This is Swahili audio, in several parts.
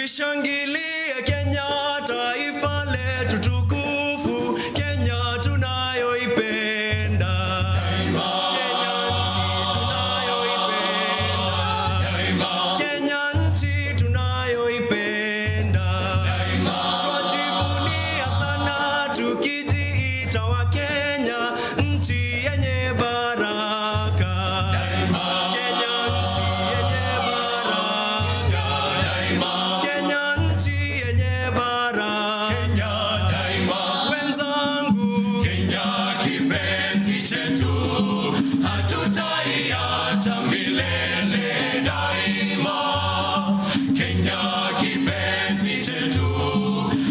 Tuishangilie Kenya, taifa letu tukufu, Kenya tunayoipenda. Kenya nchi tunayoipenda. Kenya nchi tunayoipenda. Twajivunia sana tukijiita wa Kenya, nchi yenye baraka. Kenya nchi yenye baraka. Kenya nchi yenye baraka. Wenzangu, Kenya kipenzi chetu, hatutaiacha milele daima. Kenya kipenzi chetu,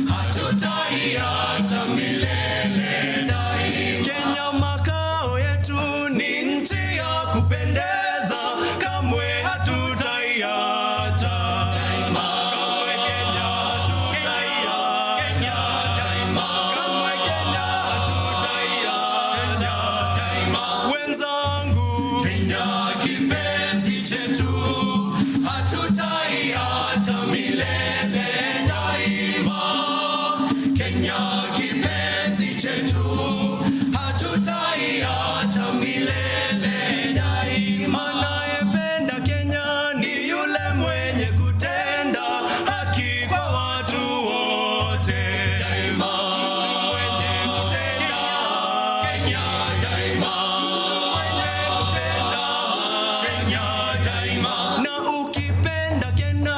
hatutaiacha milele daima. Kenya makao yetu ni nchi ya kupendeza, kamwe hatutaiacha. Kamwe Kenya hatutaiacha. Kamwe Kenya hatutaiacha. Wenzangu, Kenya kipenzi chetu, hatutaiacha milele daima. Kenya kipenzi chetu, hatutaiacha milele daima. anayependa Kenya ni yule mwenye kutenda haki kwa watu wote. Mtu mwenye kutenda Kenya daima. mtu mwenye kupenda Kenya daima. na ukipenda Kenya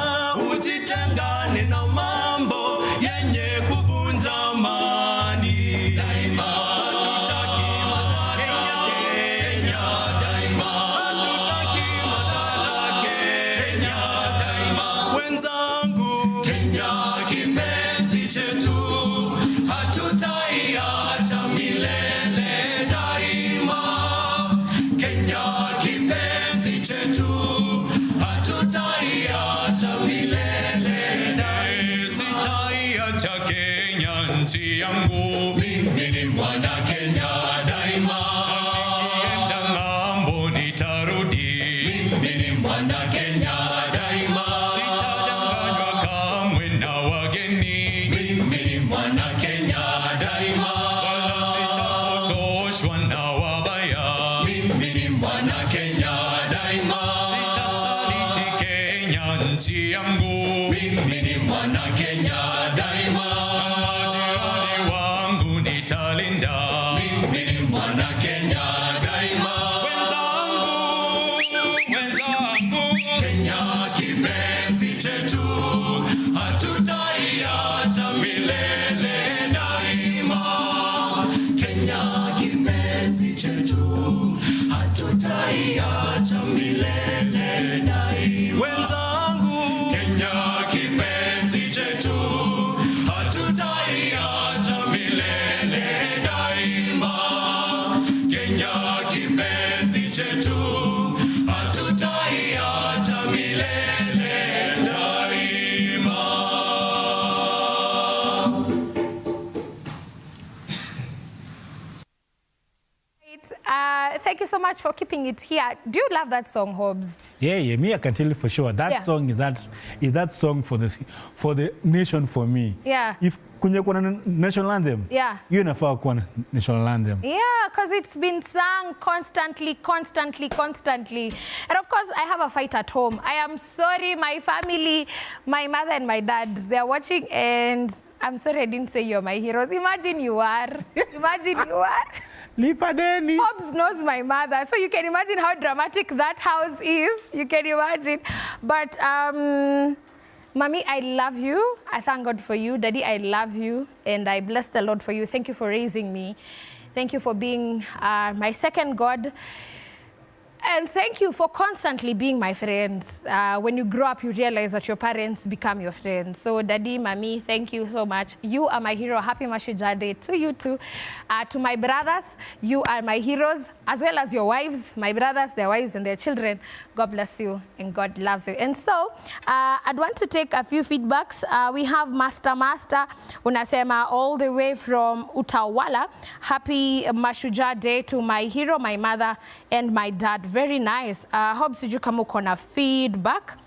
ujitengane na mambo yenye kuvunja amani. Hatutaki matata Kenya. Hatutaki matata Kenya. Wenzangu, Kenya kipenzi chetu, hatutaiacha milele daima. Kenya kipenzi chetu, hatutaiacha milele daima. Sitaiacha Kenya nchi yangu, Mimi ni mwana Kenya daima. nikienda ng'ambo nitarudi. Mimi ni mwana Kenya daima. Sitadanganywa kamwe na wageni, Mimi ni mwana Kenya daima. wala sitapotoshwa na wabaya. Mimi ni mwana Kenya daima. Sitasaliti Kenya nchi yangu, Mimi ni mwana Kenya daima. majirani wangu nitalinda. Mimi ni mwana Kenya daima. Wenzangu, Kenya kipenzi chetu, hatutaiacha milele daima. Kenya kipenzi chetu, hatutaiacha milele daima. wenzangu, Kenya kipenzi chetu, hatutaiacha milele daima. Kenya kipenzi chetu, hatutaiacha milele daima. Thank you so much for keeping it here. Do you love that song, Hobbs? Yeah, me, I can tell you for sure. That Yeah. song is that song for the nation for me. Yeah. If kunye kuna national anthem, Yeah. you inafaa kuwa national anthem. Yeah, because it's been sung constantly. And of course, I have a fight at home. I am sorry, my family, my mother and my dad, they're watching, and I'm sorry I didn't say you're my heroes. Imagine you are. Imagine you are. Lipa deni. Hobbs knows my mother, so you can imagine how dramatic that house is. You can imagine. But, Mommy, I love you. I thank God for you. Daddy, I love you. And I bless the Lord for you. Thank you for raising me. Thank you for being my second God. And thank you for constantly being my friends. When you grow up, you realize that your parents become your friends. So Daddy, Mommy, thank you so much. You are my hero. Happy Mashujaa Day to you too. To my brothers, you are my heroes, as well as your wives, my brothers, their wives and their children. God bless you and God loves you. And so I'd want to take a few feedbacks. We have Master unasema all the way from Utawala. Happy Mashujaa Day to my hero, my mother and my dad. Very nice. Hope sijui kama uko na feedback.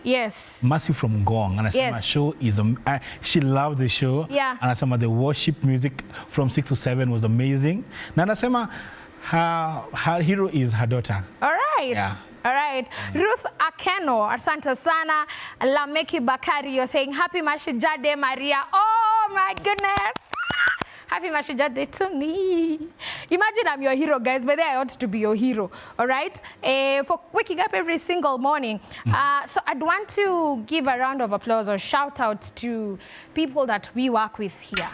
Yes. Mercy from Gong. And Yes. show is she loved the show. Yeah. And the worship music from 6 to 7 was amazing. Na her hero is her daughter. All right. Yeah. All right. Ruth Akeno, asante sana. Lameki Bakari, you're saying happy Mashujaa Day, Maria. Oh my goodness. Happy Mashujaa Day to me. Imagine I'm your hero, guys, but I ought to be your hero, all right? For waking up every single morning. So I'd want to give a round of applause or shout out to people that we work with here.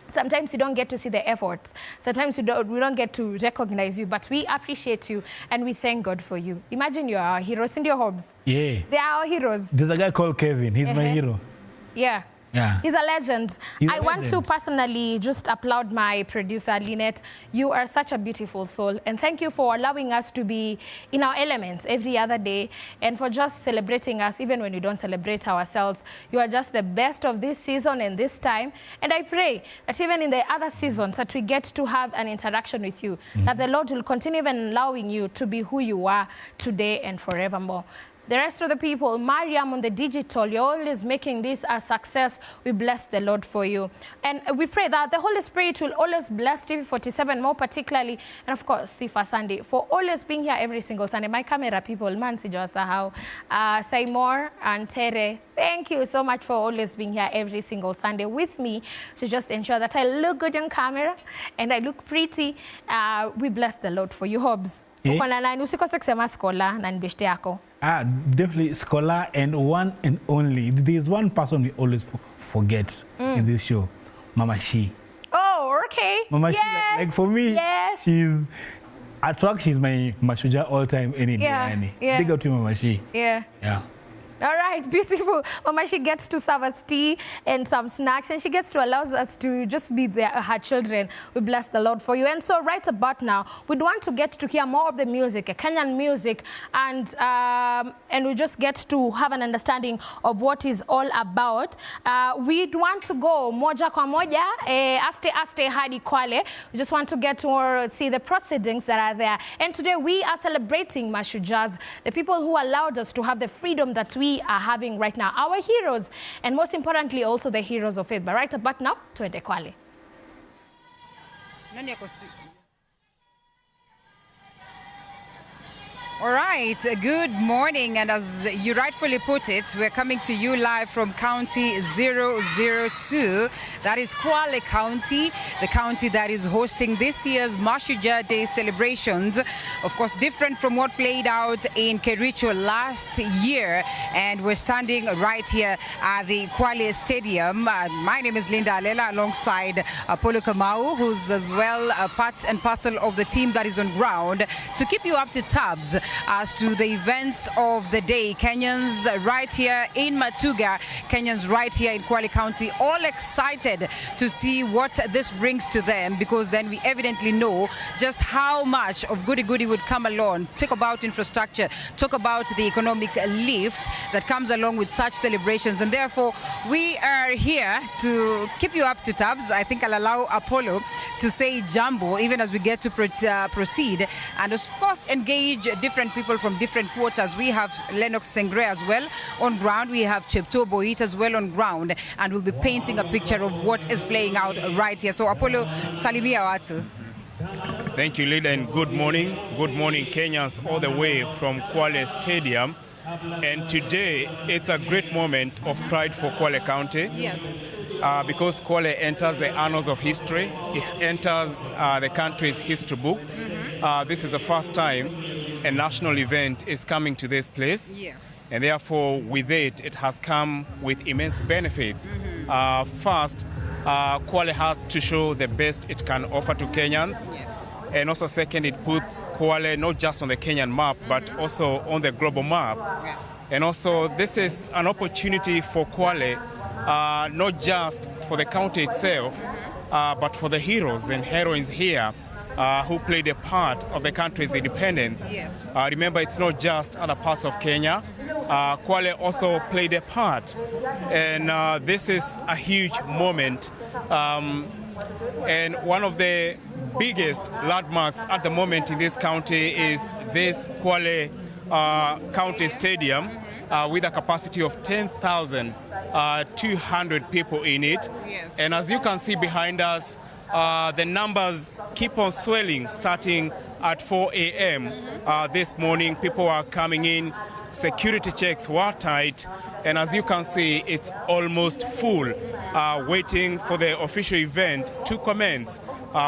Sometimes you don't get to see the efforts. Sometimes we don't get to recognize you, but we appreciate you and we thank God for you. Imagine you're our heroes in your homes. Yeah. They are our heroes. There's a guy called Kevin. He's my hero. Yeah. Yeah. He's a legend. I want to personally just applaud my producer, Lynette. You are such a beautiful soul. And thank you for allowing us to be in our elements every other day and for just celebrating us even when we don't celebrate ourselves. You are just the best of this season and this time. And I pray that even in the other seasons that we get to have an interaction with you, that the Lord will continue even allowing you to be who you are today and forevermore. The rest of the people, Mariam on the digital, you're always making this a success. We bless the Lord for you. And we pray that the Holy Spirit will always bless TV47 more particularly, and of course, Sifa Sunday, for always being here every single Sunday. My camera people, man, sijawasahau. Saimor and Tere, thank you so much for always being here every single Sunday with me to just ensure that I look good on camera and I look pretty. We bless the Lord for you, Hobbs. Usikose kusema Scholar na nibeshte yako. Definitely Scholar, and one and only. There's one person we always forget in this show, Mama Shi. Oh, okay. Mama yes. Shi, like for me, yes. she's my Mashujaa all time any day. Yeah. Big up to Mama Shi. Yeah. Yeah. All right, beautiful. Mama, she gets to serve us tea and some snacks, and she gets to allow us to just be her children. We bless the Lord for you. And so right about now, we'd want to get to hear more of the music, Kenyan music, and we just get to have an understanding of what is all about. We'd want to go moja kwa moja, aste hadi Kwale. We just want to get to see the proceedings that are there. And today we are celebrating Mashujaas, the people who allowed us to have the freedom that we are having right now, our heroes, and most importantly also the heroes of faith. But right about now, tuende Kwale. All right, good morning, and as you rightfully put it, we're coming to you live from County 002. That is Kwale County, the county that is hosting this year's Mashujaa Day celebrations. Of course, different from what played out in Kericho last year, and we're standing right here at the Kwale Stadium. My name is Linda Alela, alongside Apollo Kamau, who's as well a part and parcel of the team that is on ground to keep you up to tabs as to the events of the day. Kenyans right here in Mashujaa, Kenyans right here in Kwale County, all excited to see what this brings to them, because then we evidently know just how much of goody would come along. Talk about infrastructure, talk about the economic lift that comes along with such celebrations, and therefore we are here to keep you up to tabs. I think I'll allow Apollo to say jumbo even as we get to proceed, and of course engage different people from different quarters. We have Lennox Sengre as well on ground. We have Chepto Boit as well on ground, and we'll be painting a picture of what is playing out right here. So Apollo, salimia watu. Thank you, Lida, and good morning. Good morning, Kenyans, all the way from Kwale Stadium. And today, it's a great moment of pride for Kwale County. Yes. Because Kwale enters the annals of history. It enters the country's history books. This is the first time a national event is coming to this place. Yes. And therefore, with it, it has come with immense benefits. First, Kwale has to show the best it can offer to Kenyans. Yes. And also second, it puts Kwale not just on the Kenyan map, but also on the global map. Yes. And also, this is an opportunity for Kwale, not just for the county itself, but for the heroes and heroines here who played a part of the country's independence. Yes. Remember, it's not just other parts of Kenya. Kwale also played a part. And this is a huge moment. And one of the biggest landmarks at the moment in this county is this Kwale County Stadium with a capacity of 10,200 people in it. Yes. And as you can see behind us, the numbers keep on swelling starting at 4 a.m. This morning. People are coming in. Security checks were tight. And as you can see, it's almost full, waiting for the official event to commence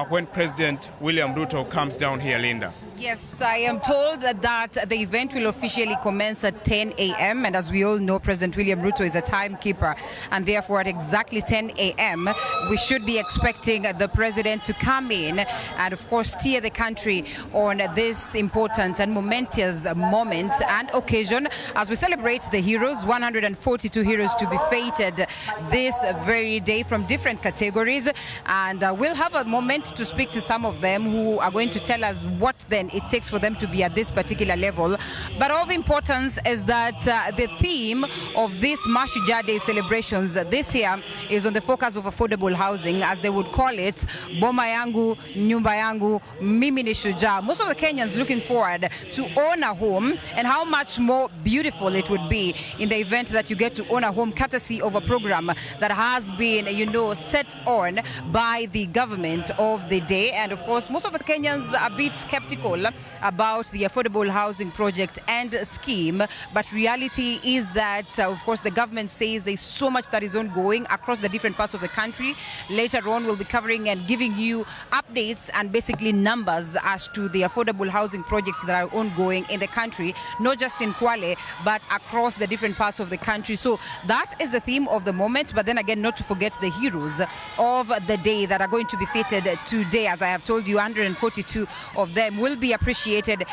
when President William Ruto comes down here, Linda. Yes, I am told that the event will officially commence at 10 a.m. And as we all know, President William Ruto is a timekeeper. And therefore, at exactly 10 a.m., we should be expecting the president to come in and, of course, steer the country on this important and momentous moment and occasion as we celebrate the heroes, 142 heroes to be feted this very day from different categories. And we'll have a moment to speak to some of them who are going to tell us what then it takes for them to be at this particular level. But of importance is that the theme of this Mashujaa Day celebrations this year is on the focus of affordable housing, as they would call it, Boma Yangu, Nyumba Yangu, Mimi ni Shujaa. Most of the Kenyans looking forward to own a home, and how much more beautiful it would be in the event that you get to own a home courtesy of a program that has been, set on by the government of the day. And of course, most of the Kenyans are a bit skeptical about the affordable housing project and scheme, but reality is that of course the government says there's so much that is ongoing across the different parts of the country. Later on we'll be covering and giving you updates and basically numbers as to the affordable housing projects that are ongoing in the country, not just in Kwale but across the different parts of the country. So that is the theme of the moment, but then again, not to forget the heroes of the day that are going to be feted today. As I have told you, 142 of them will be appreciated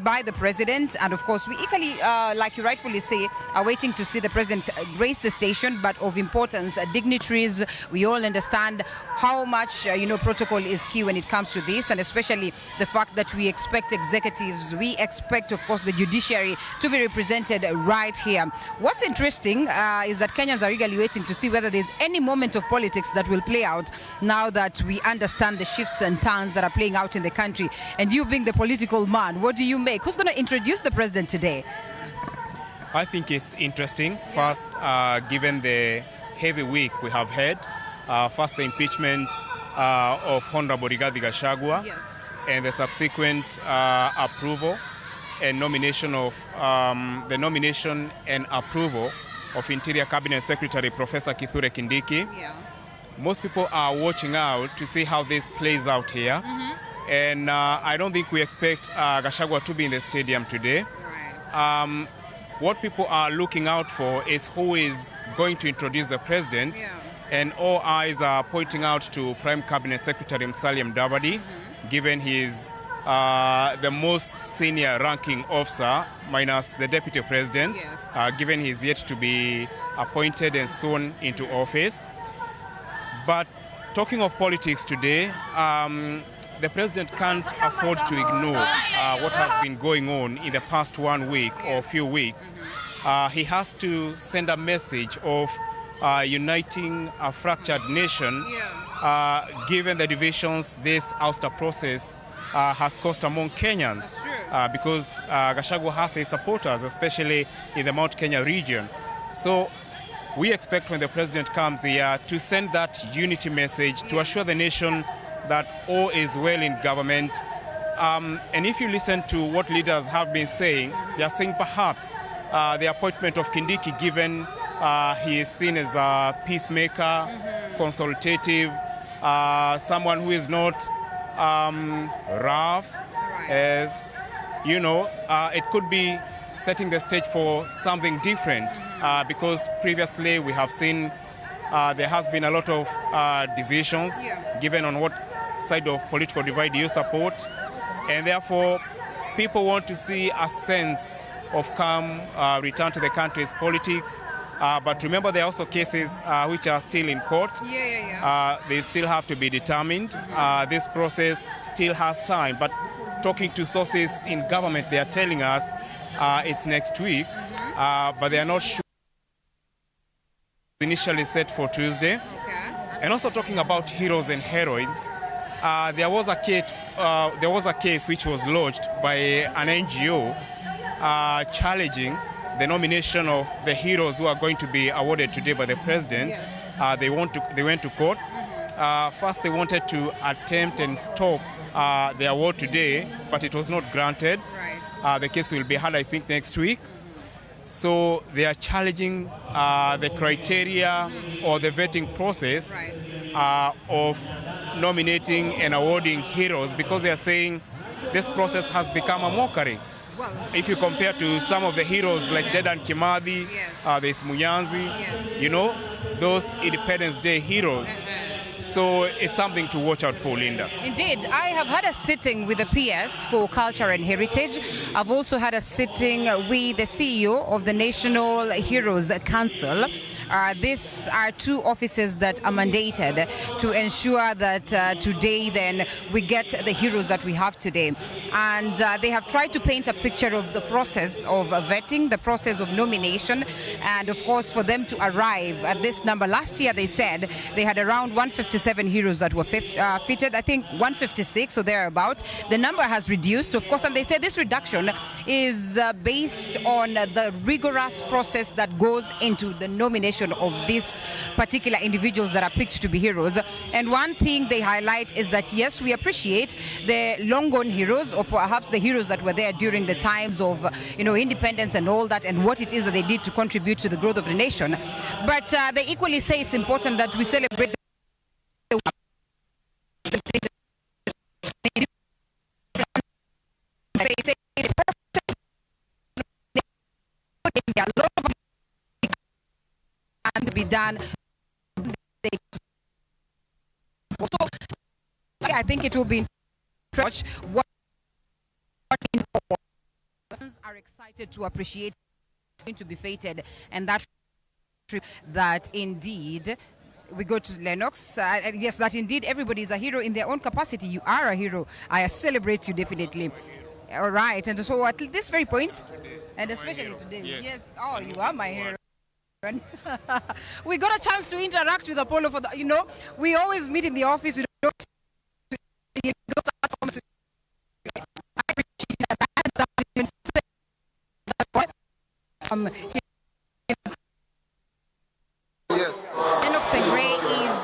by the president. And of course, we equally, like you rightfully say, are waiting to see the president grace the station. But of importance, dignitaries, we all understand how much, protocol is key when it comes to this, and especially the fact that we expect executives, we expect, of course, the judiciary to be represented right here. What's interesting is that Kenyans are eagerly waiting to see whether there's any moment of politics that will play out now that we understand the shifts and turns that are playing out in the country. And you being the political man, what do you make? Who's going to introduce the president today? I think it's interesting. First, given the heavy week we have had, first the impeachment of Honorable Rigathi Gachagua, Yes. and the subsequent approval and nomination of the nomination and approval of Interior Cabinet Secretary Professor Kithure Kindiki. Yeah. Most people are watching out to see how this plays out here. And I don't think we expect Gachagua to be in the stadium today. Right. What people are looking out for is who is going to introduce the president. Yeah. And all eyes are pointing out to Prime Cabinet Secretary Musalia Mudavadi, given his the most senior ranking officer, minus the deputy president, Yes. given he's yet to be appointed and sworn into office. But talking of politics today, the president can't afford to ignore what has been going on in the past 1 week or few weeks. He has to send a message of uniting a fractured nation, given the divisions this ouster process has caused among Kenyans, because Gachagua has his supporters, especially in the Mount Kenya region. So we expect when the president comes here to send that unity message to assure the nation that all is well in government. And if you listen to what leaders have been saying, they are saying perhaps the appointment of Kindiki, given he is seen as a peacemaker, consultative, someone who is not rough, as it could be setting the stage for something different, because previously we have seen there has been a lot of divisions, given on what side of political divide you support, and therefore people want to see a sense of calm return to the country's politics. But remember, there are also cases which are still in court. They still have to be determined. This process still has time. But talking to sources in government, they are telling us it's next week, but they are not sure. Initially set for Tuesday. And also talking about heroes and heroines, there was a case which was lodged by an NGO challenging the nomination of the heroes who are going to be awarded today by the president. Yes. They went to court. First, they wanted to attempt and stop the award today, but it was not granted. Right. The case will be heard, I think, next week. So they are challenging the criteria or the vetting process of nominating and awarding heroes, because they are saying this process has become a mockery. Well, If you compare to some of the heroes like Dedan Kimathi, Yes. there's Munyanzi, Yes. you know, those Independence Day heroes. So it's something to watch out for, Linda. indeed, I have had a sitting with the PS for Culture and Heritage. I've also had a sitting with the CEO of the National Heroes Council. These are two offices that are mandated to ensure that today then we get the heroes that we have today. And they have tried to paint a picture of the process of vetting, the process of nomination, and of course for them to arrive at this number. Last year they said they had around 157 heroes that were fitted, I think 156 or thereabout. The number has reduced, of course, and they say this reduction is based on the rigorous process that goes into the nomination of these particular individuals that are picked to be heroes. And one thing they highlight is that yes, we appreciate the long gone heroes, or perhaps the heroes that were there during the times of independence and all that, and what it is that they did to contribute to the growth of the nation. But they equally say it's important that we celebrate and be done. So, I think it will be what are excited to appreciate going to be fated, and that indeed we go to Lennox. Yes, that indeed everybody is a hero in their own capacity. You are a hero. I celebrate you definitely. All right, and so at this very point, and especially today, yes, oh, you are my hero. We got a chance to interact with Apollo for the, we always meet in the office. Yes. Enoch Segre is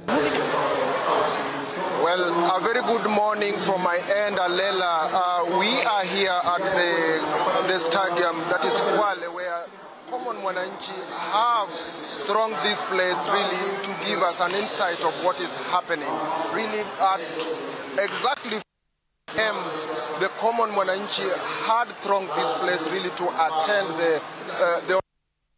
moving. Well, a very good morning from my end, Alela. We are here at the stadium, that is Kwale, where common Mwananchi have thronged this place really to give us an insight of what is happening. Really, at exactly the common Mwananchi had thronged this place really to attend the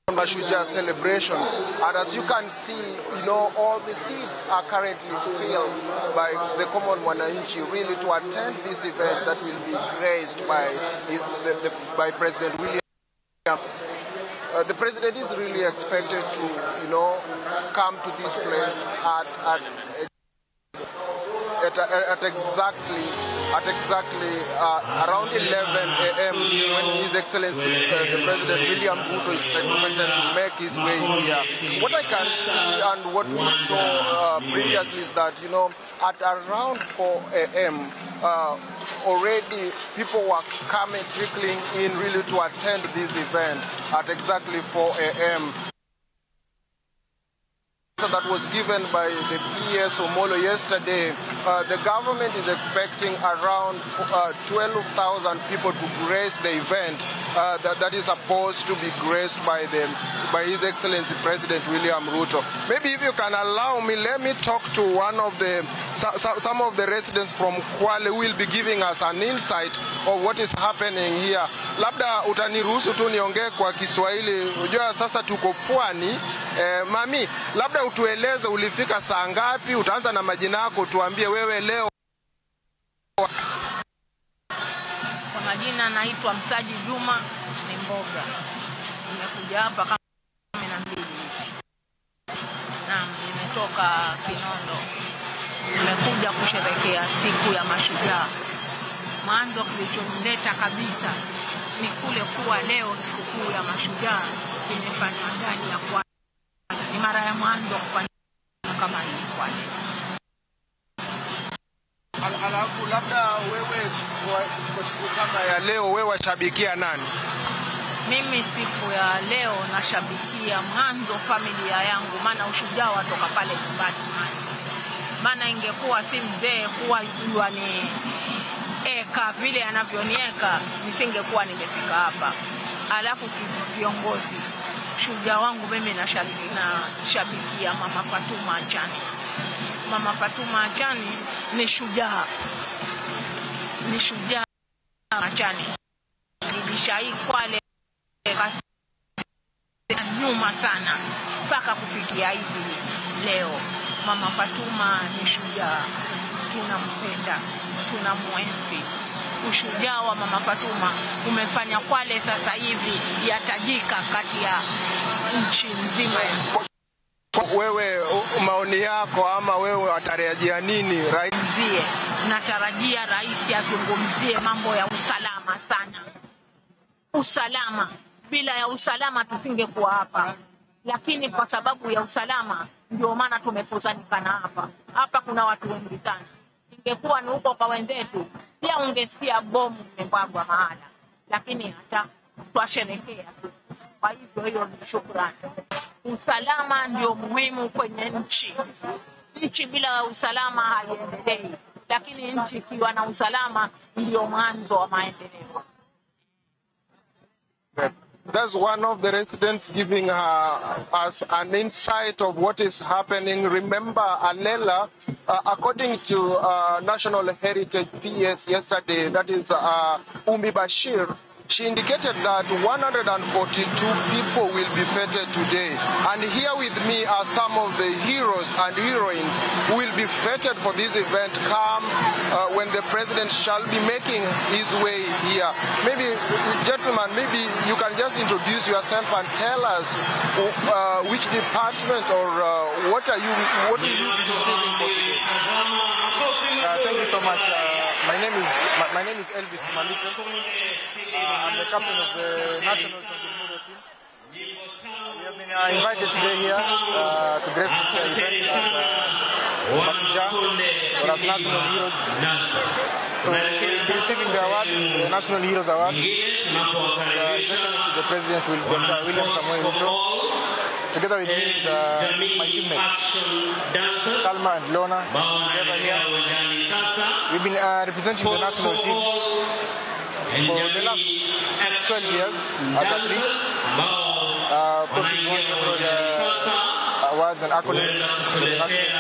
Mashujaa celebrations. And as you can see, all the seats are currently filled by the common Mwananchi really to attend this event that will be graced by President William. The president is really expected to, come to this place at exactly around 11 a.m. when His Excellency the President William Ruto is expected to make his way here. What I can see and what we saw previously is that, at around 4 a.m. Already people were coming, trickling in really to attend this event at exactly 4 a.m. that was given by the PS Omolo yesterday. The government is expecting around 12,000 people to grace the event that is supposed to be graced by His Excellency President William Ruto. Maybe if you can allow me, let me talk to some of the residents from Kwale who will be giving us an insight of what is happening here. Labda utaniruhusu tu niongee kwa Kiswahili. Unajua sasa tuko pwani. Mami, labda utueleze ulifika saa ngapi? Utaanza na majina yako, tuambie wewe leo. Kwa majina naitwa Msaji Juma ni Mboga. Nimekuja hapa kama 12. Naam, nimetoka Kinondo. Nimekuja kusherehekea siku ya Mashujaa. Mwanzo kilichonileta kabisa ni kule kuwa leo sikukuu ya Mashujaa imefanywa ndani ya Kwale. Ni mara ya mwanzo kufanya kama hii Kwale. Alafu labda wewe kwa siku kama ya leo wewe washabikia nani? Mimi siku ya leo nashabikia mwanzo familia yangu, maana Ushujaa watoka pale nyumbani mwanzo. Maana ingekuwa si mzee kuwa yuani eka vile anavyonieka, nisingekuwa nimefika hapa. Alafu viongozi, Ushujaa wangu mimi nashabikia Mama Fatuma Achani. Mama Fatuma Achani ni shujaa. Ni shujaa Achani. Nilishai Kwale nyuma sana mpaka kufikia hivi leo. Mama Fatuma ni shujaa, tunampenda, tunamuenzi. Ushujaa wa Mama Fatuma umefanya Kwale sasa hivi yatajika kati ya nchi nzima. Wewe maoni yako ama wewe watarajia nini rais? Natarajia rais azungumzie mambo ya usalama sana. Usalama, bila ya usalama tusingekuwa hapa. Lakini kwa sababu ya usalama ndio maana tumekusanyikana hapa. Hapa kuna watu wengi sana. Ingekuwa ni huko kwa wenzetu, pia ungesikia bomu limebwagwa mahala. Lakini hata twasherekea tu. Kwa hivyo hiyo ni shukrani. Usalama ndio muhimu kwenye nchi. Nchi bila usalama haiendelei. Lakini nchi ikiwa na usalama ndio mwanzo wa maendeleo. That's one of the residents giving us an insight of what is happening. Remember, Alela, according to National Heritage PS yesterday, that is Umi Bashir, she indicated that 142 people will be feted today. And here with me are some of the heroes and heroines who will be feted for this event come when the president shall be making his way here. Maybe, gentlemen, maybe you can just introduce yourself and tell us which department or what will you be receiving for today? Thank you so much. My name is Elvis Malika. I'm the captain of the national team. We have been invited today here to grace this event at Mashujaa for us national heroes. So we'll be receiving the award, the National Heroes Award. The President will be Dr. William Samoei Ruto. Together with me, my teammates, Salma and Lona, together here. We've been representing the national team for the last 12 years as athletes, posting awards and accolades to the national team.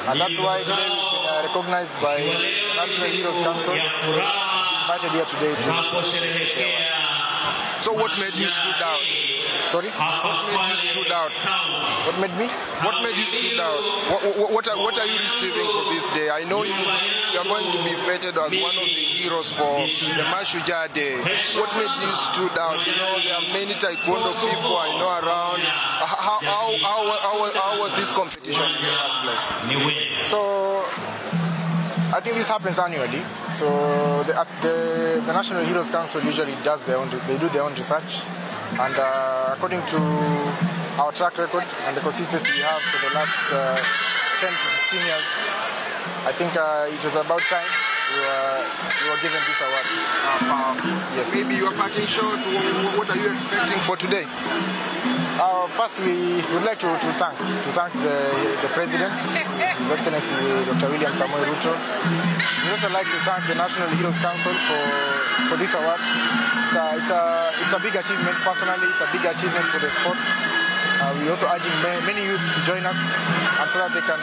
And that's why today we've been recognized by the National Heroes Council, invited here today to. So what made you stood out? Sorry? What made you stood out? What made me? What made you stood out? What are you receiving for this day? I know you are going to be feted as one of the heroes for the Mashujaa Day. What made you stood out? You know, there are many taekwondo people I know around. How was this competition in the first place? So, I think this happens annually. So the National Heroes Council usually do their own research, and according to our track record and the consistency we have for the last 10 to 15 years, I think it was about time we were given this award. Yes. Maybe you are parting short. What are you expecting for today? First, we would like to thank the President, His Excellency Dr. William Samoei Ruto. We'd also like to thank the National Heroes Council for this award. It's a big achievement. Personally, it's a big achievement for the sport. We're also urging many youth to join us, and so that they can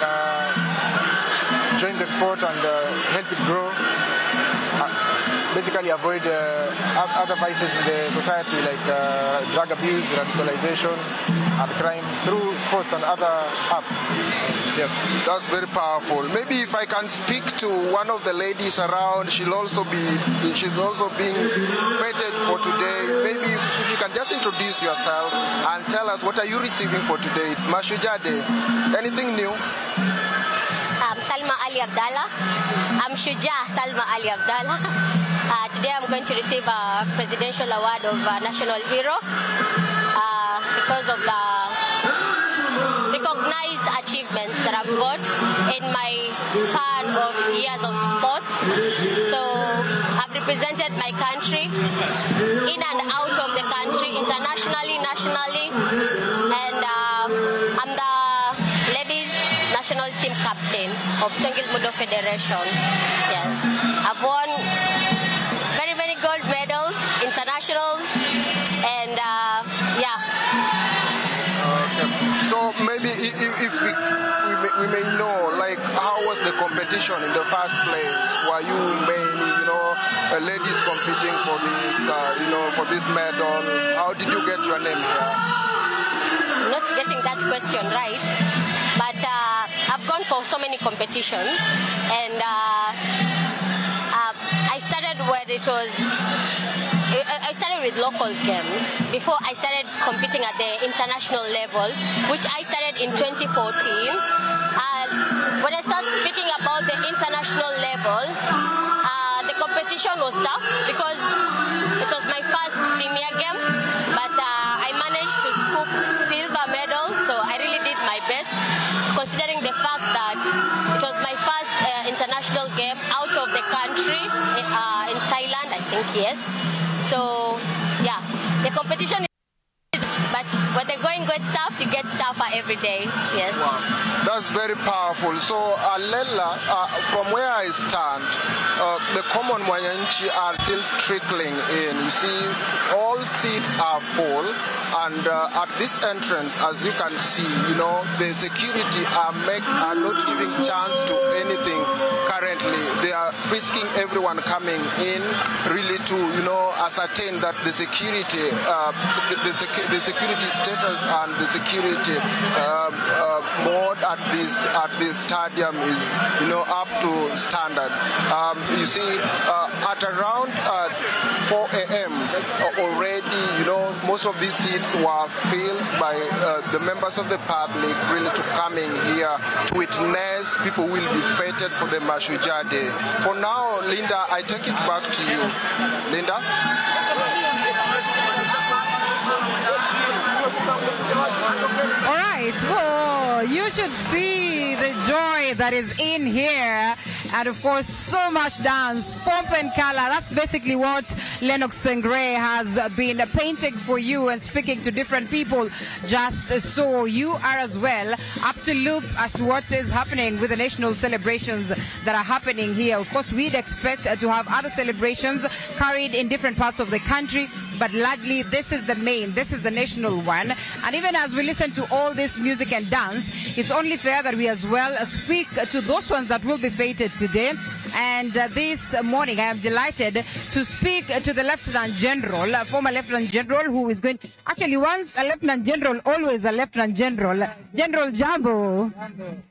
join the sport and help it grow. Basically avoid other vices in the society like drug abuse, radicalization and crime through sports and other arts. Yes, that's very powerful. Maybe if I can speak to one of the ladies around, she's also being feted for today. Maybe if you can just introduce yourself and tell us what are you receiving for today. It's Mashujaa Day. Anything new? Salma Ali Abdallah. I'm Shujaa Salma Ali Abdallah. Today I'm going to receive a presidential award of National Hero because of the recognized achievements that I've got in my span of years of sports. So I've represented my country in and out of the country, internationally, nationally, and I'm the ladies national team captain of Tongil Mudo Federation. Yes, I've won very many gold medals, international, and yeah. So maybe if we may know, like, how was the competition in the first place? Were you mainly, ladies competing for this, for this medal? How did you get your name here? I'm not getting that question right, but I've gone for so many competitions, and I started where it was. I started with local games before I started competing at the international level, which I started in 2014. When I started speaking about the international level, the competition was tough because it was my first senior game, but I managed to scoop silver medal, so I really did my best, considering the fact that it was my first international game out of the country, in Thailand, I think, yes. So, yeah, the competition is, but when the going gets tough, you get tougher every day, yes. Wow. That's very powerful. So, Lela, from where I stand, the common Mwananchi are still trickling in. You see, all seats are full, and at this entrance, as you can see, the security are not giving chance to anything currently. They are frisking everyone coming in, really to, ascertain that the security, the security status and the security mode at this stadium is, up to standard. You see, at around 4 a.m. already, most of these seats were filled by the members of the public, really to coming here to witness people will be feted for the Mashujaa Day. For now, Linda, I take it back to you. Linda? All right, well, you should see the joy that is in here. And of course, so much dance, pomp and color. That's basically what Lennox Sengre has been painting for you and speaking to different people, just so you are as well up to look as to what is happening with the national celebrations that are happening here. Of course, we'd expect to have other celebrations carried in different parts of the country, but largely this is the main, this is the national one. And even as we listen to all this music and dance, it's only fair that we as well speak to those ones that will be feted today. And this morning, I am delighted to speak to the Lieutenant General, former Lieutenant General, who is going, actually once a Lieutenant General, always a Lieutenant General. General Jambo.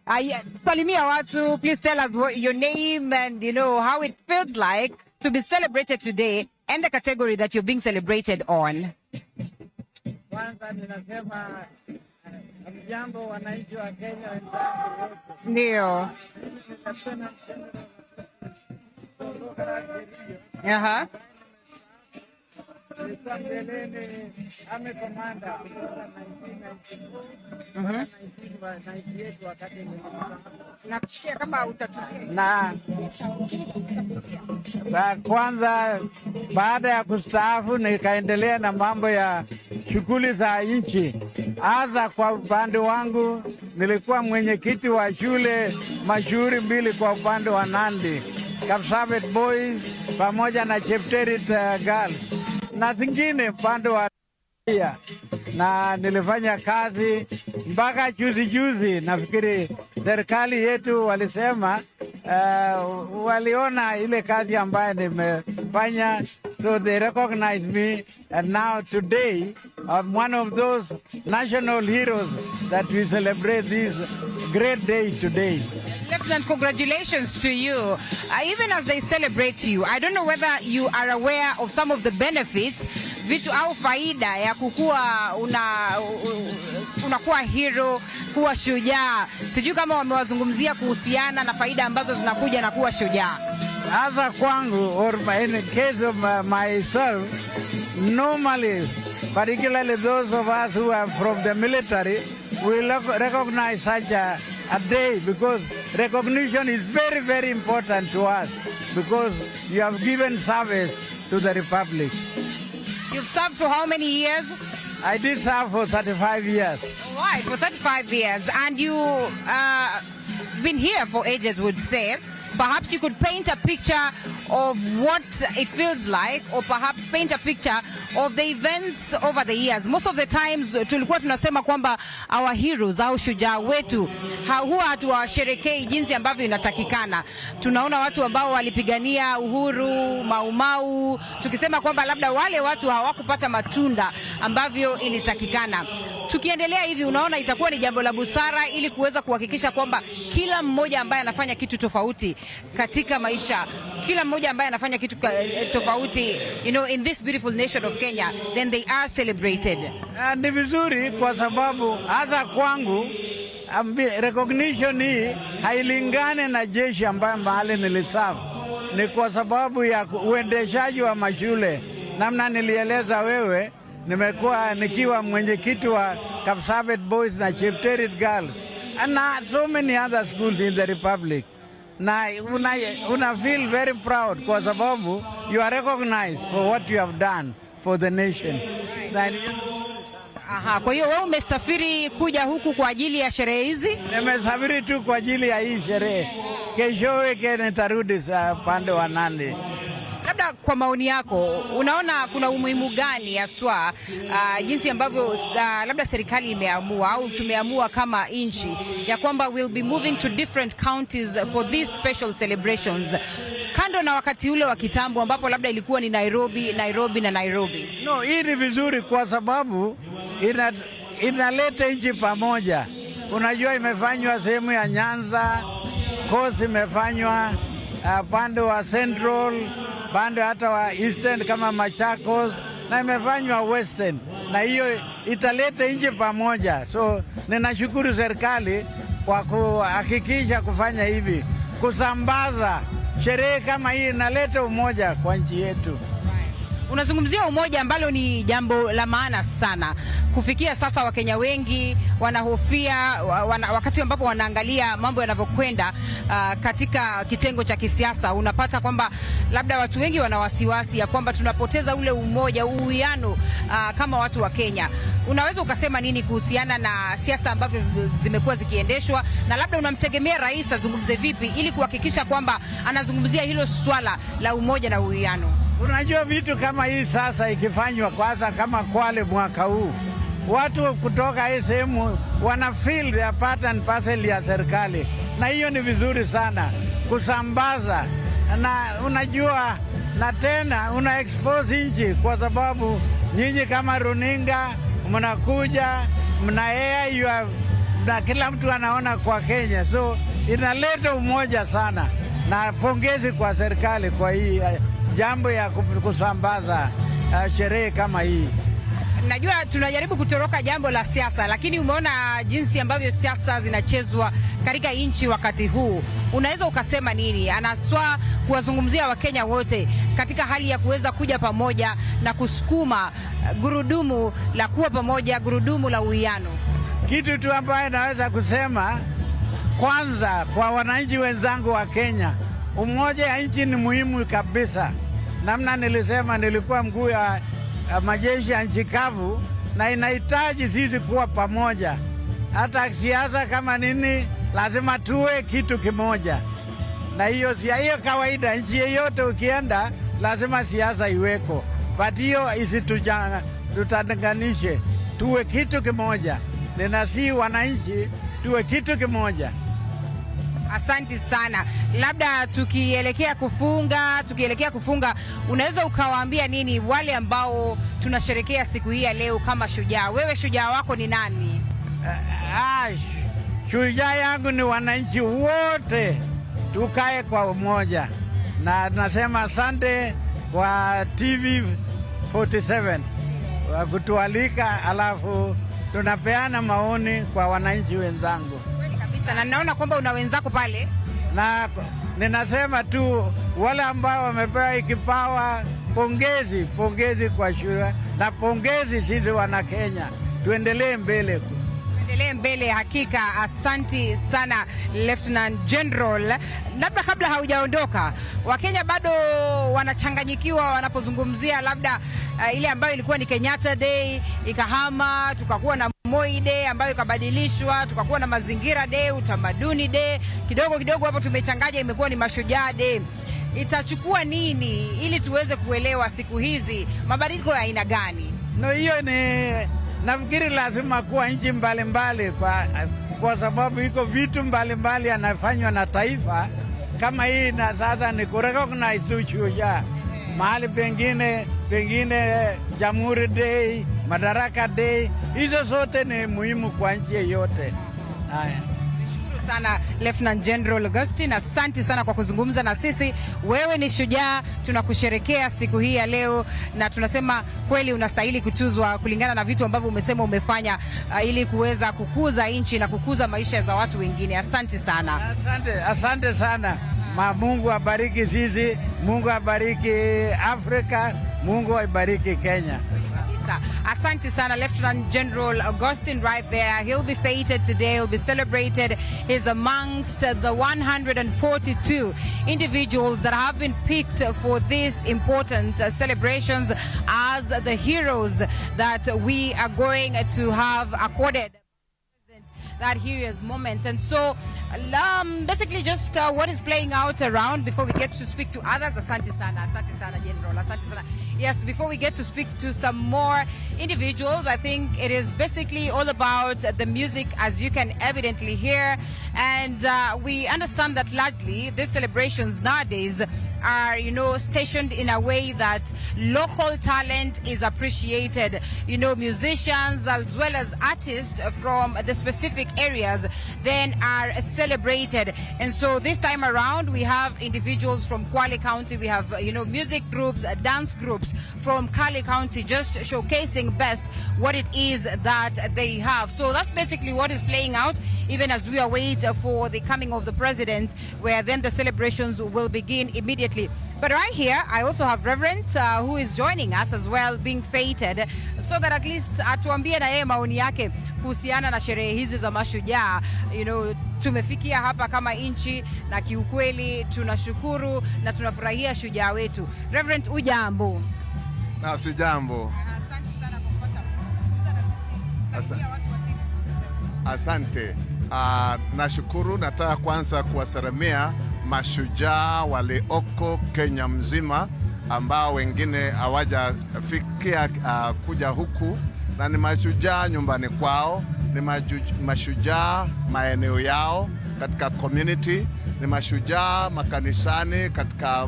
Salimia Watu, please tell us what your name and, how it feels like to be celebrated today and the category that you're being celebrated on. Ndio. Aha. Na kwanza baada ya kustaafu nikaendelea na mambo ya shughuli za nchi. Hasa kwa upande wangu nilikuwa mwenyekiti wa shule mashuhuri mbili kwa upande wa Nandi, Kapsabet Boys pamoja na Chepterit Girls, na zingine upande wa na nilifanya kazi mpaka juzi. Nafikiri serikali yetu walisema waliona ile kazi ambayo nimefanya, so they recognize me, and now today I'm one of those national heroes that we celebrate this great day today. Lieutenant, congratulations to you. Even as they celebrate you, I don't know whether you are aware of some of the benefits, vitu au faida ya kukua unakuwa hero, kuwa shujaa. Sijui kama wamewazungumzia kuhusiana na faida ambazo zinakuja na kuwa shujaa. Asa kwangu, or in the case of myself, normally, particularly those of us who are from the military, we recognize such a day, because recognition is very, very important to us, because you have given service to the Republic. You've served for how many years? I did serve for 35 years. All right, for 35 years. And you been here for ages, would say. Perhaps you could paint a picture of what it feels like, or perhaps paint a picture of the events over the years. Most of the times tulikuwa tunasema kwamba our heroes au shujaa wetu huwa hatuwasherekei jinsi ambavyo inatakikana. Tunaona watu ambao walipigania uhuru, Maumau, tukisema kwamba labda wale watu hawakupata matunda ambavyo ilitakikana. Tukiendelea hivi, unaona itakuwa ni jambo la busara ili kuweza kuhakikisha kwamba kila mmoja ambaye anafanya kitu tofauti katika maisha, kila mmoja ambaye anafanya kitu tofauti, in this beautiful nation of Kenya, then they are celebrated. Ni vizuri kwa sababu hasa kwangu recognition hii hailingane na jeshi ambayo mahali niliserve. Ni kwa sababu ya uendeshaji wa mashule. Namna nilieleza wewe, nimekuwa nikiwa mwenyekiti wa Kapsabet Boys na Chepterit Girls and so many other schools in the Republic. Na una feel very proud kwa sababu you are recognized for what you have done for the nation. Aha, kwa hiyo wewe umesafiri kuja huku kwa ajili ya sherehe hizi? Nimesafiri tu kwa ajili ya hii sherehe. Kesho wiki nitarudi pande wa Nandi. Labda kwa maoni yako, unaona kuna umuhimu gani haswa jinsi ambavyo labda serikali imeamua au tumeamua kama nchi ya kwamba we'll be moving to different counties for these special celebrations, kando na wakati ule wa kitambo ambapo labda ilikuwa ni Nairobi? No, hii ni vizuri kwa sababu inaleta nchi pamoja. Unajua imefanywa sehemu ya Nyanza, Coast imefanywa pande wa Central, pande hata wa Eastern kama Machakos, na imefanywa Western, na hiyo italeta nchi pamoja. So ninashukuru serikali kwa kuhakikisha kufanya hivi, kusambaza sherehe kama hii, inaleta umoja kwa nchi yetu. Unazungumzia umoja ambalo ni jambo la maana sana. Kufikia sasa Wakenya wengi wanahofia wakati ambapo wanaangalia mambo yanavyokwenda katika kitengo cha kisiasa. Unapata kwamba labda watu wengi wana wasiwasi ya kwamba tunapoteza ule umoja, uwiano kama watu wa Kenya. Unaweza ukasema nini kuhusiana na siasa ambavyo zimekuwa zikiendeshwa, na labda unamtegemea rais azungumze vipi ili kuhakikisha kwamba anazungumzia hilo swala la umoja na uwiano? Unajua vitu kama hii sasa ikifanywa kwanza kama Kwale mwaka huu, watu kutoka hii sehemu wana feel their part and parcel ya serikali, na hiyo ni vizuri sana kusambaza. Na unajua, na tena una expose nchi, kwa sababu nyinyi kama runinga mnakuja mna air na kila mtu anaona kwa Kenya, so inaleta umoja sana, na pongezi kwa serikali kwa hii jambo ya kusambaza sherehe kama hii. Najua tunajaribu kutoroka jambo la siasa, lakini umeona jinsi ambavyo siasa zinachezwa katika nchi wakati huu. Unaweza ukasema nini anaswa kuwazungumzia Wakenya wote katika hali ya kuweza kuja pamoja na kusukuma gurudumu la kuwa pamoja, gurudumu la uwiano? Kitu tu ambaye naweza kusema, kwanza kwa wananchi wenzangu wa Kenya, umoja ya nchi ni muhimu kabisa. Namna nilisema, nilikuwa mkuu ya majeshi ya nchi kavu, na inahitaji sisi kuwa pamoja. Hata siasa kama nini, lazima tuwe kitu kimoja, na hiyo kawaida. Nchi yeyote ukienda lazima siasa iweko, but hiyo isitutenganishe, tuwe kitu kimoja. Ninasihi wananchi tuwe kitu kimoja. Asante sana. Labda tukielekea kufunga, unaweza ukawaambia nini wale ambao tunasherekea siku hii ya leo kama shujaa? Wewe shujaa wako ni nani? Shujaa yangu ni wananchi wote, tukae kwa umoja, na tunasema asante kwa TV 47 kwa kutualika, alafu tunapeana maoni kwa wananchi wenzangu. Na naona kwamba una wenzako pale, na ninasema tu wale ambao wamepewa kipawa, pongezi kwa shule, na pongezi sisi wana Kenya, tuendelee mbele. Endelee mbele, hakika. Asanti sana Lieutenant General. Labda kabla haujaondoka, Wakenya bado wanachanganyikiwa wanapozungumzia labda ile ambayo ilikuwa ni Kenyatta Day ikahama, tukakuwa na Moi Day ambayo ikabadilishwa, tukakuwa na Mazingira Day, Utamaduni Day, kidogo hapo tumechanganya, imekuwa ni Mashujaa Day. Itachukua nini ili tuweze kuelewa siku hizi mabadiliko ya aina gani? No, hiyo ni nafikiri lazima kuwa nchi mbalimbali kwa sababu iko vitu mbalimbali yanafanywa na taifa kama hii, na sasa ni kurecognize tu shujaa. Mahali pengine Jamhuri Day, Madaraka Day, hizo zote ni muhimu kwa nchi yote. Haya. Sana Lieutenant General Augustine, asante sana kwa kuzungumza na sisi. Wewe ni shujaa, tunakusherekea siku hii ya leo na tunasema kweli unastahili kutuzwa kulingana na vitu ambavyo umesema umefanya ili kuweza kukuza nchi na kukuza maisha za watu wengine. Asante sana. Asante sana. Mungu abariki sisi, Mungu abariki Afrika, Mungu abariki Kenya. Asante sana Lieutenant General Augustine right there. He'll be feted today, he'll be celebrated. He's amongst the 142 individuals that have been picked for these important celebrations as the heroes that we are going to have accorded that hero's moment. And so basically just what is playing out around before we get to speak to others. Asante sana General, asante sana. Yes, before we get to speak to some more individuals, I think it is basically all about the music, as you can evidently hear. And we understand that largely these celebrations nowadays are, stationed in a way that local talent is appreciated. Musicians as well as artists from the specific areas then are celebrated. And so this time around we have individuals from Kwale County, we have music groups, dance groups from Kwale County just showcasing best what it is that they have. So that's basically what is playing out even as we await for the coming of the president, where then the celebrations will begin immediately. But right here, I also have Reverend who is joining us as well, being feted, so that at least atuambie na yeye maoni yake kuhusiana na sherehe hizi za Mashujaa. Tumefikia hapa kama nchi na kiukweli tunashukuru na tunafurahia shujaa wetu. Reverend, ujambo? Na sijambo. Asante sana kwa kupata kuzungumza na sisi. Salimia watu wa TV47. Asante. Nashukuru, nataka kwanza kuwasalimia mashujaa walioko Kenya mzima ambao wengine hawajafikia kuja huku, na ni mashujaa nyumbani kwao, ni mashujaa maeneo yao katika community, ni mashujaa makanisani katika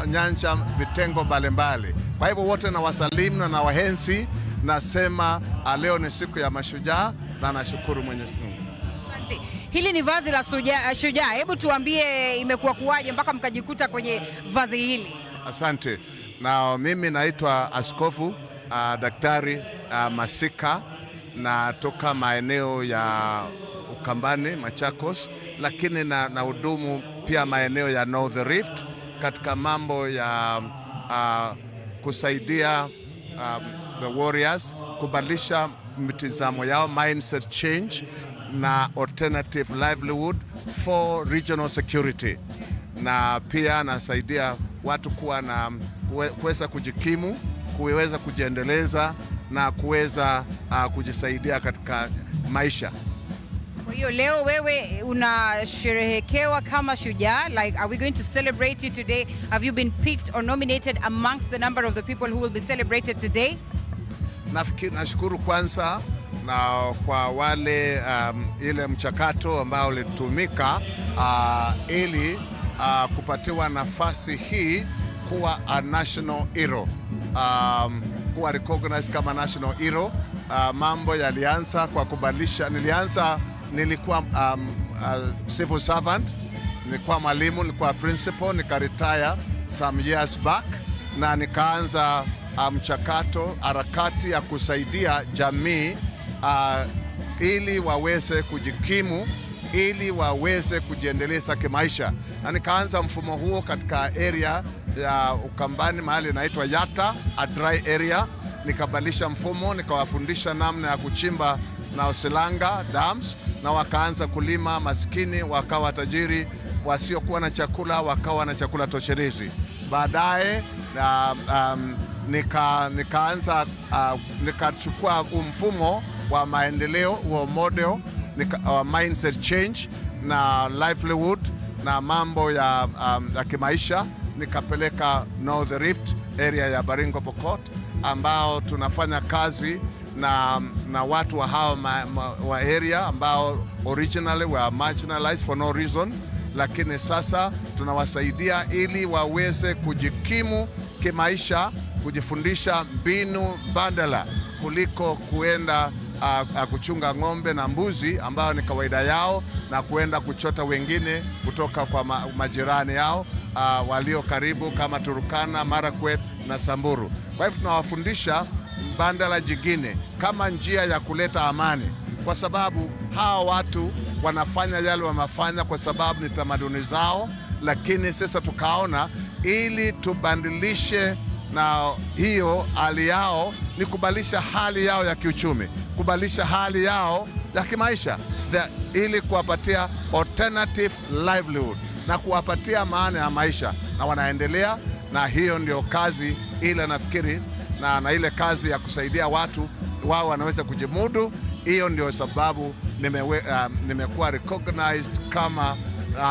nyanja vitengo mbalimbali. Kwa hivyo wote na wasalimu na wahensi, nasema leo ni siku ya mashujaa na nashukuru Mwenyezi Mungu. Asante. Hili ni vazi la shujaa. Hebu tuambie imekuwa kuwaje mpaka mkajikuta kwenye vazi hili? Asante. Na mimi naitwa Askofu Daktari Masika, na toka maeneo ya Ukambani, Machakos, lakini na hudumu pia maeneo ya North Rift katika mambo ya kusaidia the warriors kubadilisha mitazamo yao, mindset change na alternative livelihood for regional security, na pia nasaidia watu kuwa na kuweza kujikimu, kuweza kujiendeleza na kuweza kujisaidia katika maisha. Kwa hiyo leo wewe unasherehekewa kama shujaa, like are we going to celebrate you today? Have you been picked or nominated amongst the number of the people who will be celebrated today? Nashukuru kwanza na kwa wale ile mchakato ambao ulitumika ili kupatiwa nafasi hii kuwa a national hero, kuwa recognized kama national hero. Mambo yalianza kwa kubadilisha. Nilikuwa civil servant, nilikuwa mwalimu, nilikuwa principal, nikaretire some years back, na nikaanza mchakato harakati ya kusaidia jamii ili waweze kujikimu, ili waweze kujiendeleza kimaisha. Na nikaanza mfumo huo katika area ya Ukambani, mahali inaitwa Yata, a dry area. Nikabadilisha mfumo, nikawafundisha namna ya kuchimba na Usilanga dams, na wakaanza kulima, maskini wakawa tajiri, wasiokuwa na chakula wakawa na chakula toshelezi. Baadaye nikachukua mfumo wa maendeleo wa model, mindset change na livelihood na mambo ya kimaisha, nikapeleka North Rift area ya Baringo Pokot, ambao tunafanya kazi na watu wa hao wa area ambao originally were marginalized for no reason, lakini sasa tunawasaidia ili waweze kujikimu kimaisha, kujifundisha mbinu badala kuliko kuenda kuchunga ng'ombe na mbuzi ambao ni kawaida yao, na kuenda kuchota wengine kutoka kwa majirani yao walio karibu kama Turkana, Marakwet na Samburu. Kwa hivyo tunawafundisha bandala jingine kama njia ya kuleta amani, kwa sababu hawa watu wanafanya yale wanafanya kwa sababu ni tamaduni zao, lakini sasa tukaona ili tubandilishe na hiyo hali yao, ni kubadilisha hali yao ya kiuchumi, kubadilisha hali yao ya kimaisha, ili kuwapatia alternative livelihood na kuwapatia maana ya maisha, na wanaendelea na hiyo ndio kazi ile nafikiri, na ile kazi ya kusaidia watu wao wanaweza kujimudu. Hiyo ndio sababu nimekuwa recognized kama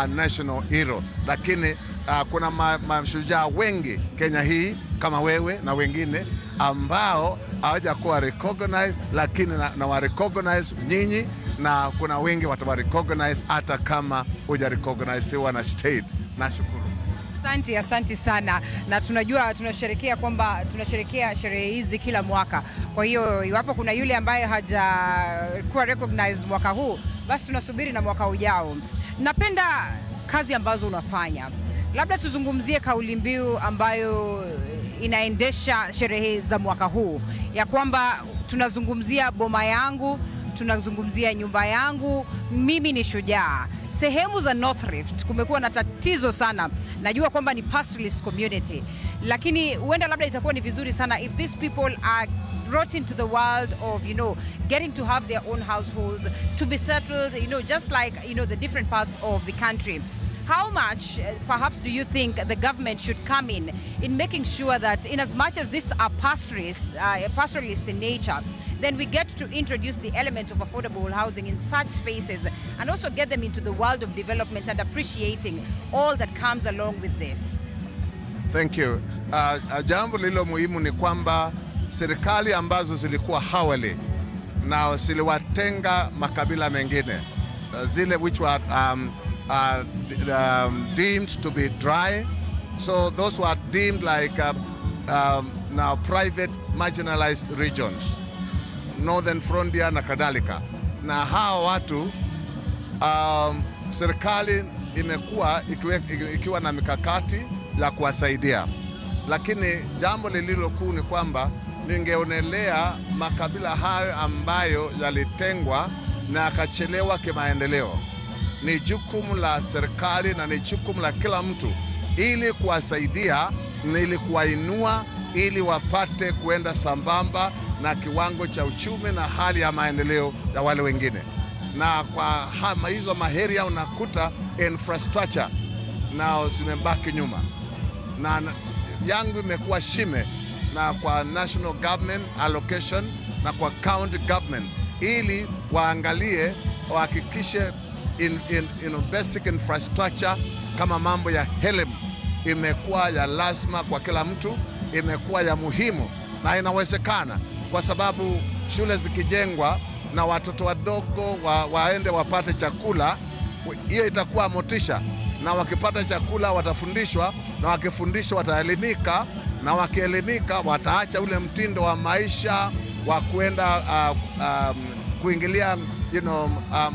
national hero. Lakini kuna mashujaa wengi Kenya hii kama wewe na wengine ambao hawajakuwa recognized, lakini na wa recognize nyinyi, na kuna wengi watawa recognize hata kama huja recognize na state. Nashukuru. Asante sana, na tunajua tunasherehekea sherehe hizi kila mwaka. Kwa hiyo iwapo kuna yule ambaye hajakuwa recognized mwaka huu, basi tunasubiri na mwaka ujao. Napenda kazi ambazo unafanya. Labda tuzungumzie kauli mbiu ambayo inaendesha sherehe za mwaka huu, ya kwamba tunazungumzia boma yangu, tunazungumzia nyumba yangu, mimi ni shujaa. Sehemu za North Rift kumekuwa na tatizo sana. Najua kwamba ni pastoralist community, lakini huenda labda itakuwa ni vizuri sana if these people are brought into the world of, getting to have their own households, to be settled, just like, the different parts of the country. How much, perhaps, do you think the government should come in making sure that, in as much as these are pastoralist in nature, then we get to introduce the element of affordable housing in such spaces, and also get them into the world of development and appreciating all that comes along with this? Thank you. Jambo lilo muhimu ni kwamba serikali ambazo zilikuwa hawali na ziliwatenga makabila mengine, zile which were deemed to be dry, so those were deemed like now private marginalized regions, Northern Frontier na kadhalika. Na hawa watu serikali imekuwa ikiwa na mikakati ya kuwasaidia, lakini jambo lililo kuu ni kwamba ningeonelea makabila hayo ambayo yalitengwa na akachelewa kimaendeleo. Ni jukumu la serikali na ni jukumu la kila mtu ili kuwasaidia, ili kuwainua, ili wapate kuenda sambamba na kiwango cha uchumi na hali ya maendeleo ya wale wengine. Na kwa hizo maheria unakuta infrastructure nao zimebaki nyuma, na yangu imekuwa shime na kwa national government allocation na kwa county government, ili waangalie, wahakikishe in basic infrastructure kama mambo ya elimu imekuwa ya lazima kwa kila mtu, imekuwa ya muhimu na inawezekana, kwa sababu shule zikijengwa na watoto wadogo waende wapate chakula, hiyo itakuwa motisha, na wakipata chakula watafundishwa, na wakifundishwa wataelimika, na wakielimika wataacha ule mtindo wa maisha wa kwenda kuingilia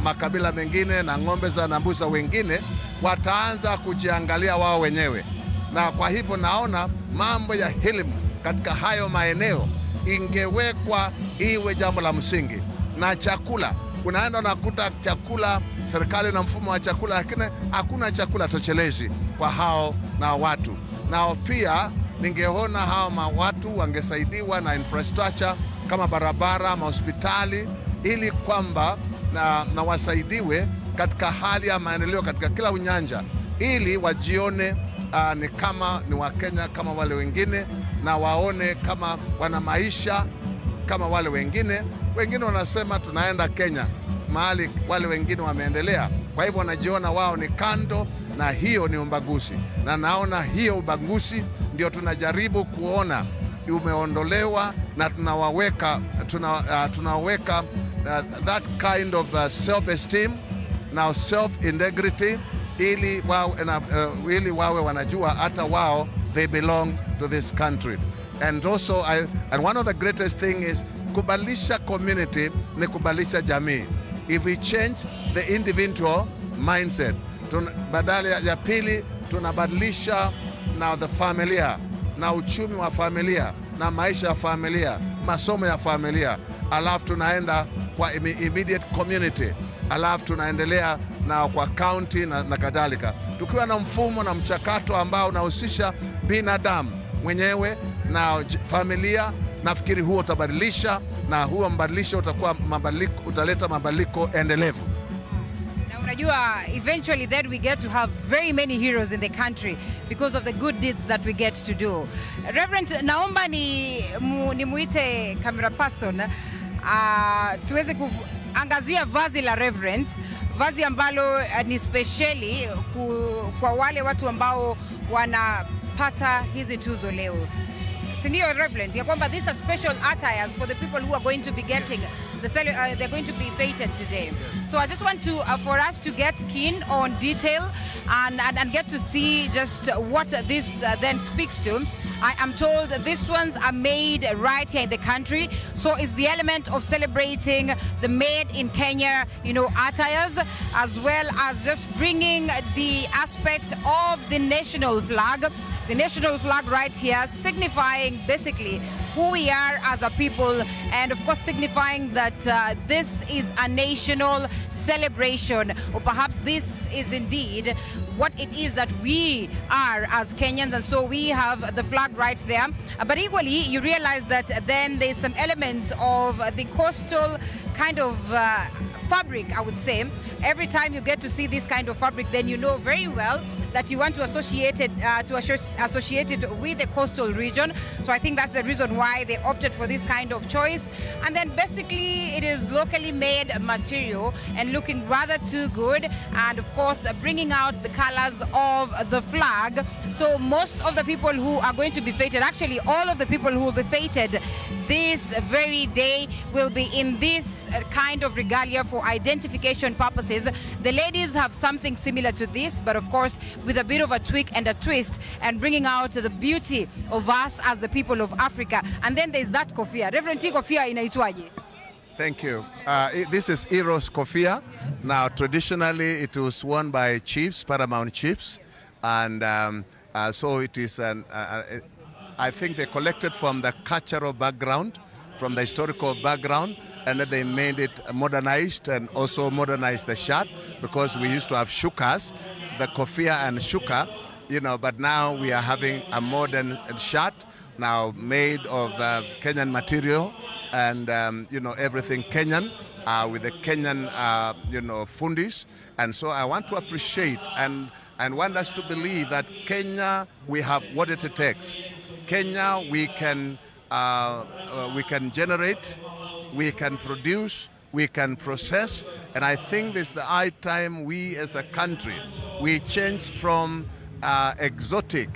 makabila mengine na ng'ombe za na mbuzi wengine, wataanza kujiangalia wao wenyewe. Na kwa hivyo naona mambo ya elimu katika hayo maeneo ingewekwa iwe jambo la msingi. Na chakula, unaenda unakuta chakula, serikali na mfumo wa chakula, lakini hakuna chakula toshelezi kwa hao na watu. Nao pia ningeona hao watu wangesaidiwa na infrastructure kama barabara, hospitali, ili kwamba na wasaidiwe katika hali ya maendeleo katika kila unyanja, ili wajione ni kama ni Wakenya kama wale wengine, na waone kama wana maisha kama wale wengine. Wengine wanasema tunaenda Kenya mahali wale wengine wameendelea, kwa hivyo wanajiona wao ni kando, na hiyo ni ubaguzi. Na naona hiyo ubaguzi ndio tunajaribu kuona umeondolewa, na tunaweka that kind of self-esteem na self-integrity, ili wawe wanajua hata wao they belong to this country. And also and one of the greatest thing is kubadilisha community ni kubadilisha jamii. If we change the individual mindset, badala ya pili tunabadilisha na the familia, na uchumi wa familia, na maisha ya familia, masomo ya familia, alafu tunaenda kwa immediate community, alafu tunaendelea na kwa county na kadhalika, tukiwa na mfumo na mchakato ambao unahusisha binadamu mwenyewe na familia. Nafikiri huo utabadilisha, na huo mbadilisho utaleta mabadiliko endelevu. Na unajua, eventually then we get to have very many heroes in the country because of the good deeds that we get to do. Reverend, naomba ni muite camera person tuweze kuangazia vazi la Reverend, vazi ambalo ni specially kwa wale watu ambao wanapata hizi tuzo leo. Sindio, Reverend, ya kwamba these are special attires for the people who are going to be getting they're going to be feted today. So I just want to for us to get keen on detail and get to see just what this then speaks to. I am told that these ones are made right here in the country, so it's the element of celebrating the made in Kenya, attires, as well as just bringing the aspect of the national flag. The national flag right here, signifying basically who we are as a people, and of course signifying that this is a national celebration, or perhaps this is indeed what it is that we are as Kenyans, and so we have the flag right there. But equally, you realize that then there's some elements of the coastal kind of fabric, I would say. Every time you get to see this kind of fabric, then you know very well that you want to associate it with the coastal region. So I think that's the reason why they opted for this kind of choice. And then basically it is locally made material and looking rather too good, and of course bringing out the colors of the flag. So most of the people who are going to be feted, actually all of the people who will be feted this very day, will be in this kind of regalia for identification purposes. The ladies have something similar to this, but of course with a bit of a tweak and a twist, and bringing out the beauty of us as the people of Africa. And then there's that kofia. Reverend, kofia inaitwaje? Thank you. This is Eros kofia. Now, traditionally, it was worn by chiefs, paramount chiefs, and so it is I think they collected from the cultural background, from the historical background, and then they made it modernized, and also modernized the shirt, because we used to have shukas, the kofia and shuka, but now we are having a modern shirt, now made of Kenyan material, and everything Kenyan, with the Kenyan fundis. And so I want to appreciate and want us to believe that Kenya, we have what it takes. Kenya, we can generate, we can produce, we can process, and I think this is the high time we as a country, we change from exotic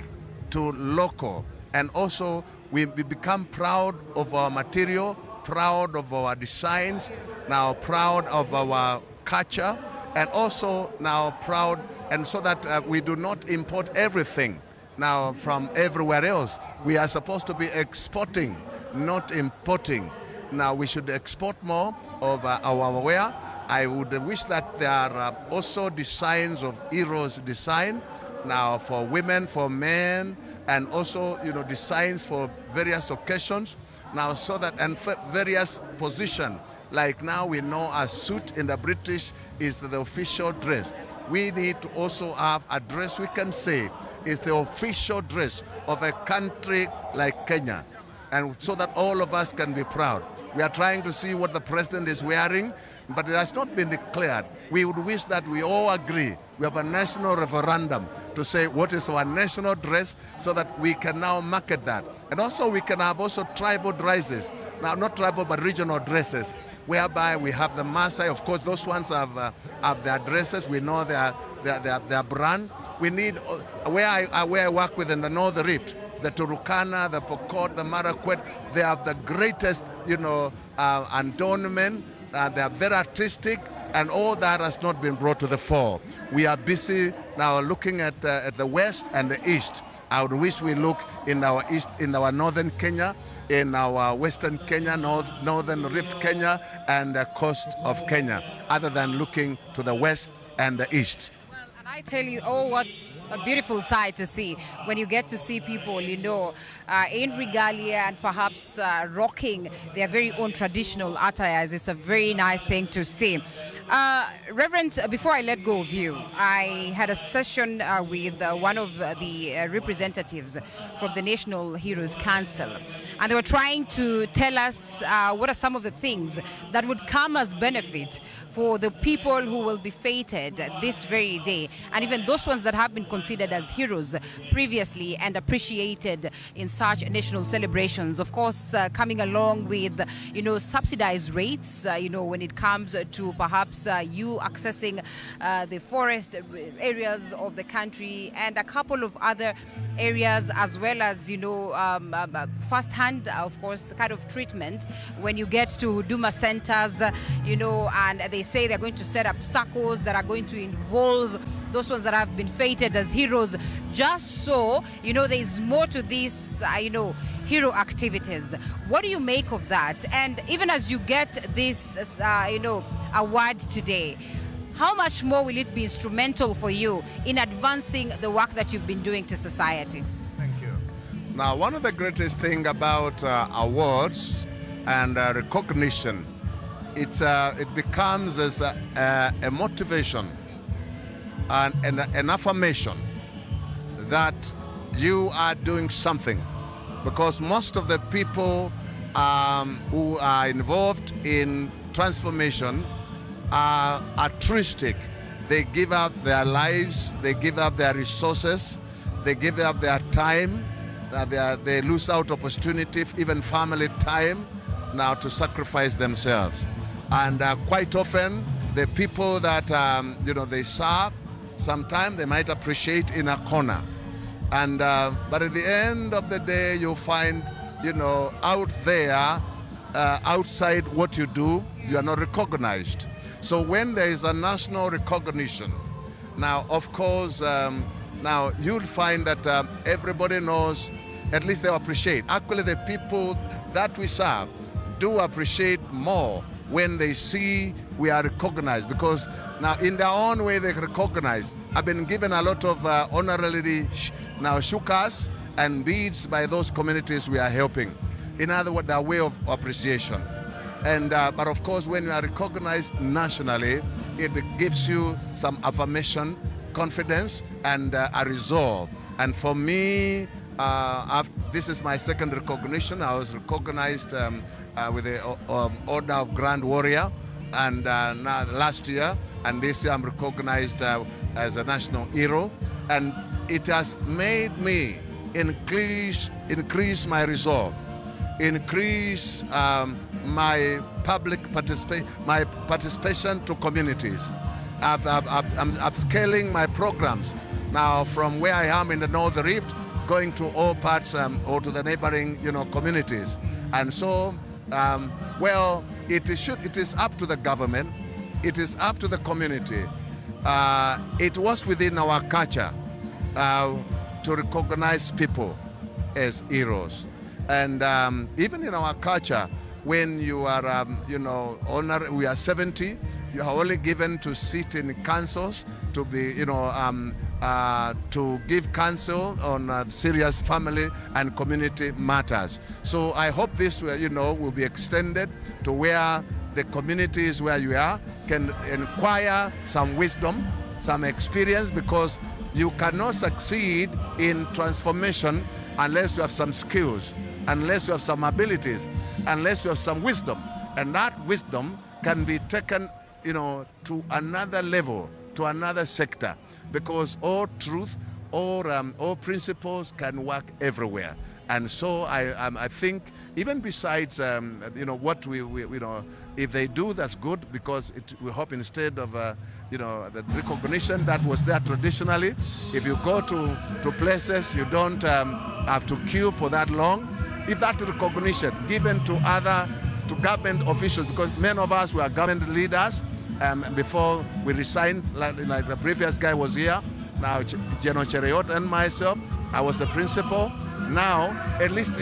to local, and also we become proud of our material, proud of our designs, now proud of our culture, and also now proud, and so that we do not import everything now from everywhere else. We are supposed to be exporting, not importing. Now we should export more of our wear. I would wish that there are also designs of heroes design now for women, for men, and also designs for various occasions now, so that, and various position. Like now we know a suit in the British is the official dress. We need to also have a dress we can say is the official dress of a country like Kenya, and so that all of us can be proud. We are trying to see what the president is wearing, but it has not been declared. We would wish that we all agree. We have a national referendum to say what is our national dress so that we can now market that. And also we can have also tribal dresses. Now, not tribal, but regional dresses, whereby we have the Maasai. Of course, those ones have their dresses. We know their brand. We need, where I work with in the Northern Rift, the Turukana, the Pokot, the Marakwet, they have the greatest, adornment. They are very artistic, and all that has not been brought to the fore. We are busy now looking at the West and the East. I would wish we look in our East, in our Northern Kenya, in our Western Kenya, Northern Rift Kenya, and the coast of Kenya, other than looking to the West and the East. Well, and I tell you, what a beautiful sight to see when you get to see people, in regalia and perhaps rocking their very own traditional attires. It's a very nice thing to see. Reverend, before I let go of you, I had a session with one of the representatives from the National Heroes Council, and they were trying to tell us what are some of the things that would come as benefit for the people who will be feted this very day, and even those ones that have been considered as heroes previously and appreciated in such national celebrations. Of course, coming along with, subsidized rates, when it comes to perhaps you accessing the forest areas of the country and a couple of other areas, as well as, first-hand, of course, kind of treatment when you get to Huduma centers, and they say they're going to set up circles that are going to involve those ones that have been fated as heroes, just so, there's more to this, hero activities. What do you make of that? And even as you get this, award today, how much more will it be instrumental for you in advancing the work that you've been doing to society? Thank you. Now, one of the greatest things about awards and recognition, it becomes as a motivation and an affirmation that you are doing something, because most of the people who are involved in transformation are altruistic. They give up their lives, they give up their resources, they give up their time, they lose out opportunity, even family time, now to sacrifice themselves. And quite often, the people that they serve, sometimes they might appreciate in a corner. And but at the end of the day, you'll find, out there, outside what you do, you are not recognized. So when there is a national recognition, now, of course, now you'll find that everybody knows, at least they appreciate. Actually, the people that we serve do appreciate more when they see we are recognized, because now in their own way they recognize. I've been given a lot of honorary shukas and beads by those communities we are helping. In other words, their way of appreciation. And but of course, when you are recognized nationally, it gives you some affirmation, confidence, and a resolve. And for me, this is my second recognition. I was recognized with the Order of Grand Warrior, and last year, and this year I'm recognized as a national hero, and it has made me increase my resolve, increase my public participation to communities. I'm upscaling my programs now from where I am in the Northern Rift, going to all parts or to the neighboring communities. And so, well, it is up to the government, it is up to the community. It was within our culture to recognize people as heroes. And even in our culture, when you are, we are 70, you are only given to sit in councils, to be, to give counsel on serious family and community matters. So I hope this, will be extended to where the communities where you are can acquire some wisdom, some experience, because you cannot succeed in transformation unless you have some skills. unless you have some abilities, unless you have some wisdom. And that wisdom can be taken, to another level, to another sector, because all truth, all principles can work everywhere. And so I think, even besides, what we if they do, that's good, because we hope instead of, the recognition that was there traditionally, if you go to places, you don't have to queue for that long. If that recognition given to government officials, because many of us were government leaders before we resigned, like the previous guy was here, now General Cheriot and myself, I was the principal. Now, at least,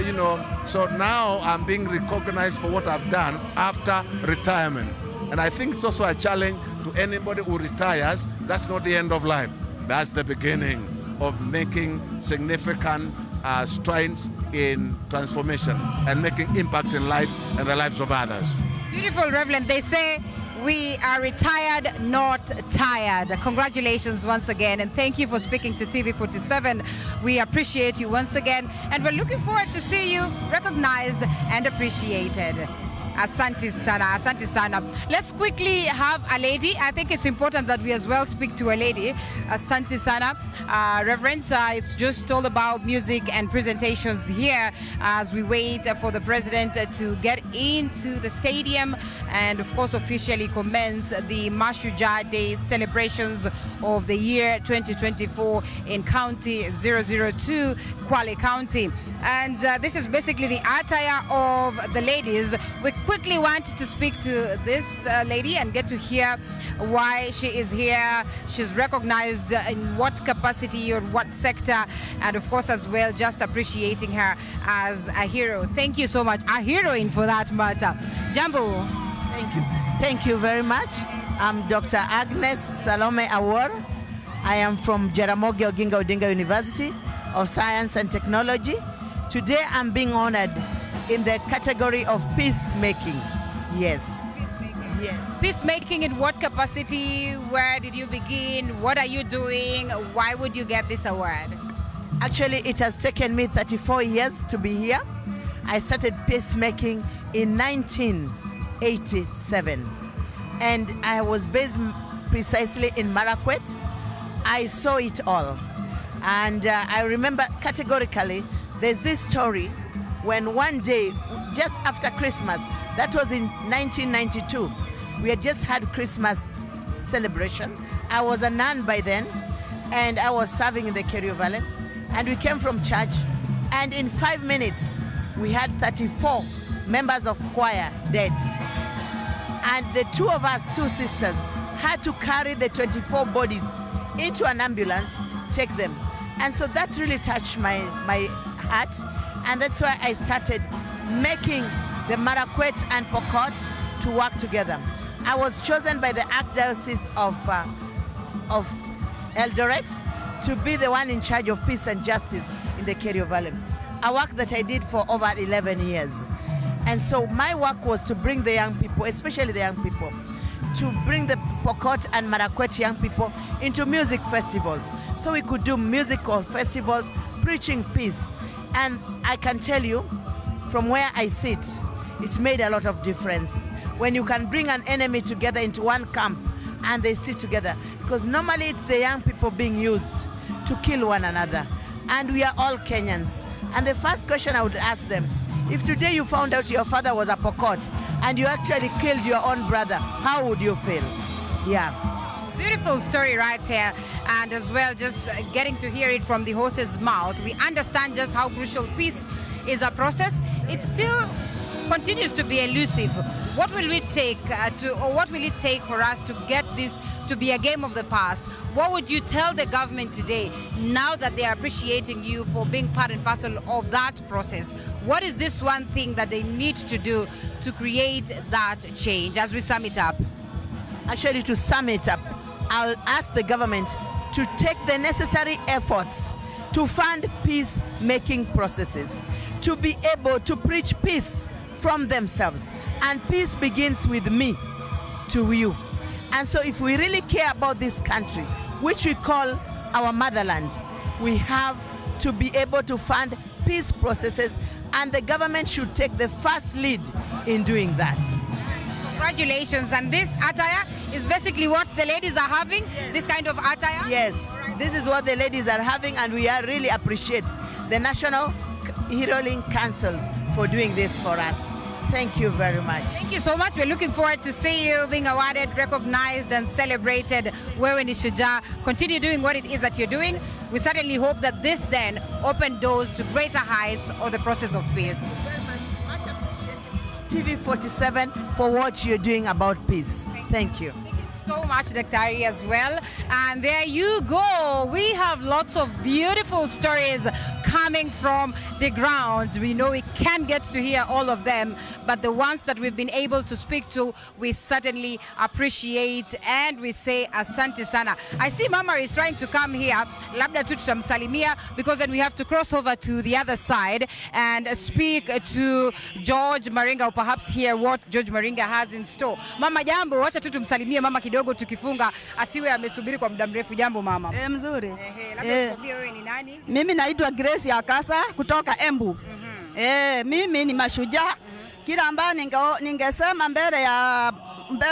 so now I'm being recognized for what I've done after retirement. And I think it's also a challenge to anybody who retires. That's not the end of life. That's the beginning of making significant strides in transformation and making impact in life and the lives of others. Beautiful, Reverend. They say we are retired, not tired. Congratulations once again, and thank you for speaking to TV47. We appreciate you once again, and we're looking forward to see you recognized and appreciated. Asante sana, asante sana. Let's quickly have a lady. I think it's important that we as well speak to a lady. Asante sana. Reverend, it's just all about music and presentations here as we wait for the president to get into the stadium and, of course, officially commence the Mashujaa Day celebrations of the year 2024 in County 002, Kwale County. And this is basically the attire of the ladies. We quickly want to speak to this lady and get to hear why she is here. She's recognized in what capacity or what sector, and of course as well just appreciating her as a hero. Thank you so much. A heroine for that matter. Jambo. Thank you. Thank you very much. I'm Dr. Agnes Salome Awor. I am from Jaramogi Oginga Odinga University of Science and Technology. Today I'm being honored in the category of peacemaking. Yes. Peacemaking. Yes. Peacemaking in what capacity? Where did you begin? What are you doing? Why would you get this award? Actually, it has taken me 34 years to be here. I started peacemaking in 1987. And I was based precisely in Marakwet. I saw it all. And I remember categorically, there's this story when one day, just after Christmas, that was in 1992, we had just had Christmas celebration. I was a nun by then, and I was serving in the Kerio Valley. And we came from church, and in 5 minutes, we had 34 members of choir dead. And the two of us, two sisters, had to carry the 24 bodies into an ambulance, take them. And so that really touched my heart, and that's why I started making the Marakwet and Pokot to work together. I was chosen by the Archdiocese of Eldoret to be the one in charge of peace and justice in the Kerio Valley, a work that I did for over 11 years. And so my work was to bring the young people, especially the young people, to bring the Pokot and Marakwet young people into music festivals. So we could do musical festivals, preaching peace. And I can tell you, from where I sit, it made a lot of difference. When you can bring an enemy together into one camp and they sit together. Because normally it's the young people being used to kill one another. And we are all Kenyans. And the first question I would ask them, if today you found out your father was a Pokot and you actually killed your own brother, how would you feel? Yeah. Beautiful story right here, and as well just getting to hear it from the horse's mouth. We understand just how crucial peace is a process. It still continues to be elusive. What will it take what will it take for us to get this to be a game of the past? What would you tell the government today, now that they are appreciating you for being part and parcel of that process? What is this one thing that they need to do to create that change as we sum it up? Actually, to sum it up, I'll ask the government to take the necessary efforts to fund peace-making processes, to be able to preach peace from themselves. And peace begins with me to you. And so if we really care about this country, which we call our motherland, we have to be able to fund peace processes, and the government should take the first lead in doing that. Congratulations. And this attire is basically what the ladies are having, this kind of attire? Yes, this is what the ladies are having, and we are really appreciate the National Heroing Councils for doing this for us. Thank you very much. Thank you so much. We're looking forward to see you being awarded, recognized, and celebrated. Wewe ni Shujaa. Continue doing what it is that you're doing. We certainly hope that this then opened doors to greater heights of the process of peace. TV47 for what you're doing about peace. Thank you. Thank you so much, Dr. Ari, as well. And there you go. We have lots of beautiful stories coming from the ground. We know we can't get to hear all of them, but the ones that we've been able to speak to, we certainly appreciate, and we say asante sana. I see Mama is trying to come here. Labda tu tutamsalimia, because then we have to cross over to the other side and speak to George Maringa, or perhaps hear what George Maringa has in store. Mama jambo, wacha tu tumsalimie mama kidogo tukifunga, asiwe amesubiri kwa muda mrefu. Jambo mama. Mzuri. Labda tuambie wewe ni nani? Mimi naitwa Grace Akasa kutoka Embu. Mimi ni Mashujaa. Kila ambaye ningesema mbele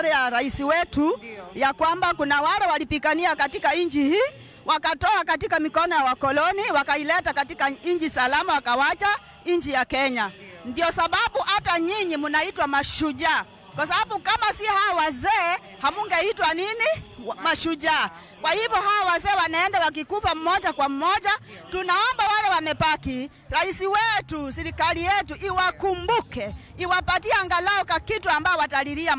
ya rais wetu ya kwamba kuna wale walipigania katika nchi hii, wakatoa katika mikono ya wakoloni, wakaileta katika nchi salama, wakawacha nchi ya Kenya. Ndio sababu hata nyinyi mnaitwa mashujaa, kwa sababu kama si hawa wazee hamungeitwa nini? Mashujaa. Kwa hivyo hawa wazee wanaenda wakikufa mmoja kwa mmoja. Tunaomba wale wamepaki, rais wetu, serikali yetu iwakumbuke, iwapatie angalau kitu ambao watalilia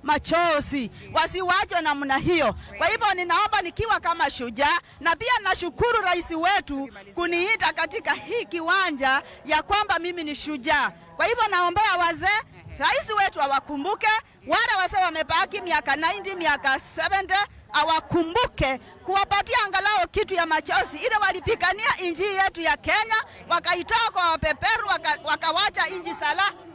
machozi, wasiwachwe namna hiyo. Kwa hivyo ninaomba nikiwa kama shujaa, na pia nashukuru rais wetu kuniita katika hii kiwanja ya kwamba mimi ni shujaa. Kwa hivyo naombea wazee, rais wetu awakumbuke, wale wazee wamepaki miaka 90, miaka 70, awakumbuke kuwapatia angalau kitu ya machozi, ile walipigania nchi yetu ya Kenya, wakaitoa kwa wapeperu, wakawacha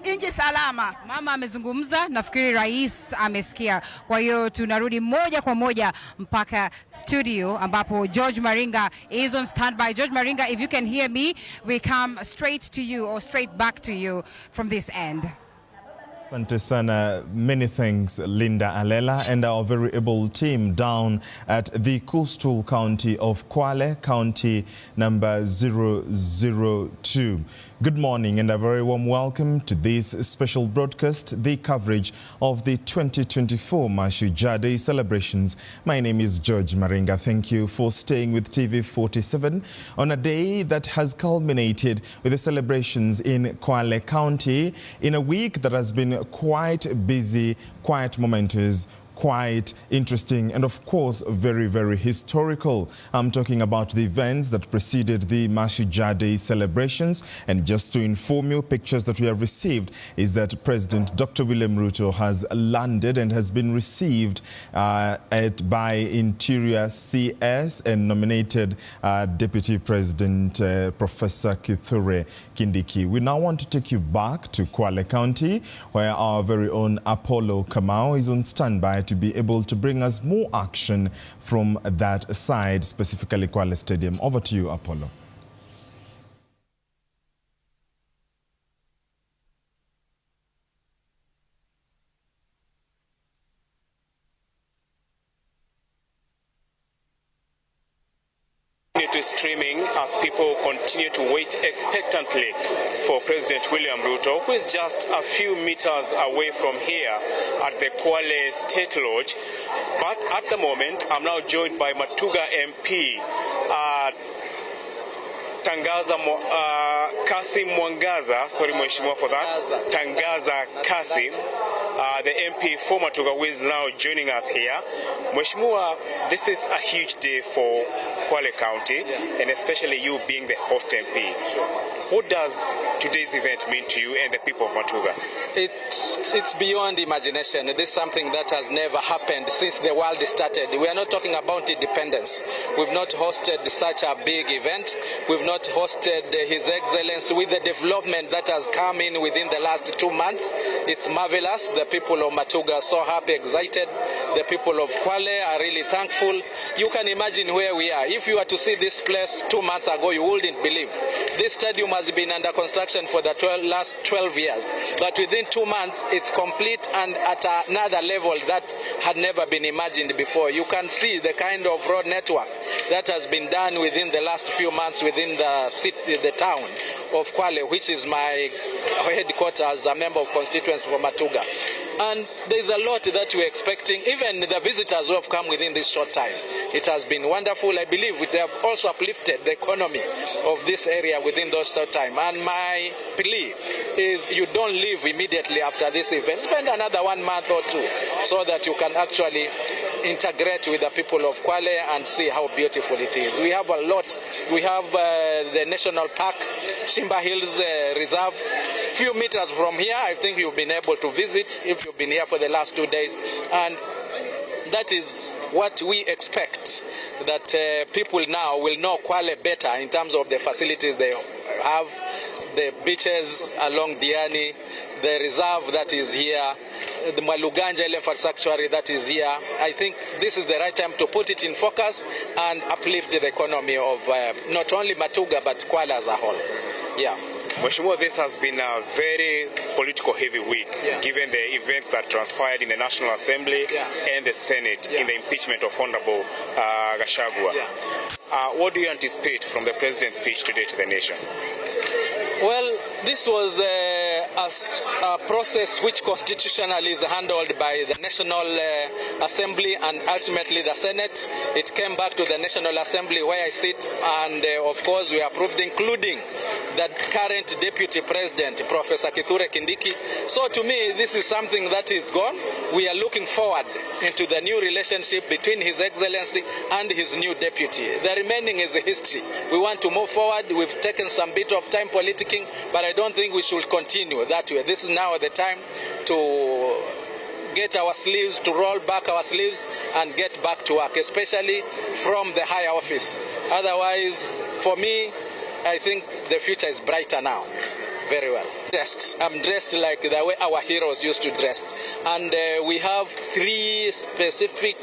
nchi salama. Mama amezungumza, nafikiri rais amesikia. Kwa hiyo tunarudi moja kwa moja mpaka studio ambapo George Maringa is on standby. George Maringa, if you can hear me, we come straight to you, or straight back to you from this end. Asante sana. Many thanks, Linda Alela, and our very able team down at the coastal county of Kwale, county number 002. Good morning and a very warm welcome to this special broadcast, the coverage of the 2024 Mashujaa Day celebrations. My name is George Maringa. Thank you for staying with TV47 on a day that has culminated with the celebrations in Kwale County in a week that has been quite busy, quite momentous, quite interesting, and of course very, very historical. I'm talking about the events that preceded the Mashujaa Day celebrations, and just to inform you, pictures that we have received is that President Dr. William Ruto has landed and has been received by Interior CS and nominated Deputy President Professor Kithure Kindiki. We now want to take you back to Kwale County, where our very own Apollo Kamau is on standby to be able to bring us more action from that side, specifically Kwale Stadium. Over to you, Apollo. To streaming as people continue to wait expectantly for President William Ruto, who is just a few meters away from here at the Kwale State Lodge. But at the moment, I'm now joined by Matuga MP, Kasim Mwangaza, sorry Mheshimiwa for that, Tangaza Kasim, the MP for Matuga, who is now joining us here. Mheshimiwa, this is a huge day for Kwale County, and especially you being the host MP. What does today's event mean to you and the people of Matuga? It's beyond imagination. It is something that has never happened since the world started. We are not talking about independence. We've not hosted such a big event. We've not hosted His Excellency with the development that has come in within the last 2 months. It's marvelous. The people of Matuga are so happy, excited. The people of Kwale are really thankful. You can imagine where we are. If you were to see this place 2 months ago, you wouldn't believe. This stadium has been under construction for the last 12 years. But within 2 months, it's complete and at another level that had never been imagined before. You can see the kind of road network that has been done within the last few months within the city, the town of Kwale, which is my headquarters, a member of constituency for Mashujaa. And there's a lot that we're expecting, even the visitors who have come within this short time. It has been wonderful. I believe they have also uplifted the economy of this area within those short time. And my plea is you don't leave immediately after this event. Spend another 1 month or two so that you can actually integrate with the people of Kwale and see how beautiful it is. We have a lot. We have the National Park, Shimba Hills Reserve. Few meters from here, I think you've been able to visit if you've been here for the last 2 days. And that is what we expect, that people now will know Kwale better in terms of the facilities they have, the beaches along Diani, the reserve that is here, the Maluganja Elephant Sanctuary that is here. I think this is the right time to put it in focus and uplift the economy of not only Mashujaa but Kwale as a whole. Yeah. Mheshimiwa, this has been a very political heavy week, given the events that transpired in the National Assembly and the Senate in the impeachment of Honorable Gachagua. What do you anticipate from the President's speech today to the nation? Well, this was a process which constitutionally is handled by the National Assembly and ultimately the Senate. It came back to the National Assembly where I sit, and of course we approved, including the current Deputy President, Professor Kithure Kindiki. So to me, this is something that is gone. We are looking forward into the new relationship between His Excellency and his new deputy. The remaining is history. We want to move forward. We've taken some bit of time politicking, but I don't think we should continue that way. This is now the time to get our sleeves, to roll back our sleeves and get back to work, especially from the higher office. Otherwise, for me, I think the future is brighter now. Very well. I'm dressed like the way our heroes used to dress. And we have 3 specific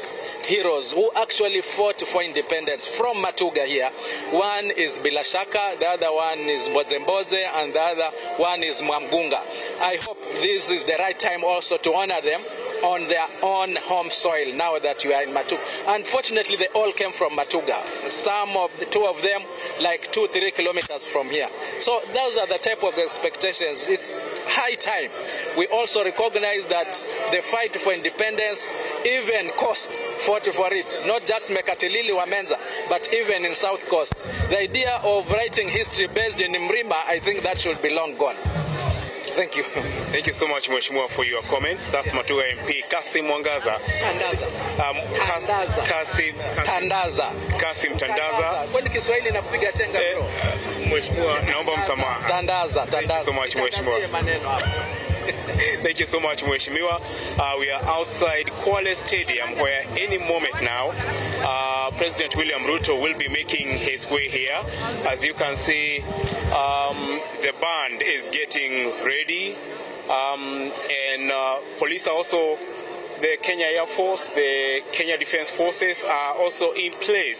heroes who actually fought for independence from Mashujaa here. One is Bilashaka, the other one is Mbozemboze, and the other one is Mwamgunga. I hope this is the right time also to honor them on their own home soil now that we are in Mashujaa. Unfortunately, they all came from Mashujaa. Two of them like 2-3 kilometers from here. So those are the type of expectations. It's high time. We also recognize that the fight for independence even cost fought for it, not just Mekatilili Wamenza, but even in South Coast. The idea of writing history based in Mrima, I think that should be long gone. Thank you. Thank you so much, Mheshimiwa, for your comments. That's Mashujaa MP Kasim Mwangaza. Kasim Tandaza. Kwani Kiswahili nakupiga chenga bro? Mheshimiwa, naomba msamaha. Tandaza. Thank you so much, Mheshimiwa. Thank you so much, Mheshimiwa. We are outside Kwale Stadium, where any moment now, President William Ruto will be making his way here. As you can see, the band is getting ready, and police are also, the Kenya Air Force, the Kenya Defense Forces are also in place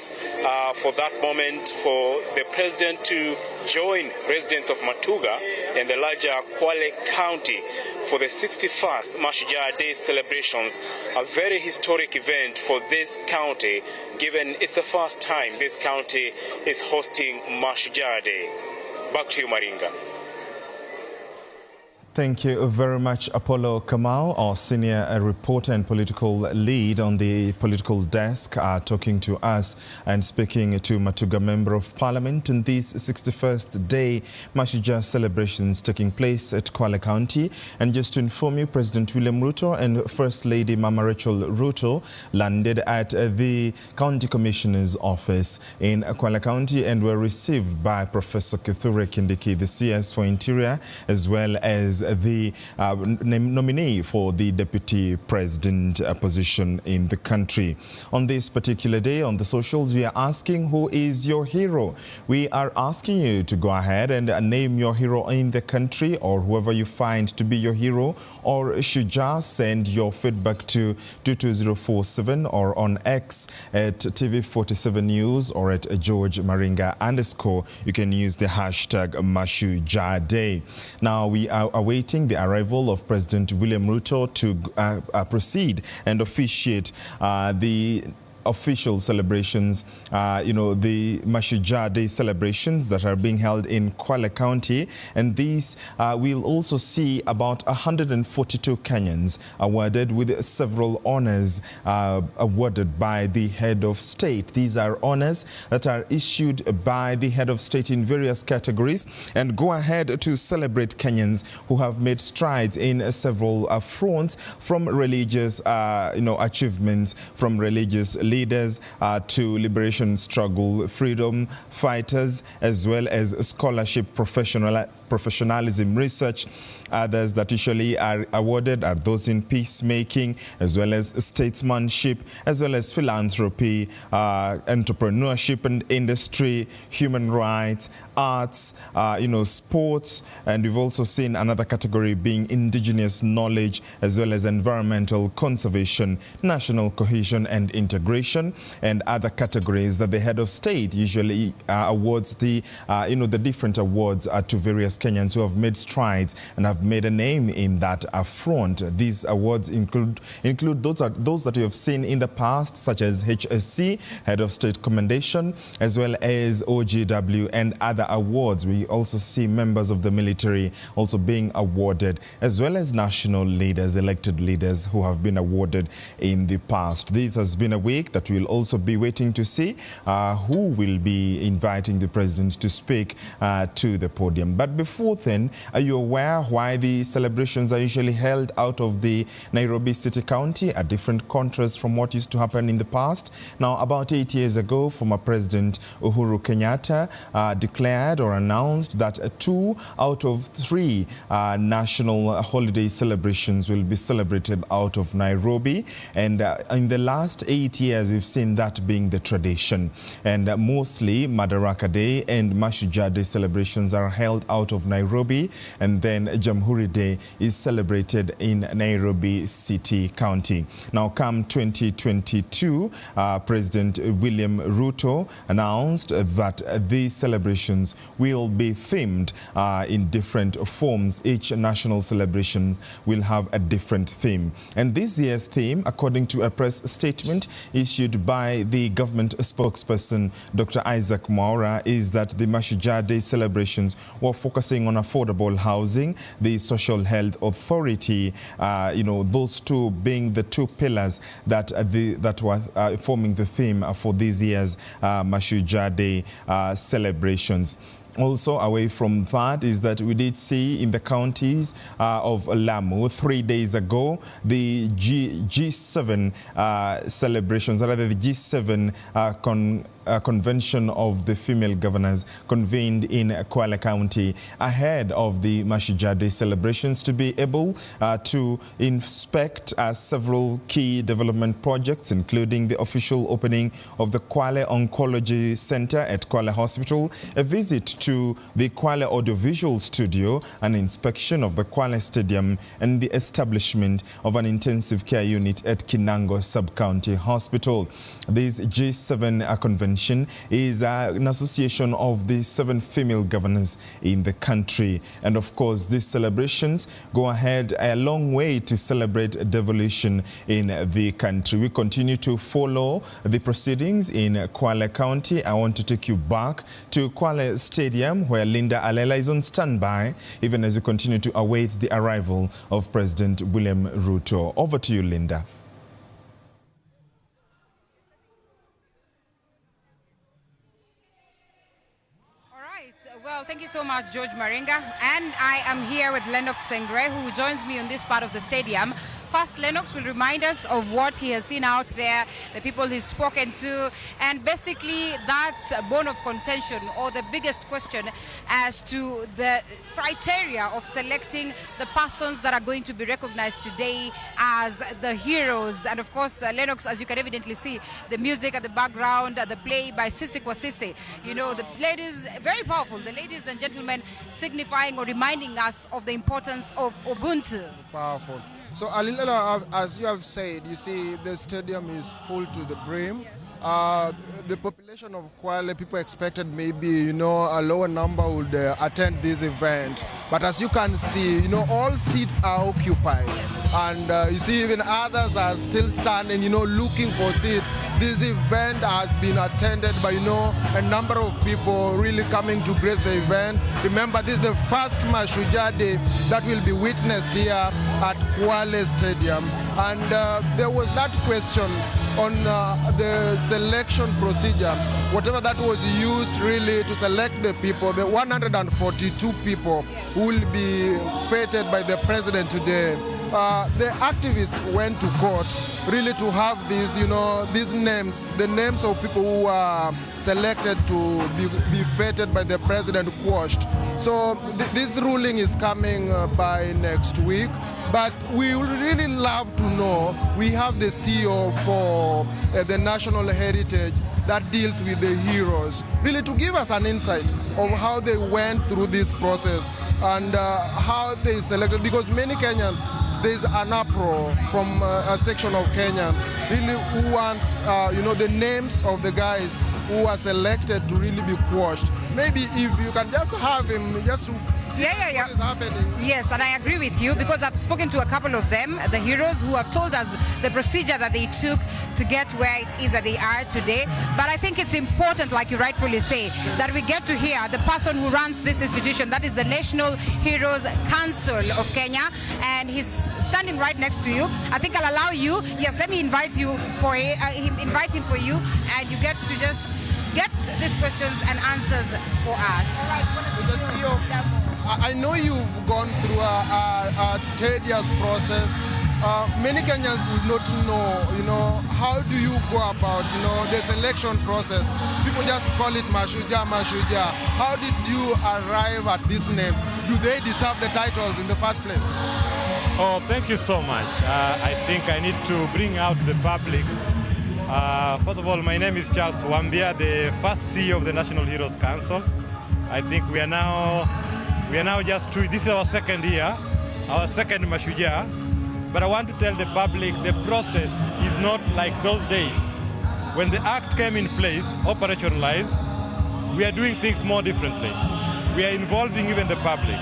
for that moment for the President to join residents of Mashujaa and the larger Kwale County for the 61st Mashujaa Day celebrations. A very historic event for this county, given it's the first time this county is hosting Mashujaa Day. Back to you, Maringa. Thank you very much, Apollo Kamau, our senior reporter and political lead on the political desk, talking to us and speaking to Mashujaa Member of Parliament in these 61st day Mashujaa celebrations taking place at Kwale County. And just to inform you, President William Ruto and First Lady Mama Rachel Ruto landed at the County Commissioner's office in Kwale County and were received by Professor Kithure Kindiki, the CS for Interior, as well as the nominee for the deputy president position in the country. On this particular day on the socials, we are asking, who is your hero? We are asking you to go ahead and name your hero in the country, or whoever you find to be your hero, or Mashujaa. Send your feedback to 22047 or on X at TV47 News or at George Maringa _. You can use the hashtag Mashujaa Day. Now we are awaiting the arrival of President William Ruto to proceed and officiate the official celebrations, the Mashujaa Day celebrations that are being held in Kwale County. And these will also see about 142 Kenyans awarded with several honors awarded by the head of state. These are honors that are issued by the head of state in various categories and go ahead to celebrate Kenyans who have made strides in several fronts, from religious achievements, from religious leaders to liberation struggle, freedom fighters, as well as scholarship, professionalism, research. Others that usually are awarded are those in peacemaking, as well as statesmanship, as well as philanthropy, entrepreneurship and industry, human rights, arts, sports. And we've also seen another category being indigenous knowledge, as well as environmental conservation, national cohesion and integration, and other categories that the head of state usually awards the different awards to various Kenyans who have made strides and have made a name in that front. These awards include those that you have seen in the past, such as HSC, Head of State Commendation, as well as OGW and other awards. We also see members of the military also being awarded, as well as national leaders, elected leaders who have been awarded in the past. This has been a week that we'll also be waiting to see who will be inviting the president to speak to the podium. But before then, are you aware why the celebrations are usually held out of the Nairobi City County, a different contrast from what used to happen in the past? Now, about 8 years ago, former President Uhuru Kenyatta declared or announced that 2 out of 3 national holiday celebrations will be celebrated out of Nairobi. And in the last 8 years, we've seen that being the tradition. And mostly Madaraka Day and Mashujaa Day celebrations are held out of Nairobi, and then Jamhuri Day is celebrated in Nairobi City County. Now, come 2022, President William Ruto announced that these celebrations will be themed in different forms. Each national celebration will have a different theme. And this year's theme, according to a press statement issued by the government spokesperson, Dr. Isaac Mwaura, is that the Mashujaa Day celebrations were focusing on affordable housing, the social health authority, those two being the 2 pillars that were forming the theme for this year's Mashujaa Day celebrations. Also, away from that, is that we did see in the counties of Lamu 3 days ago the G7 celebrations, rather the G7 convention of the female governors convened in Kwale County ahead of the Mashujaa Day celebrations to be able to inspect several key development projects, including the official opening of the Kwale Oncology Center at Kwale Hospital, a visit to the Kwale Audiovisual Studio, an inspection of the Kwale Stadium, and the establishment of an intensive care unit at Kinango Sub-County Hospital. This G7 convention is an association of the 7 female governors in the country. And of course, these celebrations go ahead a long way to celebrate devolution in the country. We continue to follow the proceedings in Kwale County. I want to take you back to Kwale Stadium, where Linda Alela is on standby, even as we continue to await the arrival of President William Ruto. Over to you, Linda. Well, thank you so much, George Maringa. And I am here with Lennox Sengre, who joins me on this part of the stadium. first, Lennox will remind us of what he has seen out there, the people he's spoken to, and basically that bone of contention or the biggest question as to the criteria of selecting the persons that are going to be recognized today as the heroes. And of course, Lennox, as you can evidently see, the music at the background, the play by Sisi Kwasisi. You know, the ladies, very powerful, the ladies and gentlemen signifying or reminding us of the importance of Ubuntu. Powerful. So, Alilela, as you have said, you see the stadium is full to the brim. The population of Kwale, people expected maybe, a lower number would attend this event. But as you can see, all seats are occupied. And you see even others are still standing, looking for seats. This event has been attended by, a number of people really coming to grace the event. Remember, this is the first Mashujaa Day that will be witnessed here at Kwale Stadium. And there was that question on the selection procedure, whatever that was used really to select the people, the 142 people who will be feted by the president today. The activists went to court really to have these, these names, the names of people who are selected to be feted by the president quashed. So this ruling is coming by next week. But we would really love to know, we have the CEO for the National Heritage that deals with the heroes, really to give us an insight of how they went through this process and how they selected, because many Kenyans, there's an uproar from a section of Kenyans really who wants, the names of the guys who are selected to really be quashed. Maybe if you can just have him, just Yeah. what is happening. Yes, and I agree with you because I've spoken to a couple of them, the heroes, who have told us the procedure that they took to get where it is that they are today. But I think it's important, like you rightfully say, that we get to hear the person who runs this institution, that is the National Heroes Council of Kenya, and he's standing right next to you. I think I'll allow you, yes, let me invite you for invite him for you, and you get to just get these questions and answers for us. All right, I know you've gone through a tedious process. Many Kenyans would not know, how do you go about, the selection process? People just call it Mashujaa. How did you arrive at these names? Do they deserve the titles in the first place? Oh, thank you so much. I think I need to bring out the public. First of all, my name is Charles Wambia, the first CEO of the National Heroes Council. I think we are now just this is our second year, our second Mashujaa. But I want to tell the public the process is not like those days. When the act came in place, operationalized, we are doing things more differently. We are involving even the public.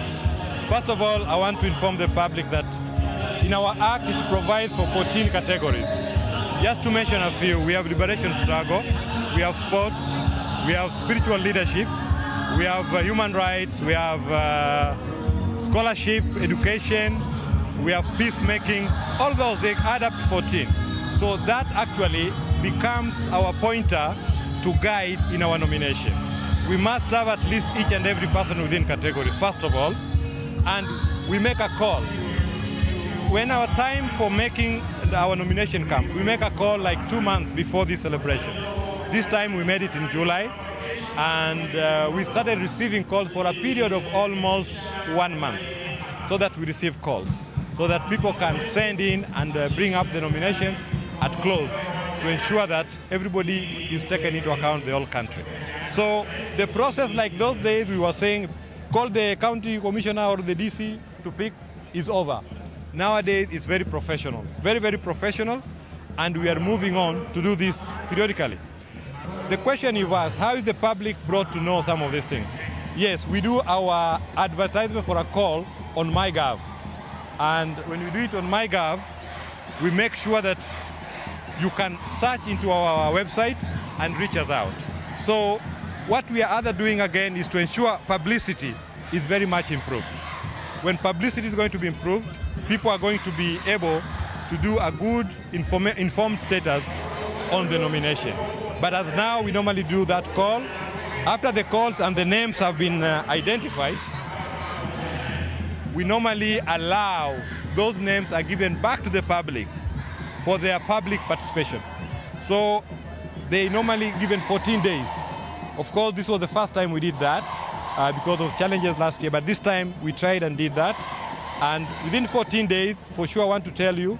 First of all, I want to inform the public that in our act, it provides for 14 categories. Just to mention a few, we have liberation struggle, we have sports, we have spiritual leadership, we have human rights, we have scholarship, education, we have peacemaking. All those, they add up to 14. So that actually becomes our pointer to guide in our nomination. We must have at least each and every person within category, first of all, and we make a call. When our time for making our nomination comes, we make a call like 2 months before this celebration. This time we made it in July, and we started receiving calls for a period of almost 1 month, so that we receive calls, so that people can send in and bring up the nominations at close to ensure that everybody is taken into account, the whole country. So the process, like those days we were saying, call the county commissioner or the DC to pick, is over. Nowadays, it's very professional, very, very professional, and we are moving on to do this periodically. The question you asked, how is the public brought to know some of these things? Yes, we do our advertisement for a call on MyGov. And when we do it on MyGov, we make sure that you can search into our website and reach us out. So what we are other doing again is to ensure publicity is very much improved. When publicity is going to be improved, people are going to be able to do a good informed status on the nomination. But as now, we normally do that call. After the calls and the names have been identified, we normally allow those names are given back to the public for their public participation. So they normally given 14 days. Of course, this was the first time we did that because of challenges last year, but this time we tried and did that. And within 14 days, for sure I want to tell you,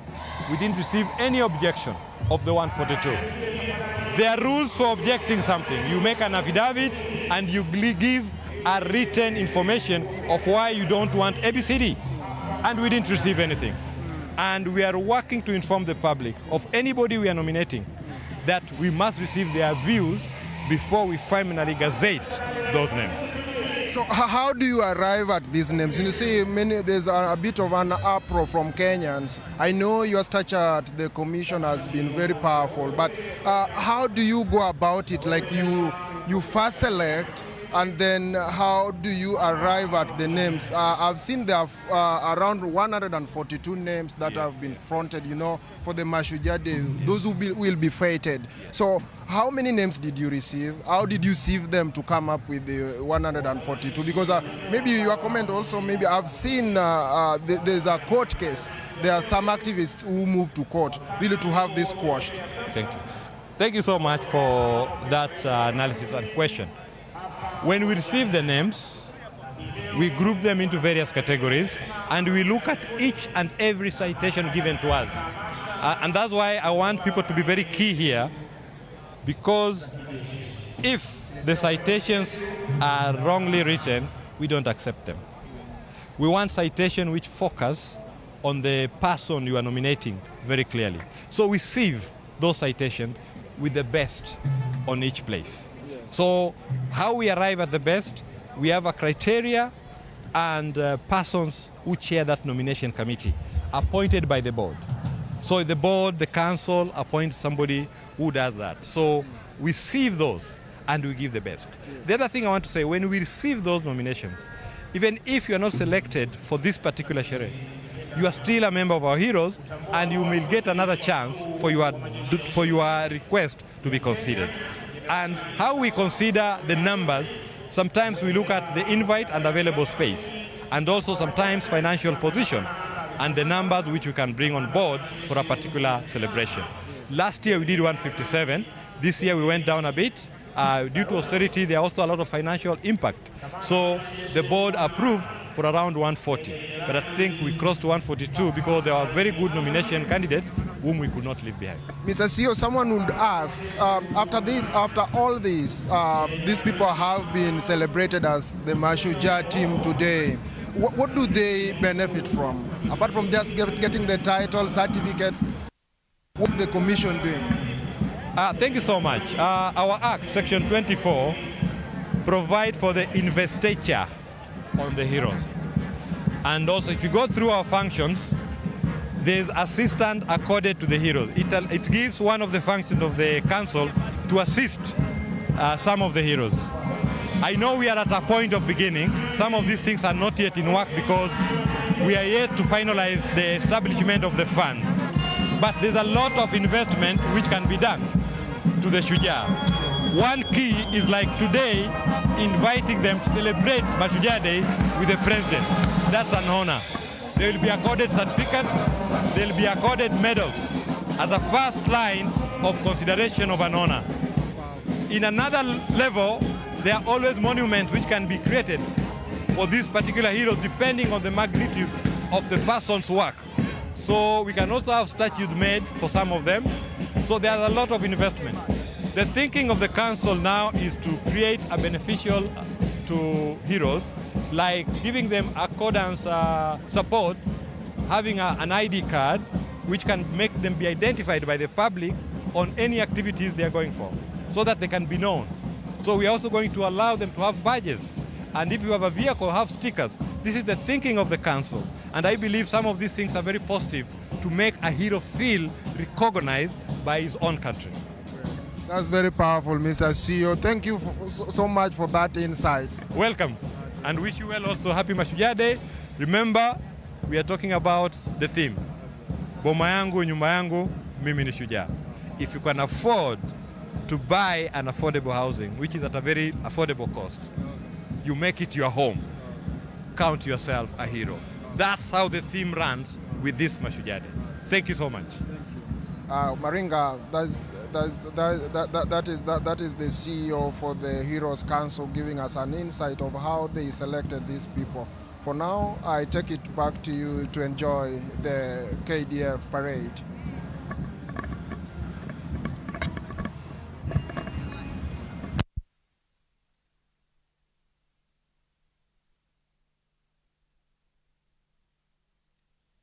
we didn't receive any objection of the 142. There are rules for objecting something. You make an affidavit and you give a written information of why you don't want ABCD. And we didn't receive anything. And we are working to inform the public of anybody we are nominating that we must receive their views before we finally gazette those names. So how do you arrive at these names? You see, there's a bit of an uproar from Kenyans. I know your stature at the commission has been very powerful, but how do you go about it? Like you first select, and then how do you arrive at the names? I've seen there are around 142 names that have been fronted, you know, for the Mashujaa Day. Those will be fated. So how many names did you receive? How did you sieve them to come up with the 142? Because maybe your comment also, maybe I've seen there's a court case. There are some activists who moved to court really to have this quashed. Thank you. Thank you so much for that analysis and question. When we receive the names, we group them into various categories and we look at each and every citation given to us. And that's why I want people to be very key here, because if the citations are wrongly written, we don't accept them. We want citations which focus on the person you are nominating very clearly. So we sieve those citations with the best on each place. So how we arrive at the best, we have a criteria and persons who chair that nomination committee appointed by the board. So the board, the council appoints somebody who does that. So we sieve those and we give the best. The other thing I want to say, when we receive those nominations, even if you are not selected for this particular charade, you are still a member of our heroes and you will get another chance for your request to be considered. And how we consider the numbers, sometimes we look at the invite and available space, and also sometimes financial position and the numbers which we can bring on board for a particular celebration. Last year we did 157. This year we went down a bit. Due to austerity, there are also a lot of financial impact. So the board approved for around 140. But I think we crossed 142 because there are very good nomination candidates whom we could not leave behind. Mr. CEO, someone would ask, after all this, these people have been celebrated as the Mashujaa team today. What do they benefit from? Apart from just getting the title, certificates, what's the commission doing? Thank you so much. Our Act, Section 24, provides for the investiture on the heroes. And also, if you go through our functions, there's assistance accorded to the heroes. It gives one of the functions of the council to assist some of the heroes. I know we are at a point of beginning. Some of these things are not yet in work because we are yet to finalize the establishment of the fund. But there's a lot of investment which can be done to the Shujaa. One key is like today, inviting them to celebrate Mashujaa Day with the president. That's an honor. They will be accorded certificates, they will be accorded medals as a first line of consideration of an honor. In another level, there are always monuments which can be created for these particular heroes depending on the magnitude of the person's work. So we can also have statues made for some of them. So there's a lot of investment. The thinking of the council now is to create a beneficial to heroes, like giving them accordance support, having an ID card, which can make them be identified by the public on any activities they are going for, so that they can be known. So we are also going to allow them to have badges. And if you have a vehicle, have stickers. This is the thinking of the council. And I believe some of these things are very positive to make a hero feel recognized by his own country. That's very powerful, Mr. CEO. Thank you so much for that insight. Welcome. And wish you well also. Happy Mashujaa Day. Remember, we are talking about the theme. Boma yangu, nyumba yangu, mimi ni shujaa. If you can afford to buy an affordable housing, which is at a very affordable cost, you make it your home. Count yourself a hero. That's how the theme runs with this Mashujaa Day. Thank you so much. Maringa, that is the CEO for the Heroes Council giving us an insight of how they selected these people. For now, I take it back to you to enjoy the KDF parade.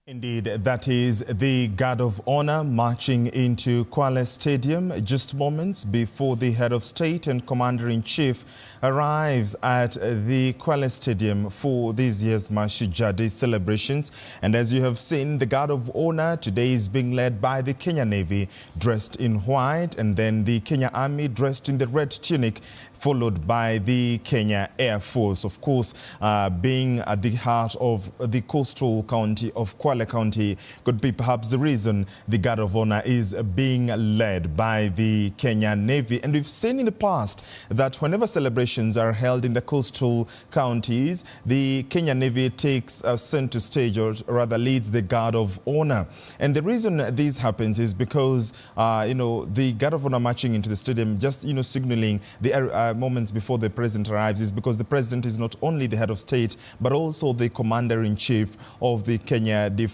Indeed, that is the Guard of Honor marching into Kwale Stadium just moments before the head of state and commander-in-chief arrives at the Kwale Stadium for this year's Mashujaa Day celebrations. And as you have seen, the Guard of Honor today is being led by the Kenya Navy dressed in white, and then the Kenya Army dressed in the red tunic, followed by the Kenya Air Force. Of course, being at the heart of the coastal county of Kwale County could be perhaps the reason the Guard of Honor is being led by the Kenya Navy. And we've seen in the past that whenever celebrations are held in the coastal counties, the Kenya Navy takes center stage, or rather leads the Guard of Honor. And the reason this happens is because, the Guard of Honor marching into the stadium, just, signaling the moments before the president arrives, is because the president is not only the head of state, but also the commander-in-chief of the Kenya Defense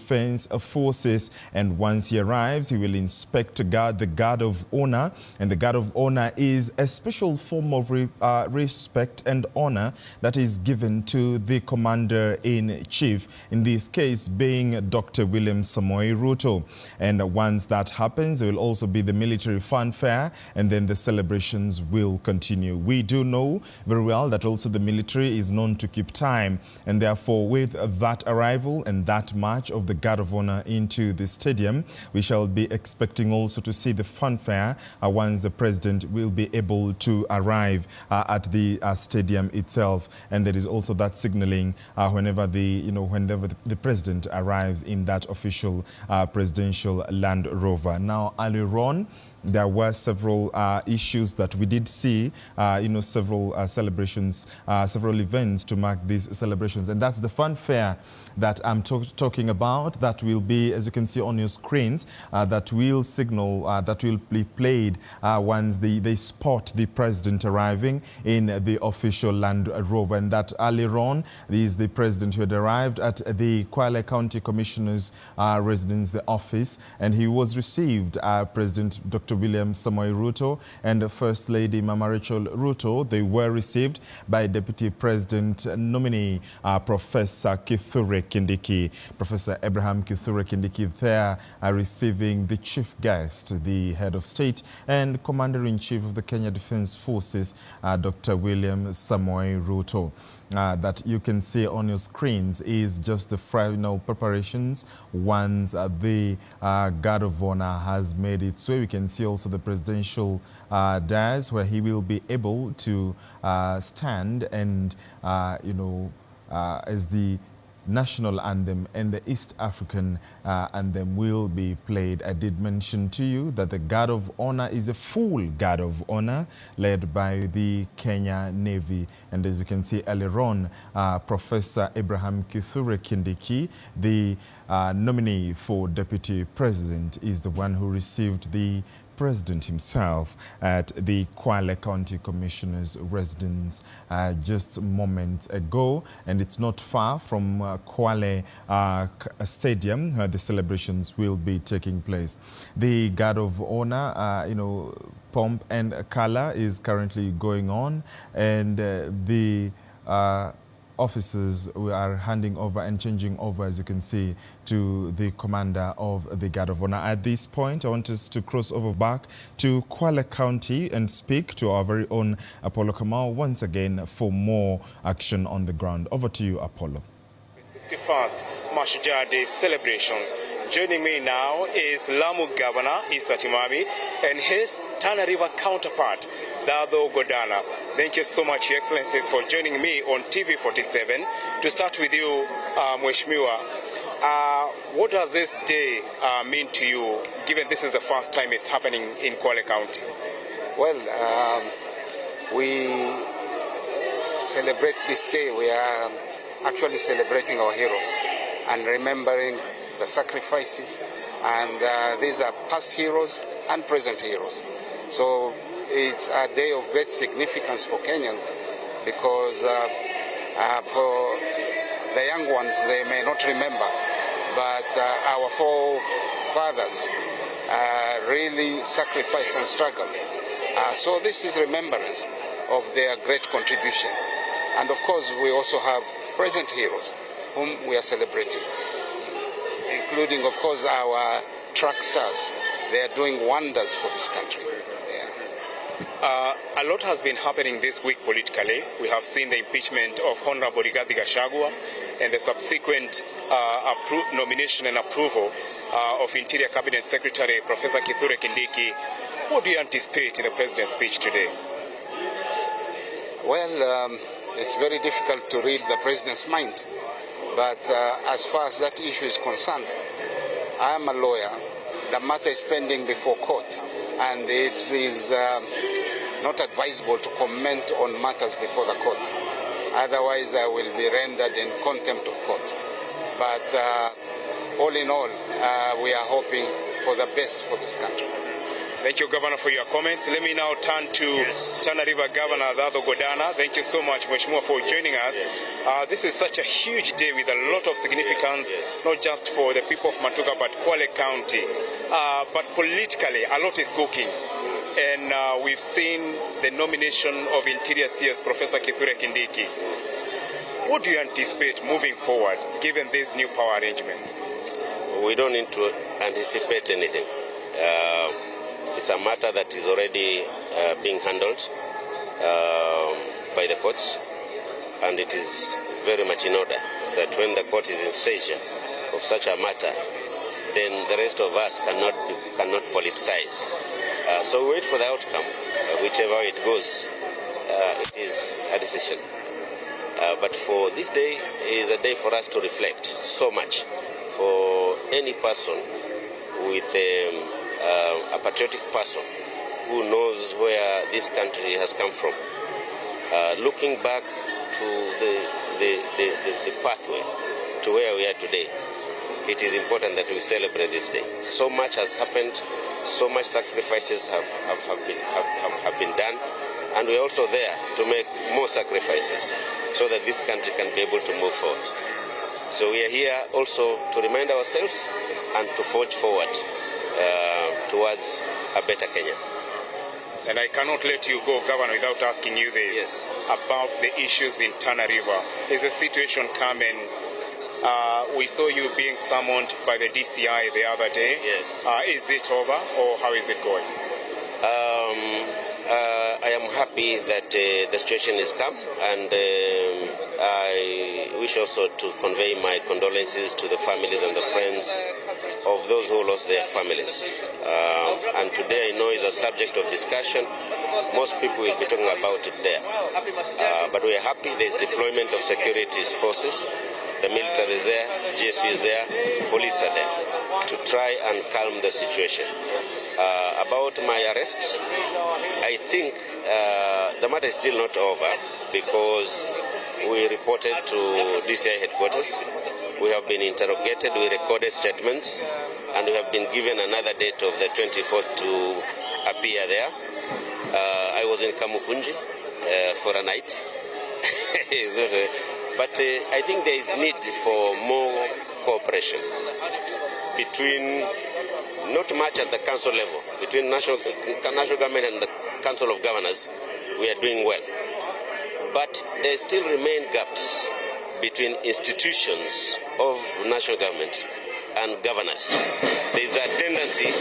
Forces. And once he arrives, he will inspect the Guard of Honor. And the Guard of Honor is a special form of respect and honor that is given to the commander-in-chief, in this case being Dr. William Samoei Ruto. And once that happens, there will also be the military fanfare, and then the celebrations will continue. We do know very well that also the military is known to keep time, and therefore with that arrival and that march of the Guard of Honor into the stadium, we shall be expecting also to see the fanfare once the president will be able to arrive at the stadium itself. And there is also that signaling whenever the president arrives in that official presidential Land Rover. Now, earlier on, there were several issues that we did see, several celebrations, several events to mark these celebrations. And that's the fanfare that I'm talking about, that will be, as you can see on your screens, that will signal, that will be played once they spot the president arriving in the official Land Rover. And that earlier on is the president who had arrived at the Kwale County Commissioner's residence, the office, and he was received, President Dr. William Samoei Ruto and First Lady Mama Rachel Ruto. They were received by Deputy President nominee Professor Kithure Kindiki. Professor Abraham Kithure Kindiki there receiving the chief guest, the head of state and commander-in-chief of the Kenya Defense Forces, Dr. William Samoei Ruto. That you can see on your screens is just the final preparations once the Guard of Honor has made its way. We can see also the presidential dais where he will be able to stand and, as the national anthem and the East African anthem will be played. I did mention to you that the Guard of Honor is a full Guard of Honor led by the Kenya Navy. And as you can see earlier on, Professor Abraham Kithure Kindiki, the nominee for Deputy President, is the one who received the President himself at the Kwale County Commissioner's residence just moments ago. And it's not far from Kwale Stadium where the celebrations will be taking place. The Guard of Honor, pomp and color is currently going on, and the officers are handing over and changing over, as you can see, to the commander of the Guard of Honor. At this point, I want us to cross over back to Kwale County and speak to our very own Apollo Kamau once again for more action on the ground. Over to you, Apollo. 61st Mashujaa Day celebrations. Joining me now is Lamu Governor Issa Timami and his Tana River counterpart, Dado Godana. Thank you so much, Your Excellencies, for joining me on TV47. To start with you, Mheshimiwa, what does this day mean to you, given this is the first time it's happening in Kwale County? Well, we celebrate this day. We are actually celebrating our heroes and remembering the sacrifices, and these are past heroes and present heroes. So it's a day of great significance for Kenyans, because for the young ones, they may not remember, but our forefathers really sacrificed and struggled. So this is remembrance of their great contribution. And of course, we also have present heroes whom we are celebrating, including, of course, our track stars. They are doing wonders for this country. A lot has been happening this week politically. We have seen the impeachment of Honorable Rigathi Gachagua and the subsequent nomination and approval of Interior Cabinet Secretary Professor Kithure Kindiki. What do you anticipate in the President's speech today? Well, it's very difficult to read the President's mind. But as far as that issue is concerned, I am a lawyer. The matter is pending before court, and it is not advisable to comment on matters before the court. Otherwise, I will be rendered in contempt of court. But all in all, we are hoping for the best for this country. Thank you, Governor, for your comments. Let me now turn to Tana River Governor Dadho Godana. Thank you so much, Mheshimiwa, for joining us. This is such a huge day with a lot of significance, not just for the people of Mashujaa, but Kwale County. But politically, a lot is cooking. And we've seen the nomination of Interior CS Professor Kithure Kindiki. What do you anticipate moving forward, given this new power arrangement? We don't need to anticipate anything. It's a matter that is already being handled by the courts, and it is very much in order that when the court is in seizure of such a matter, then the rest of us cannot politicize. So we wait for the outcome. Whichever way it goes, it is a decision. But for this day is a day for us to reflect so much. For any person with a patriotic person who knows where this country has come from, looking back to the pathway to where we are today, it is important that we celebrate this day. So much has happened, so much sacrifices have been done, and we're also there to make more sacrifices so that this country can be able to move forward. So we are here also to remind ourselves and to forge forward towards a better Kenya. And I cannot let you go, Governor, without asking you this about the issues in Tana River. Is the situation coming? We saw you being summoned by the DCI the other day. Yes. Is it over, or how is it going? I am happy that the situation is calm, and I wish also to convey my condolences to the families and the friends of those who lost their families. And today I know is a subject of discussion. Most people will be talking about it there. But we are happy there is deployment of security forces. The military is there, GSU is there, police are there to try and calm the situation. About my arrest, I think the matter is still not over, because we reported to DCI headquarters. We have been interrogated, we recorded statements, and we have been given another date of the 24th to appear there. I was in Kamukunji for a night. But I think there is need for more cooperation between, not much at the council level, between national government and the Council of Governors. We are doing well. But there still remain gaps between institutions of national government and governors. There is a tendency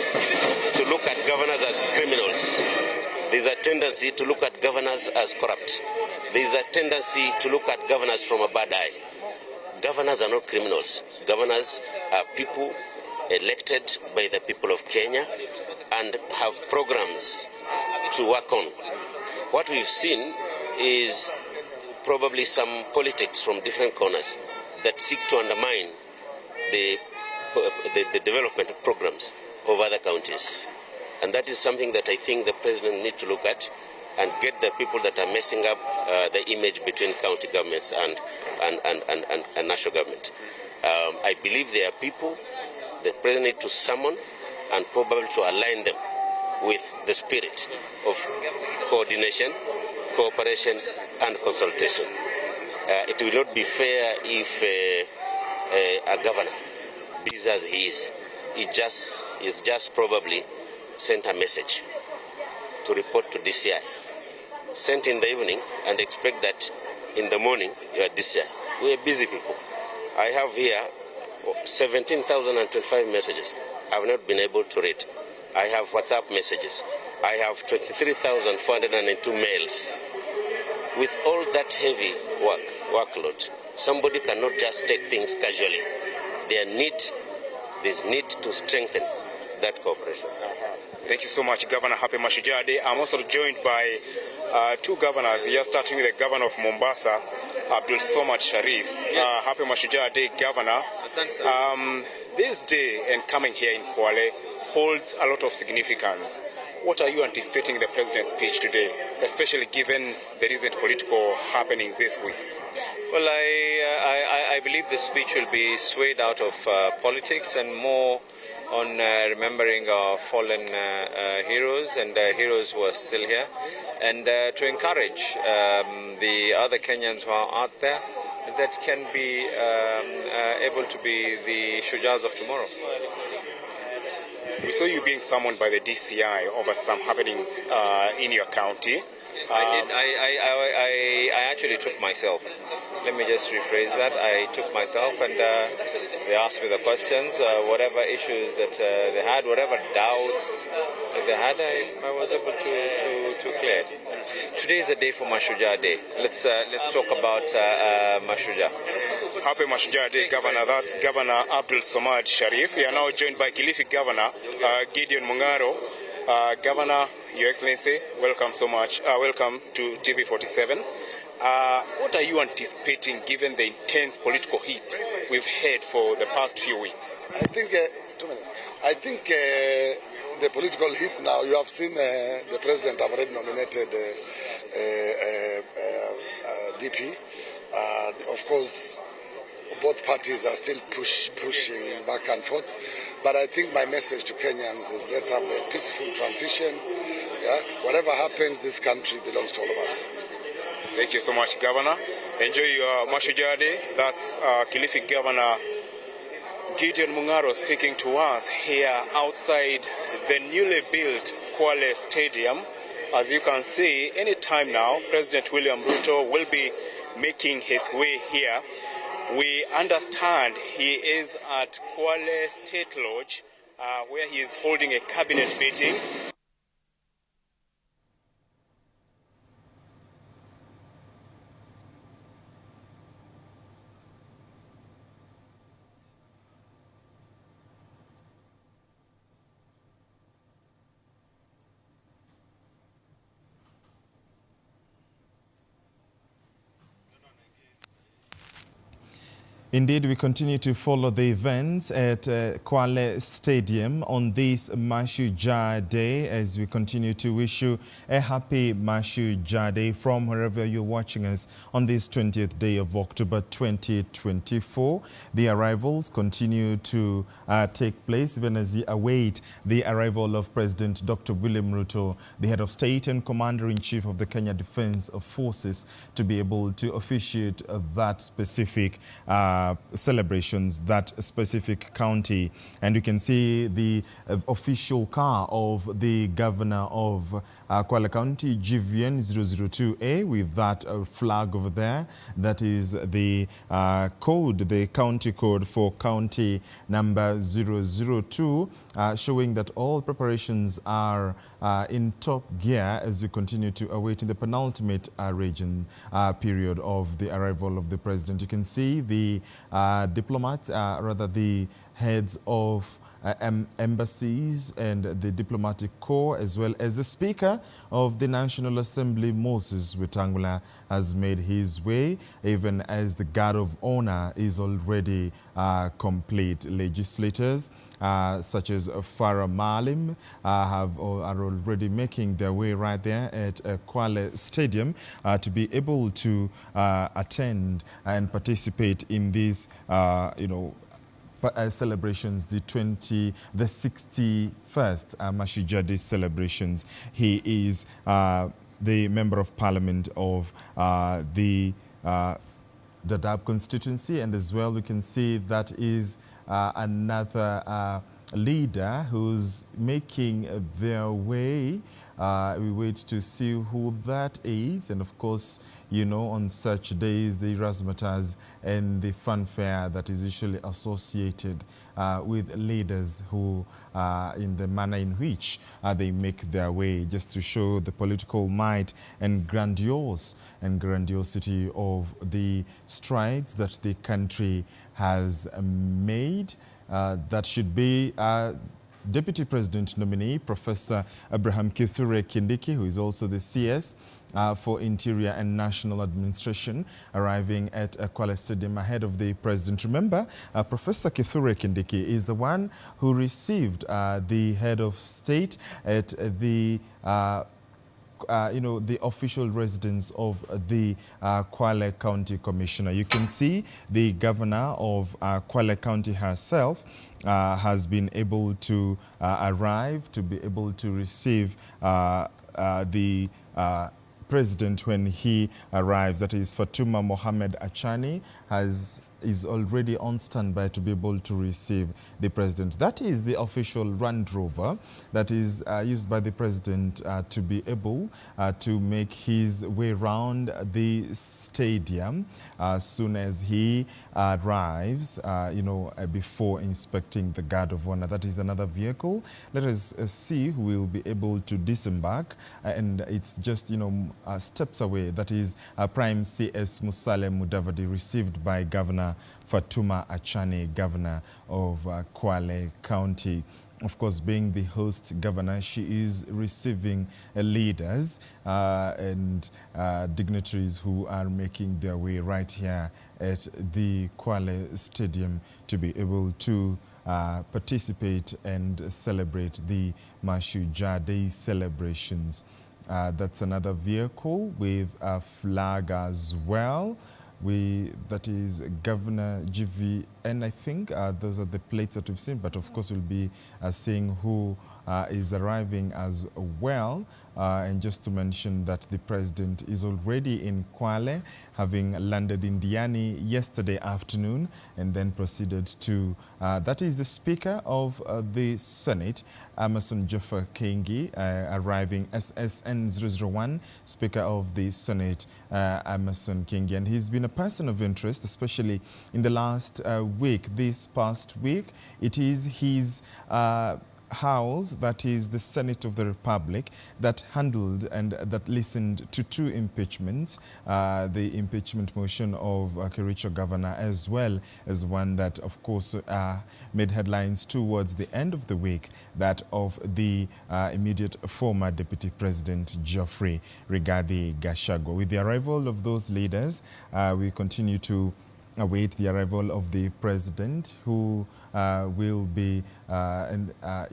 to look at governors as criminals. There is a tendency to look at governors as corrupt. There is a tendency to look at governors from a bad eye. Governors are not criminals. Governors are people elected by the people of Kenya and have programs to work on. What we've seen is probably some politics from different corners that seek to undermine the development programs of other counties. And that is something that I think the president needs to look at and get the people that are messing up the image between county governments and national government. I believe there are people The president needs to summon and probably to align them with the spirit of coordination, cooperation, and consultation. It will not be fair if a governor, busy as he is just probably sent a message to report to DCI, sent in the evening, and expect that in the morning you are DCI. We are busy people. I have here 17,025 messages I have not been able to read. I have WhatsApp messages. I have 23,402 mails. With all that heavy workload, somebody cannot just take things casually. There's need to strengthen that cooperation. Thank you so much, Governor. Happy Mashujaa Day. I'm also joined by two governors here, starting with the governor of Mombasa, Abdul Somad Sharif. Happy Mashujaa Day, Governor. This day and coming here in Kwale holds a lot of significance. What are you anticipating the president's speech today, especially given the recent political happenings this week? Well, I believe the speech will be swayed out of politics and more on remembering our fallen heroes and heroes who are still here, and to encourage the other Kenyans who are out there that can be able to be the Shujaas of tomorrow. We saw you being summoned by the DCI over some happenings in your county. I actually took myself. Let me just rephrase that. I took myself, and they asked me the questions, whatever issues that they had, whatever doubts that they had, I was able to clear it. Today is a day for Mashujaa Day. Let's talk about Mashujaa. Happy Mashujaa Day, Governor. That's Governor Abdul Somad Sharif. We are now joined by Kilifi Governor Gideon Mungaro. Governor, Your Excellency, welcome so much. Welcome to TV47. What are you anticipating given the intense political heat we've had for the past few weeks? I think, 2 minutes. I think the political heat now, you have seen the president have already nominated DP. Of course, both parties are still pushing back and forth. But I think my message to Kenyans is let's have a peaceful transition. Yeah? Whatever happens, this country belongs to all of us. Thank you so much, Governor. Enjoy your Mashujaa Day. That's Kilifi Governor Gideon Mungaro speaking to us here outside the newly built Kwale Stadium. As you can see, any time now, President William Ruto will be making his way here. We understand he is at Kwale State Lodge, where he is holding a cabinet meeting. Indeed, we continue to follow the events at Kwale Stadium on this Mashujaa Day as we continue to wish you a happy Mashujaa Day from wherever you're watching us on this 20th day of October 2024. The arrivals continue to take place even as we await the arrival of President Dr. William Ruto, the head of state and commander-in-chief of the Kenya Defense Forces, to be able to officiate that specific celebrations, that specific county. And you can see the official car of the governor of Kwale County, GVN 002A, with that flag over there. That is the code, the county code for county number 002, showing that all preparations are in top gear as we continue to await in the penultimate region period of the arrival of the president. You can see the diplomats, rather the heads of embassies and the diplomatic corps, as well as the Speaker of the National Assembly, Moses Wetangula, has made his way, even as the guard of honor is already complete. Legislators such as Farah Maalim are already making their way right there at Kwale Stadium to be able to attend and participate in this, celebrations, the 61st Mashujaa Day celebrations. He is the Member of Parliament of the Dadaab constituency, and as well we can see that is another leader who's making their way. We wait to see who that is, and of course, you know, on such days, the razzmatazz and the fanfare that is usually associated with leaders who, in the manner in which they make their way, just to show the political might and grandiosity of the strides that the country has made. That should be Deputy President nominee, Professor Abraham Kithure Kindiki, who is also the CS for Interior and National Administration, arriving at Kwale Stadium ahead of the President. Remember, Professor Kithure Kindiki is the one who received the head of state at the the official residence of the Kwale County Commissioner. You can see the governor of Kwale County herself has been able to arrive, to be able to receive the president when he arrives. That is Fatuma Mohamed Achani is already on standby to be able to receive the president. That is the official Land Rover that is used by the president to be able to make his way around the stadium as soon as he arrives, before inspecting the guard of honor. That is another vehicle. Let us see who will be able to disembark, and it's just, steps away. That is Prime CS Musale Mudavadi, received by Governor Fatuma Achani, Governor of Kwale County. Of course, being the host governor, she is receiving leaders and dignitaries who are making their way right here at the Kwale Stadium to be able to participate and celebrate the Mashujaa Day celebrations. That's another vehicle with a flag as well. That is Governor GVN, I think. Those are the plates that we've seen, but of course we'll be seeing who is arriving as well. And just to mention that the president is already in Kwale, having landed in Diani yesterday afternoon, and then proceeded to, that is the Speaker of the Senate, Amason Joffer Kengi, arriving SSN 001, Speaker of the Senate, Amason Kengi. And he's been a person of interest, especially in the last week. This past week, it is his House, that is the Senate of the Republic, that handled and that listened to two impeachments, the impeachment motion of Kericho governor, as well as one that, of course, made headlines towards the end of the week, that of the immediate former Deputy President Geoffrey Rigathi Gachagua. With the arrival of those leaders, we continue to await the arrival of the president, who will be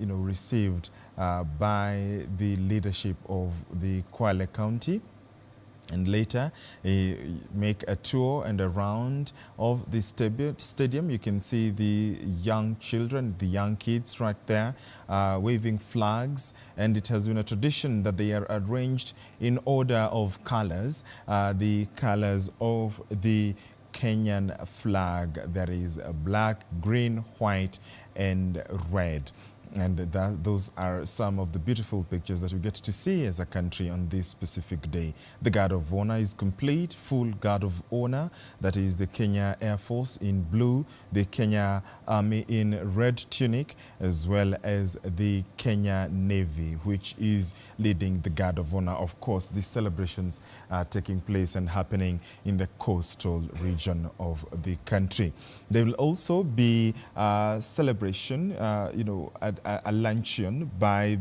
received by the leadership of the Kwale County, and later make a tour and a round of the stadium. You can see the young children, the young kids right there waving flags, and it has been a tradition that they are arranged in order of colors, the colors of the Kenyan flag. That is black, green, white, and red. And those are some of the beautiful pictures that we get to see as a country on this specific day. The Guard of Honor is complete, full Guard of Honor. That is the Kenya Air Force in blue, the Kenya Army in red tunic, as well as the Kenya Navy, which is leading the Guard of Honor. Of course, the celebrations are taking place and happening in the coastal region of the country. There will also be a celebration, a luncheon by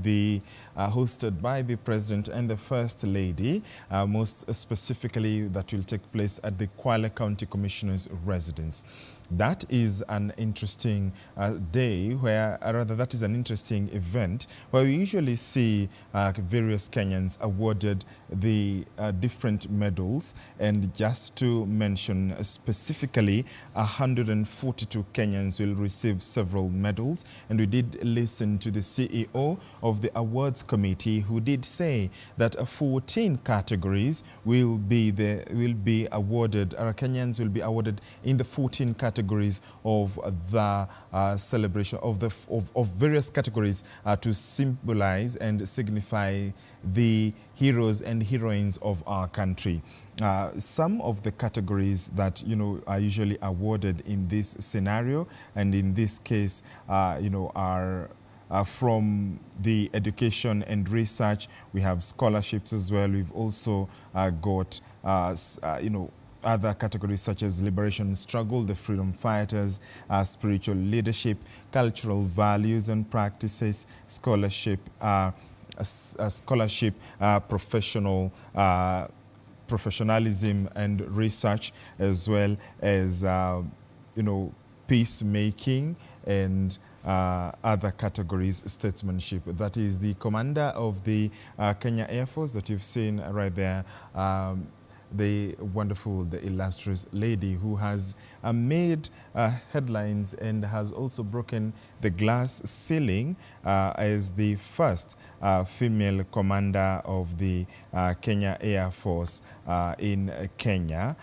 hosted by the President and the First Lady, most specifically that will take place at the Kwale County Commissioner's residence. That is an interesting day where, rather that is an interesting event where we usually see various Kenyans awarded the different medals. And just to mention specifically, 142 Kenyans will receive several medals. And we did listen to the CEO of the awards committee, who did say that 14 categories will be awarded, Kenyans will be awarded in the 14 categories of the celebration of various categories to symbolize and signify the heroes and heroines of our country. Some of the categories that are usually awarded in this scenario, and in this case, are from the education and research. We have scholarships as well. We've also got other categories such as liberation struggle, the freedom fighters, spiritual leadership, cultural values and practices, scholarship, professionalism and research, as well as peacemaking and other categories, statesmanship. That is the commander of the Kenya Air Force that you've seen right there, the wonderful, the illustrious lady who has made headlines and has also broken the glass ceiling as the first female commander of the Kenya Air Force in Kenya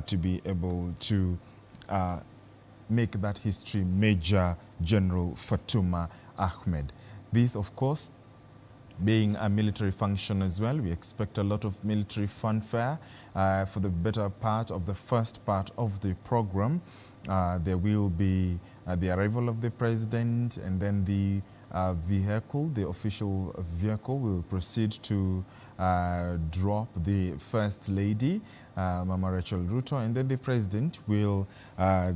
to be able to make that history. Major General Fatuma Ahmed. This, of course, being a military function as well, we expect a lot of military fanfare for the better part of the first part of the program. There will be the arrival of the president, and then the vehicle, the official vehicle, will proceed to drop the First Lady, Mama Rachel Ruto, and then the president will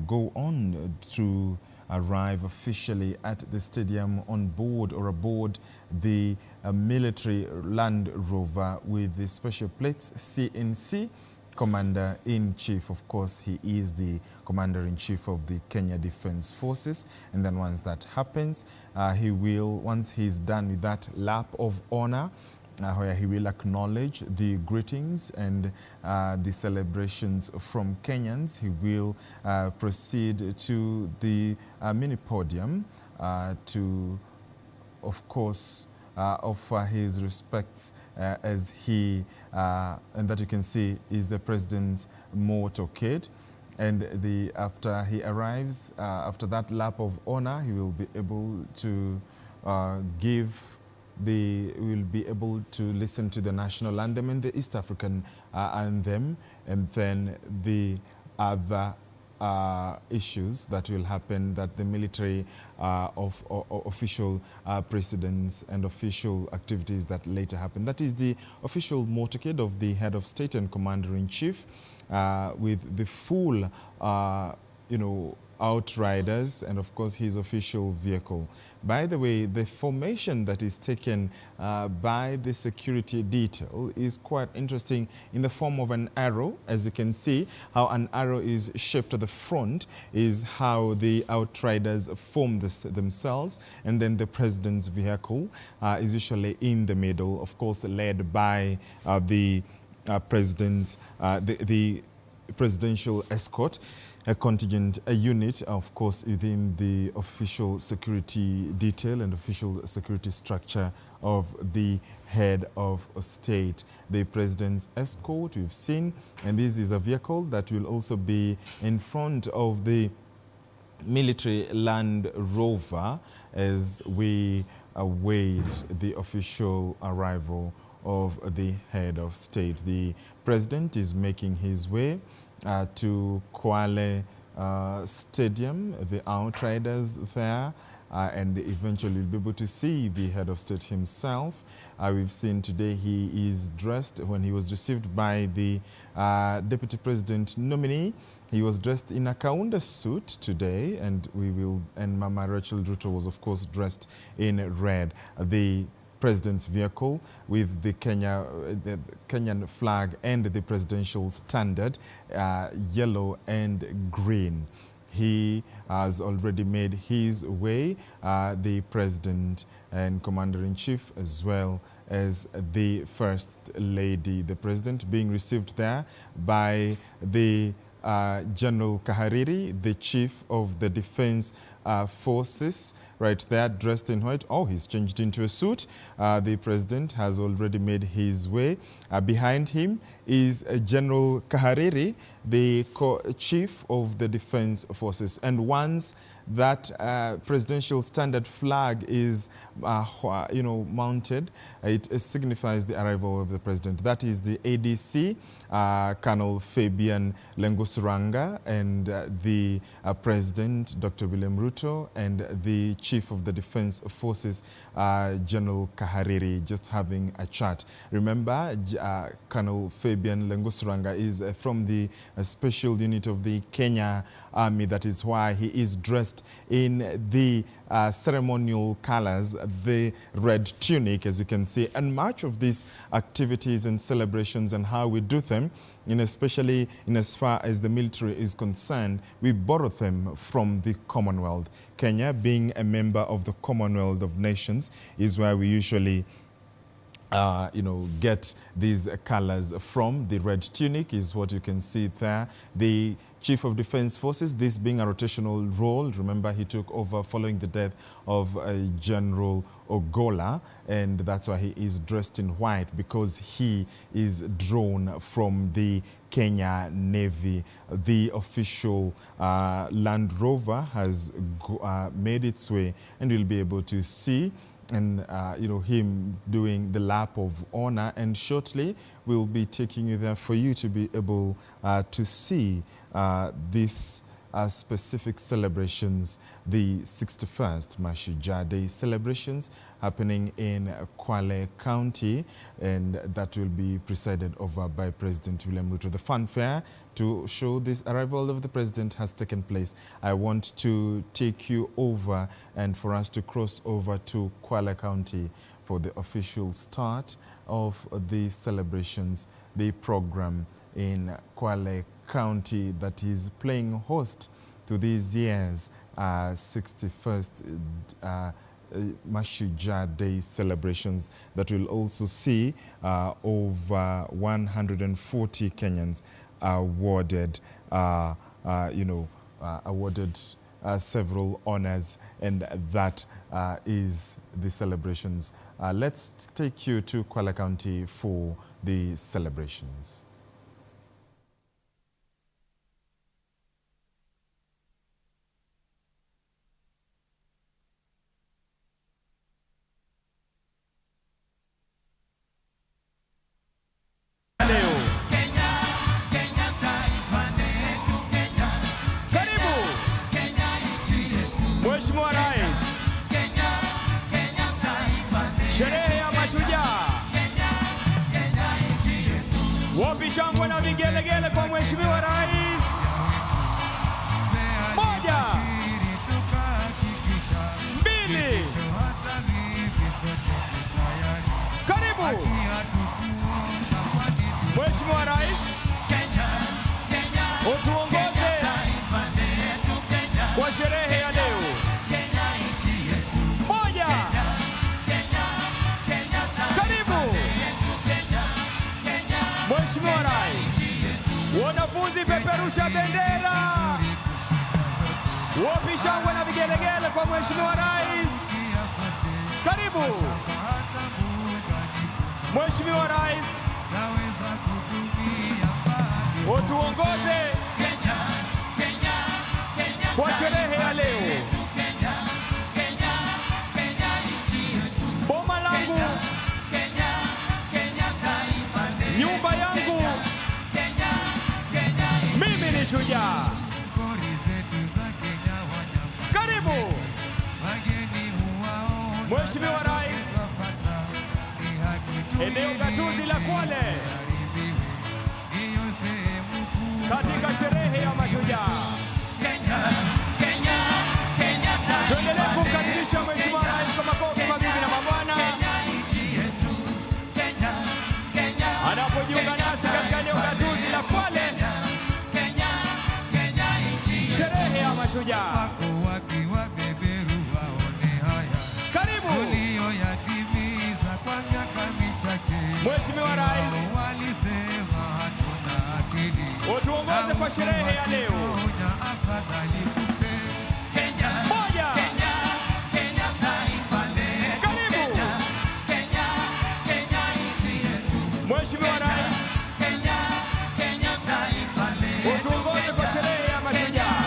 go on to arrive officially at the stadium on board or aboard the military Land Rover with the special plates CNC Commander-in-Chief. Of course, he is the Commander-in-Chief of the Kenya Defense Forces. And then once that happens, once he's done with that lap of honor, where he will acknowledge the greetings and the celebrations from Kenyans, he will proceed to the mini podium to, of course, offer his respects as he, and that you can see is the president's motorcade. And after he arrives, after that lap of honor, he will be able to will be able to listen to the national anthem and the East African anthem, and then the other issues that will happen, that the military official precedents and official activities that later happen. That is the official motorcade of the head of state and commander-in-chief with the full, outriders and of course his official vehicle. By the way, the formation that is taken by the security detail is quite interesting in the form of an arrow. As you can see, how an arrow is shaped at the front is how the outriders form themselves, and then the president's vehicle is usually in the middle, of course led by the president's, the presidential escort, a contingent, a unit, of course, within the official security detail and official security structure of the head of state. The president's escort we've seen, and this is a vehicle that will also be in front of the military Land Rover as we await the official arrival of the head of state. The president is making his way to Kwale Stadium, the outriders there, and eventually you'll be able to see the head of state himself. We've seen today he is dressed, when he was received by the Deputy President nominee, he was dressed in a Kaunda suit today, and Mama Rachel Ruto was of course dressed in red. The President's vehicle with the Kenyan flag and the presidential standard, yellow and green. He has already made his way, the President and Commander-in-Chief, as well as the First Lady. The President being received there by the General Kahariri, the Chief of the Defense Forces, right there, dressed in white. Oh, he's changed into a suit. The President has already made his way. Behind him is General Kahariri, the Chief of the Defense Forces. And once that presidential standard flag is, mounted, it signifies the arrival of the President. That is the ADC, Colonel Fabian Lengusuranga, and the President, Dr. William Ruto, and the Chief of the Defense Forces, General Kahariri, just having a chat. Remember, Colonel Fabian Lengusuranga is from the special unit of the Kenya Army. That is why he is dressed in the ceremonial colors, the red tunic, as you can see. And much of these activities and celebrations and how we do them, especially in as far as the military is concerned, we borrow them from the Commonwealth. Kenya, being a member of the Commonwealth of Nations, is where we usually get these colors from. The red tunic is what you can see there. The Chief of Defense Forces, this being a rotational role. Remember, he took over following the death of General Ogola, and that's why he is dressed in white, because he is drawn from the Kenya Navy. The official Land Rover has made its way, and you'll be able to see him doing the lap of honor, and shortly we'll be taking you there for you to be able to see these specific celebrations, the 61st Mashujaa Day celebrations happening in Kwale County, and that will be presided over by President William Ruto. The fanfare to show this arrival of the President has taken place. I want to take you over and for us to cross over to Kwale County for the official start of the celebrations, the program in Kwale County that is playing host to this year's 61st Mashujaa Day celebrations that will also see over 140 Kenyans awarded, several honors, and that is the celebrations. Let's take you to Kwale County for the celebrations. Sherehe ya Mashujaa, wapi shangwe na vigelegele kwa Mheshimiwa Rais. Moja, mbili, karibu Mheshimiwa Rais, utuongoze kwa sherehe ya leo. Mheshimiwa Rais, wanafunzi peperusha bendera. Wapi shangwe na vigelegele kwa Mheshimiwa Rais. Karibu Mheshimiwa Rais, utuongoze kwa sherehe ya leo. Boma langu, nyumba yangu, mimi ni shujaa. Karibu. Mheshimiwa Rais, eneo gatuzi la Kwale, katika sherehe ya Mashujaa. Tuendelee kumkaribisha Mheshimiwa Rais kwa makofi, mabibi na mabwana, anapojiunga nasi katika eneo gatuzi la Kwale, sherehe ya Mashujaa. Karibu Mheshimiwa Rais, utuongoze kwa sherehe ya leo. Moja. Karibu Mheshimiwa Rais, utuongoze kwa sherehe ya Mashujaa.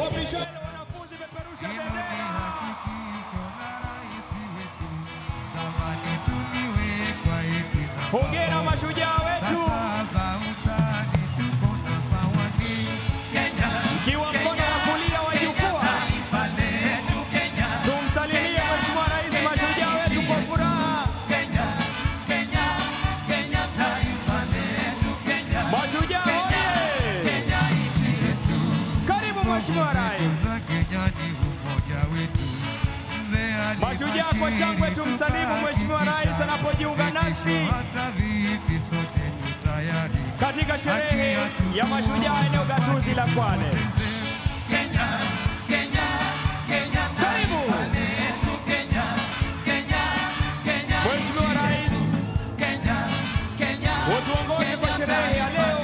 Wapishane wanafunzi, peperusha bendera. Hongera Mashujaa wetu. Mkiwa mkono wa kulia wa jukwaa, tumsalimie Mheshimiwa Rais Mashujaa wetu kwa furaha. Mashujaa hoye! Karibu Mheshimiwa Rais. Mashujaa kwa shangwe tumsalimu Mheshimiwa Rais anapojiunga nasi katika sherehe ya Mashujaa eneo gatuzi la Kwale. Karibu Mheshimiwa Rais, utuongoze kwa sherehe ya leo.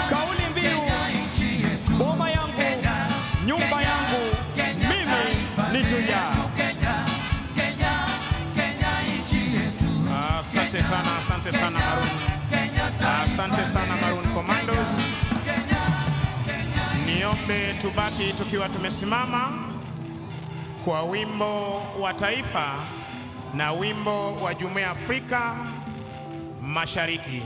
Kauli mbiu, boma yangu, nyumba yangu, mimi ni shujaa. Asante sana Maroon. Asante sana Maroon Commandos. Niombe tubaki tukiwa tumesimama kwa wimbo wa taifa na wimbo wa Jumuiya ya Afrika Mashariki.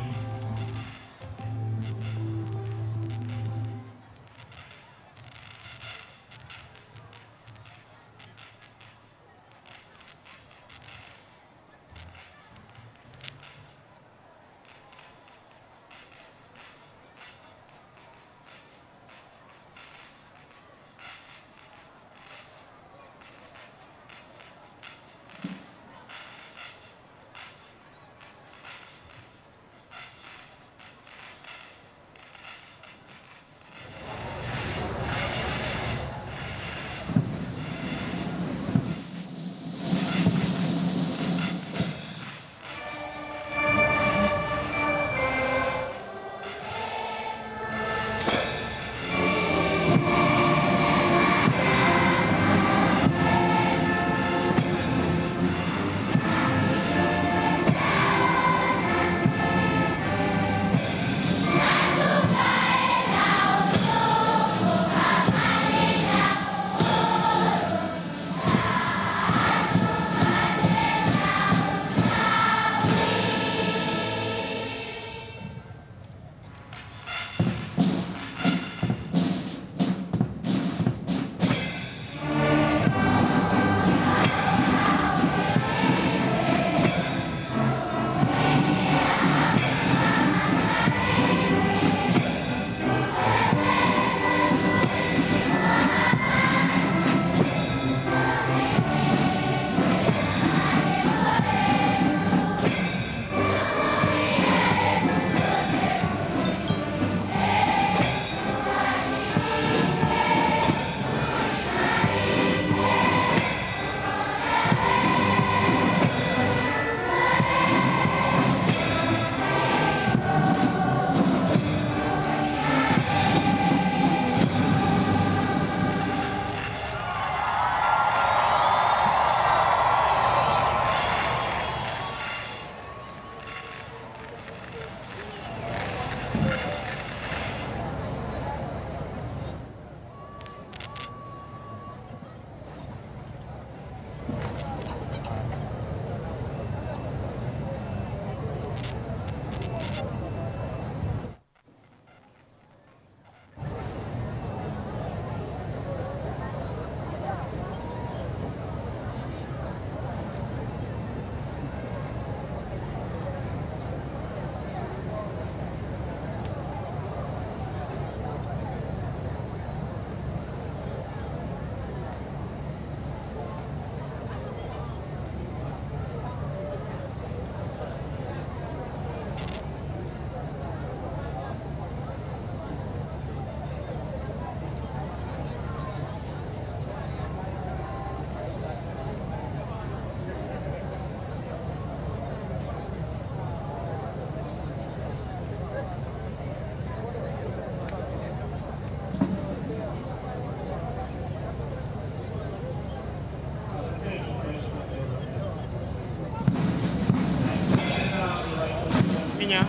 Kenya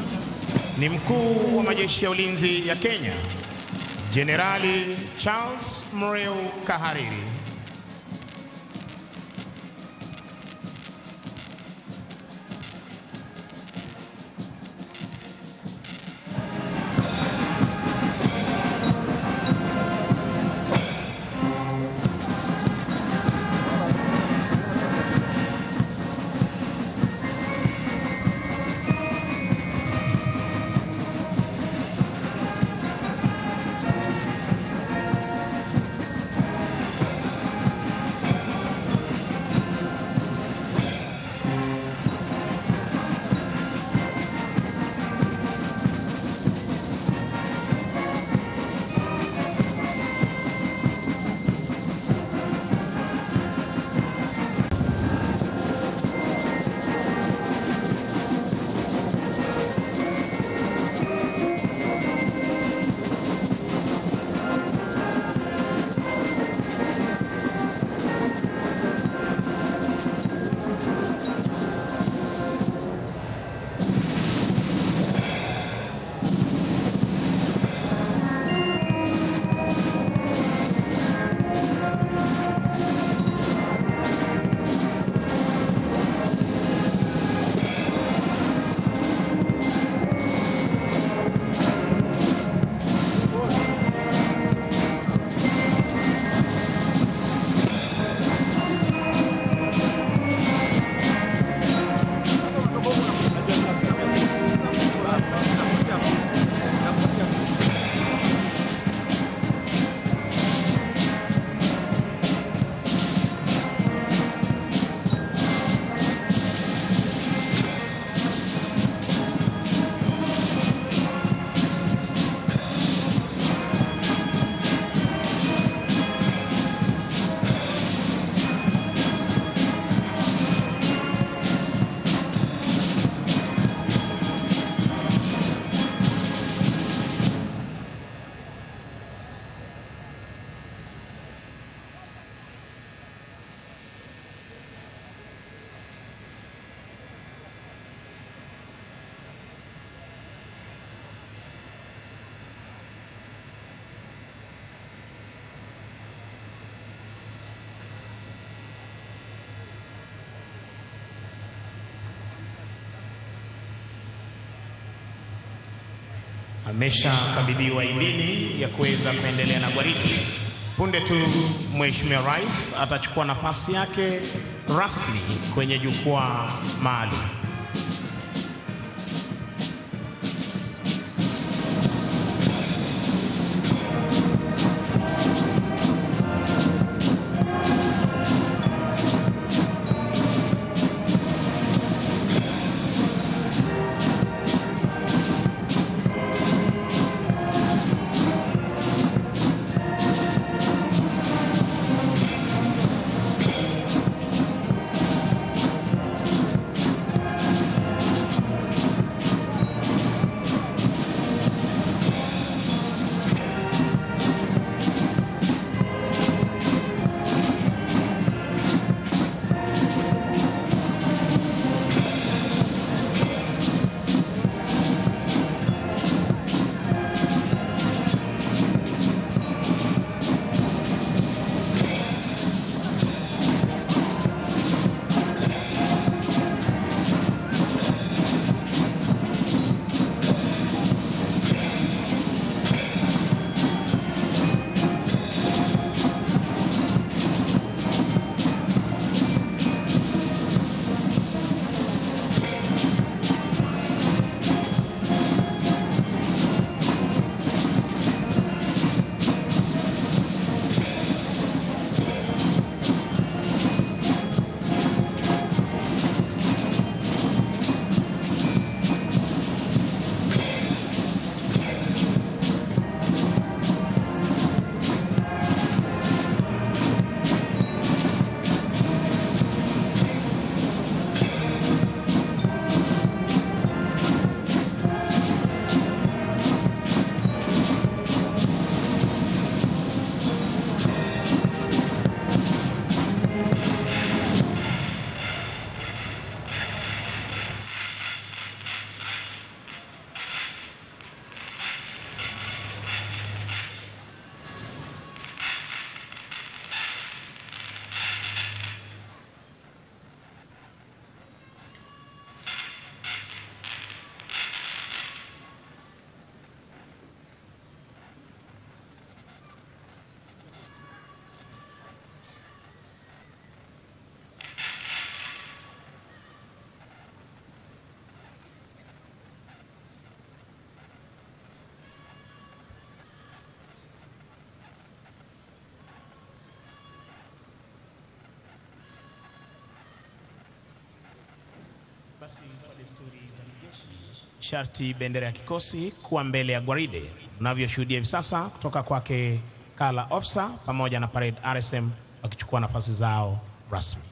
ni mkuu wa majeshi ya ulinzi ya Kenya, Jenerali Charles Mureu Kahariri. Ameshakabidhiwa idhini ya kuweza kuendelea na gwaridi. Punde tu Mheshimiwa Rais atachukua nafasi yake rasmi kwenye jukwaa maalum. Sharti bendera ya kikosi kuwa mbele ya gwaride. Unavyoshuhudia hivi sasa kutoka kwake Kala Ofsa pamoja na Parade RSM wakichukua nafasi zao rasmi.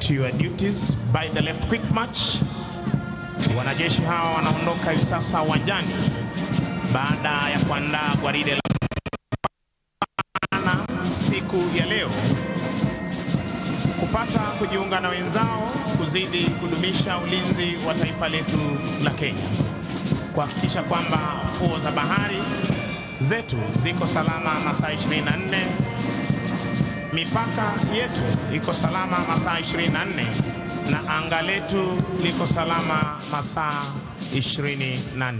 To your duties by the left quick march. Wanajeshi hawa wanaondoka hivi sasa uwanjani baada ya kuandaa gwaride la siku ya leo, kupata kujiunga na wenzao kuzidi kudumisha ulinzi wa taifa letu la Kenya, kuhakikisha kwamba fuo za bahari zetu ziko salama masaa 24, mipaka yetu iko salama masaa 24 na anga letu liko salama masaa 24.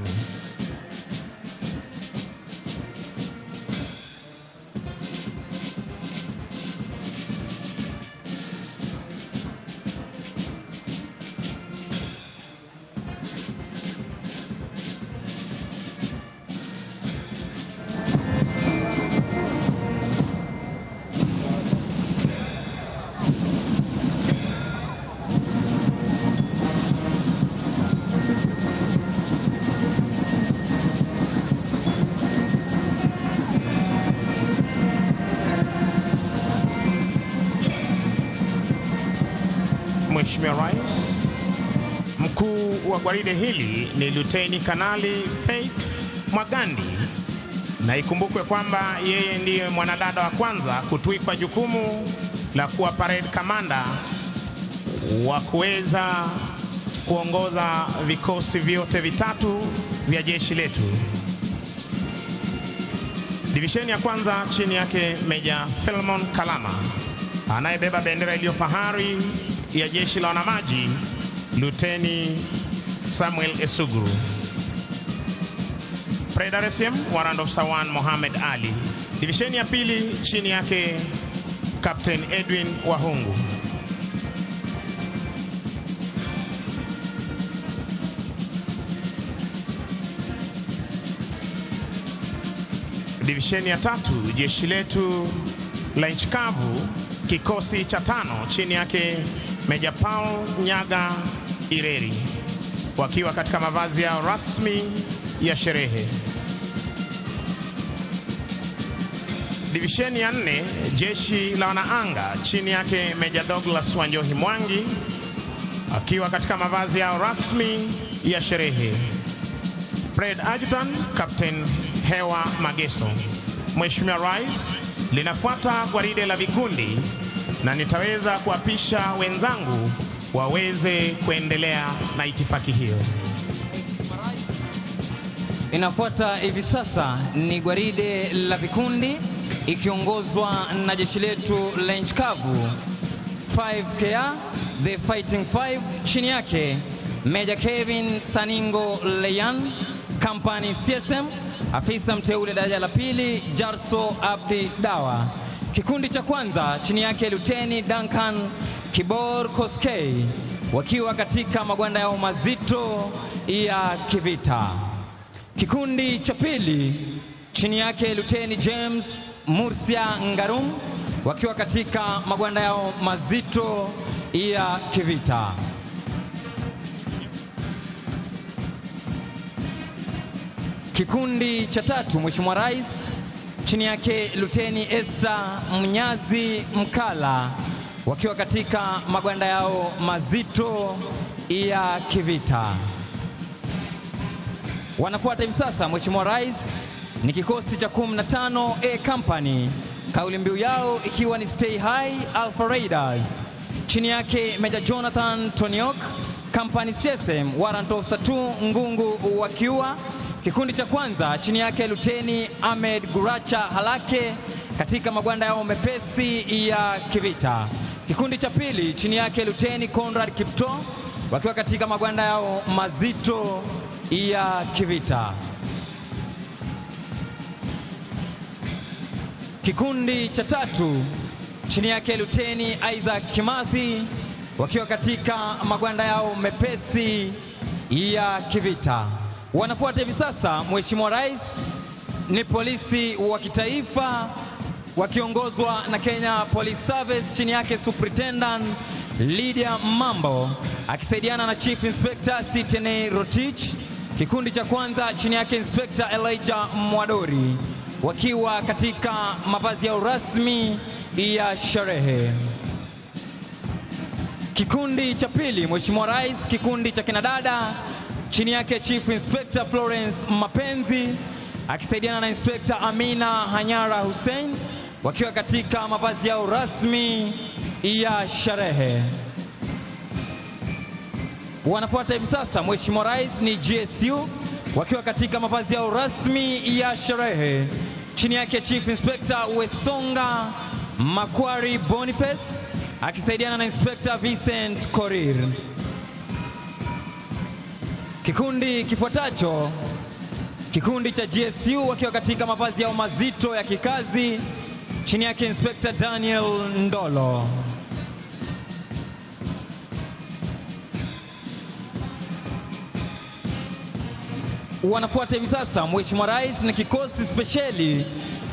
Mheshimiwa Rais, mkuu wa gwaride hili ni Luteni Kanali Faith Mwagandi, na ikumbukwe kwamba yeye ndiye mwanadada wa kwanza kutwikwa jukumu la kuwa parade commander wa kuweza kuongoza vikosi vyote vitatu vya jeshi letu. Divisheni ya kwanza chini yake Meja Philemon Kalama, anayebeba bendera iliyo fahari ya jeshi la wanamaji Luteni Samuel Esuguru. Parade RSM Warrant Officer 1 Mohamed Ali. Divisheni ya pili chini yake Captain Edwin Wahungu. Divisheni ya tatu jeshi letu la nchi kavu kikosi cha 5 chini yake Meja Paul Nyaga Ireri, wakiwa katika mavazi yao rasmi ya sherehe. Divisheni ya 4 jeshi la wanaanga chini yake Meja Douglas Wanjohi Mwangi, akiwa katika mavazi yao rasmi ya sherehe. Parade Adjutant Captain Hewa Mageso. Mheshimiwa Rais, linafuata gwaride la vikundi na nitaweza kuapisha wenzangu waweze kuendelea na itifaki hiyo. Inafuata hivi sasa ni gwaride la vikundi ikiongozwa na jeshi letu la nchi kavu 5KA the Fighting 5, chini yake Meja Kevin Saningo Leyan, Company CSM, afisa mteule daraja la pili Jarso Abdi Dawa. Kikundi cha kwanza chini yake Luteni Duncan Kibor Koskei, wakiwa katika magwanda yao mazito ya kivita. Kikundi cha pili chini yake Luteni James Mursia Ngarum, wakiwa katika magwanda yao mazito ya kivita. Kikundi cha tatu Mheshimiwa Rais, chini yake Luteni Esther Mnyazi Mkala, wakiwa katika magwanda yao mazito ya kivita. Wanafuata hivi sasa Mheshimiwa Rais ni kikosi cha 15 A Company, kauli mbiu yao ikiwa ni Stay High Alpha Raiders, chini yake Meja Jonathan Toniok, Company CSM Warrant Officer 2 Ngungu wakiwa. Kikundi cha kwanza chini yake Luteni Ahmed Guracha Halake katika magwanda yao mepesi ya kivita. Kikundi cha pili chini yake Luteni Conrad Kipto, wakiwa katika magwanda yao mazito ya kivita. Kikundi cha tatu chini yake Luteni Isaac Kimathi, wakiwa katika magwanda yao mepesi ya kivita. Wanafuata hivi sasa Mheshimiwa Rais ni polisi wa kitaifa wakiongozwa na Kenya Police Service, chini yake Superintendent Lydia Mambo akisaidiana na Chief Inspector Sitene Rotich. Kikundi cha kwanza chini yake Inspector Elijah Mwadori wakiwa katika mavazi yao rasmi ya sherehe. Kikundi cha pili Mheshimiwa Rais, kikundi cha kinadada chini yake Chief Inspector Florence Mapenzi akisaidiana na Inspector Amina Hanyara Hussein wakiwa katika mavazi yao rasmi ya sherehe. Wanafuata hivi sasa Mheshimiwa Rais ni GSU wakiwa katika mavazi yao rasmi ya sherehe chini yake Chief Inspector Wesonga Makwari Boniface akisaidiana na Inspector Vincent Korir. Kikundi kifuatacho kikundi cha GSU wakiwa katika mavazi yao mazito ya kikazi chini yake Inspector Daniel Ndolo. Wanafuata hivi sasa Mheshimiwa Rais ni kikosi spesheli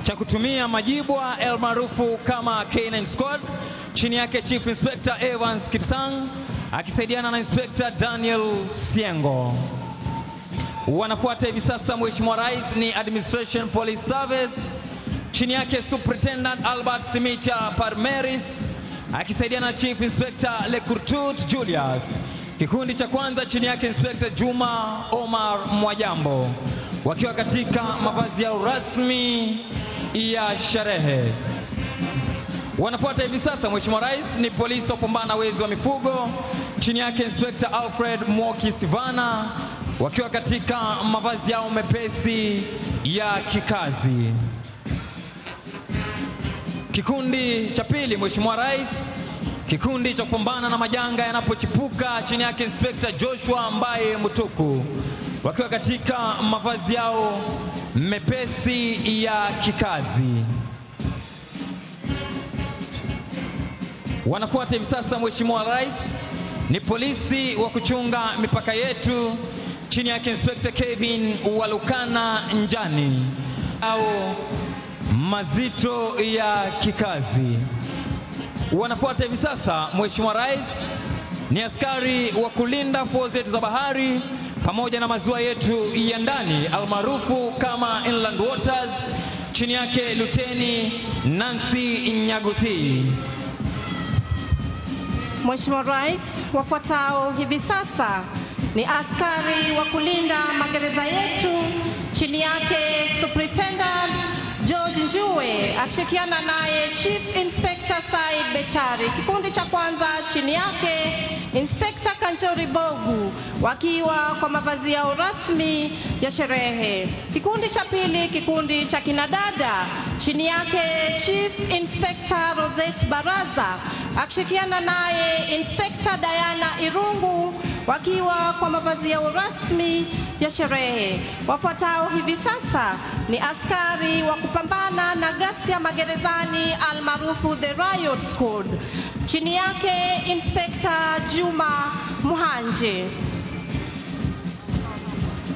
cha kutumia majibwa almaarufu kama K9 Squad chini yake Chief Inspector Evans Kipsang akisaidiana na Inspector Daniel Siengo. Wanafuata hivi sasa Mheshimiwa Rais ni Administration Police Service chini yake Superintendent Albert Simicha Parmeris akisaidiana na Chief Inspector Lekurtut Julius. Kikundi cha kwanza chini yake Inspector Juma Omar Mwajambo wakiwa katika mavazi yao rasmi ya sherehe. Wanafuata hivi sasa Mheshimiwa Rais ni polisi wa kupambana na wezi wa mifugo chini yake Inspector Alfred Mwoki Sivana wakiwa katika mavazi yao mepesi ya kikazi. Kikundi cha pili Mheshimiwa Rais, kikundi cha kupambana na majanga yanapochipuka chini yake Inspector Joshua Mbaye Mutuku wakiwa katika mavazi yao mepesi ya kikazi. Wanafuata hivi sasa Mheshimiwa Rais ni polisi wa kuchunga mipaka yetu chini yake Inspector Kevin Walukana Njani au mazito ya kikazi. Wanafuata hivi sasa Mheshimiwa Rais ni askari wa kulinda fuo zetu za bahari pamoja na maziwa yetu ya ndani almaarufu kama Inland Waters chini yake Luteni Nancy Nyaguthi. Mheshimiwa Rais, wafuatao hivi sasa ni askari wa kulinda magereza yetu chini yake Superintendent George Njue akishirikiana naye Chief Inspector Said Bechari. Kikundi cha kwanza chini yake Inspector Kanjori Bogu wakiwa kwa mavazi yao rasmi ya sherehe. Kikundi cha pili kikundi cha kinadada chini yake Chief Inspector Rosette Baraza akishirikiana naye Inspector Diana Irungu wakiwa kwa mavazi yao rasmi ya sherehe. Wafuatao hivi sasa ni askari wa kupambana na ghasia magerezani almaarufu the Riot Squad chini yake Inspector Juma Muhanje.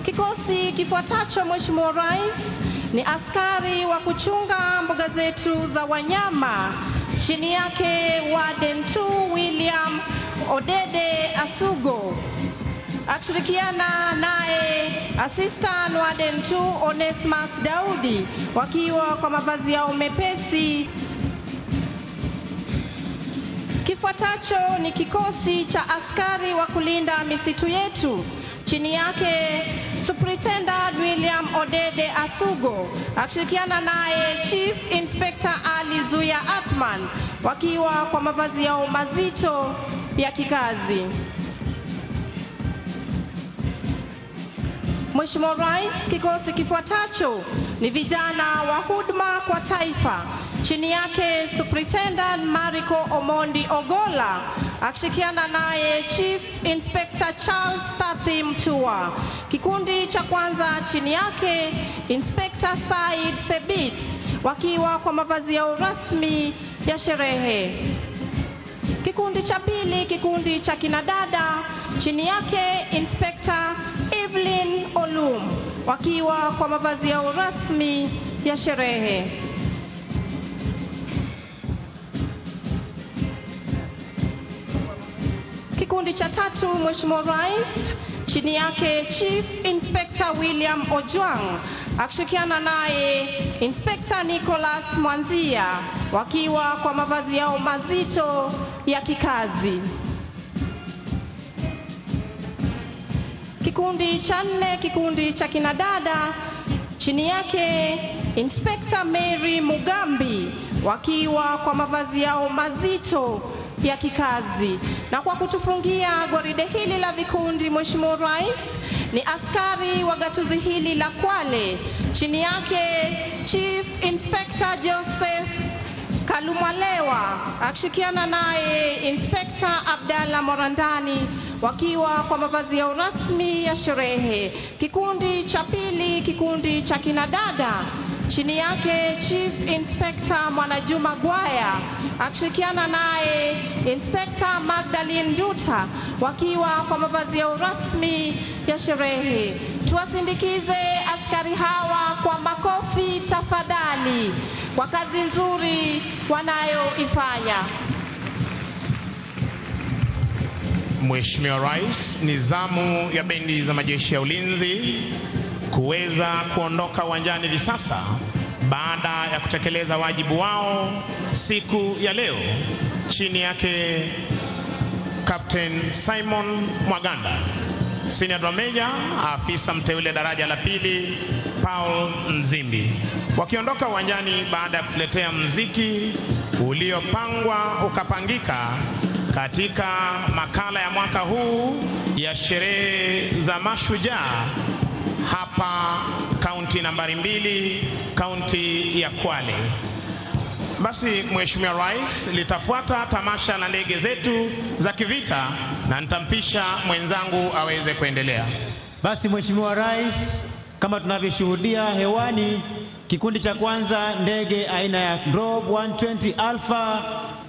Kikosi kifuatacho Mheshimiwa Rais ni askari wa kuchunga mbuga zetu za wanyama chini yake Warden 2 William Odede Asugo akishirikiana naye Assistant Warden 2 Onesmus Daudi wakiwa kwa mavazi yao mepesi. Kifuatacho ni kikosi cha askari wa kulinda misitu yetu chini yake Superintendent William Odede Asugo akishirikiana naye Chief Inspector Ali Zuya Atman wakiwa kwa mavazi yao mazito ya kikazi. Mheshimiwa Rais, kikosi kifuatacho ni vijana wa huduma kwa taifa chini yake Superintendent Mariko Omondi Ogola akishirikiana naye Chief Inspector Charles Tati Mtua. Kikundi cha kwanza chini yake Inspector Said Sebit wakiwa kwa mavazi yao rasmi ya sherehe. Kikundi cha pili, kikundi cha kinadada, chini yake Inspector Evelyn Olum, wakiwa kwa mavazi yao rasmi ya sherehe. Kikundi cha tatu, Mheshimiwa Rais, chini yake Chief Inspector William Ojwang, akishirikiana naye Inspector Nicholas Mwanzia, wakiwa kwa mavazi yao mazito ya kikazi. Kikundi cha nne, kikundi cha kinadada, chini yake Inspector Mary Mugambi, wakiwa kwa mavazi yao mazito ya kikazi. Na kwa kutufungia gwaride hili la vikundi, Mheshimiwa Rais, ni askari wa gatuzi hili la Kwale, chini yake Chief Inspector Joseph Kalumwalewa, akishirikiana naye Inspector Abdalla Morandani, wakiwa kwa mavazi yao rasmi ya sherehe. Kikundi cha pili, kikundi cha kinadada, chini yake Chief Inspector Mwanajuma Gwaya, akishirikiana naye Inspector Magdalene Nduta, wakiwa kwa mavazi yao rasmi ya sherehe. Tuwasindikize askari hawa kwa makofi tafadhali, kwa kazi nzuri wanayoifanya. Mheshimiwa Rais, ni zamu ya bendi za majeshi ya ulinzi kuweza kuondoka uwanjani hivi sasa baada ya kutekeleza wajibu wao siku ya leo chini yake Captain Simon Mwaganda, Senior Drum Major, afisa mteule daraja la pili Paul Nzimbi, wakiondoka uwanjani baada ya kutuletea mziki uliopangwa ukapangika katika makala ya mwaka huu ya sherehe za Mashujaa hapa kaunti nambari 2, kaunti ya Kwale. Basi Mheshimiwa Rais, litafuata tamasha la ndege zetu za kivita na nitampisha mwenzangu aweze kuendelea. Basi Mheshimiwa Rais, kama tunavyoshuhudia hewani, kikundi cha kwanza ndege aina ya Globe 120 Alpha,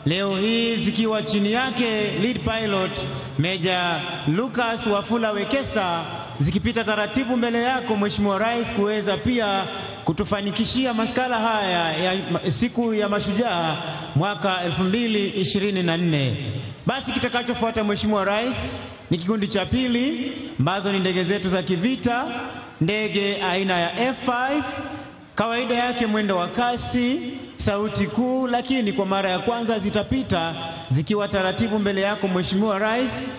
leo hii zikiwa chini yake lead pilot Major Lucas Wafula Wekesa, zikipita taratibu mbele yako Mheshimiwa Rais kuweza pia kutufanikishia makala haya ya siku ya Mashujaa mwaka 2024. Basi kitakachofuata Mheshimiwa Rais ni kikundi cha pili, ambazo ni ndege zetu za kivita, ndege aina ya F5, kawaida yake mwendo wa kasi, sauti kuu, lakini kwa mara ya kwanza zitapita zikiwa taratibu mbele yako Mheshimiwa Rais.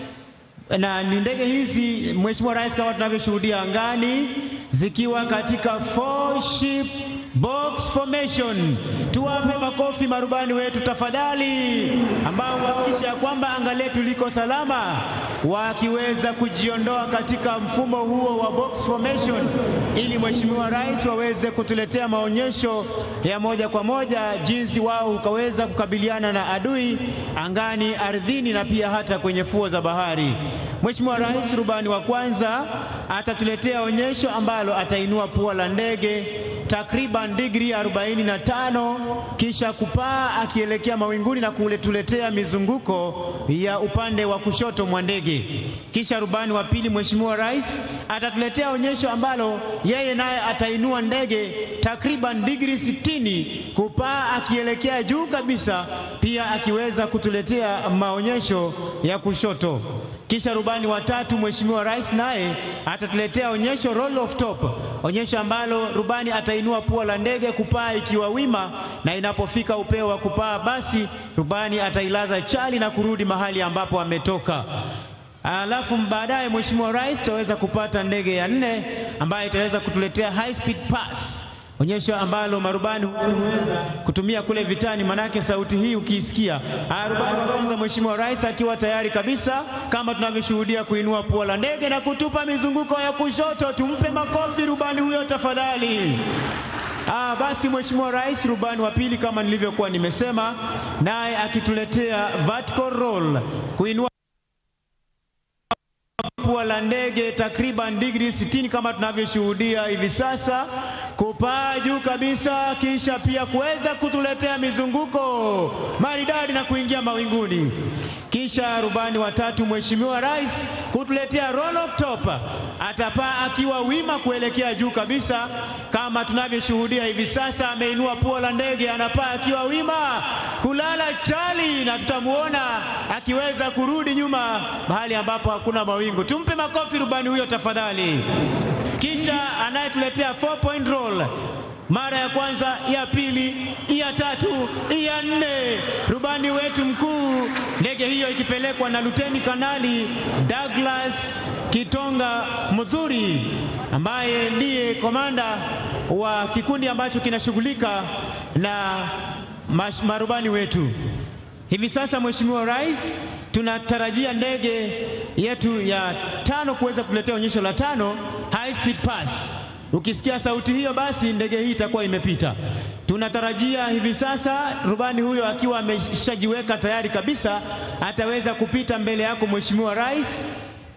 Na ni ndege hizi Mheshimiwa Rais, kama tunavyoshuhudia angani, zikiwa katika 4 ship box formation. Tuwape makofi marubani wetu tafadhali, ambao wahakikisha kwamba anga letu liko salama, wakiweza kujiondoa katika mfumo huo wa box formation, ili Mheshimiwa Rais waweze kutuletea maonyesho ya moja kwa moja jinsi wao ukaweza kukabiliana na adui angani, ardhini na pia hata kwenye fuo za bahari. Mheshimiwa Rais, rubani wa kwanza atatuletea onyesho ambalo atainua pua la ndege takriban digrii 45, kisha kupaa akielekea mawinguni na kuletuletea mizunguko ya upande wa kushoto mwa ndege. Kisha rubani wa pili Mheshimiwa Rais atatuletea onyesho ambalo yeye naye atainua ndege takriban digrii 60 kupaa akielekea juu kabisa, pia akiweza kutuletea maonyesho ya kushoto. Kisha rubani wa tatu Mheshimiwa Rais naye atatuletea onyesho roll of top, onyesho ambalo rubani atainua pua la ndege kupaa ikiwa wima, na inapofika upeo wa kupaa basi rubani atailaza chali na kurudi mahali ambapo ametoka. Alafu baadaye Mheshimiwa Rais tutaweza kupata ndege ya 4 ambayo itaweza kutuletea high speed pass, onyesho ambalo marubani huweza kutumia kule vitani, manake sauti hii ukiisikia. Rubani wa kwanza Mheshimiwa Rais akiwa tayari kabisa, kama tunavyoshuhudia kuinua pua la ndege na kutupa mizunguko ya kushoto. Tumpe makofi rubani huyo tafadhali. Basi Mheshimiwa Rais, rubani wa pili kama nilivyokuwa nimesema, naye akituletea vertical roll, kuinua pua la ndege takriban digrii 60 kama tunavyoshuhudia hivi sasa, kupaa juu kabisa, kisha pia kuweza kutuletea mizunguko maridadi na kuingia mawinguni. Kisha rubani wa tatu Mheshimiwa Rais kutuletea roll of top. Atapaa akiwa wima kuelekea juu kabisa kama tunavyoshuhudia hivi sasa. Ameinua pua la ndege, anapaa akiwa wima kulala chali, na tutamuona akiweza kurudi nyuma mahali ambapo hakuna mawingu. Tumpe makofi rubani huyo tafadhali. Kisha anayetuletea 4-point roll, mara ya kwanza, ya pili, ya tatu, ya nne, rubani wetu mkuu, ndege hiyo ikipelekwa na Luteni Kanali Douglas Kitonga Mudhuri, ambaye ndiye komanda wa kikundi ambacho kinashughulika na marubani wetu. Hivi sasa Mheshimiwa Rais, tunatarajia ndege yetu ya 5 kuweza kuletea onyesho la 5 high speed pass. Ukisikia sauti hiyo, basi ndege hii itakuwa imepita. Tunatarajia hivi sasa rubani huyo akiwa ameshajiweka tayari kabisa, ataweza kupita mbele yako Mheshimiwa Rais,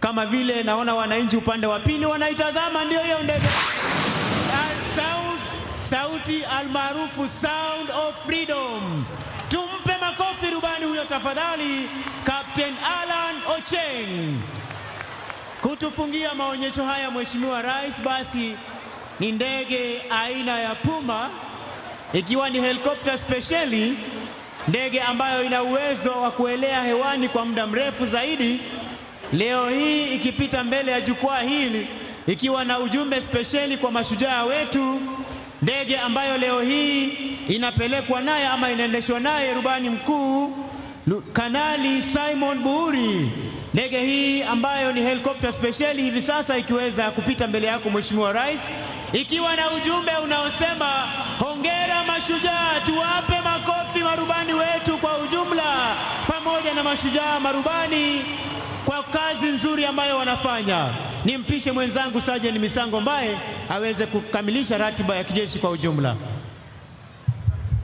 kama vile naona wananchi upande wa pili wanaitazama. Ndio hiyo ndege, sauti almaarufu Sound of Freedom. Tumpe makofi rubani huyo tafadhali, Captain Alan Ocheng, kutufungia maonyesho haya Mheshimiwa Rais. Basi ni ndege aina ya Puma, ikiwa ni helikopta speciali, ndege ambayo ina uwezo wa kuelea hewani kwa muda mrefu zaidi. Leo hii ikipita mbele ya jukwaa hili ikiwa na ujumbe speciali kwa mashujaa wetu, ndege ambayo leo hii inapelekwa naye ama inaendeshwa naye rubani mkuu Kanali Simon Buhuri. Ndege hii ambayo ni helikopta speciali hivi sasa ikiweza kupita mbele yako Mheshimiwa Rais, ikiwa na ujumbe unaosema hongera mashujaa. Tuwape makofi marubani wetu kwa ujumla, pamoja na mashujaa marubani kwa kazi nzuri ambayo wanafanya. Nimpishe mwenzangu Sergeant Misango ambaye aweze kukamilisha ratiba ya kijeshi kwa ujumla.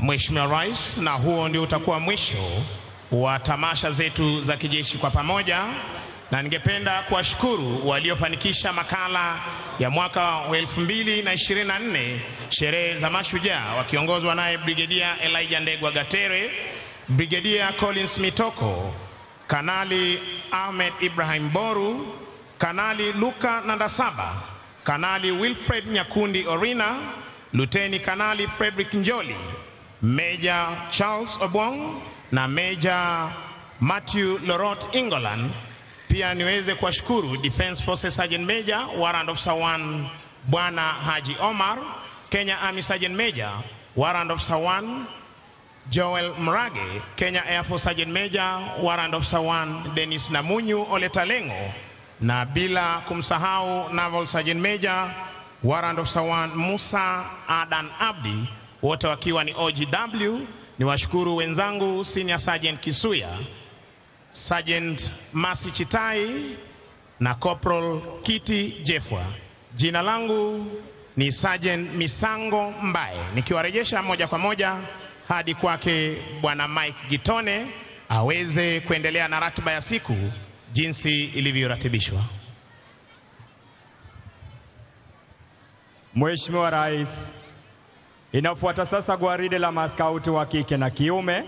Mheshimiwa Rais, na huo ndio utakuwa mwisho wa tamasha zetu za kijeshi kwa pamoja, na ningependa kuwashukuru waliofanikisha makala ya mwaka wa 2024 sherehe za mashujaa, wakiongozwa naye Brigedia Elijah Ndegwa Gatere, Brigedia Collins Mitoko, Kanali Ahmed Ibrahim Boru, Kanali Luka Nandasaba, Kanali Wilfred Nyakundi Orina, Luteni Kanali Frederick Njoli, Major Charles Obwong na Major Matthew Lorot Ingolan. Pia niweze kuwashukuru Defense Forces Sergeant Major Warrant Officer 1 Bwana Haji Omar, Kenya Army Sergeant Major Warrant Officer 1 Joel Mrage, Kenya Air Force Sergeant Major Warrant Officer 1 Dennis Namunyu Oletalengo, na bila kumsahau Naval Sergeant Major Warrant Officer 1 Musa Adan Abdi, wote wakiwa ni OGW. Ni washukuru wenzangu Senior Sergeant Kisuya, Sergeant Masi Chitai na Corporal Kiti Jefwa. Jina langu ni Sergeant Misango Mbae, nikiwarejesha moja kwa moja hadi kwake Bwana Mike Gitone aweze kuendelea na ratiba ya siku jinsi ilivyoratibishwa. Mheshimiwa Rais, inafuata sasa gwaride la maskauti wa kike na kiume,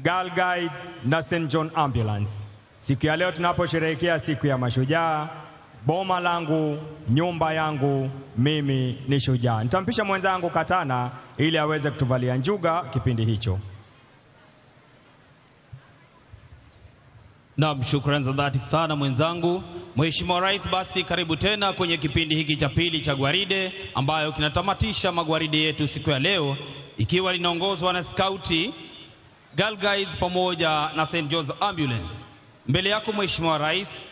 Girl Guides na St. John Ambulance. Siku ya leo tunaposherehekea siku ya mashujaa, boma langu, nyumba yangu, mimi ni shujaa. Nitampisha mwenzangu Katana ili aweze kutuvalia njuga kipindi hicho. Naam, shukrani za dhati sana mwenzangu. Mheshimiwa Rais, basi karibu tena kwenye kipindi hiki cha pili cha gwaride, ambayo kinatamatisha magwaride yetu siku ya leo, ikiwa linaongozwa na skauti, Girl Guides pamoja na St. John's Ambulance. Mbele yako Mheshimiwa Rais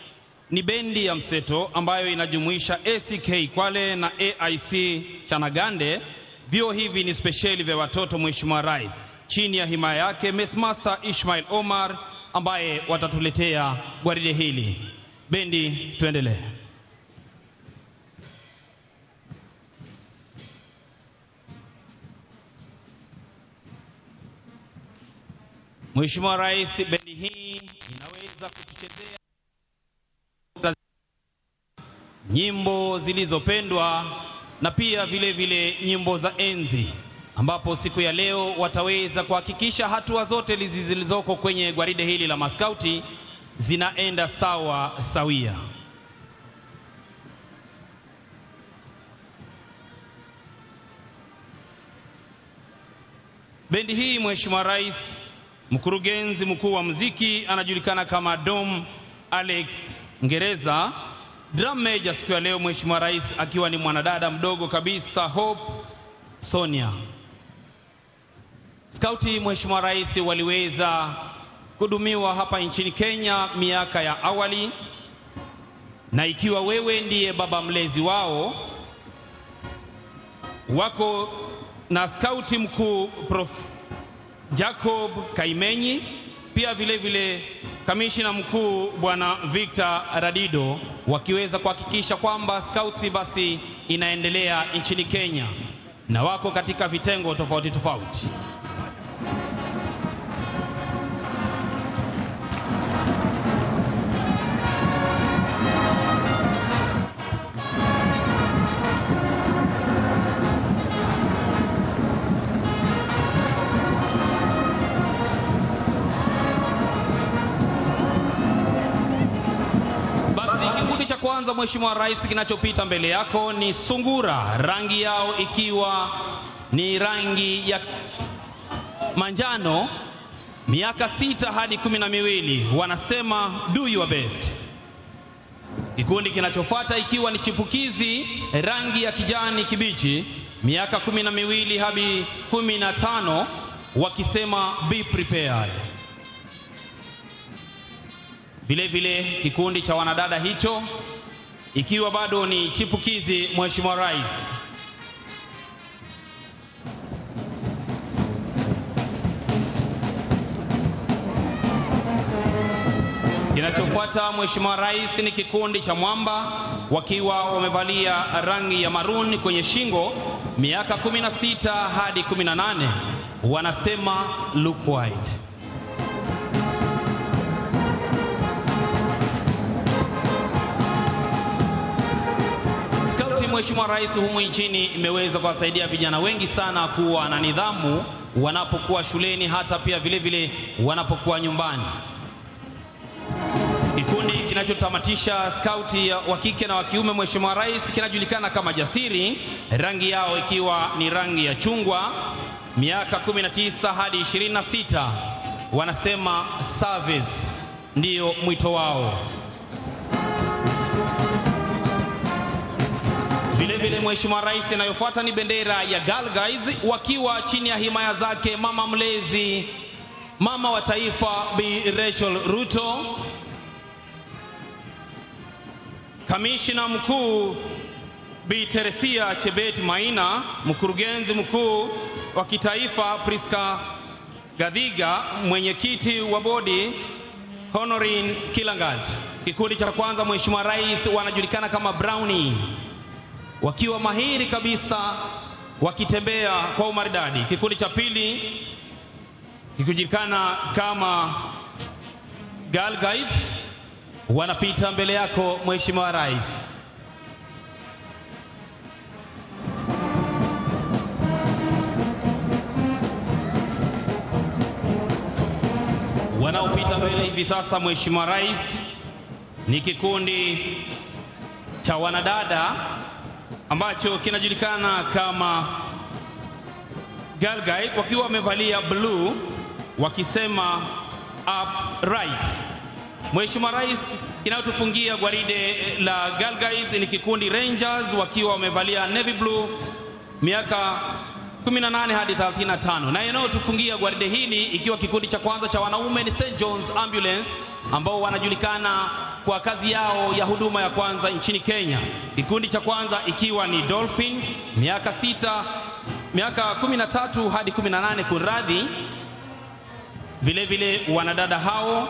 ni bendi ya mseto ambayo inajumuisha ACK Kwale na AIC Chanagande. Vyo hivi ni speciali vya watoto Mheshimiwa Rais, chini ya himaya yake Messmaster Ishmael Omar ambaye watatuletea gwaride hili. Bendi, tuendelee. Mheshimiwa Rais, bendi hii inaweza kutuchezea nyimbo zilizopendwa na pia vile vile nyimbo za enzi. ambapo siku ya leo wataweza kuhakikisha hatua zote zilizoko kwenye gwaride hili la maskauti zinaenda sawa sawia. Bendi hii, Mheshimiwa Rais, mkurugenzi mkuu wa muziki anajulikana kama Dom Alex Ngereza. Drum major siku ya leo, Mheshimiwa Rais, akiwa ni mwanadada mdogo kabisa Hope Sonia. Skauti, Mheshimiwa Rais, waliweza kudumiwa hapa nchini Kenya miaka ya awali, na ikiwa wewe ndiye baba mlezi wao, wako na skauti mkuu Prof. Jacob Kaimenyi, pia vile vile kamishina mkuu Bwana Victor Radido, wakiweza kuhakikisha kwamba skauti basi inaendelea nchini Kenya, na wako katika vitengo tofauti tofauti. Kwanza, Mheshimiwa Rais, kinachopita mbele yako ni sungura, rangi yao ikiwa ni rangi ya manjano, miaka 6 hadi 12, wanasema do your best. Kikundi kinachofuata ikiwa ni chipukizi, rangi ya kijani kibichi, miaka 12 hadi 15, wakisema be prepared. Vile vile kikundi cha wanadada hicho ikiwa bado ni chipukizi, Mheshimiwa Rais, kinachofuata, Mheshimiwa Rais, ni kikundi cha mwamba wakiwa wamevalia rangi ya maroon kwenye shingo, miaka 16 hadi 18, wanasema look wide. Mheshimiwa Rais, humu nchini imeweza kuwasaidia vijana wengi sana kuwa na nidhamu wanapokuwa shuleni, hata pia vile vile wanapokuwa nyumbani. Kikundi kinachotamatisha skauti wa kike na wa kiume, Mheshimiwa Rais, kinajulikana kama Jasiri, rangi yao ikiwa ni rangi ya chungwa, miaka 19 hadi 26, wanasema service ndiyo mwito wao. Vile vile, Mheshimiwa Rais, inayofuata ni bendera ya Girl Guides wakiwa chini ya himaya zake mama mlezi, mama wa taifa Bi Rachel Ruto, kamishina mkuu Bi Teresia Chebet Maina, mkurugenzi mkuu wa kitaifa Priska Gadhiga, mwenyekiti wa bodi Honorin Kilangat. Kikundi cha kwanza, Mheshimiwa Rais, wanajulikana kama Brownie, wakiwa mahiri kabisa wakitembea kwa umaridadi. Kikundi cha pili kikijulikana kama Girl Guides, wanapita mbele yako, Mheshimiwa Rais. Wanaopita mbele hivi sasa, Mheshimiwa Rais, ni kikundi cha wanadada ambacho kinajulikana kama Girl Guide, wakiwa wamevalia blue wakisema upright. Mheshimiwa Rais, kinachotufungia gwaride la Girl Guide ni kikundi Rangers wakiwa wamevalia navy blue, miaka 18 hadi 35, na inayotufungia gwaride hili ikiwa kikundi cha kwanza cha wanaume ni St. John's Ambulance, ambao wanajulikana kwa kazi yao ya huduma ya kwanza nchini Kenya. Kikundi cha kwanza ikiwa ni Dolphin, miaka 13 hadi 18 kuradhi. Vile vile wanadada hao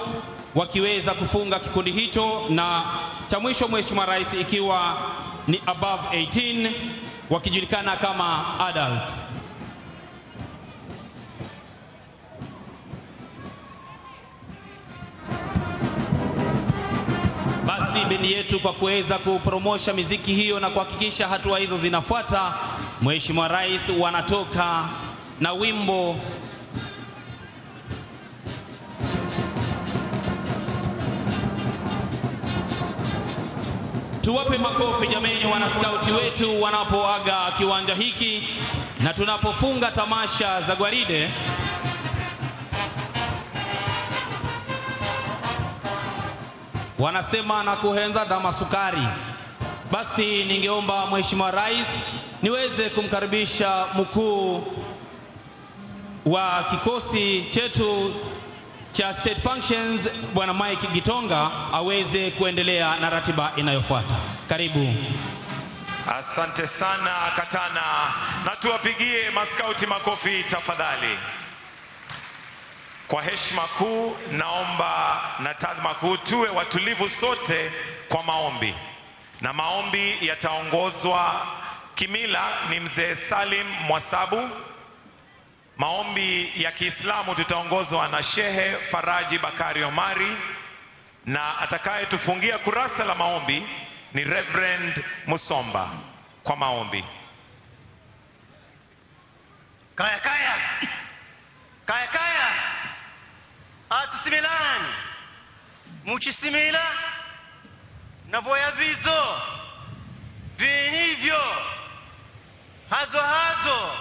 wakiweza kufunga kikundi hicho, na cha mwisho, Mheshimiwa Rais, ikiwa ni above 18 wakijulikana kama adults. Basi bendi yetu kwa kuweza kupromosha miziki hiyo na kuhakikisha hatua hizo zinafuata, Mheshimiwa Rais, wanatoka na wimbo Tuwape makofi jameni wanaskauti wetu wanapoaga kiwanja hiki na tunapofunga tamasha za gwaride. Wanasema na kuhenza dama sukari. Basi ningeomba Mheshimiwa Rais niweze kumkaribisha mkuu wa kikosi chetu cha State Functions Bwana Mike Gitonga aweze kuendelea na ratiba inayofuata. Karibu. Asante sana Katana, na tuwapigie maskauti makofi tafadhali. Kwa heshima kuu naomba na tadhima kuu tuwe watulivu sote kwa maombi, na maombi yataongozwa kimila ni mzee Salim Mwasabu. Maombi ya Kiislamu tutaongozwa na Shehe Faraji Bakari Omari, na atakaye tufungia kurasa la maombi ni Reverend Musomba kwa maombi. Kaya kaya kaya kaya atusimilani muchisimila na voya vizo vihivyo hazo hazo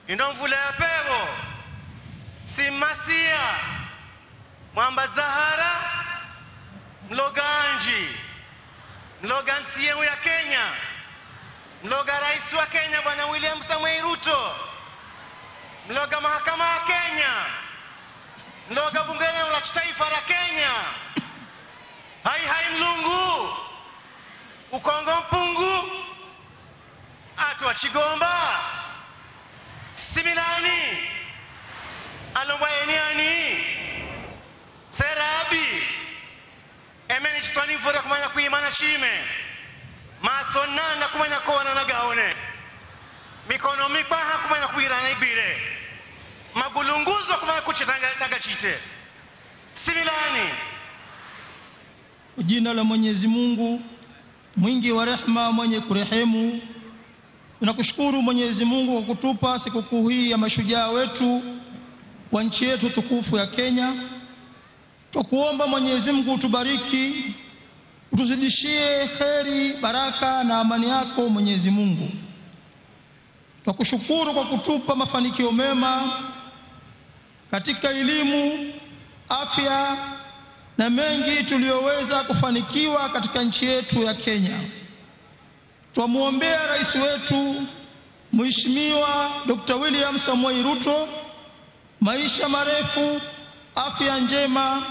inomvula ya pevo simasia mwamba Zahara mloganji mloga nchi ya Kenya, mloga rais wa Kenya Bwana William Samoei Ruto, mloga mahakama ya Kenya, mloga bunge la taifa la Kenya, hai mlungu ukongo mpungu atu wa Chigomba similani alomba eniani serabi emeni chitwani mvura kumanya kuimana chime matonanda kumanya kona na gaone mikono mikwaha kumanya kuirana ibire magulunguzo kumanya kuchitanga chite similani. Jina la Mwenyezi Mungu mwingi wa rehema mwenye kurehemu. Tunakushukuru Mwenyezi Mungu kwa kutupa sikukuu hii ya mashujaa wetu wa nchi yetu tukufu ya Kenya. Tukuomba Mwenyezi Mungu utubariki, utuzidishie kheri, baraka na amani yako Mwenyezi Mungu. Tukushukuru kwa kutupa mafanikio mema katika elimu, afya na mengi tuliyoweza kufanikiwa katika nchi yetu ya Kenya. Twamuombea rais wetu Mheshimiwa Dr. William Samoei Ruto maisha marefu, afya njema,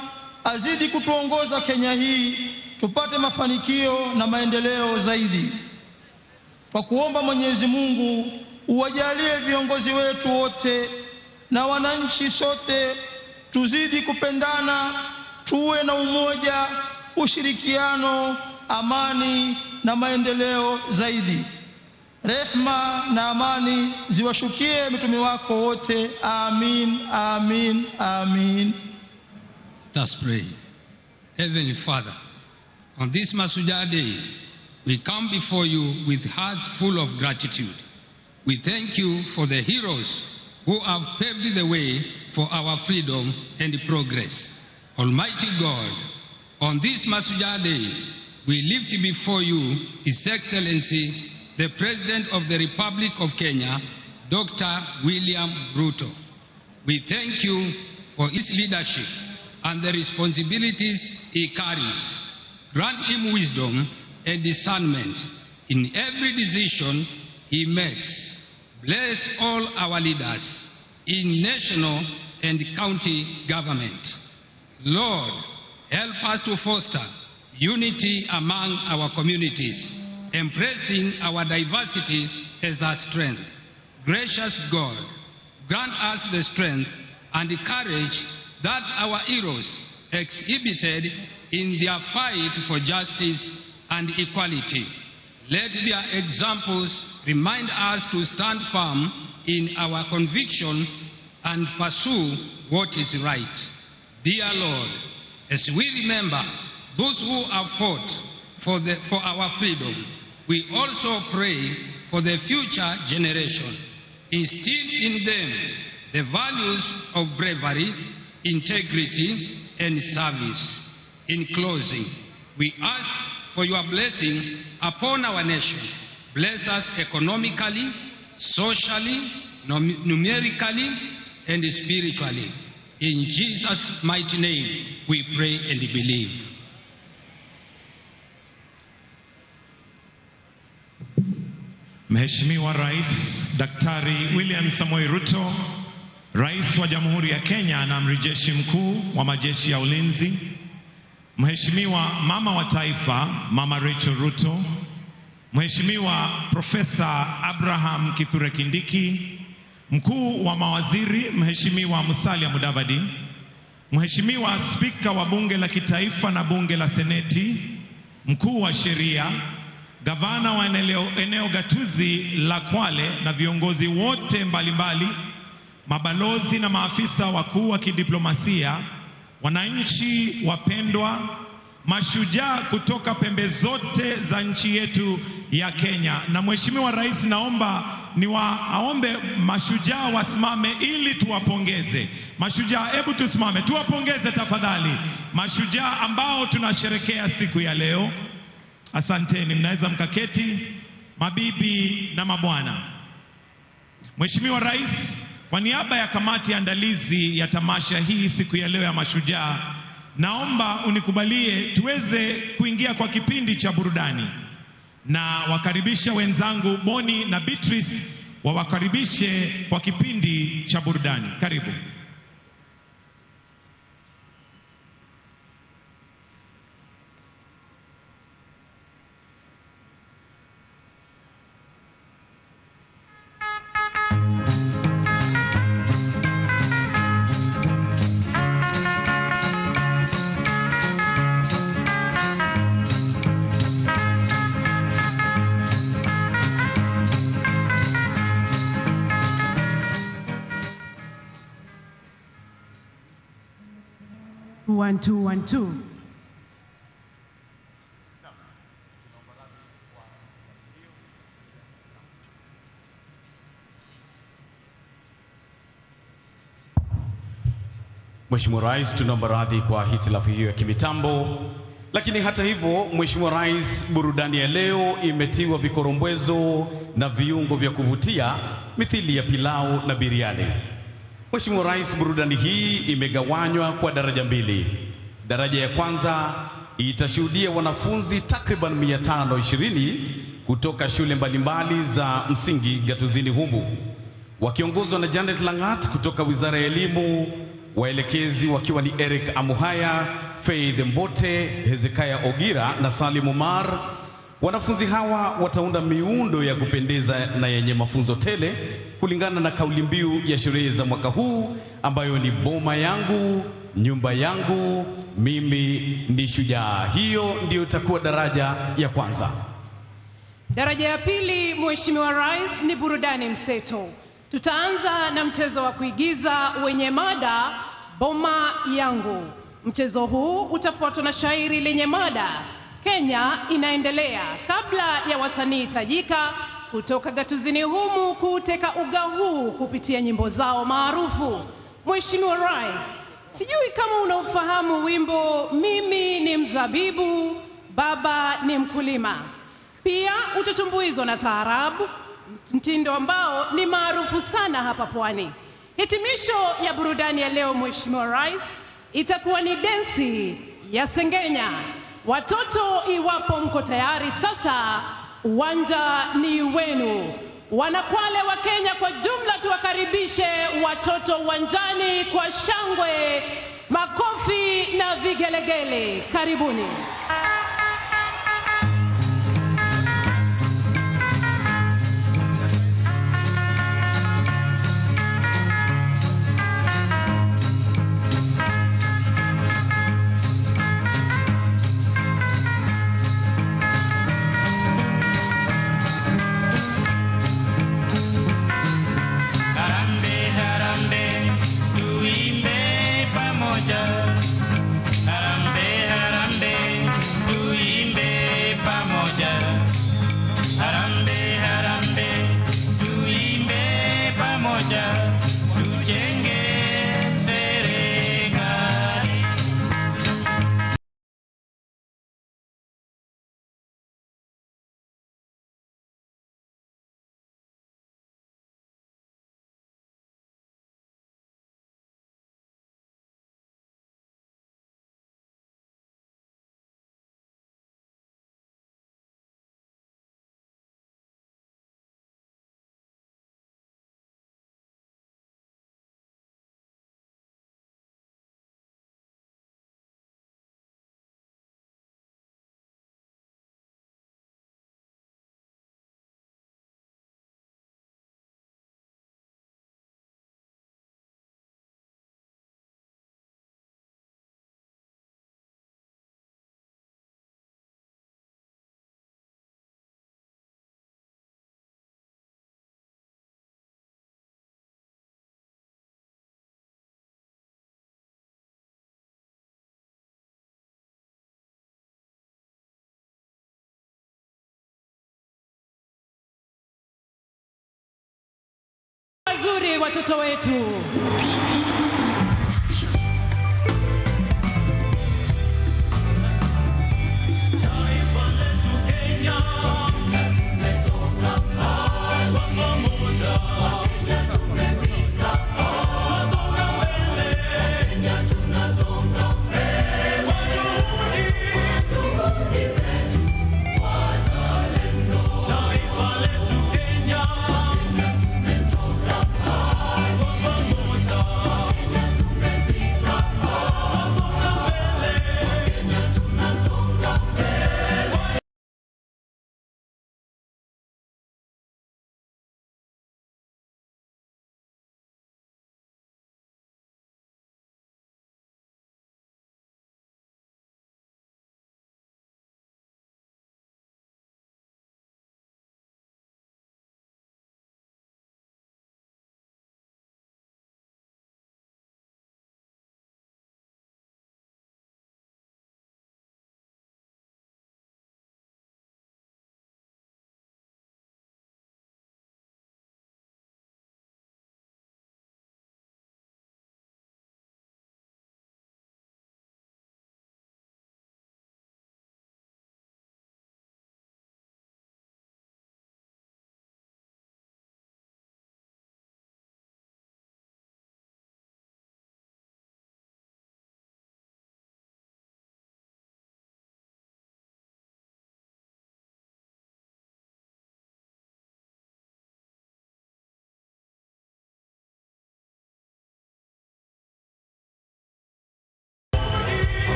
azidi kutuongoza Kenya hii tupate mafanikio na maendeleo zaidi. Kwa kuomba Mwenyezi Mungu uwajalie viongozi wetu wote na wananchi sote tuzidi kupendana, tuwe na umoja, ushirikiano, amani na maendeleo zaidi. Rehma na amani ziwashukie mitume wako wote. Amin, amin, amin. Let's pray. Heavenly Father, on this Mashujaa Day, we come before you with hearts full of gratitude. We thank you for the heroes who have paved the way for our freedom and progress. Almighty God, on this Mashujaa Day, we lift before you His Excellency, the President of the Republic of Kenya, Dr. William Ruto. We thank you for his leadership and the responsibilities he carries. Grant him wisdom and discernment in every decision he makes. Bless all our leaders in national and county government. Lord, help us to foster unity among our communities, embracing our diversity as our strength. Gracious God, grant us the strength and the courage that our heroes exhibited in their fight for justice and equality. Let their examples remind us to stand firm in our conviction and pursue what is right. Dear Lord, as we remember those who have fought for our freedom, we also pray for the future generation. instill in them the values of bravery, integrity, and service. In closing, we ask for your blessing upon our nation. Bless us economically, socially, numerically, and spiritually. In Jesus' mighty name, we pray and believe. Mheshimiwa Rais Daktari William Samoei Ruto, Rais wa Jamhuri ya Kenya na Amiri Jeshi Mkuu wa Majeshi ya Ulinzi, Mheshimiwa Mama wa Taifa Mama Rachel Ruto, Mheshimiwa Profesa Abraham Kithure Kindiki, Mkuu wa Mawaziri Mheshimiwa Musalia Mudavadi, Mheshimiwa Spika wa Bunge la Kitaifa na Bunge la Seneti, Mkuu wa Sheria, Gavana wa eneo gatuzi la Kwale na viongozi wote mbalimbali, mabalozi na maafisa wakuu wa kidiplomasia, wananchi wapendwa, mashujaa kutoka pembe zote za nchi yetu ya Kenya. Na Mheshimiwa Rais, naomba aombe mashujaa wasimame ili tuwapongeze. Mashujaa, hebu tusimame tuwapongeze tafadhali mashujaa ambao tunasherekea siku ya leo. Asanteni, mnaweza mkaketi mabibi na mabwana. Mheshimiwa Rais, kwa niaba ya kamati ya andalizi ya tamasha hii siku ya leo ya mashujaa, naomba unikubalie tuweze kuingia kwa kipindi cha burudani, na wakaribisha wenzangu Boni na Beatrice wawakaribishe kwa kipindi cha burudani. Karibu. One, two, 1, 2. Mheshimiwa Rais, tunaomba radhi kwa hitilafu hiyo ya kimitambo. Lakini hata hivyo, Mheshimiwa Rais, burudani ya leo imetiwa vikorombwezo na viungo vya kuvutia mithili ya pilau na biriani. Mheshimiwa Rais, burudani hii imegawanywa kwa daraja mbili. Daraja ya kwanza itashuhudia wanafunzi takriban 520 kutoka shule mbalimbali za msingi gatuzini humu, wakiongozwa na Janet Langat kutoka Wizara ya Elimu, waelekezi wakiwa ni Eric Amuhaya, Faith Mbote, Hezekiah Ogira na Salim Umar. Wanafunzi hawa wataunda miundo ya kupendeza na yenye mafunzo tele kulingana na kauli mbiu ya sherehe za mwaka huu ambayo ni boma yangu, nyumba yangu, mimi ni shujaa. Hiyo ndio itakuwa daraja ya kwanza. Daraja ya pili, Mheshimiwa Rais, ni burudani mseto. Tutaanza na mchezo wa kuigiza wenye mada boma yangu. Mchezo huu utafuatwa na shairi lenye mada Kenya inaendelea, kabla ya wasanii tajika kutoka gatuzini humu kuteka uga huu kupitia nyimbo zao maarufu. Mheshimiwa Rais, sijui kama unaufahamu wimbo mimi ni mzabibu, baba ni mkulima. Pia utatumbuizwa na taarabu, mtindo ambao ni maarufu sana hapa Pwani. Hitimisho ya burudani ya leo, Mheshimiwa Rais, itakuwa ni densi ya Sengenya. Watoto, iwapo mko tayari sasa, uwanja ni wenu. Wanakwale wa Kenya kwa jumla, tuwakaribishe watoto uwanjani kwa shangwe, makofi na vigelegele. Karibuni. Harambe, harambe, watoto wetu.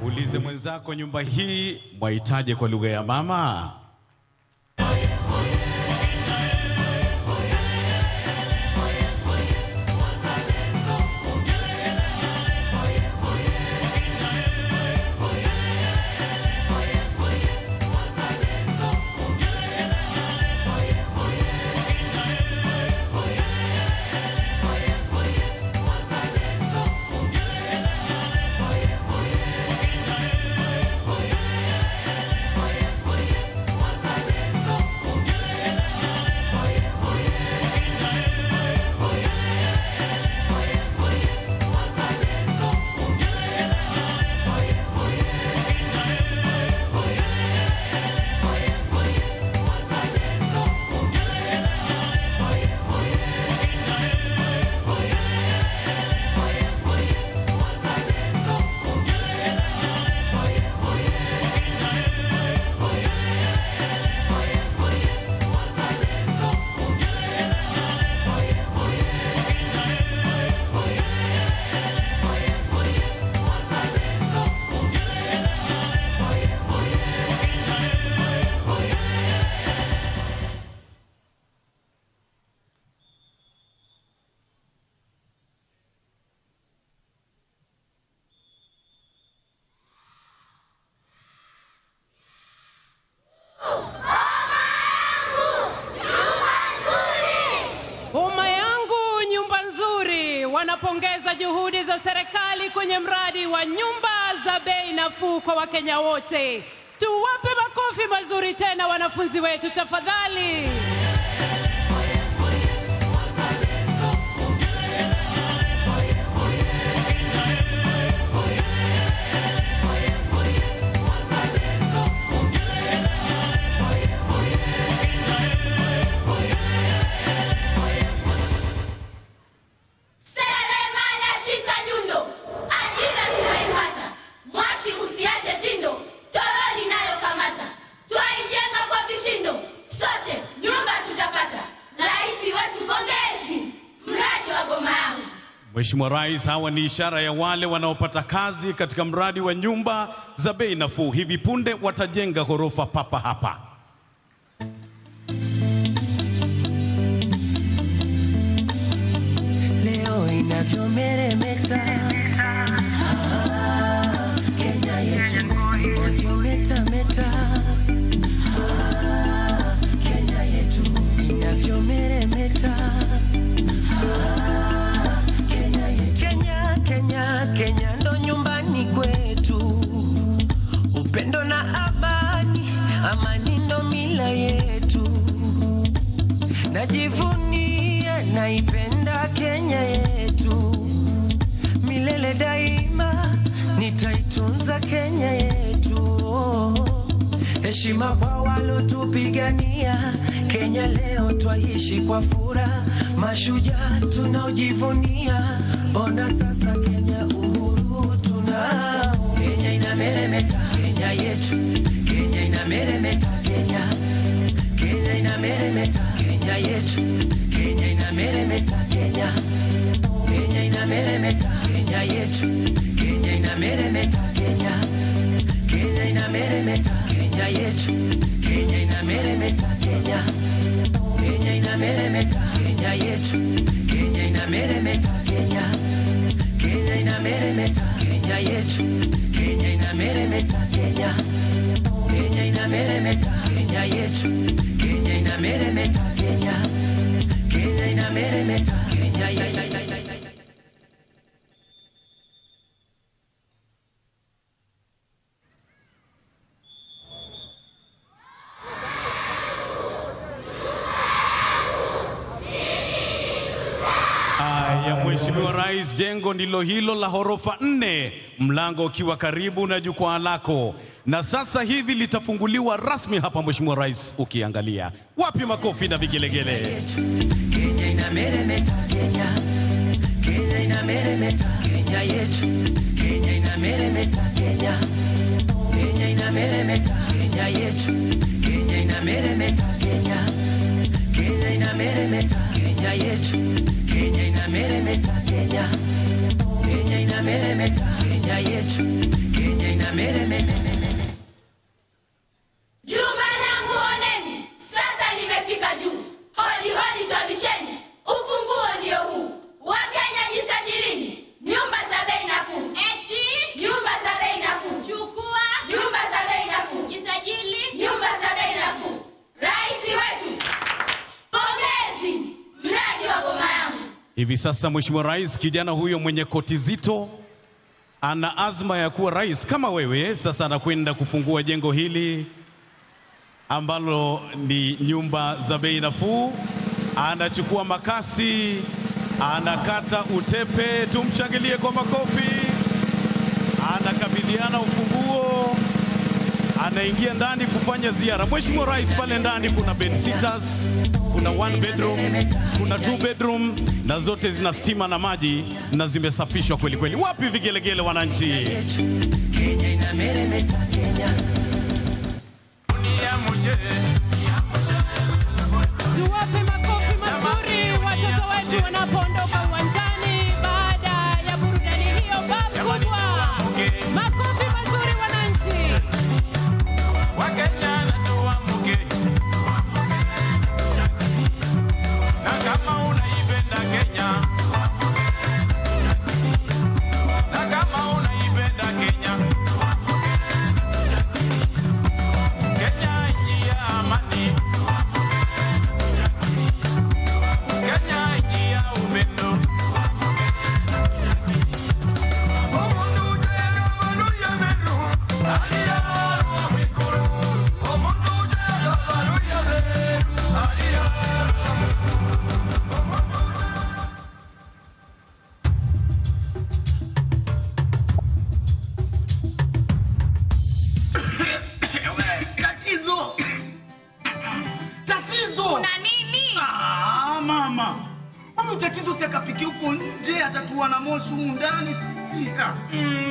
Ulize mwenzako, nyumba hii mwahitaji kwa lugha ya mama? Wanapongeza juhudi za serikali kwenye mradi wa nyumba za bei nafuu kwa Wakenya wote. Tuwape makofi mazuri tena wanafunzi wetu tafadhali. Mheshimiwa Rais, hawa ni ishara ya wale wanaopata kazi katika mradi wa nyumba za bei nafuu. Hivi punde watajenga ghorofa papa hapa. inavyomeremeta. Kenya yetu inavyometameta. Kenya yetu inavyomeremeta. Kenya yetu. Kenya ndo nyumbani kwetu. Upendo na amani ndo mila yetu. Najivunia naipenda Kenya yetu. Milele daima nitaitunza Kenya yetu. Heshima kwa walotupigania. Kenya leo twaishi kwa furaha. Mashujaa tunaojivunia. Ona sasa Kenya uhuru tunao. Kenya inameremeta, Kenya yetu. Kenya inameremeta, Kenya. Kenya inameremeta, Kenya yetu. Kenya inameremeta, Kenya. Kenya inameremeta, Kenya yetu. Kenya inameremeta, Kenya. Kenya inameremeta, Kenya yetu. Kenya inameremeta, Kenya. Kenya inameremeta, Kenya yetu. Kenya inameremeta, Kenya. Kenya inameremeta, Kenya yetu. Kenya inameremeta, Kenya. Kenya inameremeta, Kenya yetu. Kenya inameremeta, Kenya. Kenya inameremeta, Kenya. Mheshimiwa Rais, jengo ndilo hilo la ghorofa 4, mlango ukiwa karibu na jukwaa lako, na sasa hivi litafunguliwa rasmi hapa. Mheshimiwa Rais, ukiangalia wapi makofi na vigelegele. Kenya inameremeta, Kenya. Kenya inameremeta, Kenya yetu. Kenya inameremeta, Kenya. Kenya inameremeta, Kenya yetu. Kenya inameremeta, Kenya. Kenya inameremeta, Kenya yetu. Kenya inameremeta, Kenya. Kenya inameremeta, Kenya yetu. Kenya inameremeta. Jumba langu oneni, sasa limefika juu. Hodi hodi tabisheni, ufunguo ndio huu. Wakenya jisajilini, nyumba za bei nafuu. Eti nyumba za bei nafuu. Chukua nyumba za bei nafuu. Jisajili nyumba za bei nafuu. Rais wetu, pongezi, mradi wa boma yangu. Hivi sasa Mheshimiwa Rais, kijana huyo mwenye koti zito ana azma ya kuwa rais kama wewe. Sasa anakwenda kufungua jengo hili ambalo ni nyumba za bei nafuu. Anachukua makasi, anakata utepe, tumshangilie kwa makofi. Anakabidhiana ufunguo, anaingia ndani kufanya ziara. Mheshimiwa Rais, pale ndani kuna bed sitters, kuna 1 bedroom, kuna 2 bedroom, na zote zina stima na maji na zimesafishwa kweli kweli. Wapi vigelegele wananchi? Kenya inameremeta, Kenya. Tuwape makofi mazuri watoto wetu wanapoondoka uwanjani baada ya burudani hiyo kubwa. Makofi mazuri wananchi. Wakenya na tuamke. Na kama unaipenda Kenya. Na kama unaipenda Kenya. Kenya nchi ya amani. Kenya nchi ya upendo. Tatizo! Kuna nini? Mama. Huyu tatizo si akapiki huko nje, atatuwa na moshi humu ndani sisi.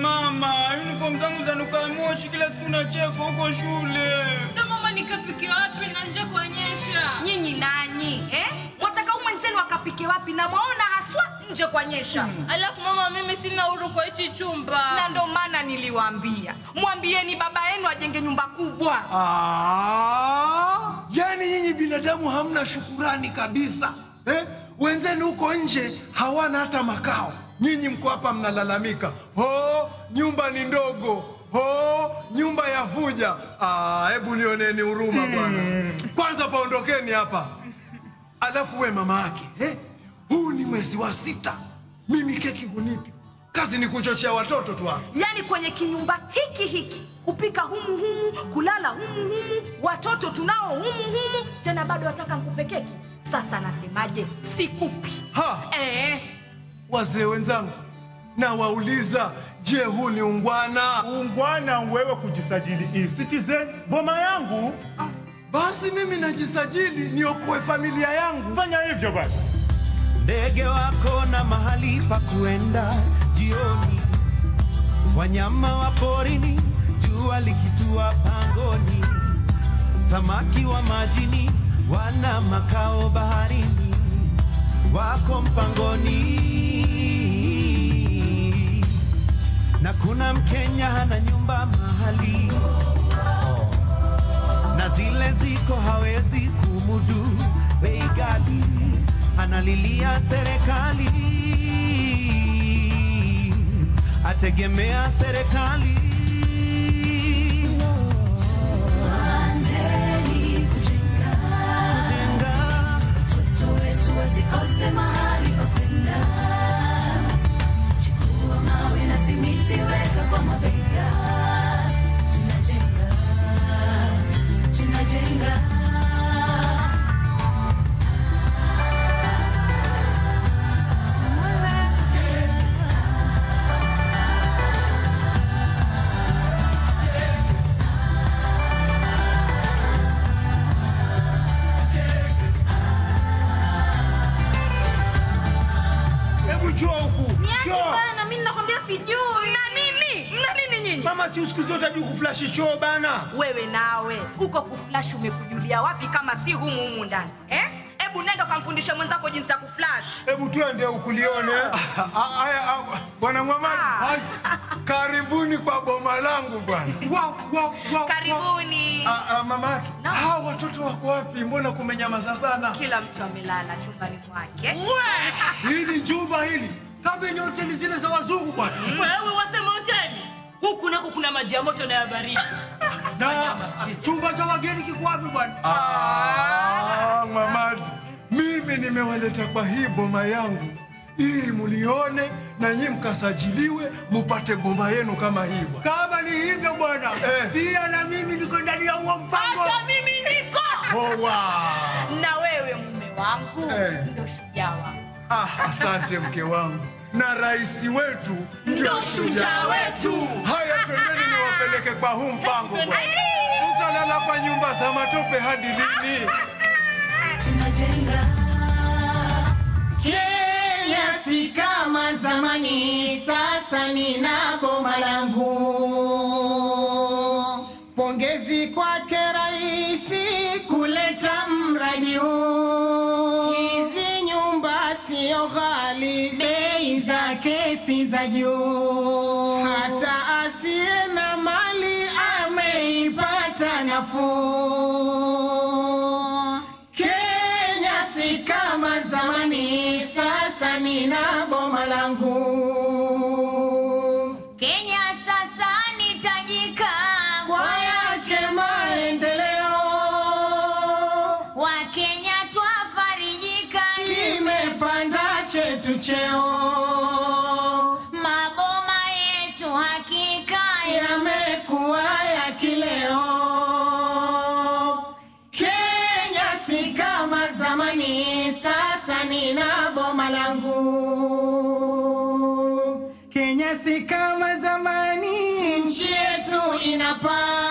Mama, uniform zangu zanuka moshi kila siku na cheko huko shule. Ndio mama, nikapike wapi na nje kuonyesha? Nyinyi nani? Wataka mwenzenu akapike wapi na mwaona haswa nje kuonyesha? Alafu mama, mimi sina huru kwa hichi chumba. Na ndio maana niliwaambia, mwambieni baba yenu ajenge nyumba kubwa. Yaani nyinyi binadamu hamna shukurani kabisa. Wenzenu huko nje hawana hata makao. Nyinyi mko hapa mnalalamika, nyumba ni ndogo, nyumba ya vuja. Hebu nioneni huruma bwana. Kwanza paondokeni hapa. Alafu we mama yake, huu ni mwezi wa 6. Mimi keki hunipi. Kazi ni kuchochea watoto tu hapa. Yaani kwenye kinyumba hiki kupika humu, kulala humu, watoto tunao humu, tena bado wataka nikupe keki. Sasa nasemaje? Sikupi. Wazee wenzangu, na wauliza, je, huu ni ungwana? Ungwana wewe kujisajili e-citizen boma yangu? Basi mimi najisajili niokoe familia yangu. Fanya hivyo basi. Ndege wako na mahali pa kuenda jioni, wanyama wa porini jua likitua pangoni, samaki wa majini wana makao baharini, wako mpangoni. Na kuna Mkenya hana nyumba mahali, na zile ziko hawezi kumudu bei ghali, analilia serikali, ategemea serikali. Si usiku zote hadi kuflash show bana. Wewe nawe huko kuflash umekujulia wapi kama si humu ndani? Hebu nenda kamfundisha mwenzako jinsi ya kuflash. Hebu tuende ukulione. Haya bwana Mwamadi. Karibuni kwa boma langu bwana. Wow. Karibuni. Mama, hao watoto wako wapi? Mbona kumenyamaza sana? Kila mtu amelala chumbani kwake. Hili jumba hili kama ni hoteli zile za wazungu bwana. Wewe wasema hoteli? Huku nako kuna maji ya moto na ya baridi. Na chumba cha wageni kiko wapi bwana? Mamadi, mimi nimewaleta kwa hii boma yangu ili mulione na nyinyi mkasajiliwe mupate boma yenu kama hii bwana. Kama ni hivyo bwana, pia na mimi niko ndani ya huo mpango. Hata mimi niko. Na wewe mume wangu ndio shujaa wangu. Asante mke wangu. Na rais wetu ndio shujaa wetu. Haya, twendeni niwapeleke kwa huu mpango bwana. Mtalala kwa nyumba za matope hadi lini? Tunajenga Kenya si kama zamani, sasa nina boma langu. Pongezi kwake rais kuleta mradi huu. Hizi nyumba sio ghali, bei zake si za juu, hata asiye na mali ameipata nafuu. Kenya si kama zamani, sasa nina boma langu. Kenya sasa ni tajika kwa yake maendeleo. Wakenya twafarijika, kimepanda chetu cheo. Maboma yetu hakika yamekuwa ya kileo. Kenya si kama zamani, sasa nina boma langu. Kenya si kama zamani, nchi yetu inapaa.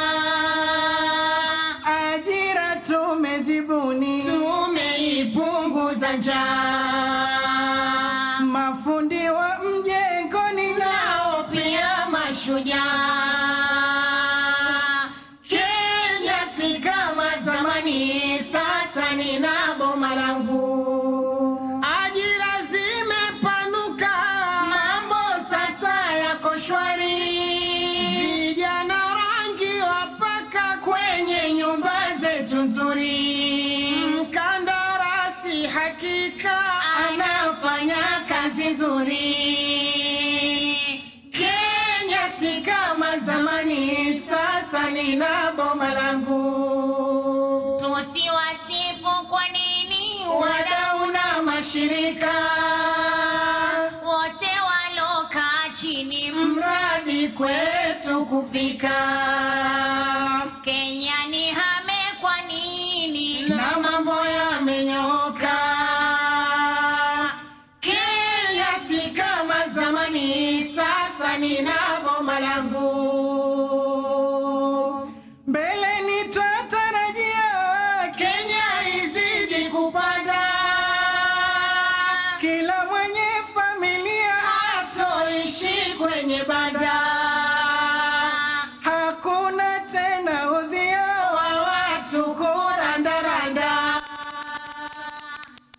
Ajira tumezibuni, tumeipunguza njaa. Mafundi wa mjengoni nao pia mashujaa. Kenya si kama zamani, sasa nina boma langu. Ajira zimepanuka, mambo sasa yako shwari. Vijana rangi wapaka kwenye nyumba zetu nzuri. Mkandarasi hakika jamhuri. Kenya si kama zamani, sasa nina boma langu. Tusiwasifu kwa nini Wadau na mashirika wote walokaa chini, mradi kwetu kufika. Kenya ni hame kwa nini? Na mambo yamenyoka. Kenya si kama zamani, sasa nina boma langu. Mbele nitatarajia Kenya izidi kupanda. Kila mwenye familia hatoishi kwenye banda. Hakuna tena udhia wa watu kurandaranda.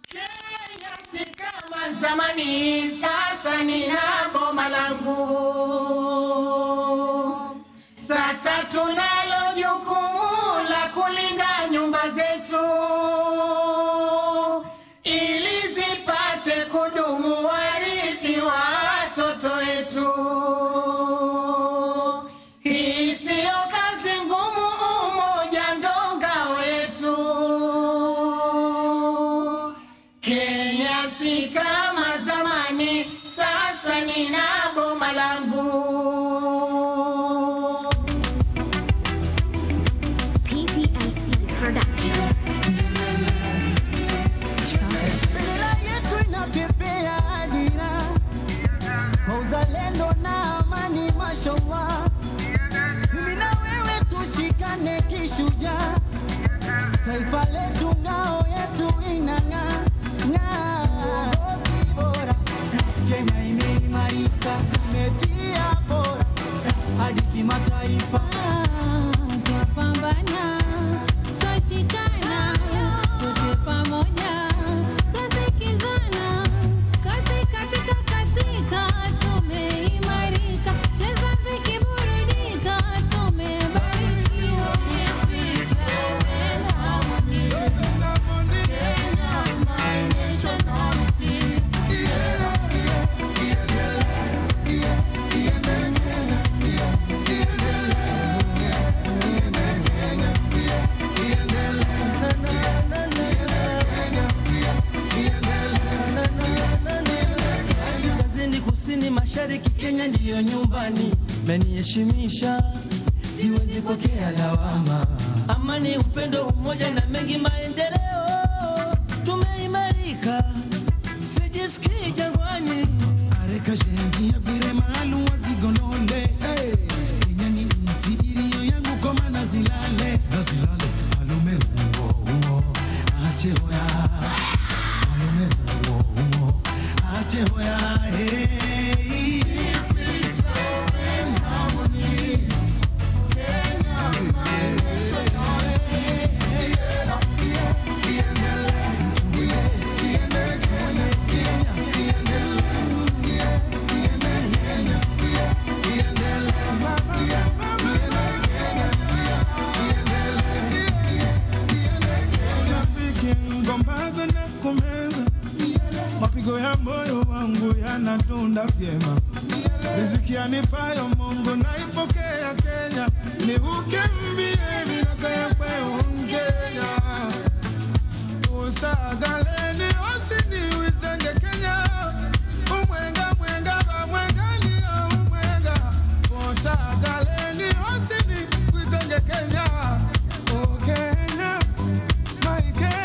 Kenya si kama zamani, sasa nina boma langu. Sasa tunalo jukumu la kulinda nyumba zetu ili zipate kudumu, warithi wa watoto wetu. Hii siyo kazi ngumu, umoja ndo ngao wetu. Kenya si kama zamani, sasa nina boma langu. Bendera yetu inapepea dira kwa uzalendo na amani, mashallah. Mimi na wewe tushikane kishujaa, taifa letu ngao yetu inang'aa ng'aa. Uongozi bora, Kenya imeimarika, imetia bora hadi kimataifa. Twapambana, twashikana, tupe pamoja, twasikizana, katika tumeimarika, cheza mziki burudika, tumebarikiwa. Kaskazini, kusini, mashariki, Kenya ndiyo nyumbani. Meniheshimisha, siwezi pokea lawama. Amani, upendo, umoja na mengi maendeleo, tumeimarika, sijisikii jangwani. Areka shenzi ya bire maalum wa Zigolonde. Kenya ni nchi iliyo yangu, koma na zilale alume huo ache hoya, alume huo ache hoya. Mapigo ya moyo wangu yanatunda vyema, riziki yanipayo Mungu naipokea. Kenya ni ukembie minaka ya kweo Kenya, usagaleni osini witenge Kenya, umwenga mwenga ba mwenga niyo umwenga, usagaleni osini witenge Kenya. Oh Kenya, my Kenya.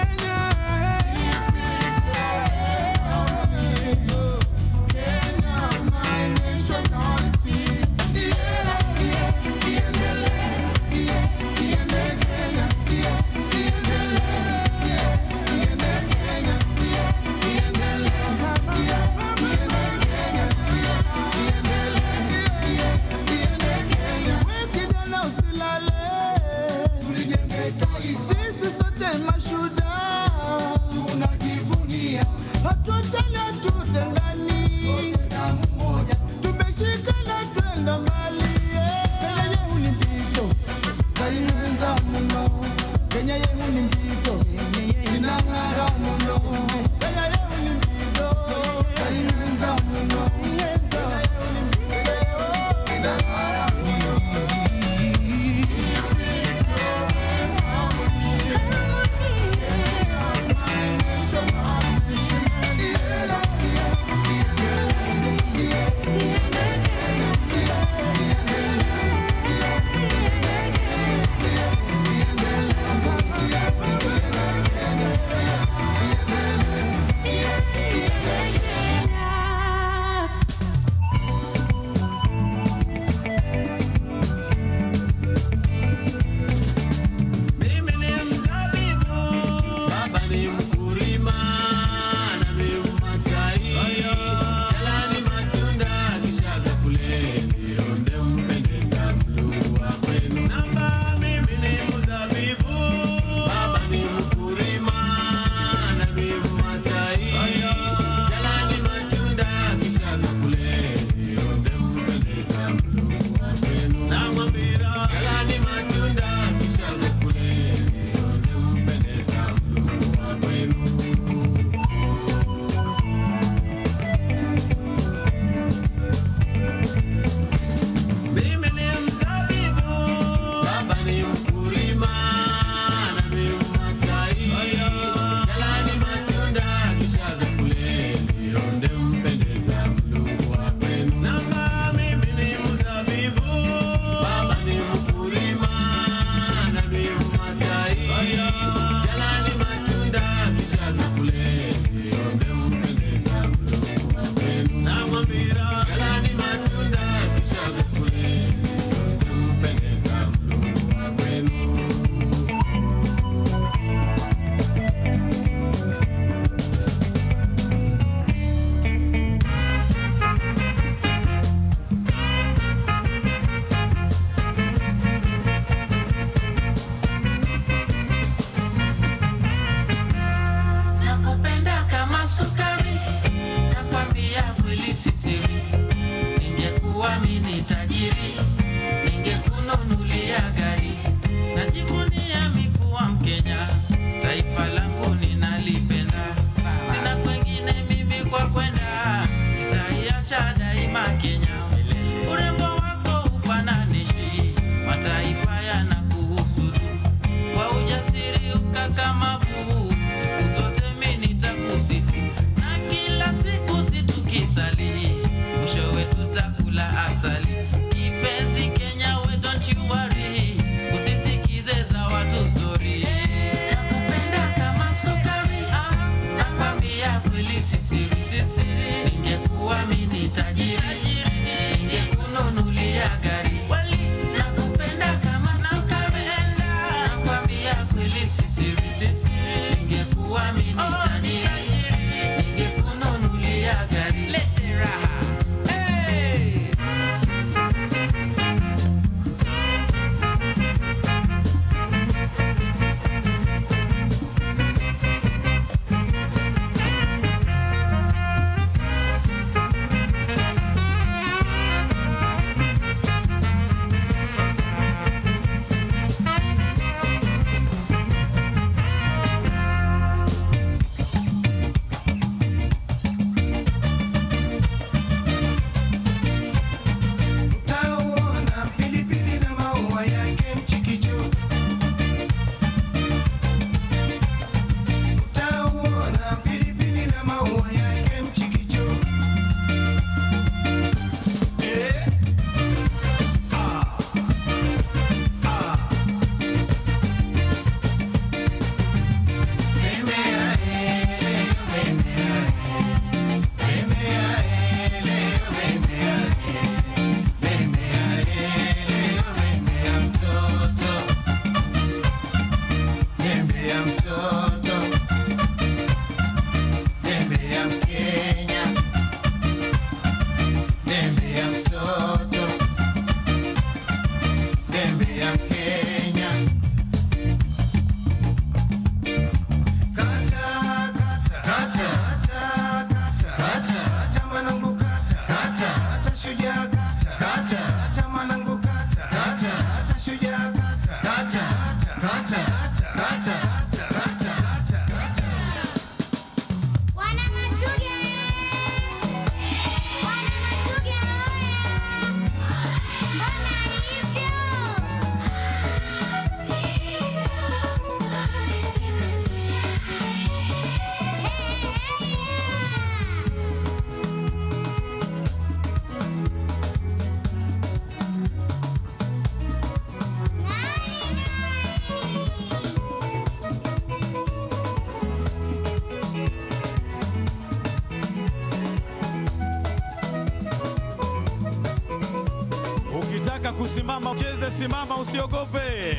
wote simama, usiogope.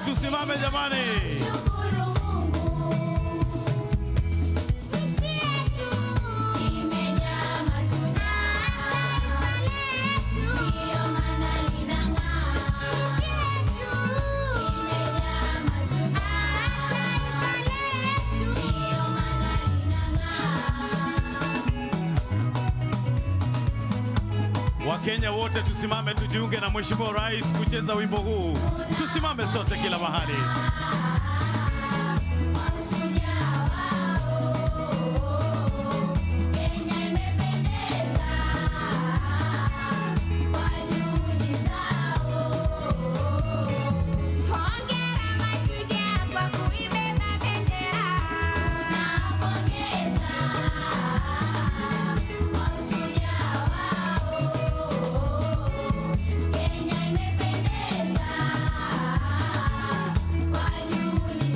Tusimame jamani. Wakenya wote tusimame, tujiunge na Mheshimiwa Rais kucheza wimbo huu. Tusimame sote kila mahali. Kenya imependeza kwa juhudi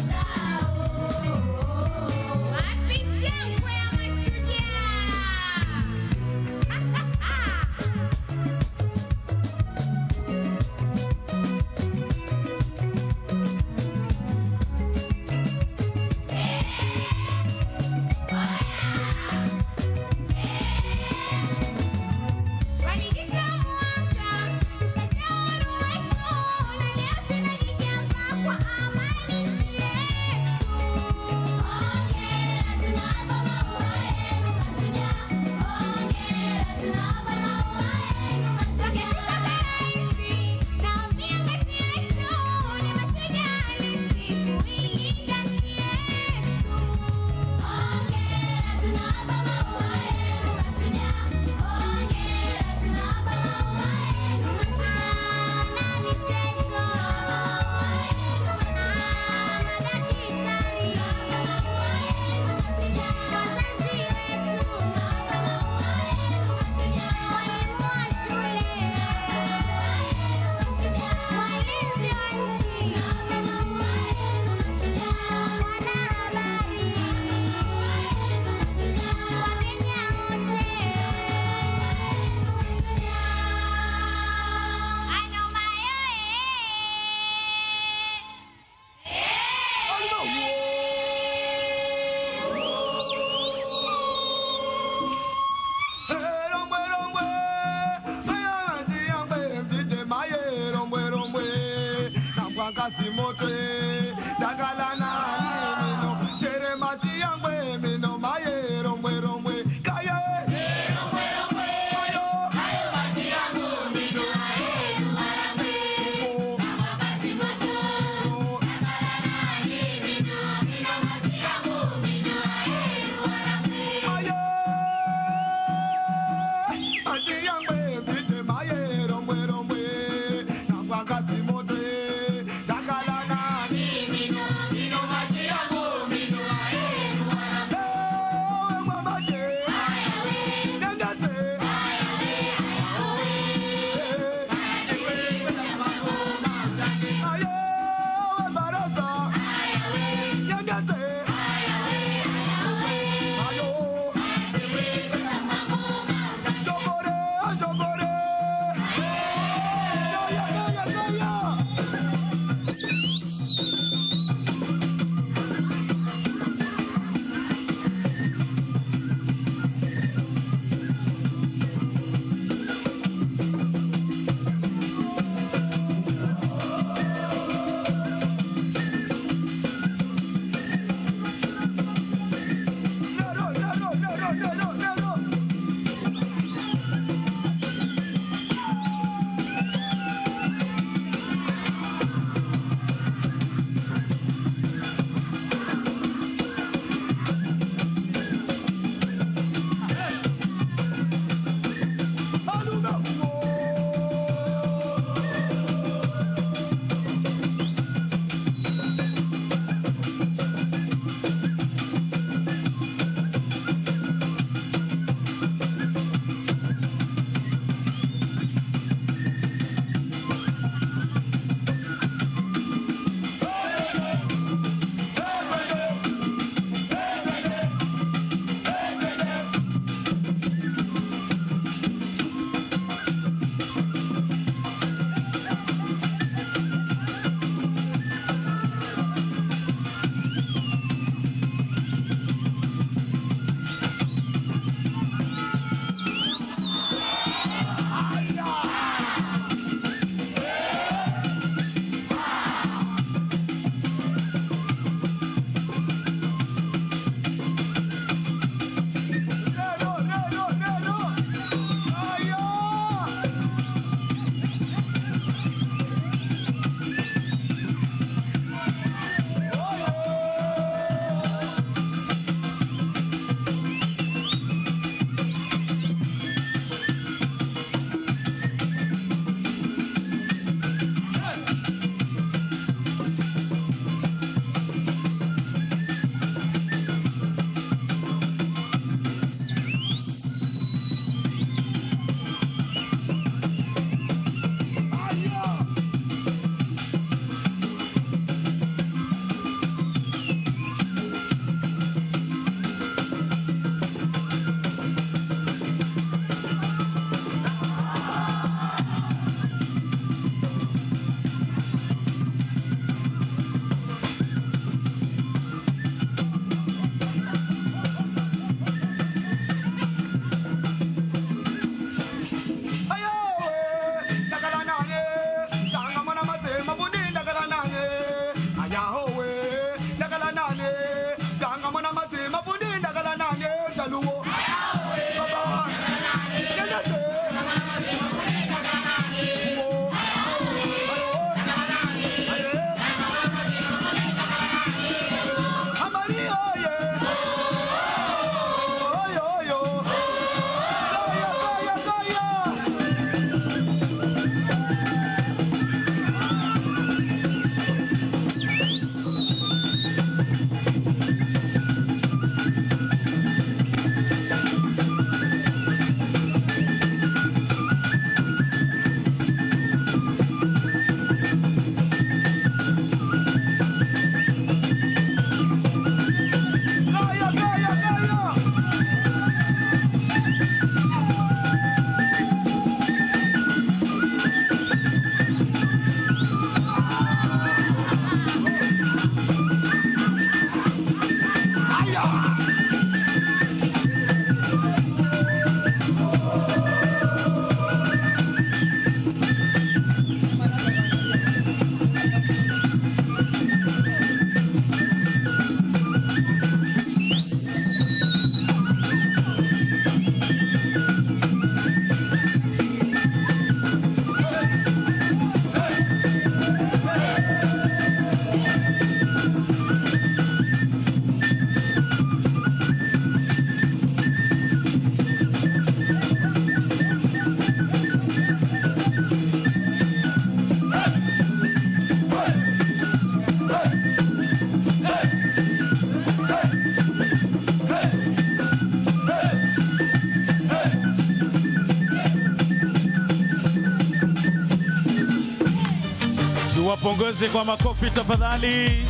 Tumpongeze kwa makofi tafadhali.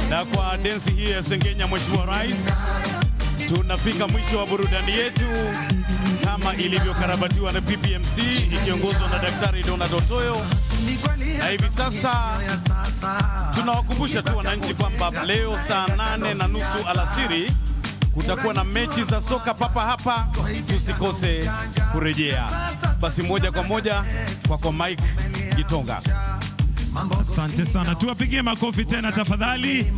Na kwa densi hii ya Sengenya, Mheshimiwa Rais, tunafika mwisho wa burudani yetu kama ilivyokarabatiwa na PPMC ikiongozwa na Daktari Donald Otoyo. Na hivi sasa tunawakumbusha tu wananchi kwamba leo saa 8:30 alasiri kutakuwa na mechi za soka papa hapa, tusikose kurejea. Basi moja kwa moja kwa Mike Gitonga. Asante sana, tuwapigie makofi tena tafadhali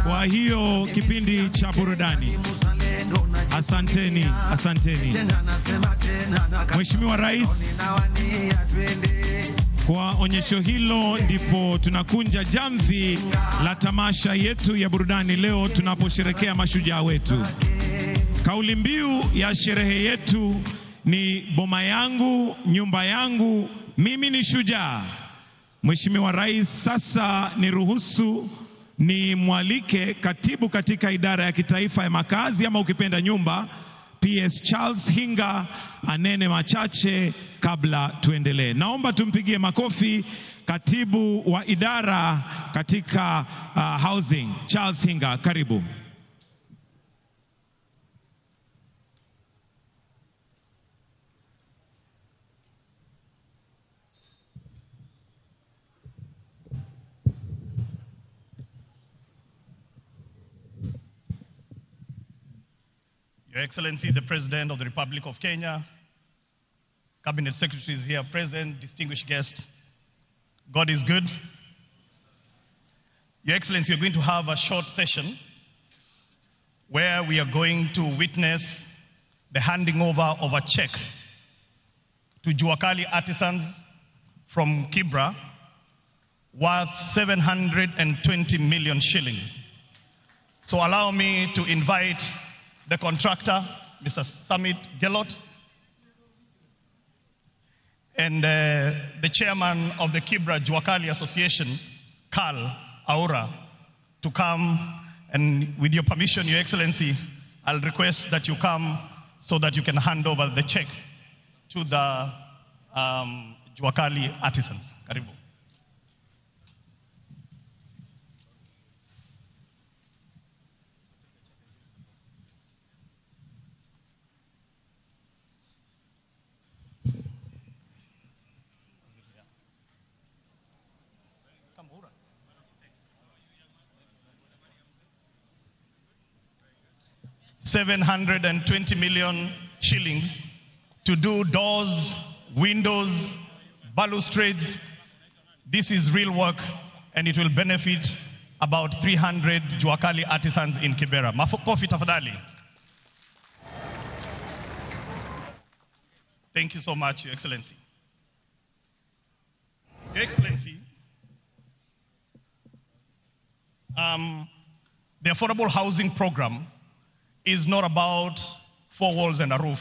kwa hiyo kipindi cha burudani. Asanteni, asanteni. Mheshimiwa Rais, kwa onyesho hilo ndipo tunakunja jamvi la tamasha yetu ya burudani leo tunaposherekea mashujaa wetu. Kauli mbiu ya sherehe yetu ni boma yangu, nyumba yangu, mimi ni shujaa. Mheshimiwa Rais, sasa niruhusu ni mwalike katibu katika idara ya kitaifa ya makazi ama ukipenda nyumba, PS Charles Hinga, anene machache kabla tuendelee. Naomba tumpigie makofi katibu wa idara katika housing, Charles Hinga, karibu. Your Excellency, the President of the Republic of Kenya, Cabinet Secretaries here present, distinguished guests, God is good. Your Excellency, we're going to have a short session where we are going to witness the handing over of a check to Juakali artisans from Kibra worth 720 million shillings. So allow me to invite the contractor, Mr. Samit Gelot, and the chairman of the Kibra Juakali Association, Karl Aura, to come. And with your permission, Your Excellency, I'll request that you come so that you can hand over the check to the Juakali artisans. Karibu. $720 million shillings to do doors, windows, balustrades. This is real work, and it will benefit about 300 Juakali artisans in Kibera. Makofi tafadhali. Thank you so much, Your Excellency. Your Excellency, the affordable housing program is not about 4 walls and a roof.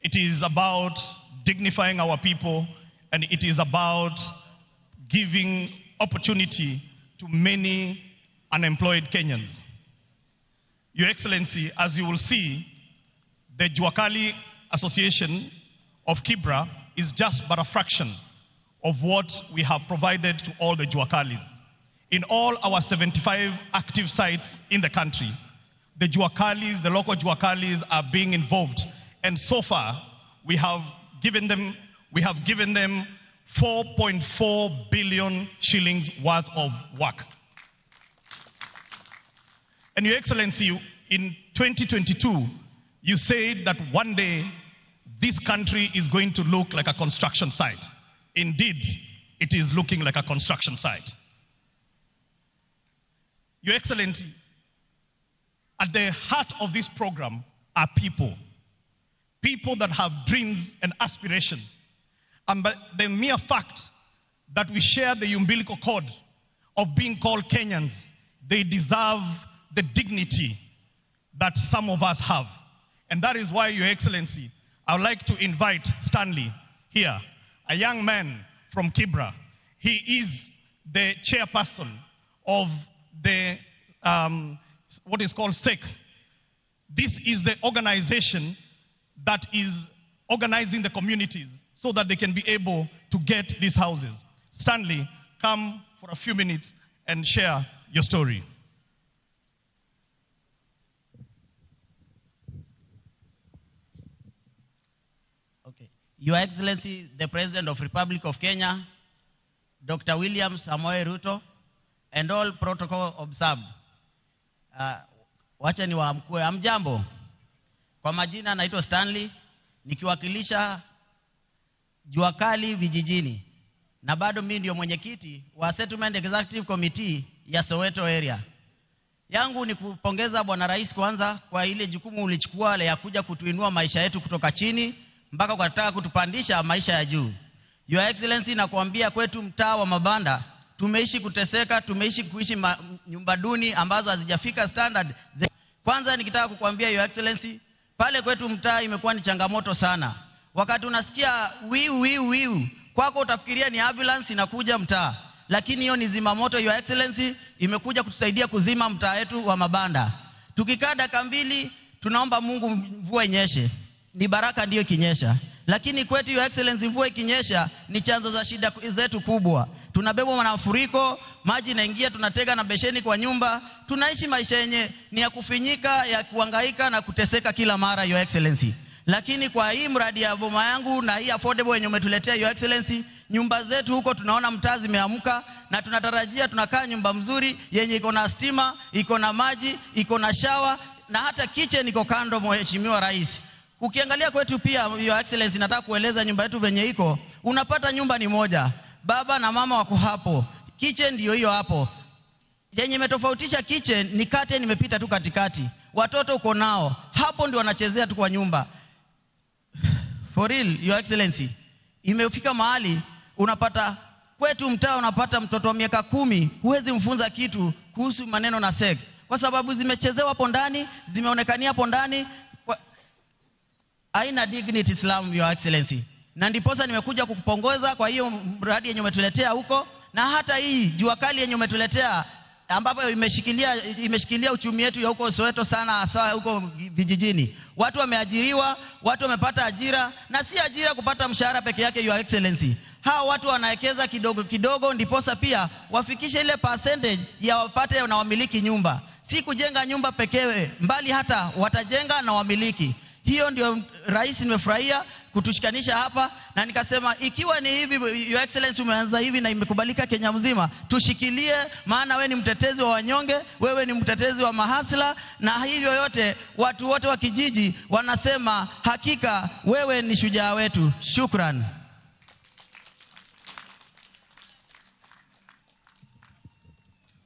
It is about dignifying our people, and it is about giving opportunity to many unemployed Kenyans. Your Excellency, as you will see, the Juakali Association of Kibra is just but a fraction of what we have provided to all the Juakalis. In all our 75 active sites in the country, the Juakalis, the local Juakalis are being involved. And so far, we have given them 4.4 billion shillings worth of work. And Your Excellency, in 2022, you said that one day this country is going to look like a construction site. Indeed, it is looking like a construction site. Your Excellency, at the heart of this program are people. People that have dreams and aspirations. And by the mere fact that we share the umbilical cord of being called Kenyans, they deserve the dignity that some of us have. And that is why, Your Excellency, I would like to invite Stanley here, a young man from Kibra. He is the chairperson of the what is called SEC. This is the organization that is organizing the communities so that they can be able to get these houses. Stanley, come for a few minutes and share your story. Okay. Your Excellency, the President of Republic of Kenya, Dr. William Samoei Ruto, and all protocol observed. Wacha niwaamkue. Amjambo. Kwa majina naitwa Stanley, nikiwakilisha Jua Kali vijijini. Na bado mimi ndio mwenyekiti wa Settlement Executive Committee ya Soweto area. Yangu ni kupongeza Bwana Rais kwanza kwa ile jukumu ulichukua ya kuja kutuinua maisha yetu kutoka chini mpaka kutaka kutupandisha maisha ya juu. Your Excellency, nakuambia kwetu mtaa wa mabanda tumeishi kuteseka, tumeishi kuishi nyumba duni ambazo hazijafika standard. Kwanza nikitaka kukuambia Your Excellency, pale kwetu mtaa imekuwa ni changamoto sana. Wakati unasikia wiu kwako utafikiria ni ambulance inakuja mtaa, lakini hiyo ni zimamoto. Your Excellency, imekuja kutusaidia kuzima mtaa wetu wa mabanda. Tukikaa dakika mbili tunaomba Mungu mvua inyeshe, ni baraka ndio kinyesha. Lakini kwetu Your Excellency, mvua ikinyesha ni chanzo za shida zetu kubwa. Tunabebwa na mafuriko, maji inaingia, tunatega na besheni kwa nyumba. Tunaishi maisha yenye ni ya kufinyika, ya kuhangaika na kuteseka kila mara Your Excellency. Lakini kwa hii mradi ya boma yangu na hii affordable yenye umetuletea Your Excellency, nyumba zetu huko tunaona mtaa zimeamka na tunatarajia tunakaa nyumba mzuri yenye iko na stima, iko na maji, iko na shower na hata kitchen iko kando. Mheshimiwa Rais, ukiangalia kwetu pia Your Excellency, nataka kueleza nyumba yetu venye iko. Unapata nyumba ni moja, baba na mama wako hapo, kitchen ndio hiyo hapo. Yenye imetofautisha kitchen ni curtain imepita tu katikati. Watoto uko nao, hapo ndio wanachezea tu kwa nyumba. For real Your Excellency, imefika mahali unapata kwetu mtaa unapata mtoto wa miaka 10 huwezi mfunza kitu kuhusu maneno na sex kwa sababu zimechezewa hapo ndani, zimeonekania hapo ndani. Haina dignity Islam Your Excellency. Na ndiposa nimekuja kukupongeza kwa hiyo mradi yenye umetuletea huko, na hata hii Jua Kali yenye umetuletea ambapo imeshikilia uchumi wetu ya huko Soweto sana, hasa huko vijijini. Watu wameajiriwa, watu wamepata ajira, na si ajira kupata mshahara peke yake Your Excellency. Hawa watu wanawekeza kidogo kidogo ndiposa pia wafikishe ile percentage ya wapate na wamiliki nyumba. Si kujenga nyumba pekee, mbali hata watajenga na wamiliki. Hiyo ndio Rais nimefurahia kutushikanisha hapa, na nikasema ikiwa ni hivi Your Excellency umeanza hivi na imekubalika Kenya mzima, tushikilie, maana wewe ni mtetezi wa wanyonge, wewe ni mtetezi wa mahasla, na hivyo yote watu wote wa kijiji wanasema hakika wewe ni shujaa wetu. Shukran.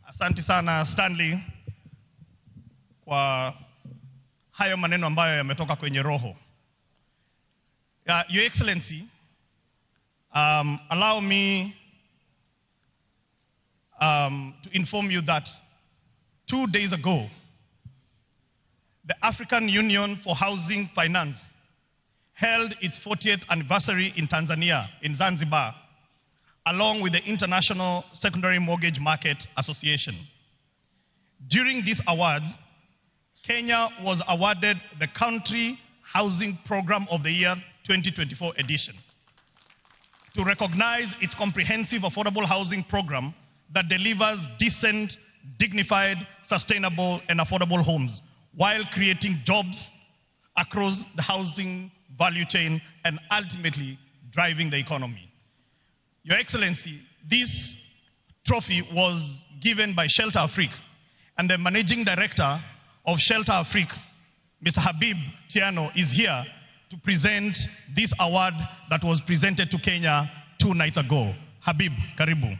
Asante sana Stanley kwa hayo maneno ambayo yametoka kwenye roho. Your Excellency, allow me to inform you that 2 days ago, the African Union for Housing Finance held its 40th anniversary in Tanzania, in Zanzibar, along with the International Secondary Mortgage Market Association. During these awards, Kenya was awarded the Country Housing Program of the Year 2024 edition to recognize its comprehensive affordable housing program that delivers decent, dignified, sustainable, and affordable homes while creating jobs across the housing value chain and ultimately driving the economy. Your Excellency, this trophy was given by Shelter Afrique, and the Managing Director of Shelter Afrique, Mr. Habib Tiano, is here to present this award that was presented to Kenya 2 nights ago. Habib, karibu.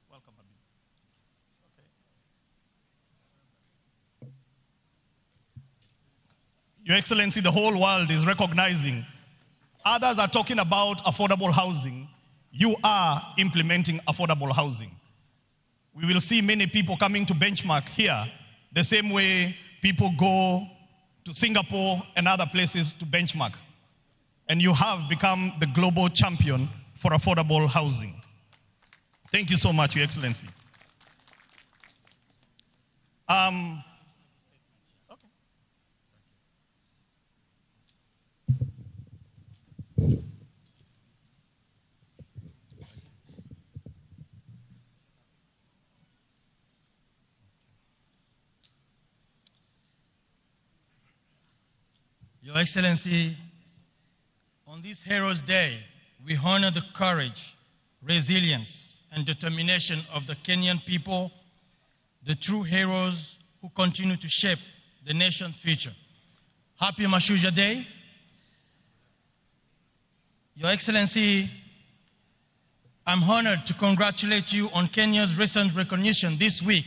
Welcome, Habib. Okay. Your Excellency, the whole world is recognizing. Others are talking about affordable housing. You are implementing affordable housing. We will see many people coming to benchmark here the same way people go to Singapore and other places to benchmark. And you have become the global champion for affordable housing. Thank you so much, Your Excellency. Your Excellency, on this Heroes' Day, we honor the courage, resilience, and determination of the Kenyan people, the true heroes who continue to shape the nation's future. Happy Mashujaa Day. Your Excellency, I'm honored to congratulate you on Kenya's recent recognition this week,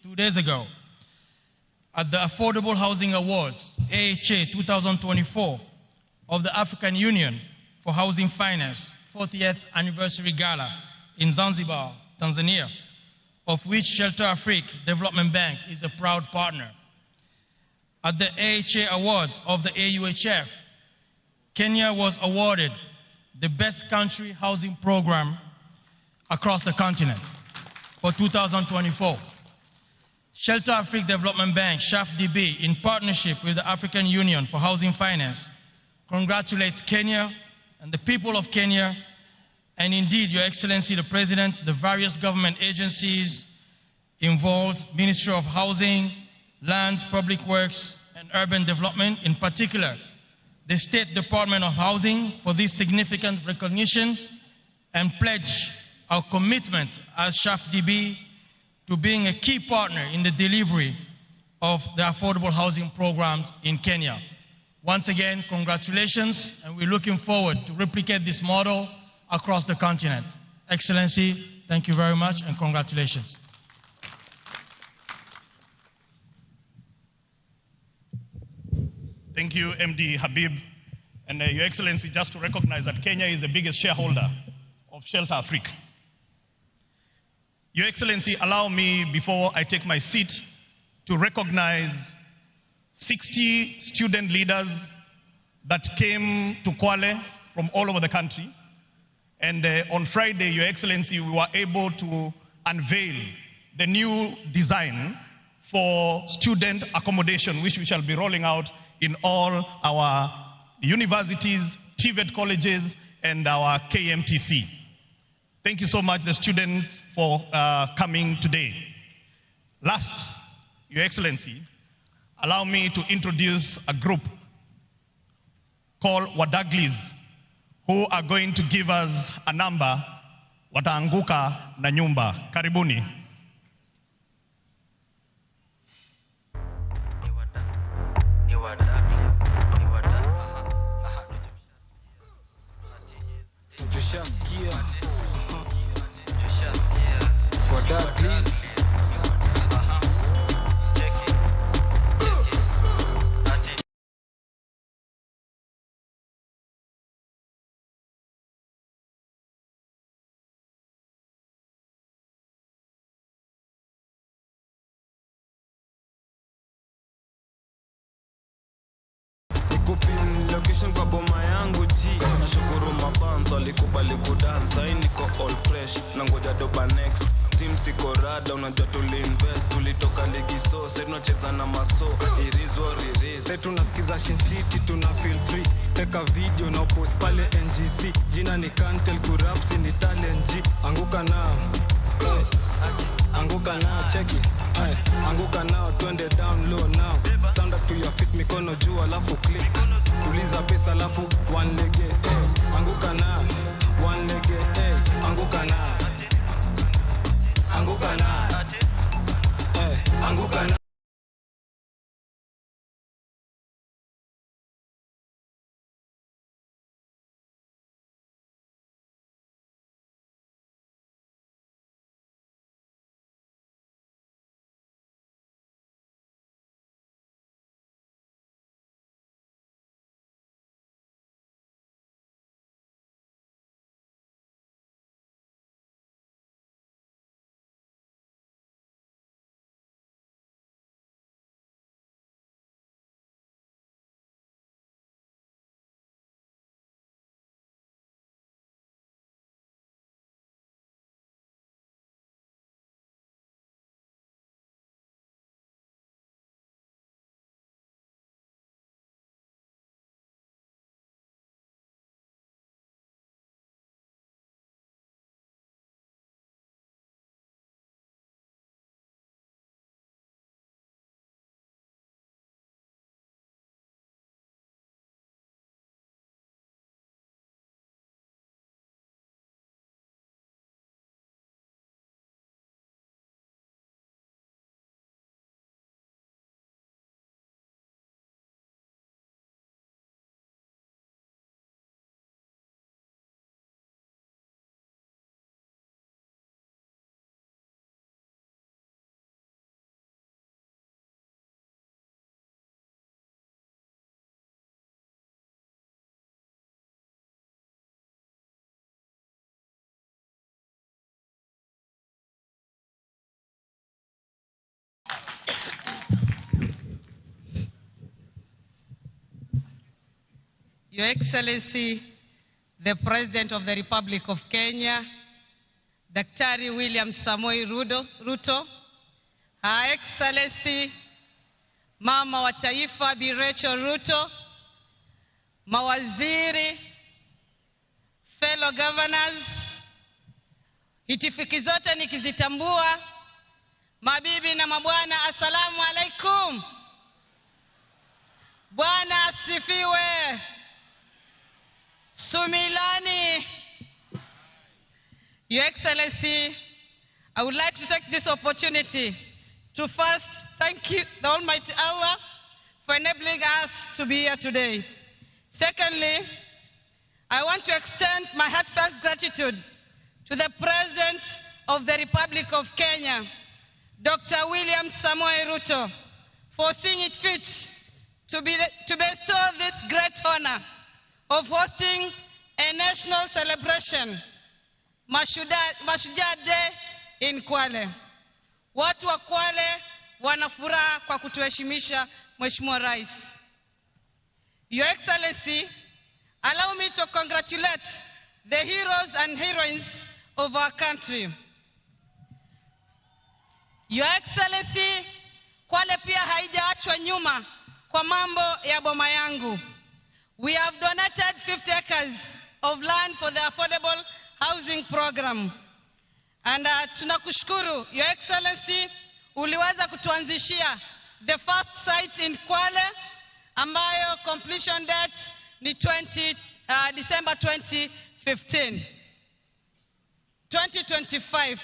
2 days ago, at the Affordable Housing Awards, AHA 2024, of the African Union for Housing Finance 40th Anniversary Gala in Zanzibar, Tanzania, of which Shelter Afrique Development Bank is a proud partner. At the AHA Awards of the AUHF, Kenya was awarded the Best Country Housing Program across the continent for 2024. Shelter Afrique Development Bank, SHAFDB, in partnership with the African Union for Housing Finance, congratulates Kenya and the people of Kenya, and indeed, Your Excellency the President, the various government agencies involved, Ministry of Housing, Lands, Public Works, and Urban Development, in particular, the State Department of Housing, for this significant recognition, and pledge our commitment as SHAFDB to being a key partner in the delivery of the affordable housing programs in Kenya. Once again, congratulations, and we're looking forward to replicate this model across the continent. Excellency, thank you very much, and congratulations. Thank you, MD Habib. And Your Excellency, just to recognize that Kenya is the biggest shareholder of Shelter Afrique. Your Excellency, allow me, before I take my seat, to recognize 60 student leaders that came to Kwale from all over the country. And on Friday, Your Excellency, we were able to unveil the new design for student accommodation, which we shall be rolling out in all our universities, TVET colleges, and our KMTC. Thank you so much, the students, for coming today. Last, Your Excellency, allow me to introduce a group called Wadaglis, who are going to give us a number, Wataanguka na Nyumba. Karibuni. Location kwa boma yangu G. Nashukuru mafans walikubali kudance. Hii niko all fresh na ngoja doba next. Team siko rada, unajua tuliinvest. Tulitoka ligi so, sasa tunacheza na maso. Irizo ririz. Sasa tunasikiza Shin City, tuna feel free. Teka video na post pale NGC. Jina ni Kantel Kurapsi ni talent G. Anguka nao. Anguka nao, check it. Anguka nao, twende down low now. Stand up to your feet, mikono juu alafu click. Tuliza pesa alafu one leg. Anguka nao, one leg. Anguka nao. Anguka nao. Anguka nao. Your Excellency, the President of the Republic of Kenya, Daktari William Samoei Ruto, Her Excellency, Mama wa Taifa Bi Rachel Ruto, mawaziri, fellow governors, itifiki zote nikizitambua, mabibi na mabwana, assalamu alaikum. Bwana asifiwe. Sumilani. Your Excellency, I would like to take this opportunity to first thank you, the Almighty Allah, for enabling us to be here today. Secondly, I want to extend my heartfelt gratitude to the President of the Republic of Kenya, Dr. William Samoei Ruto, for seeing it fit to bestow this great honor of hosting a national celebration, Mashujaa Day in Kwale. Watu wa Kwale wana furaha kwa kutuheshimisha Mheshimiwa Rais. Your Excellency, allow me to congratulate the heroes and heroines of our country. Your Excellency, Kwale pia haijaachwa nyuma kwa mambo ya boma yangu. We have donated 50 acres of land for the affordable housing program. And tunakushukuru, Your Excellency, uliweza kutuanzishia the first site in Kwale, ambayo completion date ni December 2025.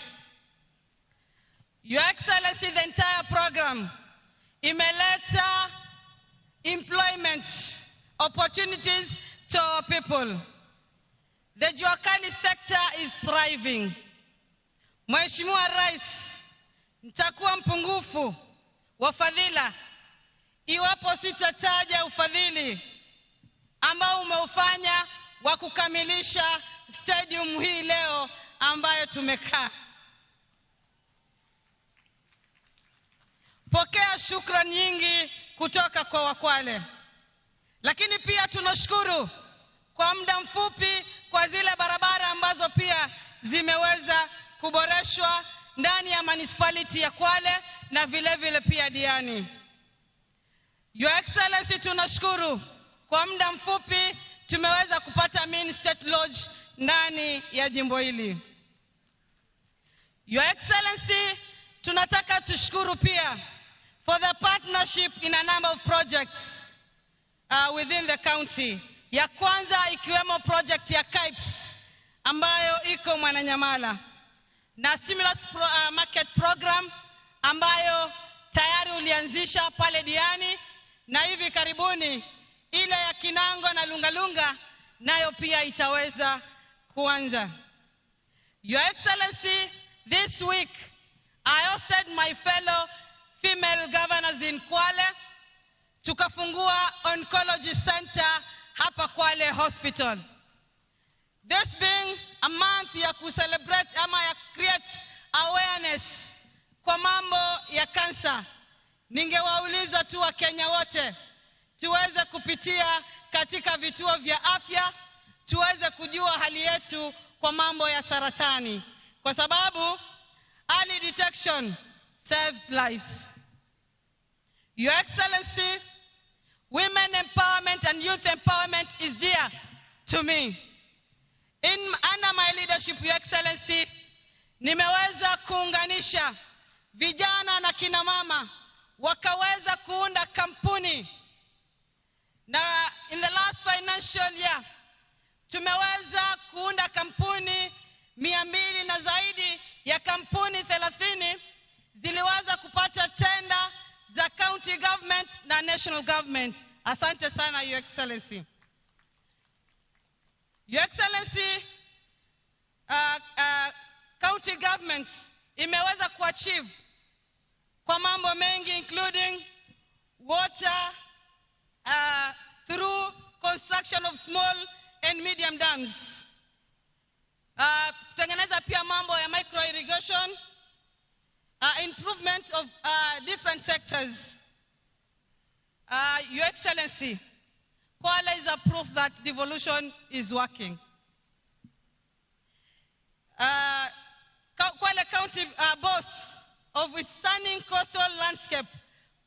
Your Excellency, the entire program imeleta employment opportunities to our people. The Juakali sector is thriving. Mheshimiwa Rais, nitakuwa mpungufu wa fadhila iwapo sitataja ufadhili ambao umeufanya wa kukamilisha stadium hii leo ambayo tumekaa. Pokea shukrani nyingi kutoka kwa Wakwale. Lakini pia tunashukuru kwa muda mfupi kwa zile barabara ambazo pia zimeweza kuboreshwa ndani ya municipality ya Kwale na vile vile pia Diani. Your Excellency, tunashukuru kwa muda mfupi tumeweza kupata mini state lodge ndani ya jimbo hili. Your Excellency, tunataka tushukuru pia for the partnership in a number of projects within the county. Ya kwanza ikiwemo project ya KIPES ambayo iko Mwananyamala, na stimulus market program ambayo tayari ulianzisha pale Diani, na hivi karibuni ile ya Kinango na Lungalunga nayo pia itaweza kuanza. Your Excellency, this week I hosted my fellow female governors in Kwale. Tukafungua oncology center hapa Kwale Hospital. This being a month ya kucelebrate ama ya create awareness kwa mambo ya kansa, ningewauliza tu Wakenya wote tuweze kupitia katika vituo vya afya, tuweze kujua hali yetu kwa mambo ya saratani, kwa sababu early detection saves lives. Your Excellency, women empowerment and youth empowerment is dear to me. Under my leadership, Your Excellency, nimeweza kuunganisha vijana na kina mama wakaweza kuunda kampuni, na in the last financial year tumeweza kuunda kampuni 200 na zaidi ya kampuni 30 ziliweza kupata tenda za county government na national government. Asante sana, Your Excellency. Your Excellency, county governments imeweza kuachieve kwa mambo mengi, including water through construction of small and medium dams, kutengeneza pia mambo ya micro irrigation, improvement of different sectors. Your Excellency, Kwale is a proof that devolution is working. Kwale County boasts of its stunning coastal landscape,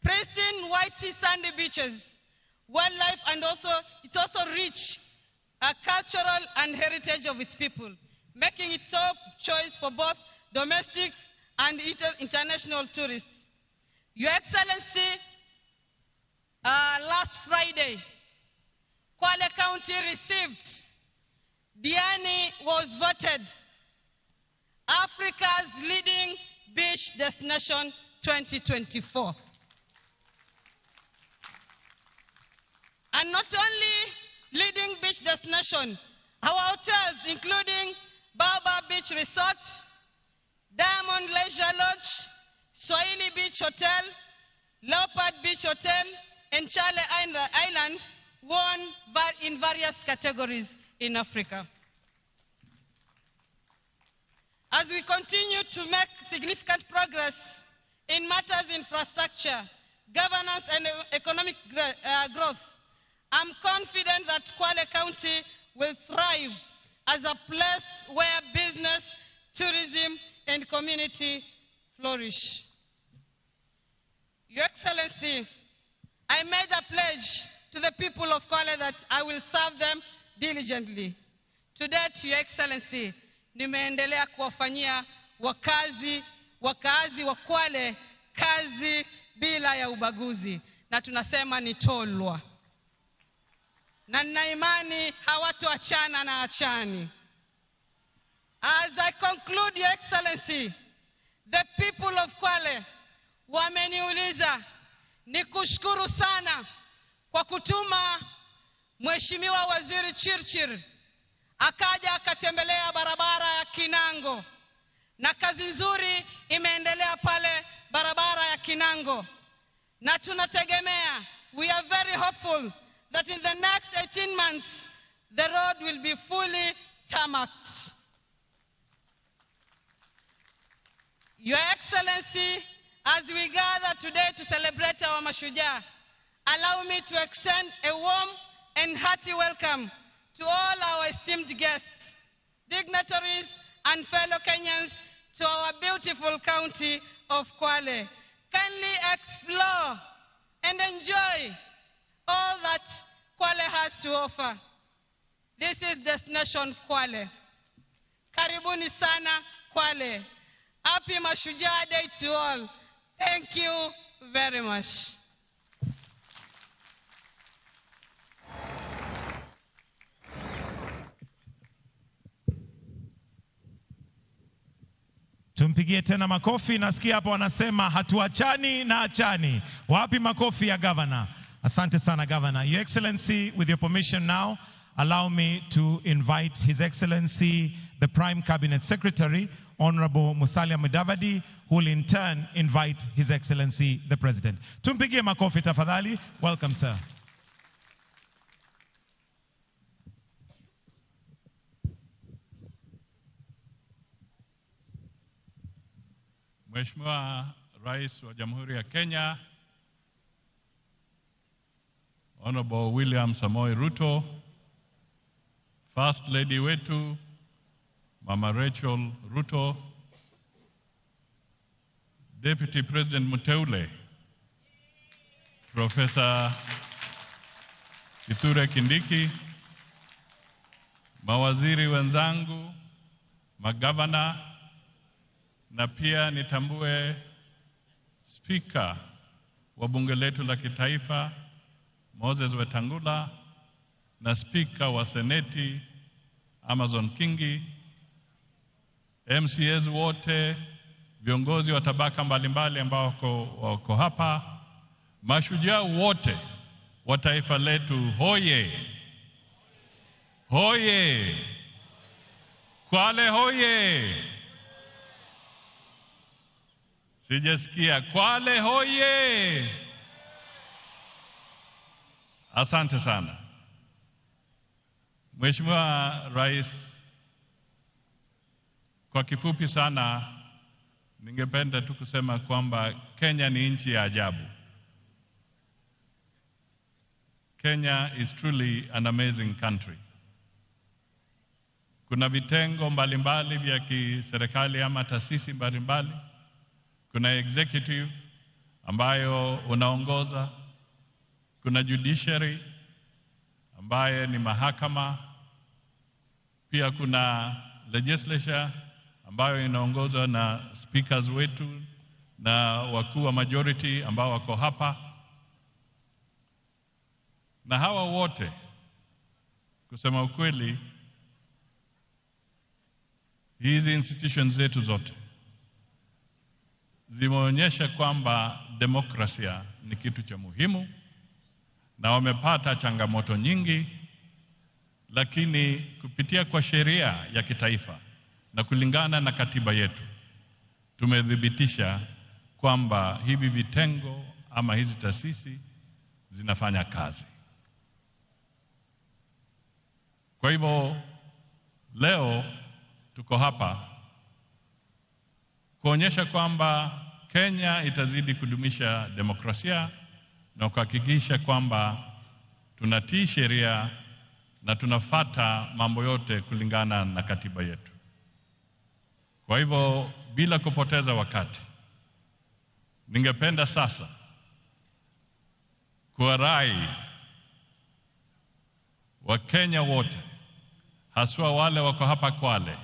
pristine whitey sandy beaches, wildlife, and it's also rich cultural and heritage of its people, making it top choice for both domestic and international tourists. Your Excellency, last Friday, Kwale County received, Diani was voted Africa's leading beach destination 2024. And not only leading beach destination, our hotels including Baobab Beach Resort, Diamond Leisure Lodge, Swahili Beach Hotel, Leopard Beach Hotel, and Chale Island won in various categories in Africa. As we continue to make significant progress in matters infrastructure, governance, and economic growth, I'm confident that Kwale County will thrive as a place where business, tourism, and community flourish. Your Excellency, I made a pledge to the people of Kwale that I will serve them diligently. To date, Your Excellency, nimeendelea kuwafanyia wakaazi wa Kwale kazi bila ya ubaguzi, na tunasema ni tolwa. Na nina imani hawatoachana na achani. As I conclude, Your Excellency, the people of Kwale wameniuliza nikushukuru sana kwa kutuma Mheshimiwa Waziri Chirchir akaja akatembelea barabara ya Kinango, na kazi nzuri imeendelea pale barabara ya Kinango, na tunategemea, we are very hopeful that in the next 18 months the road will be fully tarmacked. Your Excellency, as we gather today to celebrate our Mashujaa, allow me to extend a warm and hearty welcome to all our esteemed guests, dignitaries, and fellow Kenyans to our beautiful county of Kwale. Kindly explore and enjoy all that Kwale has to offer. This is Destination Kwale. Karibuni sana Kwale. Happy Mashujaa Day to all. Thank you very much. Tumpigie tena makofi. Nasikia hapo wanasema hatuachani na achani. Wapi makofi ya governor? Asante sana governor. Your Excellency, with your permission now, allow me to invite His Excellency, the Prime Cabinet Secretary, Honorable Musalia Mudavadi, who will in turn invite His Excellency, the President. Tumpigie makofi tafadhali. Welcome, sir. Mheshimiwa Rais wa Jamhuri ya Kenya, Honorable William Samoei Ruto, First Lady wetu Mama Rachel Ruto, Deputy President Muteule Professor Kithure Kindiki, mawaziri wenzangu, magavana, na pia nitambue Speaker wa bunge letu la kitaifa Moses Wetangula na Speaker wa Seneti Amazon Kingi, MCAs wote, viongozi wa tabaka mbalimbali ambao wako hapa, mashujaa wote wa taifa letu, hoye! Hoye! Kwale hoye! Sijasikia. Kwale hoye! Asante sana. Mheshimiwa Rais, kwa kifupi sana ningependa tu kusema kwamba Kenya ni nchi ya ajabu. Kenya is truly an amazing country. Kuna vitengo mbalimbali vya kiserikali ama taasisi mbalimbali. Kuna executive ambayo unaongoza, kuna judiciary ambaye ni mahakama, pia kuna legislature ambayo inaongozwa na speakers wetu na wakuu wa majority ambao wako hapa. Na hawa wote kusema ukweli, hizi institutions zetu zote zimeonyesha kwamba demokrasia ni kitu cha muhimu, na wamepata changamoto nyingi, lakini kupitia kwa sheria ya kitaifa na kulingana na katiba yetu tumedhibitisha kwamba hivi vitengo ama hizi taasisi zinafanya kazi. Kwa hivyo leo tuko hapa kuonyesha kwamba Kenya itazidi kudumisha demokrasia na kuhakikisha kwamba tunatii sheria na tunafuata mambo yote kulingana na katiba yetu. Kwa hivyo bila kupoteza wakati, ningependa sasa kuwarai Wakenya wote, haswa wale wako hapa Kwale,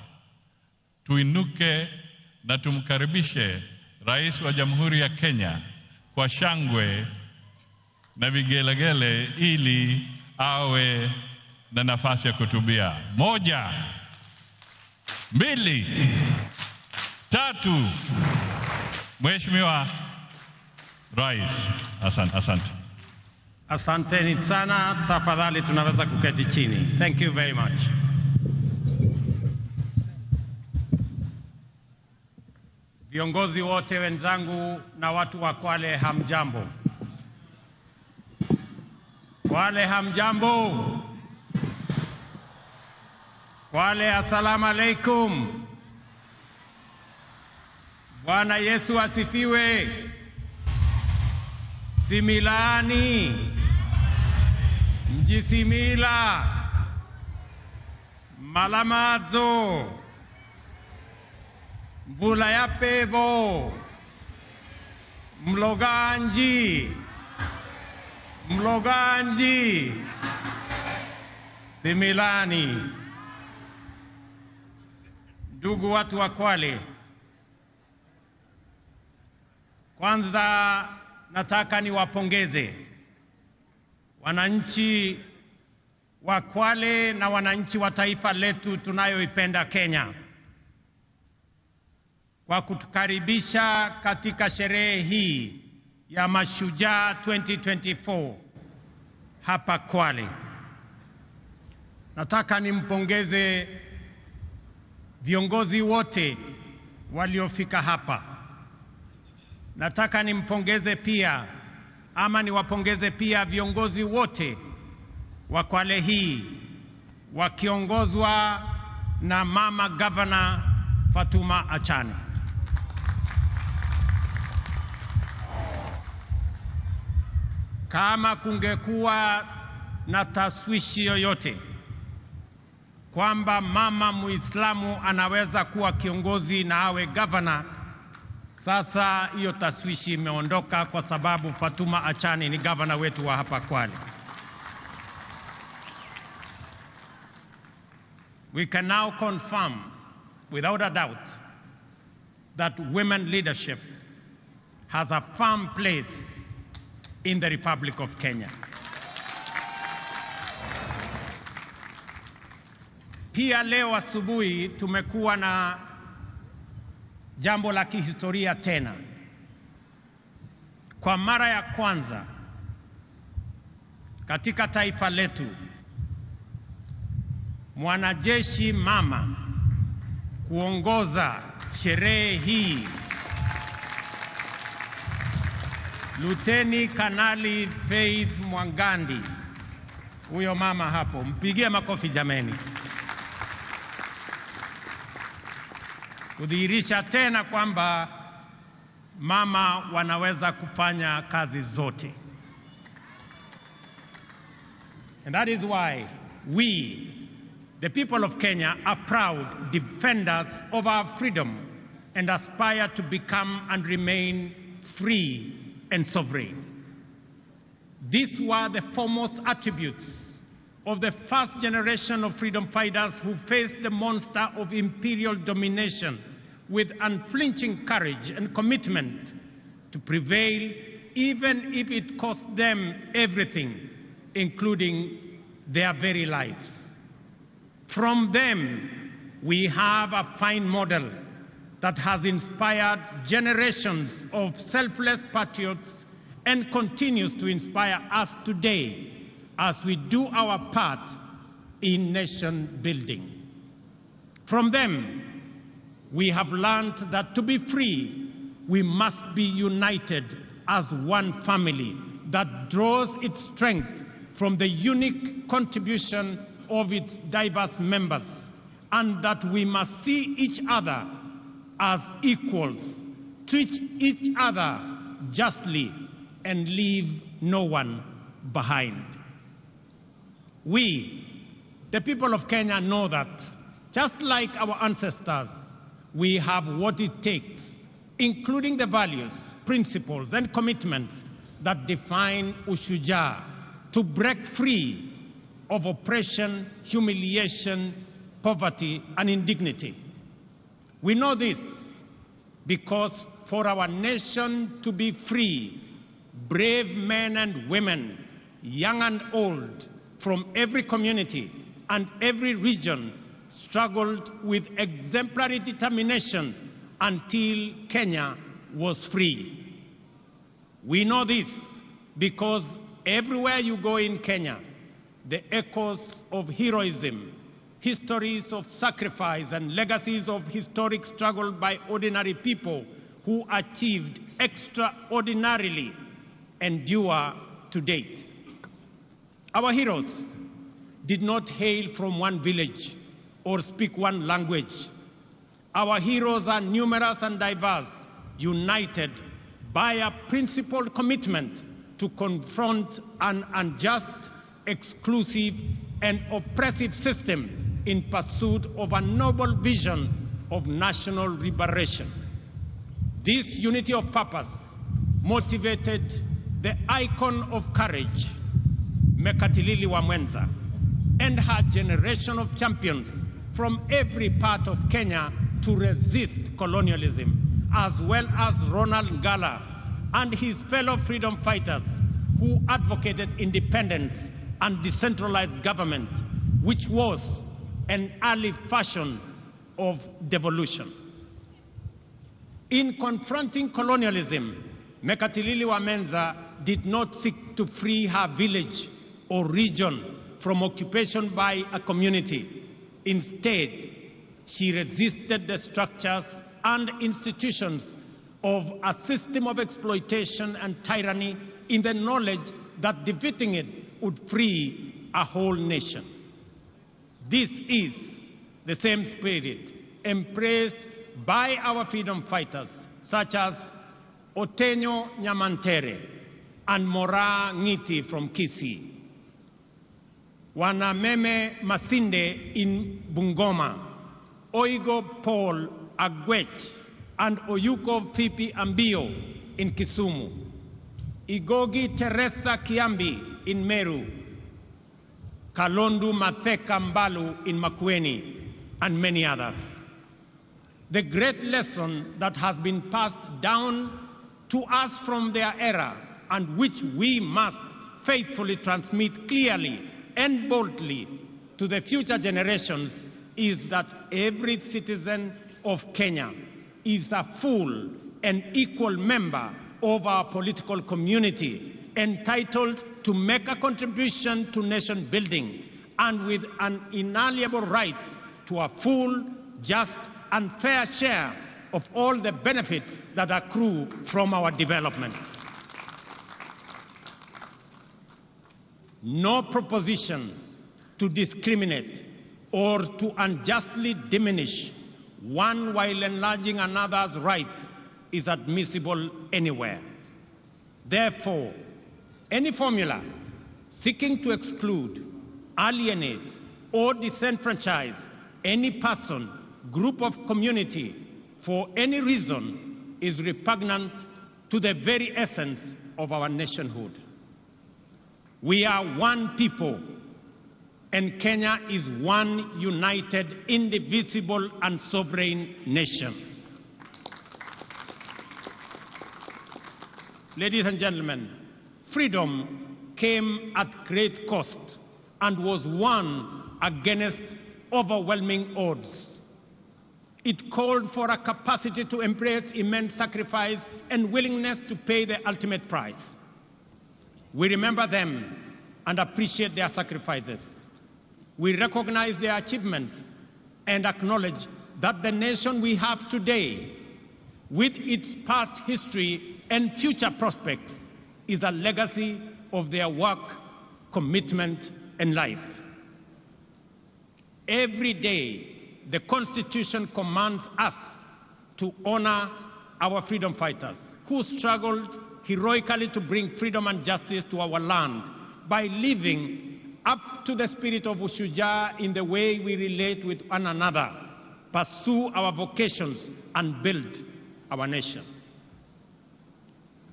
tuinuke na tumkaribishe Rais wa Jamhuri ya Kenya kwa shangwe na vigelegele ili awe na nafasi ya kutubia. 1, 2, 3. Mheshimiwa Rais, asante. Asanteni sana, tafadhali tunaweza kuketi chini. Thank you very much. Viongozi wote wenzangu na watu wa Kwale, hamjambo. Kwale hamjambo. Kwale, assalamu alaikum. Bwana Yesu asifiwe. Similani, mjisimila, malamazo, mvula ya pevo, mloganji, Similani. Ndugu watu wa Kwale, kwanza nataka niwapongeze wananchi wa Kwale na wananchi wa taifa letu tunayoipenda Kenya kwa kutukaribisha katika sherehe hii ya Mashujaa 2024 hapa Kwale. Nataka nimpongeze viongozi wote waliofika hapa. Nataka niwapongeze pia viongozi wote wa Kwale hii wakiongozwa na Mama Governor Fatuma Achani. Kama kungekuwa na taswishi yoyote kwamba mama Muislamu anaweza kuwa kiongozi na awe governor, sasa hiyo taswishi imeondoka kwa sababu Fatuma Achani ni governor wetu wa hapa Kwale. We can now confirm without a doubt that women leadership has a firm place in the Republic of Kenya. Pia leo asubuhi tumekuwa na jambo la kihistoria tena. Kwa mara ya kwanza katika taifa letu, mwanajeshi mama kuongoza sherehe hii. Luteni Kanali Faith Mwangandi, huyo mama hapo, mpigie makofi jameni. Kudhihirisha tena kwamba mama wanaweza kufanya kazi zote. And that is why we, the people of Kenya, are proud defenders of our freedom and aspire to become and remain free and sovereign. These were the foremost attributes of the first generation of freedom fighters who faced the monster of imperial domination with unflinching courage and commitment to prevail, even if it cost them everything, including their very lives. From them, we have a fine model that has inspired generations of selfless patriots and continues to inspire us today as we do our part in nation building. From them, we have learned that to be free, we must be united as one family that draws its strength from the unique contribution of its diverse members, and that we must see each other as equals, treat each other justly, and leave no one behind. We, the people of Kenya, know that just like our ancestors, we have what it takes, including the values, principles, and commitments that define Mashujaa, to break free of oppression, humiliation, poverty, and indignity. We know this because for our nation to be free, brave men and women, young and old, from every community and every region struggled with exemplary determination until Kenya was free. We know this because everywhere you go in Kenya, the echoes of heroism, histories of sacrifice, and legacies of historic struggle by ordinary people who achieved extraordinarily endure to date. Our heroes did not hail from one village or speak one language. Our heroes are numerous and diverse, united by a principled commitment to confront an unjust, exclusive, and oppressive system in pursuit of a noble vision of national liberation. This unity of purpose motivated the icon of courage, Mekatilili wa Mwenza, and her generation of champions from every part of Kenya to resist colonialism, as well as Ronald Ngala and his fellow freedom fighters who advocated independence and decentralized government, which was an early fashion of devolution. In confronting colonialism, Mekatilili wa Mwenza did not seek to free her village or region from occupation by a community. Instead, she resisted the structures and institutions of a system of exploitation and tyranny in the knowledge that defeating it would free a whole nation. This is the same spirit embraced by our freedom fighters such as Otenyo Nyamantere and Mora Ngiti from Kisii, Wanameme Masinde in Bungoma, Oigo Paul Agwech and Oyuko Fipi Ambio in Kisumu, Igogi Teresa Kiambi in Meru, Kalondu Matheka Mbalu in Makueni, and many others. The great lesson that has been passed down to us from their era, and which we must faithfully transmit clearly and boldly to the future generations, is that every citizen of Kenya is a full and equal member of our political community, entitled to make a contribution to nation building, and with an inalienable right to a full, just, and fair share of all the benefits that accrue from our development. No proposition to discriminate or to unjustly diminish one while enlarging another's right is admissible anywhere. Therefore, any formula seeking to exclude alienate, or disenfranchise any person, group of community for any reason is repugnant to the very essence of our nationhood. We are one people, and Kenya is one united, indivisible, and sovereign nation. Ladies and gentlemen, freedom came at great cost and was won against overwhelming odds. It called for a capacity to embrace immense sacrifice and willingness to pay the ultimate price. We remember them and appreciate their sacrifices. We recognize their achievements and acknowledge that the nation we have today, with its past history and future prospects, is a legacy of their work, commitment, and life. Every day, the Constitution commands us to honor our freedom fighters who struggled heroically to bring freedom and justice to our land by living up to the spirit of Mashujaa in the way we relate with one another, pursue our vocations, and build our nation.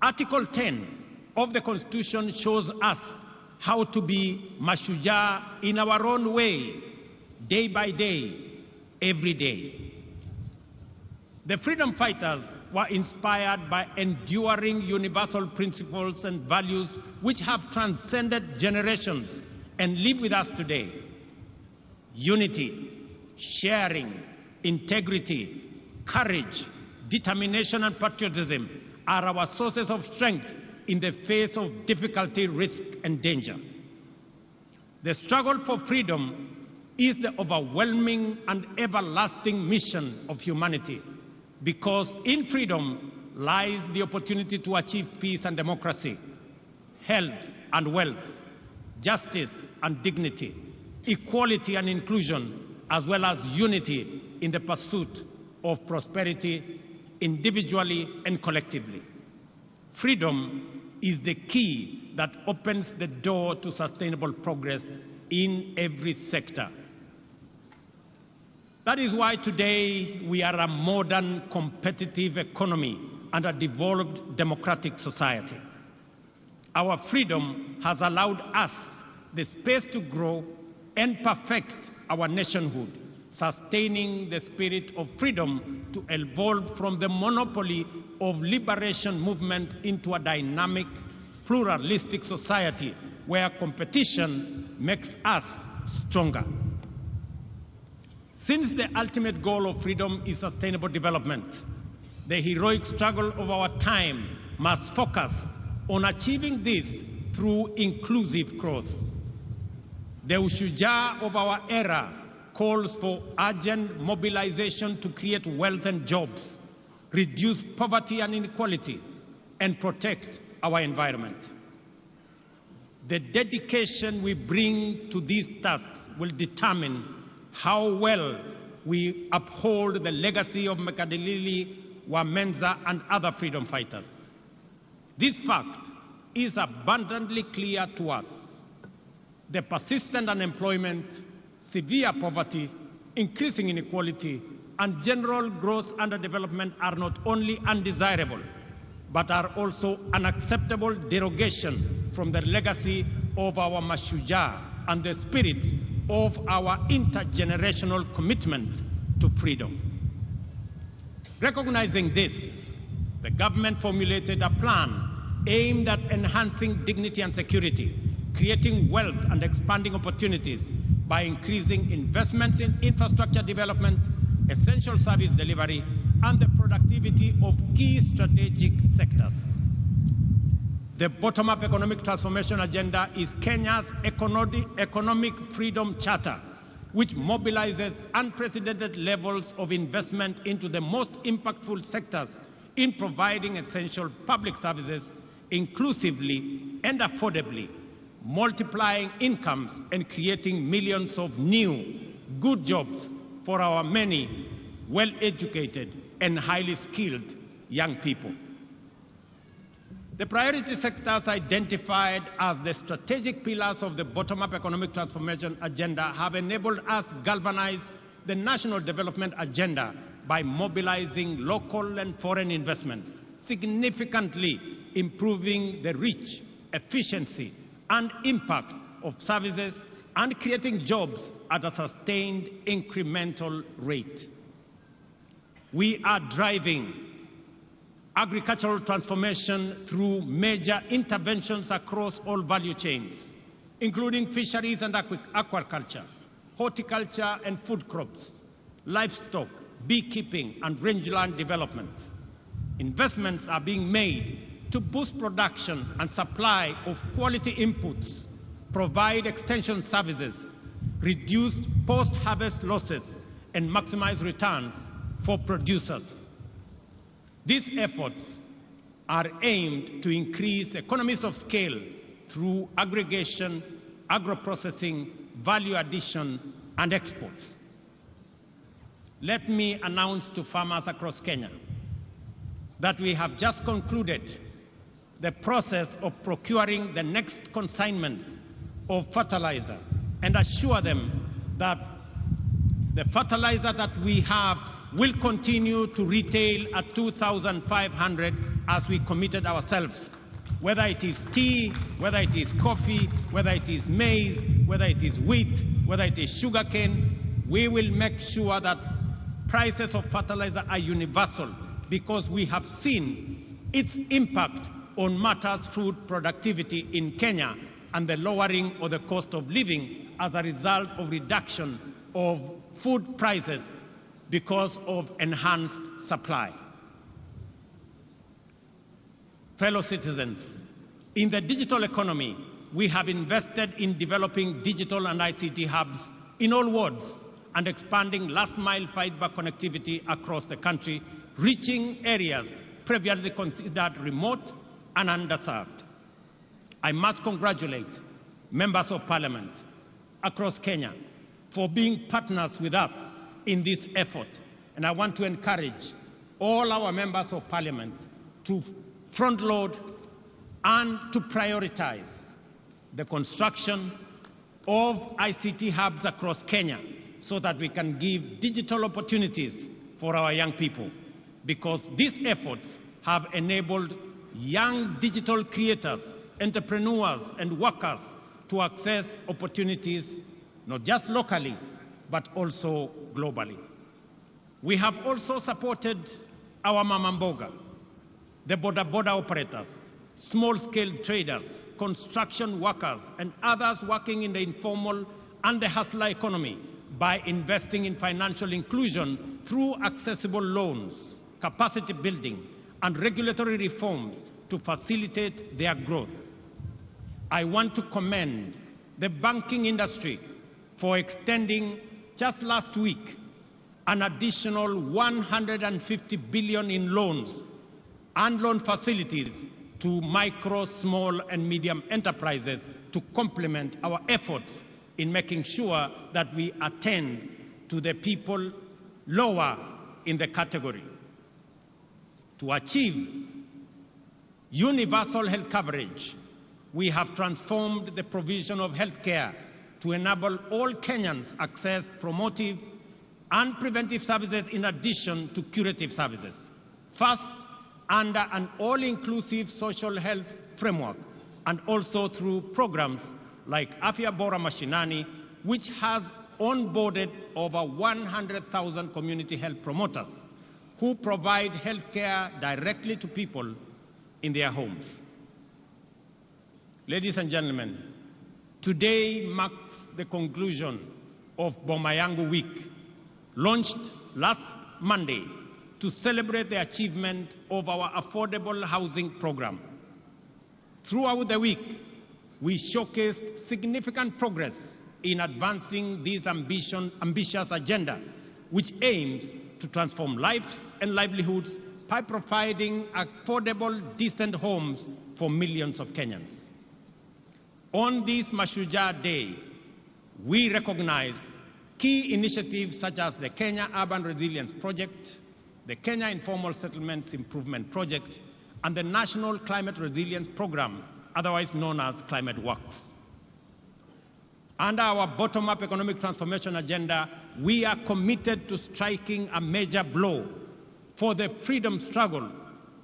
Article 10 of the Constitution shows us how to be Mashujaa in our own way, day by day, every day. The freedom fighters were inspired by enduring universal principles and values which have transcended generations and live with us today. Unity, sharing, integrity, courage, determination, and patriotism are our sources of strength in the face of difficulty, risk, and danger. The struggle for freedom is the overwhelming and everlasting mission of humanity, because in freedom lies the opportunity to achieve peace and democracy, health and wealth, justice and dignity, equality and inclusion, as well as unity in the pursuit of prosperity individually and collectively. Freedom is the key that opens the door to sustainable progress in every sector. That is why today we are a modern, competitive economy and a devolved democratic society. Our freedom has allowed us the space to grow and perfect our nationhood, sustaining the spirit of freedom to evolve from the monopoly of liberation movement into a dynamic, pluralistic society where competition makes us stronger. Since the ultimate goal of freedom is sustainable development, the heroic struggle of our time must focus on achieving this through inclusive growth. The Mashujaa of our era calls for urgent mobilization to create wealth and jobs, reduce poverty and inequality, and protect our environment. The dedication we bring to these tasks will determine how well we uphold the legacy of Mekadilili, Wamenza, and other freedom fighters. This fact is abundantly clear to us. The persistent unemployment, severe poverty, increasing inequality, and general gross underdevelopment are not only undesirable, but are also unacceptable derogation from the legacy of our Mashujaa and the spirit of our intergenerational commitment to freedom. Recognizing this, the government formulated a plan aimed at enhancing dignity and security, creating wealth and expanding opportunities by increasing investments in infrastructure development, essential service delivery, and the productivity of key strategic sectors. The bottom-up economic transformation agenda is Kenya's economic freedom charter, which mobilizes unprecedented levels of investment into the most impactful sectors in providing essential public services inclusively and affordably, multiplying incomes and creating millions of new, good jobs for our many well-educated and highly skilled young people. The priority sectors identified as the strategic pillars of the bottom-up economic transformation agenda have enabled us to galvanize the national development agenda by mobilizing local and foreign investments, significantly improving the reach, efficiency, and impact of services, and creating jobs at a sustained incremental rate. We are driving agricultural transformation through major interventions across all value chains, including fisheries and aquaculture, horticulture and food crops, livestock, beekeeping, and rangeland development. Investments are being made to boost production and supply of quality inputs, provide extension services, reduce post-harvest losses, and maximize returns for producers. These efforts are aimed to increase economies of scale through aggregation, agro-processing, value addition, and exports. Let me announce to farmers across Kenya that we have just concluded the process of procuring the next consignments of fertilizer and assure them that the fertilizer that we have will continue to retail at 2,500 as we committed ourselves. Whether it is tea, whether it is coffee, whether it is maize, whether it is wheat, whether it is sugarcane, we will make sure that prices of fertilizer are universal, because we have seen its impact on matters food productivity in Kenya and the lowering of the cost of living as a result of reduction of food prices because of enhanced supply. Fellow citizens, in the digital economy, we have invested in developing digital and ICT hubs in all wards and expanding last-mile fiber connectivity across the country, reaching areas previously considered remote and underserved. I must congratulate members of parliament across Kenya for being partners with us in this effort. And I want to encourage all our members of parliament to front-load and to prioritize the construction of ICT hubs across Kenya so that we can give digital opportunities for our young people, because these efforts have enabled young digital creators, entrepreneurs, and workers to access opportunities not just locally, but also globally. We have also supported our mama mboga, the boda operators, small-scale traders, construction workers, and others working in the informal and the hustler economy by investing in financial inclusion through accessible loans, capacity building, and regulatory reforms to facilitate their growth. I want to commend the banking industry for extending, just last week, an additional 150 billion in loans and loan facilities to micro, small, and medium enterprises to complement our efforts in making sure that we attend to the people lower in the category. To achieve universal health coverage, we have transformed the provision of health care to enable all Kenyans access promotive and preventive services in addition to curative services. First, under an all-inclusive social health framework, and also through programs like Afya Bora Mashinani, which has onboarded over 100,000 community health promoters who provide health care directly to people in their homes. Ladies and gentlemen, today marks the conclusion of Boma Yangu Week, launched last Monday to celebrate the achievement of our affordable housing program. Throughout the week, we showcased significant progress in advancing this ambitious agenda, which aims to transform lives and livelihoods by providing affordable, decent homes for millions of Kenyans. On this Mashujaa Day, we recognize key initiatives such as the Kenya Urban Resilience Project, the Kenya Informal Settlements Improvement Project, and the National Climate Resilience Program, otherwise known as Climate Works. Under our bottom-up economic transformation agenda, we are committed to striking a major blow for the freedom struggle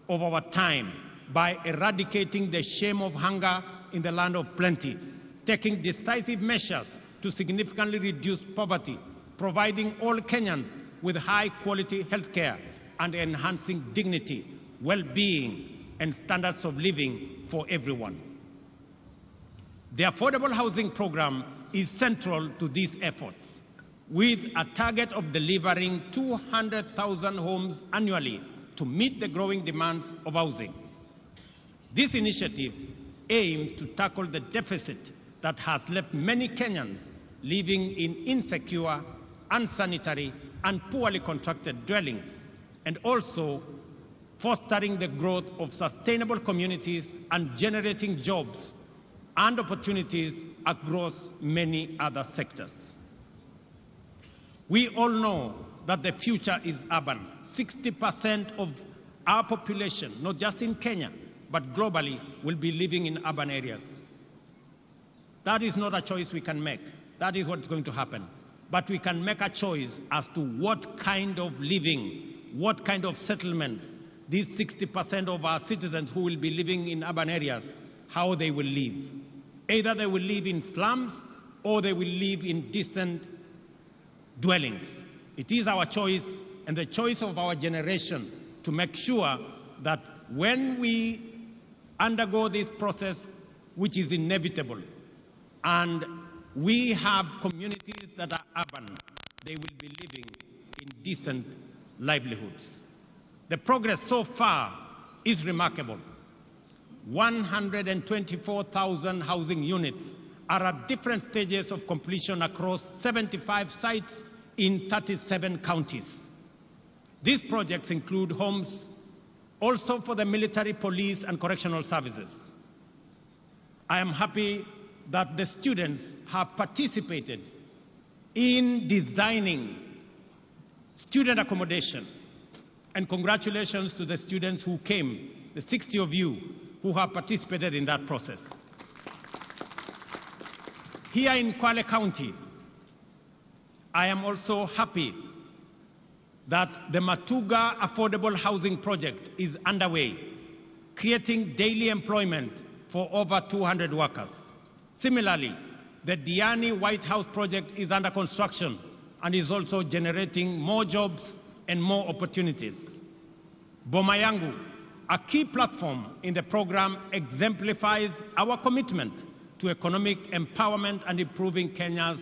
of our time by eradicating the shame of hunger in the land of plenty, taking decisive measures to significantly reduce poverty, providing all Kenyans with high-quality health care, and enhancing dignity, well-being, and standards of living for everyone. The Affordable Housing Program is central to these efforts, with a target of delivering 200,000 homes annually to meet the growing demands of housing. This initiative aims to tackle the deficit that has left many Kenyans living in insecure, unsanitary, and poorly constructed dwellings, and also fostering the growth of sustainable communities and generating jobs and opportunities across many other sectors. We all know that the future is urban. 60% of our population, not just in Kenya, but globally, will be living in urban areas. That is not a choice we can make. That is what's going to happen. But we can make a choice as to what kind of living, what kind of settlements these 60% of our citizens who will be living in urban areas, how they will live. Either they will live in slums or they will live in decent dwellings. It is our choice and the choice of our generation to make sure that when we undergo this process, which is inevitable, and we have communities that are urban, they will be living in decent livelihoods. The progress so far is remarkable. 124,000 housing units are at different stages of completion across 75 sites in 37 counties. These projects include homes also for the military, police, and correctional services. I am happy that the students have participated in designing student accommodation. And congratulations to the students who came, the 60 of you who have participated in that process. Here in Kwale County, I am also happy that the Mashujaa Affordable Housing Project is underway, creating daily employment for over 200 workers. Similarly, the Diani White House project is under construction and is also generating more jobs and more opportunities. Boma Yangu, a key platform in the program, exemplifies our commitment to economic empowerment and improving Kenya's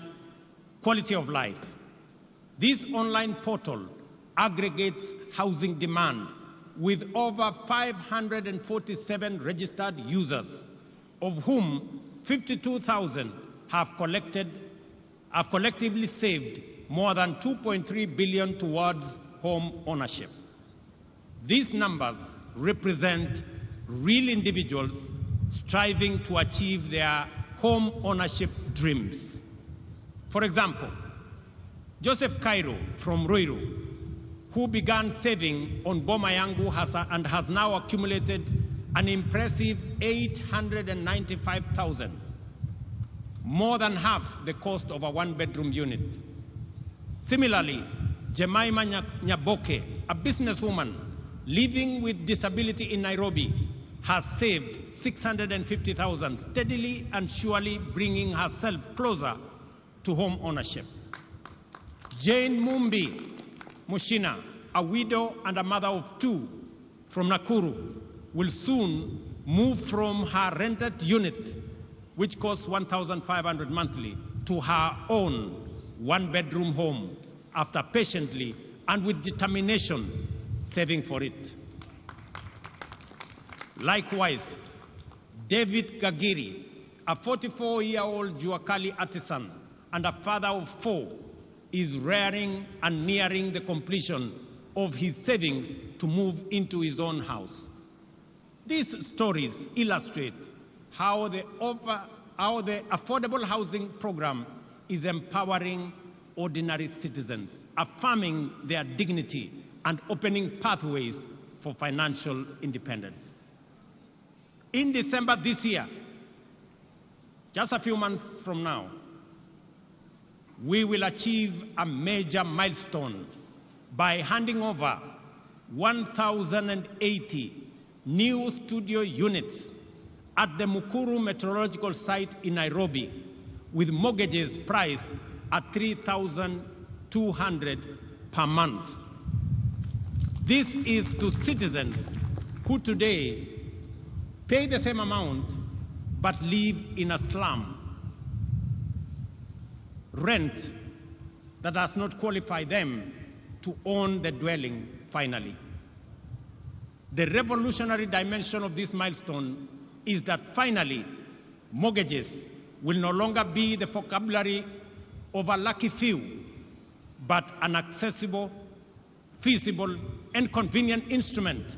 quality of life. This online portal aggregates housing demand with over 547 registered users, of whom 52,000 have collectively saved more than 2.3 billion towards home ownership. These numbers represent real individuals striving to achieve their home ownership dreams. For example, Joseph Cairo from Ruiru, who began saving on Boma Yangu and has now accumulated an impressive 895,000, more than half the cost of a one-bedroom unit. Similarly, Jemima Nyaboke, a businesswoman living with disability in Nairobi, has saved 650,000, steadily and surely bringing herself closer to home ownership. Jane Mumbi Mushina, a widow and a mother of two from Nakuru, will soon move from her rented unit, which costs 1,500 monthly, to her own one-bedroom home after patiently and with determination saving for it. Likewise, David Gagiri, a 44-year-old Juakali artisan and a father of 4, is rearing and nearing the completion of his savings to move into his own house. These stories illustrate how the affordable housing program is empowering ordinary citizens, affirming their dignity and opening pathways for financial independence. In December this year, just a few months from now, we will achieve a major milestone by handing over 1,080 new studio units at the Mukuru Meteorological Site in Nairobi, with mortgages priced at $3,200 per month. This is to citizens who today pay the same amount but live in a slum. Rent that does not qualify them to own the dwelling finally. The revolutionary dimension of this milestone is that finally mortgages will no longer be the vocabulary of a lucky few, but an accessible, feasible, and convenient instrument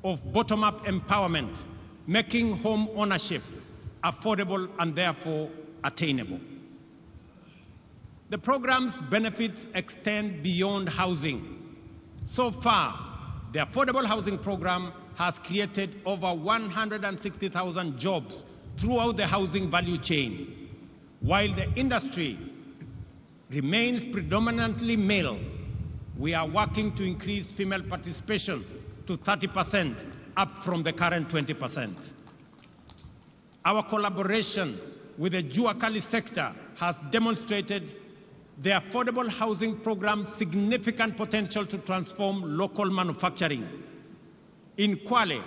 of bottom-up empowerment, making home ownership affordable and therefore attainable. The program's benefits extend beyond housing. So far, the Affordable Housing Program has created over 160,000 jobs throughout the housing value chain. While the industry remains predominantly male, we are working to increase female participation to 30%, up from the current 20%. Our collaboration with the Juakali sector has demonstrated the Affordable Housing Program's significant potential to transform local manufacturing. In Kwale,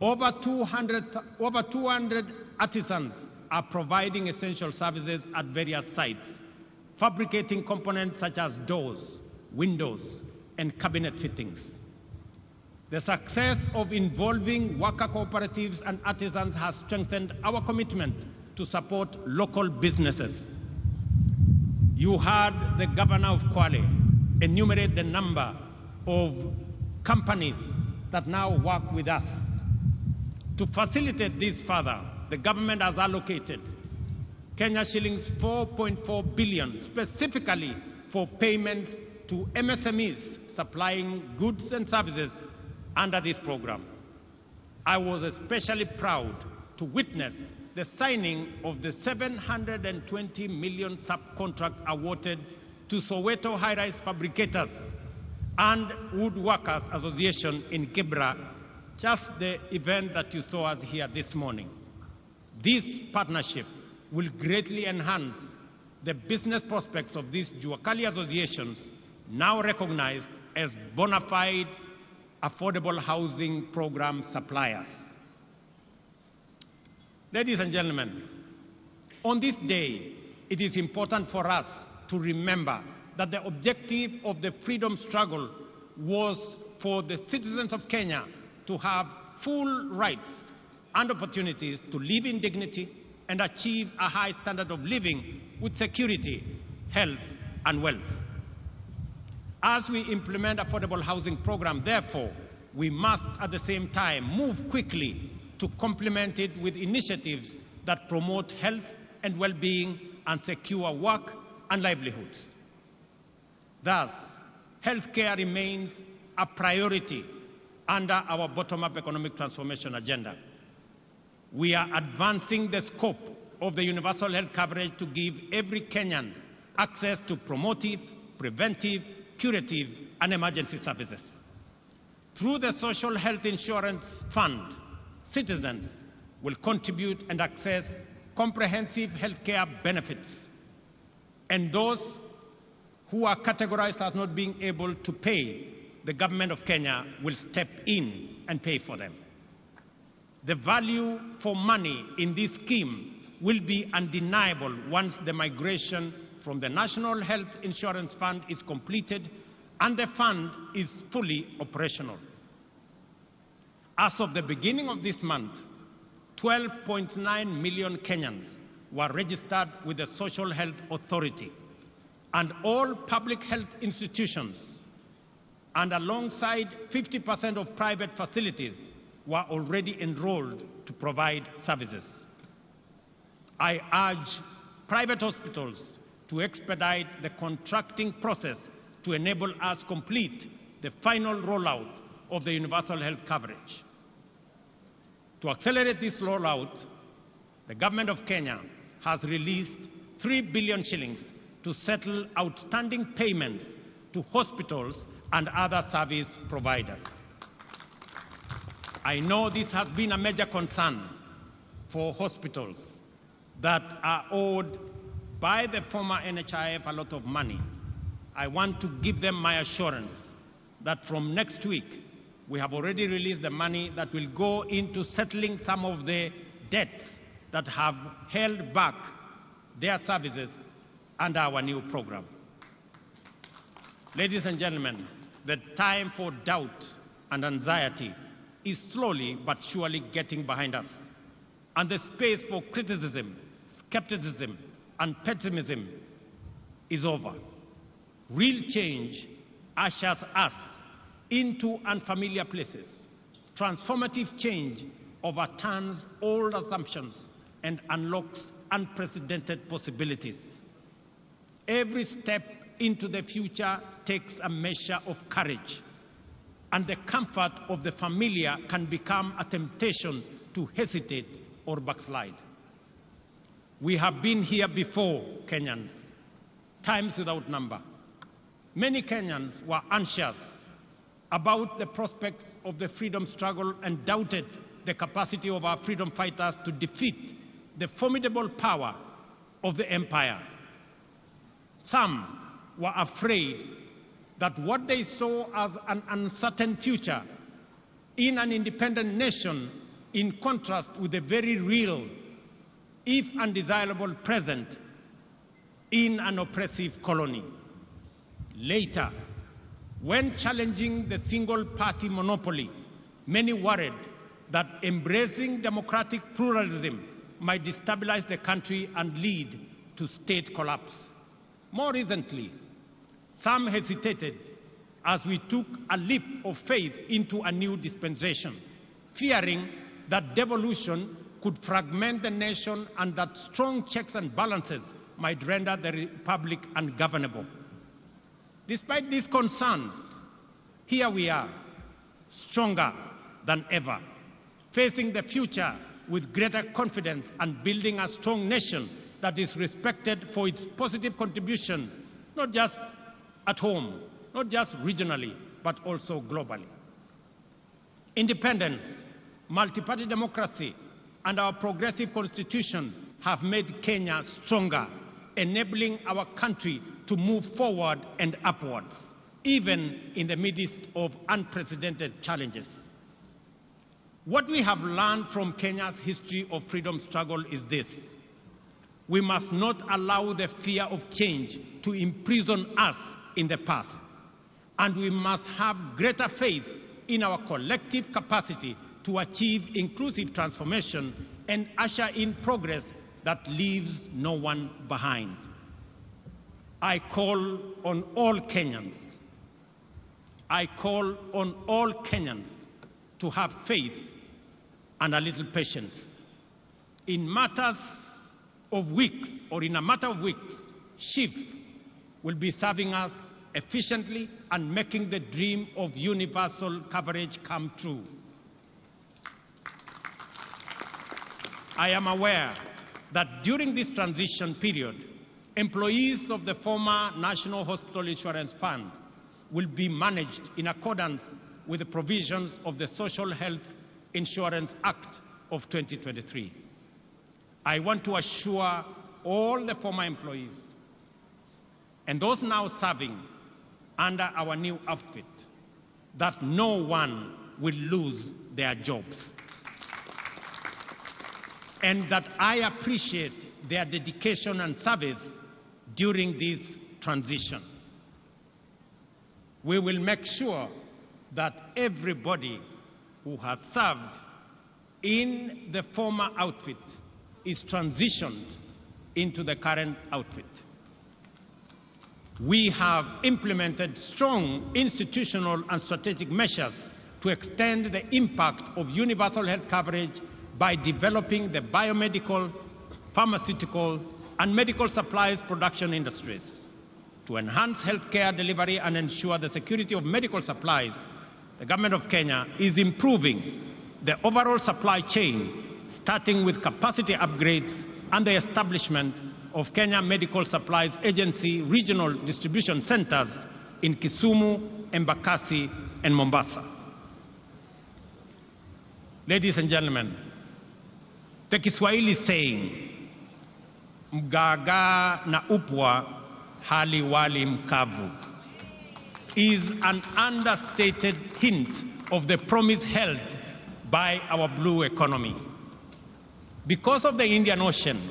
over 200 artisans are providing essential services at various sites, fabricating components such as doors, windows, and cabinet fittings. The success of involving worker cooperatives and artisans has strengthened our commitment to support local businesses. You heard the governor of Kwale enumerate the number of companies that now work with us. To facilitate this further, the government has allocated Kenya shillings 4.4 billion specifically for payments to MSMEs supplying goods and services under this program. I was especially proud to witness the signing of the 720 million subcontract awarded to Soweto High-Rise Fabricators and Woodworkers Association in Kibra, just the event that you saw us here this morning. This partnership will greatly enhance the business prospects of these Juakali associations, now recognized as bona fide affordable housing program suppliers. Ladies and gentlemen, on this day, it is important for us to remember that the objective of the freedom struggle was for the citizens of Kenya to have full rights and opportunities to live in dignity and achieve a high standard of living with security, health, and wealth. As we implement affordable housing program, therefore, we must at the same time move quickly to complement it with initiatives that promote health and well-being and secure work and livelihoods. Thus, healthcare remains a priority under our bottom-up economic transformation agenda. We are advancing the scope of the universal health coverage to give every Kenyan access to promotive, preventive, curative, and emergency services. Through the Social Health Insurance Fund, citizens will contribute and access comprehensive healthcare benefits, and those who are categorized as not being able to pay, the government of Kenya will step in and pay for them. The value for money in this scheme will be undeniable once the migration from the National Health Insurance Fund is completed and the fund is fully operational. As of the beginning of this month, 12.9 million Kenyans were registered with the Social Health Authority, and all public health institutions, and alongside 50% of private facilities, were already enrolled to provide services. I urge private hospitals to expedite the contracting process to enable us complete the final rollout of the universal health coverage. To accelerate this rollout, the government of Kenya has released 3 billion shillings to settle outstanding payments to hospitals and other service providers. I know this has been a major concern for hospitals that are owed by the former NHIF a lot of money. I want to give them my assurance that from next week, we have already released the money that will go into settling some of the debts that have held back their services under our new program. Ladies and gentlemen, the time for doubt and anxiety is slowly but surely getting behind us, and the space for criticism, skepticism, and pessimism is over. Real change ushers us into unfamiliar places. Transformative change overturns old assumptions and unlocks unprecedented possibilities. Every step into the future takes a measure of courage, and the comfort of the familiar can become a temptation to hesitate or backslide. We have been here before, Kenyans, times without number. Many Kenyans were anxious about the prospects of the freedom struggle and doubted the capacity of our freedom fighters to defeat the formidable power of the empire. Some were afraid that what they saw as an uncertain future in an independent nation, in contrast with the very real, if undesirable, present in an oppressive colony. Later, when challenging the single-party monopoly, many worried that embracing democratic pluralism might destabilize the country and lead to state collapse. More recently, some hesitated as we took a leap of faith into a new dispensation, fearing that devolution could fragment the nation and that strong checks and balances might render the republic ungovernable. Despite these concerns, here we are, stronger than ever, facing the future with greater confidence and building a strong nation that is respected for its positive contribution, not just at home, not just regionally, but also globally. Independence, multi-party democracy, and our progressive constitution have made Kenya stronger, enabling our country to move forward and upwards, even in the midst of unprecedented challenges. What we have learned from Kenya's history of freedom struggle is this: we must not allow the fear of change to imprison us in the past, and we must have greater faith in our collective capacity to achieve inclusive transformation and usher in progress that leaves no one behind. I call on all Kenyans. I call on all Kenyans to have faith and a little patience. In matters of weeks, or in a matter of weeks, SHIFT will be serving us efficiently and making the dream of universal coverage come true. I am aware that during this transition period, employees of the former National Hospital Insurance Fund will be managed in accordance with the provisions of the Social Health Insurance Act of 2023. I want to assure all the former employees and those now serving under our new outfit that no one will lose their jobs, and that I appreciate their dedication and service during this transition. We will make sure that everybody who has served in the former outfit is transitioned into the current outfit. We have implemented strong institutional and strategic measures to extend the impact of universal health coverage by developing the biomedical, pharmaceutical, and medical supplies production industries. To enhance healthcare delivery and ensure the security of medical supplies, the Government of Kenya is improving the overall supply chain, starting with capacity upgrades and the establishment of Kenya Medical Supplies Agency regional distribution centers in Kisumu, Embakasi, and Mombasa. Ladies and gentlemen, the Kiswahili saying, mgaga na upwa hali wali mkavu, is an understated hint of the promise held by our blue economy. Because of the Indian Ocean,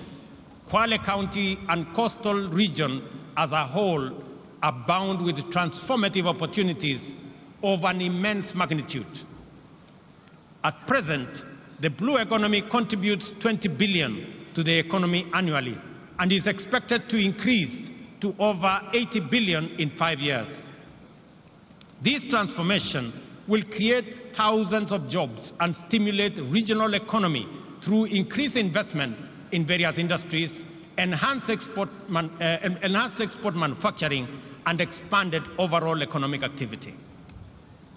Kwale County and coastal region as a whole abound with transformative opportunities of an immense magnitude. At present, the blue economy contributes 20 billion to the economy annually and is expected to increase to over 80 billion in 5 years. This transformation will create thousands of jobs and stimulate regional economy through increased investment in various industries, enhanced export manufacturing, and expanded overall economic activity.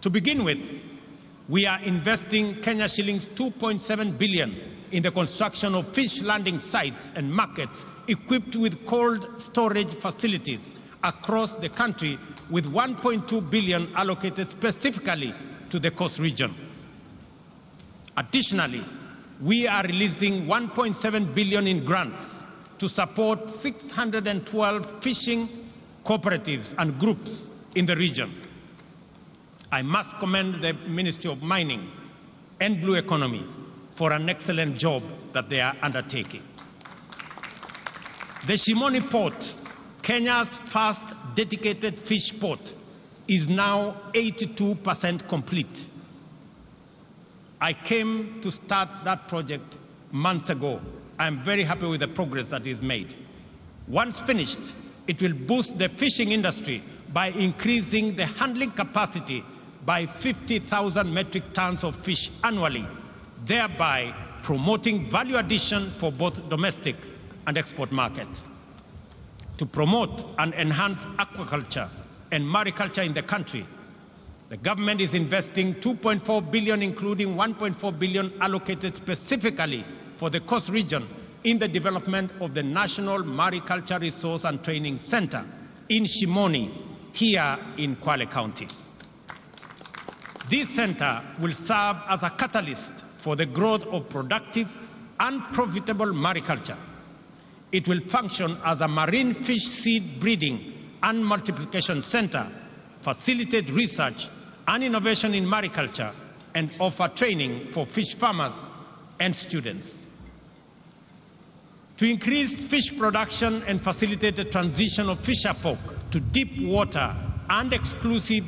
To begin with, we are investing Kenya shillings 2.7 billion in the construction of fish landing sites and markets equipped with cold storage facilities across the country, with 1.2 billion allocated specifically to the coast region. Additionally, we are releasing 1.7 billion in grants to support 612 fishing cooperatives and groups in the region. I must commend the Ministry of Mining and Blue Economy for an excellent job that they are undertaking. The Shimoni Port, Kenya's first dedicated fish port, is now 82% complete. I came to start that project months ago. I am very happy with the progress that is made. Once finished, it will boost the fishing industry by increasing the handling capacity by 50,000 metric tons of fish annually, thereby promoting value addition for both domestic and export market. To promote and enhance aquaculture and mariculture in the country, the government is investing 2.4 billion, including 1.4 billion allocated specifically for the coast region in the development of the National Mariculture Resource and Training Center in Shimoni, here in Kwale County. This center will serve as a catalyst for the growth of productive and profitable mariculture. It will function as a marine fish seed breeding and multiplication center, facilitate research and innovation in mariculture, and offer training for fish farmers and students. To increase fish production and facilitate the transition of fisher folk to deep water and exclusive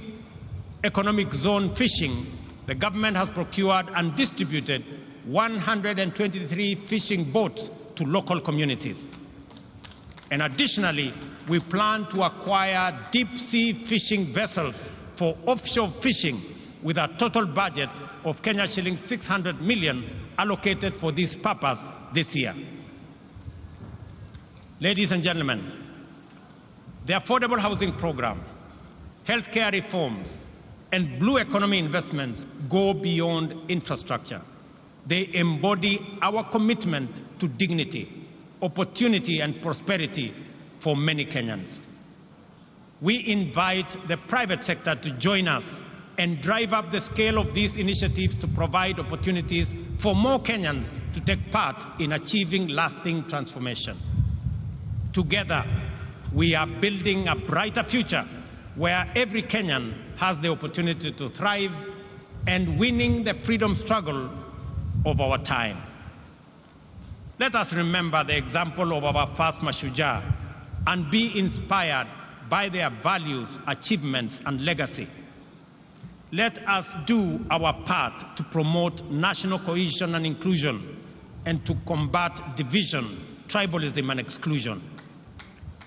economic zone fishing, the government has procured and distributed 123 fishing boats to local communities. And additionally, we plan to acquire deep-sea fishing vessels for offshore fishing with a total budget of Kenya shillings 600 million allocated for this purpose this year. Ladies and gentlemen, the affordable housing program, healthcare reforms, and blue economy investments go beyond infrastructure. They embody our commitment to dignity, opportunity, and prosperity for many Kenyans. We invite the private sector to join us and drive up the scale of these initiatives to provide opportunities for more Kenyans to take part in achieving lasting transformation. Together, we are building a brighter future where every Kenyan has the opportunity to thrive and winning the freedom struggle of our time. Let us remember the example of our first Mashujaa and be inspired by their values, achievements, and legacy. Let us do our part to promote national cohesion and inclusion and to combat division, tribalism, and exclusion.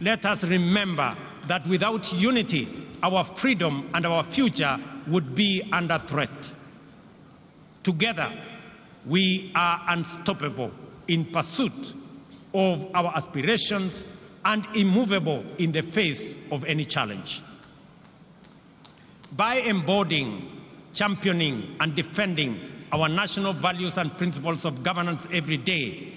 Let us remember that without unity, our freedom and our future would be under threat. Together, we are unstoppable in pursuit of our aspirations and immovable in the face of any challenge. By embodying championing and defending our national values and principles of governance every day,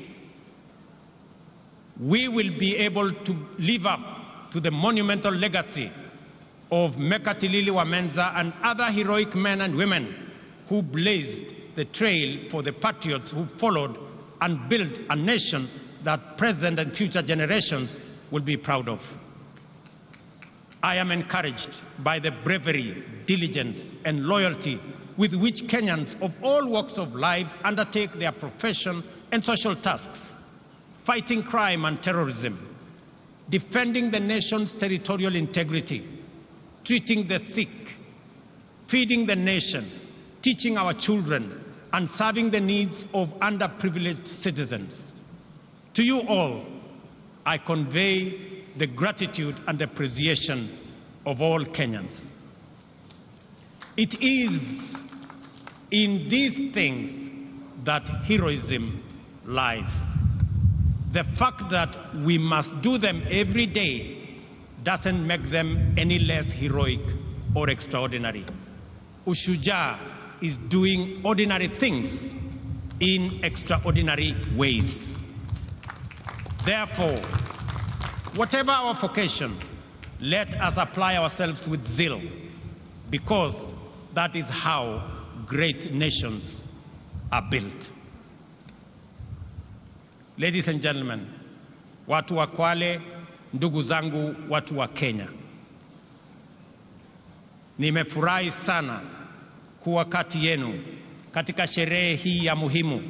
we will be able to live up to the monumental legacy of Mekatilili Wamenza and other heroic men and women who blazed the trail for the patriots who followed and built a nation that present and future generations will be proud of. I am encouraged by the bravery, diligence, and loyalty with which Kenyans of all walks of life undertake their profession and social tasks, fighting crime and terrorism, defending the nation's territorial integrity, treating the sick, feeding the nation, teaching our children, and serving the needs of underprivileged citizens. To you all, I convey the gratitude and appreciation of all Kenyans. It is in these things that heroism lies. The fact that we must do them every day doesn't make them any less heroic or extraordinary. Mashujaa is doing ordinary things in extraordinary ways. Therefore, whatever our vocation, let us apply ourselves with zeal, because that is how great nations are built. Ladies and gentlemen, watu wa Kwale, ndugu zangu watu wa Kenya, nimefurahi sana kuwa kati yenu katika sherehe hii ya muhimu,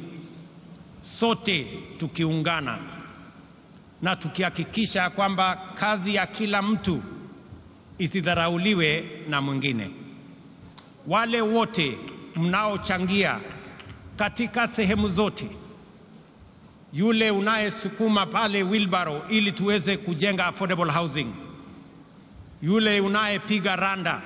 sote tukiungana na tukihakikisha kwamba kazi ya kila mtu isidharauliwe na mwingine. Wale wote mnaochangia katika sehemu zote, yule unayesukuma pale wheelbarrow ili tuweze kujenga affordable housing, yule unayepiga randa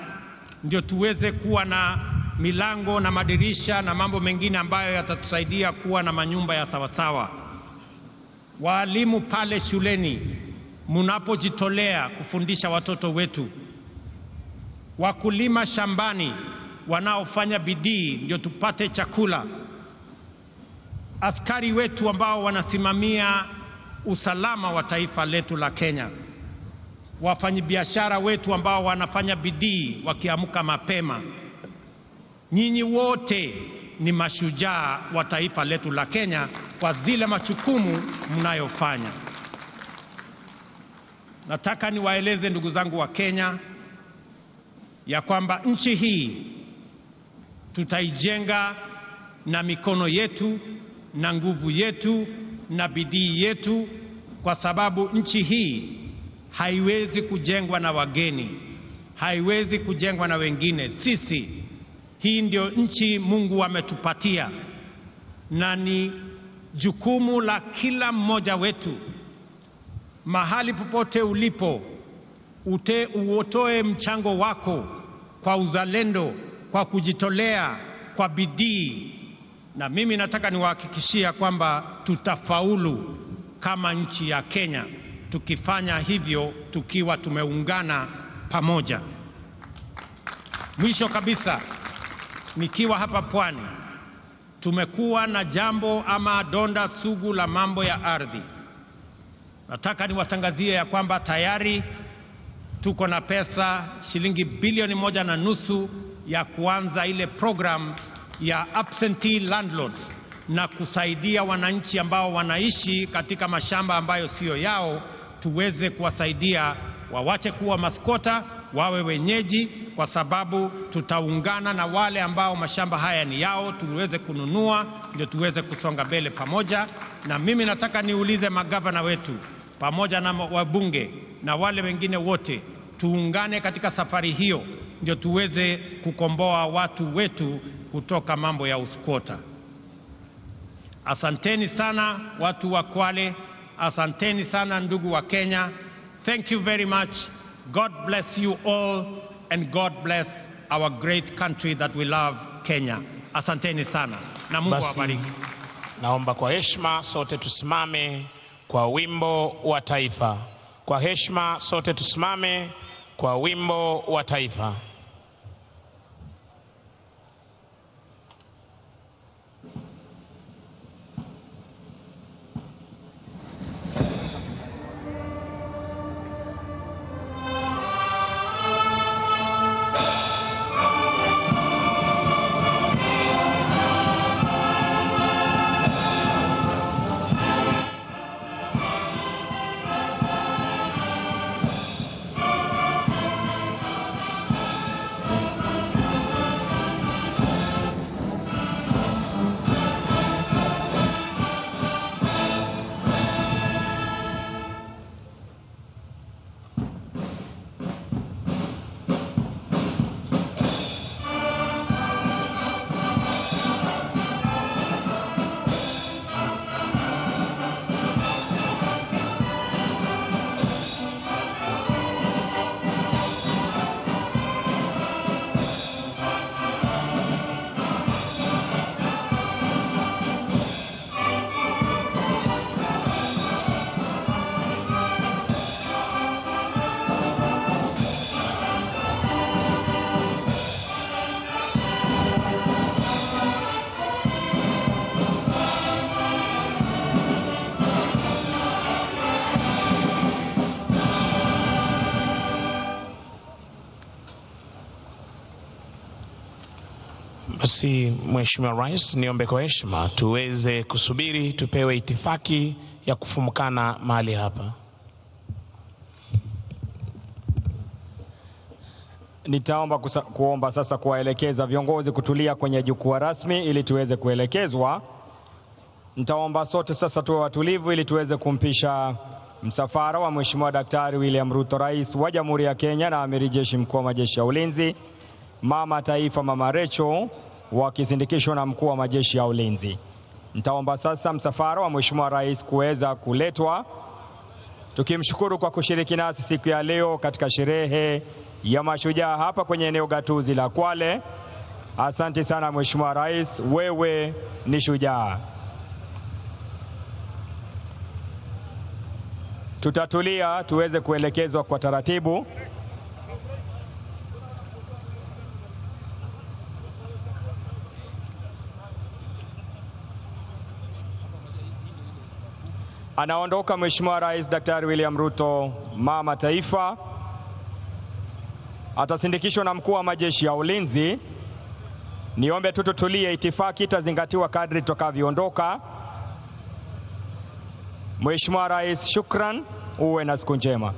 ndio tuweze kuwa na milango na madirisha na mambo mengine ambayo yatatusaidia kuwa na manyumba ya sawasawa, walimu pale shuleni mnapojitolea kufundisha watoto wetu, wakulima shambani wanaofanya bidii ndio tupate chakula, askari wetu ambao wanasimamia usalama wa taifa letu la Kenya, wafanyabiashara wetu ambao wanafanya bidii wakiamka mapema. Nyinyi wote ni mashujaa wa taifa letu la Kenya kwa zile majukumu mnayofanya. Nataka niwaeleze ndugu zangu wa Kenya ya kwamba nchi hii tutaijenga na mikono yetu na nguvu yetu na bidii yetu, kwa sababu nchi hii haiwezi kujengwa na wageni, haiwezi kujengwa na wengine. Hii ndio nchi Mungu ametupatia, na ni jukumu la kila mmoja wetu, mahali popote ulipo, uotoe mchango wako kwa uzalendo, kwa kujitolea, kwa bidii. Na mimi nataka niwahakikishia kwamba tutafaulu kama nchi ya Kenya tukifanya hivyo, tukiwa tumeungana pamoja. Mwisho kabisa, nikiwa hapa Pwani, tumekuwa na jambo ama donda sugu la mambo ya ardhi. Nataka niwatangazie ya kwamba tayari tuko na pesa shilingi bilioni 1.5 ya kuanza ile program ya absentee landlords, na kusaidia wananchi ambao wanaishi katika mashamba ambayo sio yao, tuweze kuwasaidia wawache kuwa maskota, wawe wenyeji, kwa sababu tutaungana na wale ambao mashamba haya ni yao, tuweze kununua, ndio tuweze kusonga mbele pamoja. Na mimi nataka niulize magavana wetu pamoja na wabunge na wale wengine wote, tuungane katika safari hiyo, ndio tuweze kukomboa watu wetu kutoka mambo ya uskota. Asanteni sana watu wa Kwale, asanteni sana ndugu wa Kenya. Thank you very much. God bless you all, and God bless our great country that we love, Kenya. Asanteni sana na Mungu awabariki. Naomba kwa heshima sote tusimame kwa wimbo wa taifa. Kwa heshima sote tusimame kwa wimbo wa taifa. Basi Mheshimiwa Rais, niombe kwa heshima tuweze kusubiri tupewe itifaki ya kufumukana mahali hapa. Nitaomba kuomba sasa kuwaelekeza viongozi kutulia kwenye jukwaa rasmi ili tuweze kuelekezwa. Nitaomba sote sasa tuwe watulivu ili tuweze kumpisha msafara wa Mheshimiwa Daktari William Ruto, Rais wa Jamhuri ya Kenya na Amiri Jeshi Mkuu wa Majeshi ya Ulinzi, Mama Taifa Mama Rachel, wakisindikishwa na Mkuu wa Majeshi ya Ulinzi. Nitaomba sasa msafara wa Mheshimiwa Rais kuweza kuletwa, tukimshukuru kwa kushiriki nasi siku ya leo katika sherehe ya Mashujaa hapa kwenye eneo gatuzi la Kwale. Asante sana Mheshimiwa Rais, wewe ni shujaa. Tutatulia tuweze kuelekezwa kwa taratibu. Anaondoka Mheshimiwa Rais Daktari William Ruto, Mama Taifa. Atasindikishwa na Mkuu wa Majeshi ya Ulinzi. Niombe tu tutulie, itifaki itazingatiwa kadri tutakavyoondoka. Mheshimiwa Rais, shukran, uwe na siku njema.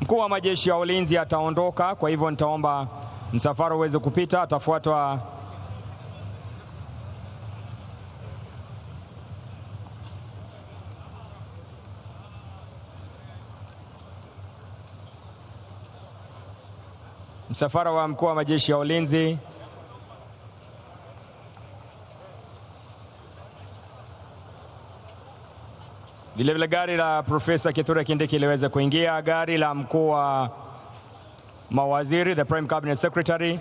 Mkuu wa Majeshi ya Ulinzi ataondoka, kwa hivyo nitaomba msafara uweze kupita, atafuatwa msafara wa Mkuu wa Majeshi ya Ulinzi. Vilevile gari la Profesa Kithure Kindiki liweze kuingia, gari la mkuu wa mawaziri, the Prime Cabinet Secretary.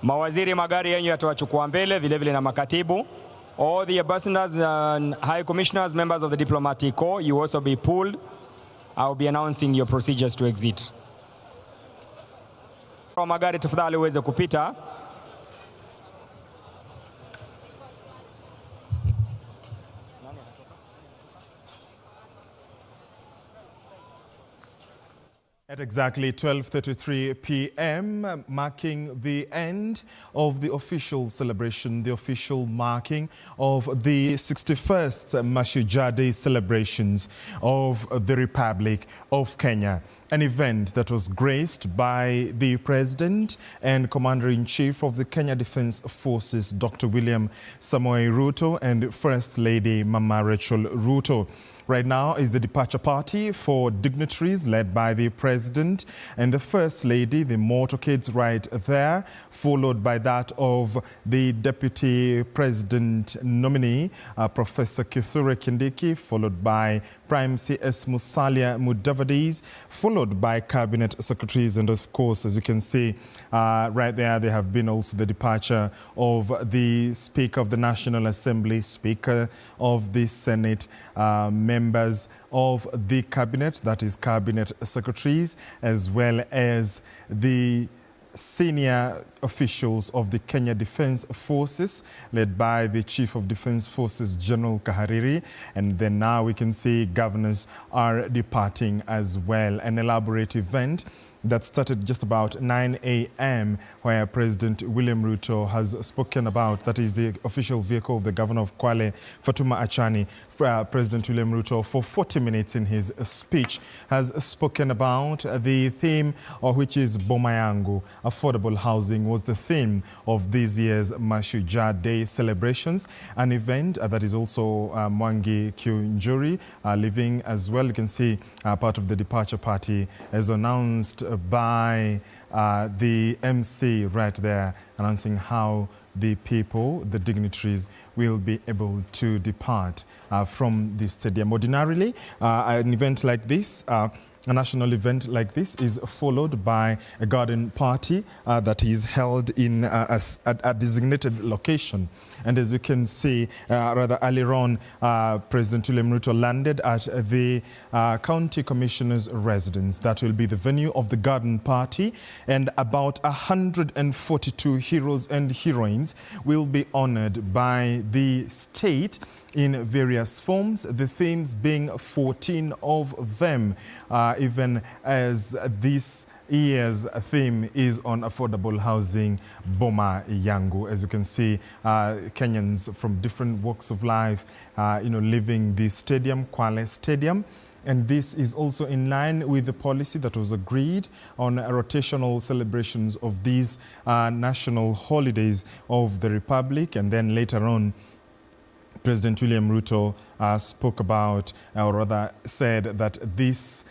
Mawaziri magari yenyu yatawachukua mbele, vilevile na makatibu. All the ambassadors and high commissioners, members of the diplomatic corps, you also be pulled. I'll be announcing your procedures to exit. Magari tafadhali uweze kupita. At exactly 12:33 p.m., marking the end of the official celebration, the official marking of the 61st Mashujaa Day celebrations of the Republic of Kenya. An event that was graced by the President and Commander-in-Chief of the Kenya Defence Forces, Dr. William Samoei Ruto, and First Lady Mama Rachel Ruto. Right now is the departure party for dignitaries led by the President and the First Lady, the motorcades right there, followed by that of the Deputy President nominee, Professor Kithure Kindiki, followed by Prime CS Musalia Mudavadi, followed by Cabinet Secretaries, and of course, as you can see right there, there have been also the departure of the Speaker of the National Assembly, Speaker of the Senate, members of the Cabinet, that is Cabinet Secretaries, as well as the senior officials of the Kenya Defence Forces, led by the Chief of Defence Forces, General Kahariri. And then now we can see governors are departing as well. An elaborate event that started just about 9 a.m. where President William Ruto has spoken about, that is the official vehicle of the governor of Kwale, Fatuma Achani. President William Ruto, for 40 minutes in his speech, has spoken about the theme, which is Boma Yangu. Affordable housing was the theme of this year's Mashujaa Day celebrations, an event that is also Mwangi Kiunjuri living as well. You can see part of the departure party as announced by the MC right there, announcing how the people, the dignitaries, will be able to depart from the stadium. Ordinarily, an event like this, a national event like this, is followed by a garden party that is held in a designated location. And as you can see, rather earlier on, President William Ruto landed at the County Commissioner's residence. That will be the venue of the garden party, and about 142 heroes and heroines will be honored by the state in various forms, the themes being 14 of them, even as this year's theme is on affordable housing, Boma Yangu. As you can see, Kenyans from different walks of life, leaving the stadium, Kwale Stadium. And this is also in line with the policy that was agreed on rotational celebrations of these national holidays of the Republic. And then later on, President William Ruto spoke about, or rather said that this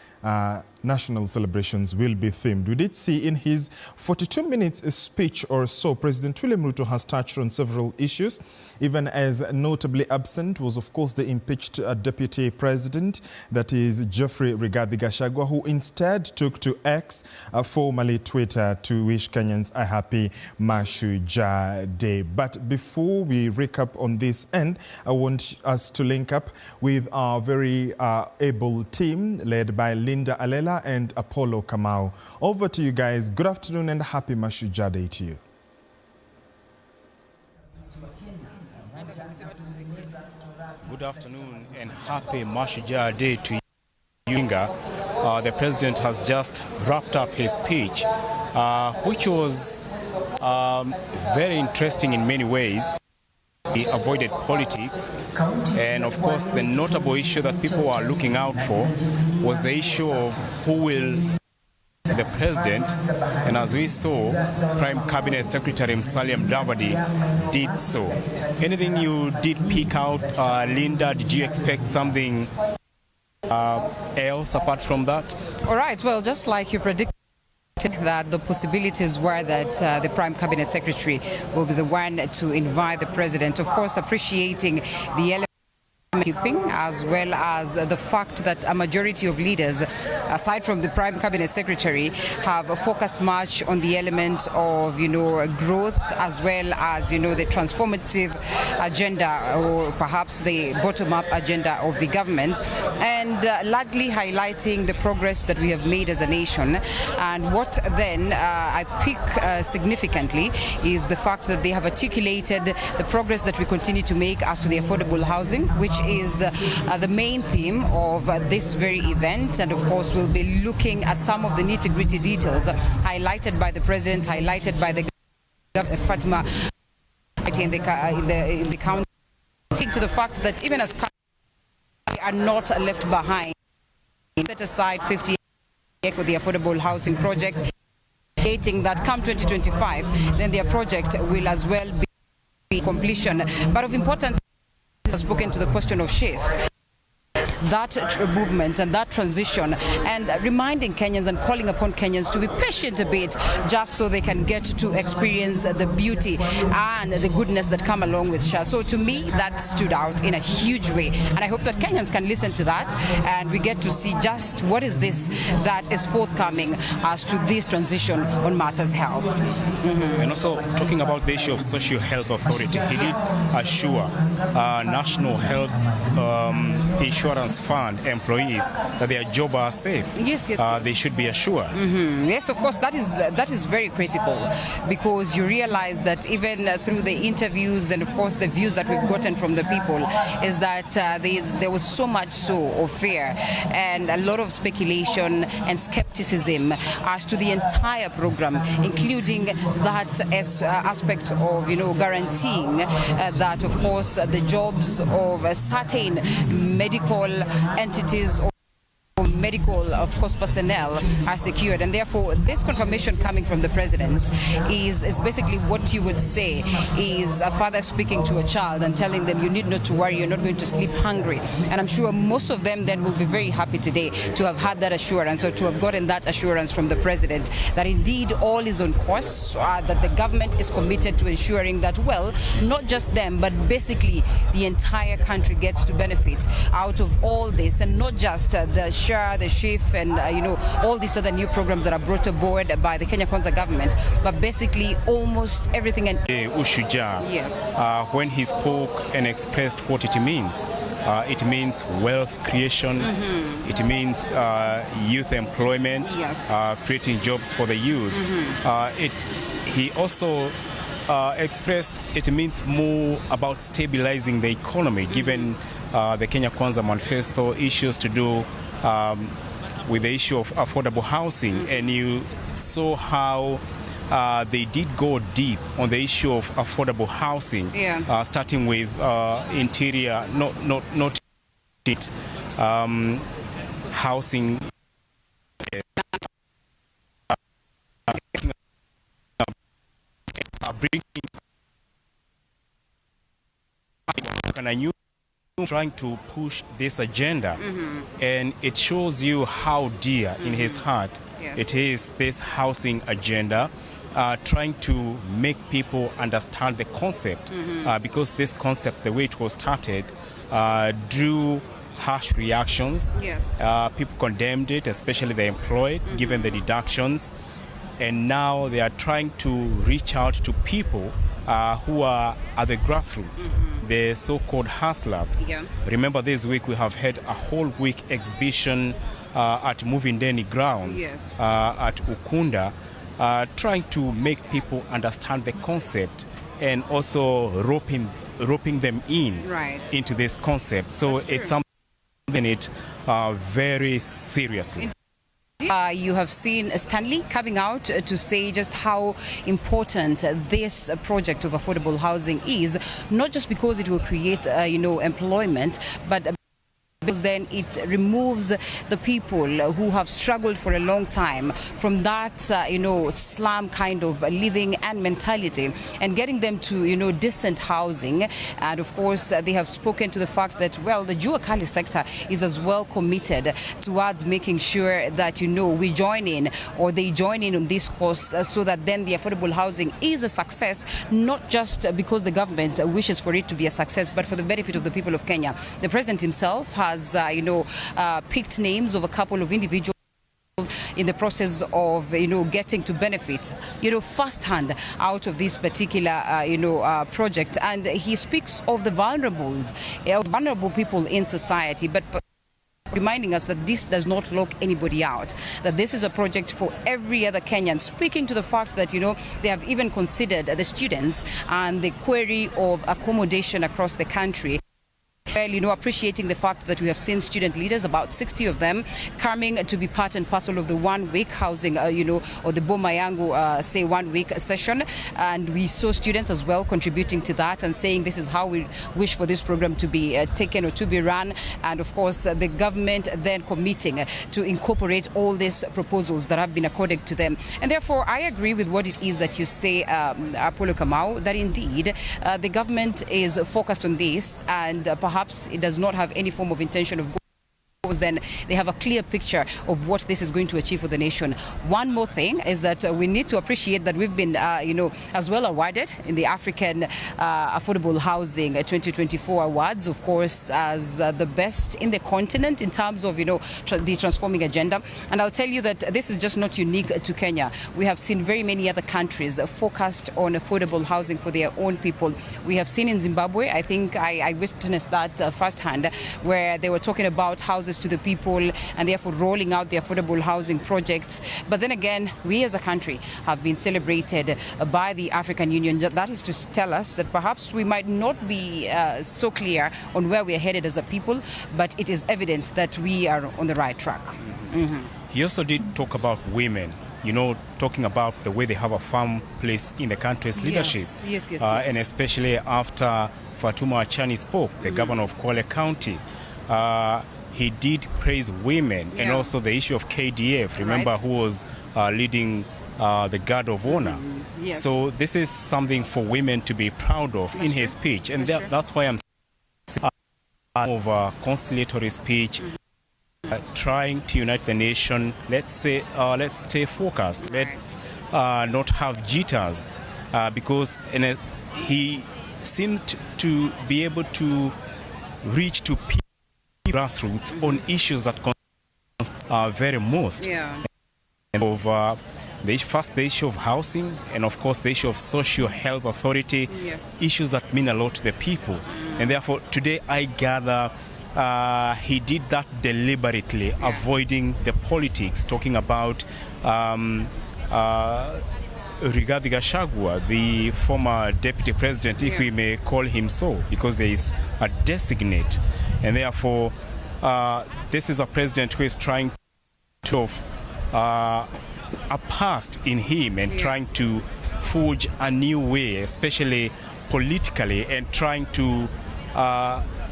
national celebrations will be themed. We did see in his 42 minutes speech or so, President William Ruto has touched on several issues, even as notably absent was, of course, the impeached deputy president, that is Geoffrey Rigathi Gachagua, who instead took to X, formerly Twitter, to wish Kenyans a happy Mashujaa Day. But before we recap on this end, I want us to link up with our very able team led by Linda Alela and Apollo Kamau. Over to you guys. Good afternoon and happy Mashujaa Day to you. Good afternoon and happy Mashujaa Day to you. The president has just wrapped up his speech, which was very interesting in many ways. He avoided politics, and of course the notable issue that people are looking out for was the issue of who will the president, and as we saw, Prime Cabinet Secretary Musalia Mudavadi did so. Anything you did pick out, Linda? Did you expect something else apart from that? All right, well, just like you predicted, that the possibilities were that the Prime Cabinet Secretary will be the one to invite the President, of course appreciating the element keeping, as well as the fact that a majority of leaders, aside from the Prime Cabinet Secretary, have focused much on the element of, growth, as well as, the transformative agenda, or perhaps the bottom-up agenda of the government, and largely highlighting the progress that we have made as a nation. And what then I pick significantly is the fact that they have articulated the progress that we continue to make as to the affordable housing, which is the main theme of this very event. And of course we'll be looking at some of the nitty-gritty details highlighted by the President, highlighted by the Fatima in the county, to the fact that even as we are not left behind, set aside 50 for the affordable housing project, stating that come 2025 then their project will as well be completion. But of importance, has spoken to the question of shift, that movement and that transition, and reminding Kenyans and calling upon Kenyans to be patient a bit, just so they can get to experience the beauty and the goodness that come along with SHA. So to me, that stood out in a huge way, and I hope that Kenyans can listen to that and we get to see just what is this that is forthcoming as to this transition on matters health. And also talking about the issue of Social Health Authority, he did assure National Health Insurance Fund employees that their jobs are safe. Yes. They should be assured. Yes, of course, that is very critical, because you realize that even through the interviews and of course the views that we've gotten from the people is that there was so much of fear and a lot of speculation and skepticism as to the entire program, including that aspect of guaranteeing that of course the jobs of certain medical entities or medical, of course, personnel are secured. And therefore, this confirmation coming from the President is basically what you would say is a father speaking to a child and telling them, you need not to worry, you're not going to sleep hungry. And I'm sure most of them then will be very happy today to have had that assurance, or to have gotten that assurance from the President that indeed all is on course, that the government is committed to ensuring that, well, not just them, but basically the entire country gets to benefit out of all this, and not just the SHA, the SHIF, and all these other new programs that are brought aboard by the Kenya Kwanza government, but basically almost everything. And Mashujaa, yes, when he spoke and expressed what it means means wealth creation, it means youth employment, yes, creating jobs for the youth. He also expressed it means more about stabilizing the economy, given the Kenya Kwanza manifesto issues to do with the issue of affordable housing. And you saw how they did go deep on the issue of affordable housing, starting with interior, not housing. Trying to push this agenda, and it shows you how dear in his heart it is, this housing agenda, trying to make people understand the concept, because this concept, the way it was started, drew harsh reactions. People condemned it, especially the employed, given the deductions, and now they are trying to reach out to people who are at the grassroots, the so-called hustlers. Remember, this week we have had a whole week exhibition at Muvindeni grounds at Ukunda, trying to make people understand the concept and also roping them in into this concept. So it's something it very seriously. You have seen Stanley coming out to say just how important this project of affordable housing is, not just because it will create, employment, but because then it removes the people who have struggled for a long time from that, slum kind of living and mentality, and getting them to, decent housing. And of course, they have spoken to the fact that, well, the Juakali sector is as well committed towards making sure that, we join in, or they join in on this course, so that then the affordable housing is a success, not just because the government wishes for it to be a success, but for the benefit of the people of Kenya. The president himself has picked names of a couple of individuals in the process of, getting to benefit, firsthand out of this particular, project. And he speaks of the vulnerable people in society, but reminding us that this does not lock anybody out, that this is a project for every other Kenyan, speaking to the fact that, they have even considered the students and the query of accommodation across the country. Well, appreciating the fact that we have seen student leaders, about 60 of them, coming to be part and parcel of the 1 week housing, or the Boma Yangu, say 1 week session. And we saw students as well contributing to that and saying this is how we wish for this program to be taken or to be run. And of course, the government then committing to incorporate all these proposals that have been accorded to them. And therefore, I agree with what it is that you say, Apollo Kamau, that indeed the government is focused on this, and perhaps it does not have any form of intention of then they have a clear picture of what this is going to achieve for the nation. One more thing is that we need to appreciate that we've been, as well awarded in the African Affordable Housing 2024 awards, of course, as the best in the continent in terms of, the transforming agenda. And I'll tell you that this is just not unique to Kenya. We have seen very many other countries focused on affordable housing for their own people. We have seen in Zimbabwe, I think I witnessed that firsthand, where they were talking about houses to the people and therefore rolling out the affordable housing projects. But then again, we as a country have been celebrated by the African Union. That is to tell us that perhaps we might not be so clear on where we are headed as a people, but it is evident that we are on the right track. He also did talk about women, talking about the way they have a firm place in the country's leadership. Yes. And especially after Fatuma Achani spoke, the governor of Kwale County. He did praise women and also the issue of KDF, remember, who was leading the Guard of Honor. So this is something for women to be proud of in his speech. And that's why I'm saying of a conciliatory speech, trying to unite the nation. Let's stay focused. Let's not have jitters, because he seemed to be able to reach to people grassroots on issues that are very most. And of the issue of housing, and of course the issue of social health authority, issues that mean a lot to the people. And therefore today I gather he did that deliberately, avoiding the politics, talking about Rigathi Gachagua, the former deputy president, if we may call him so, because there is a designate, and therefore this is a president who is trying to a past in him and trying to forge a new way, especially politically, and trying to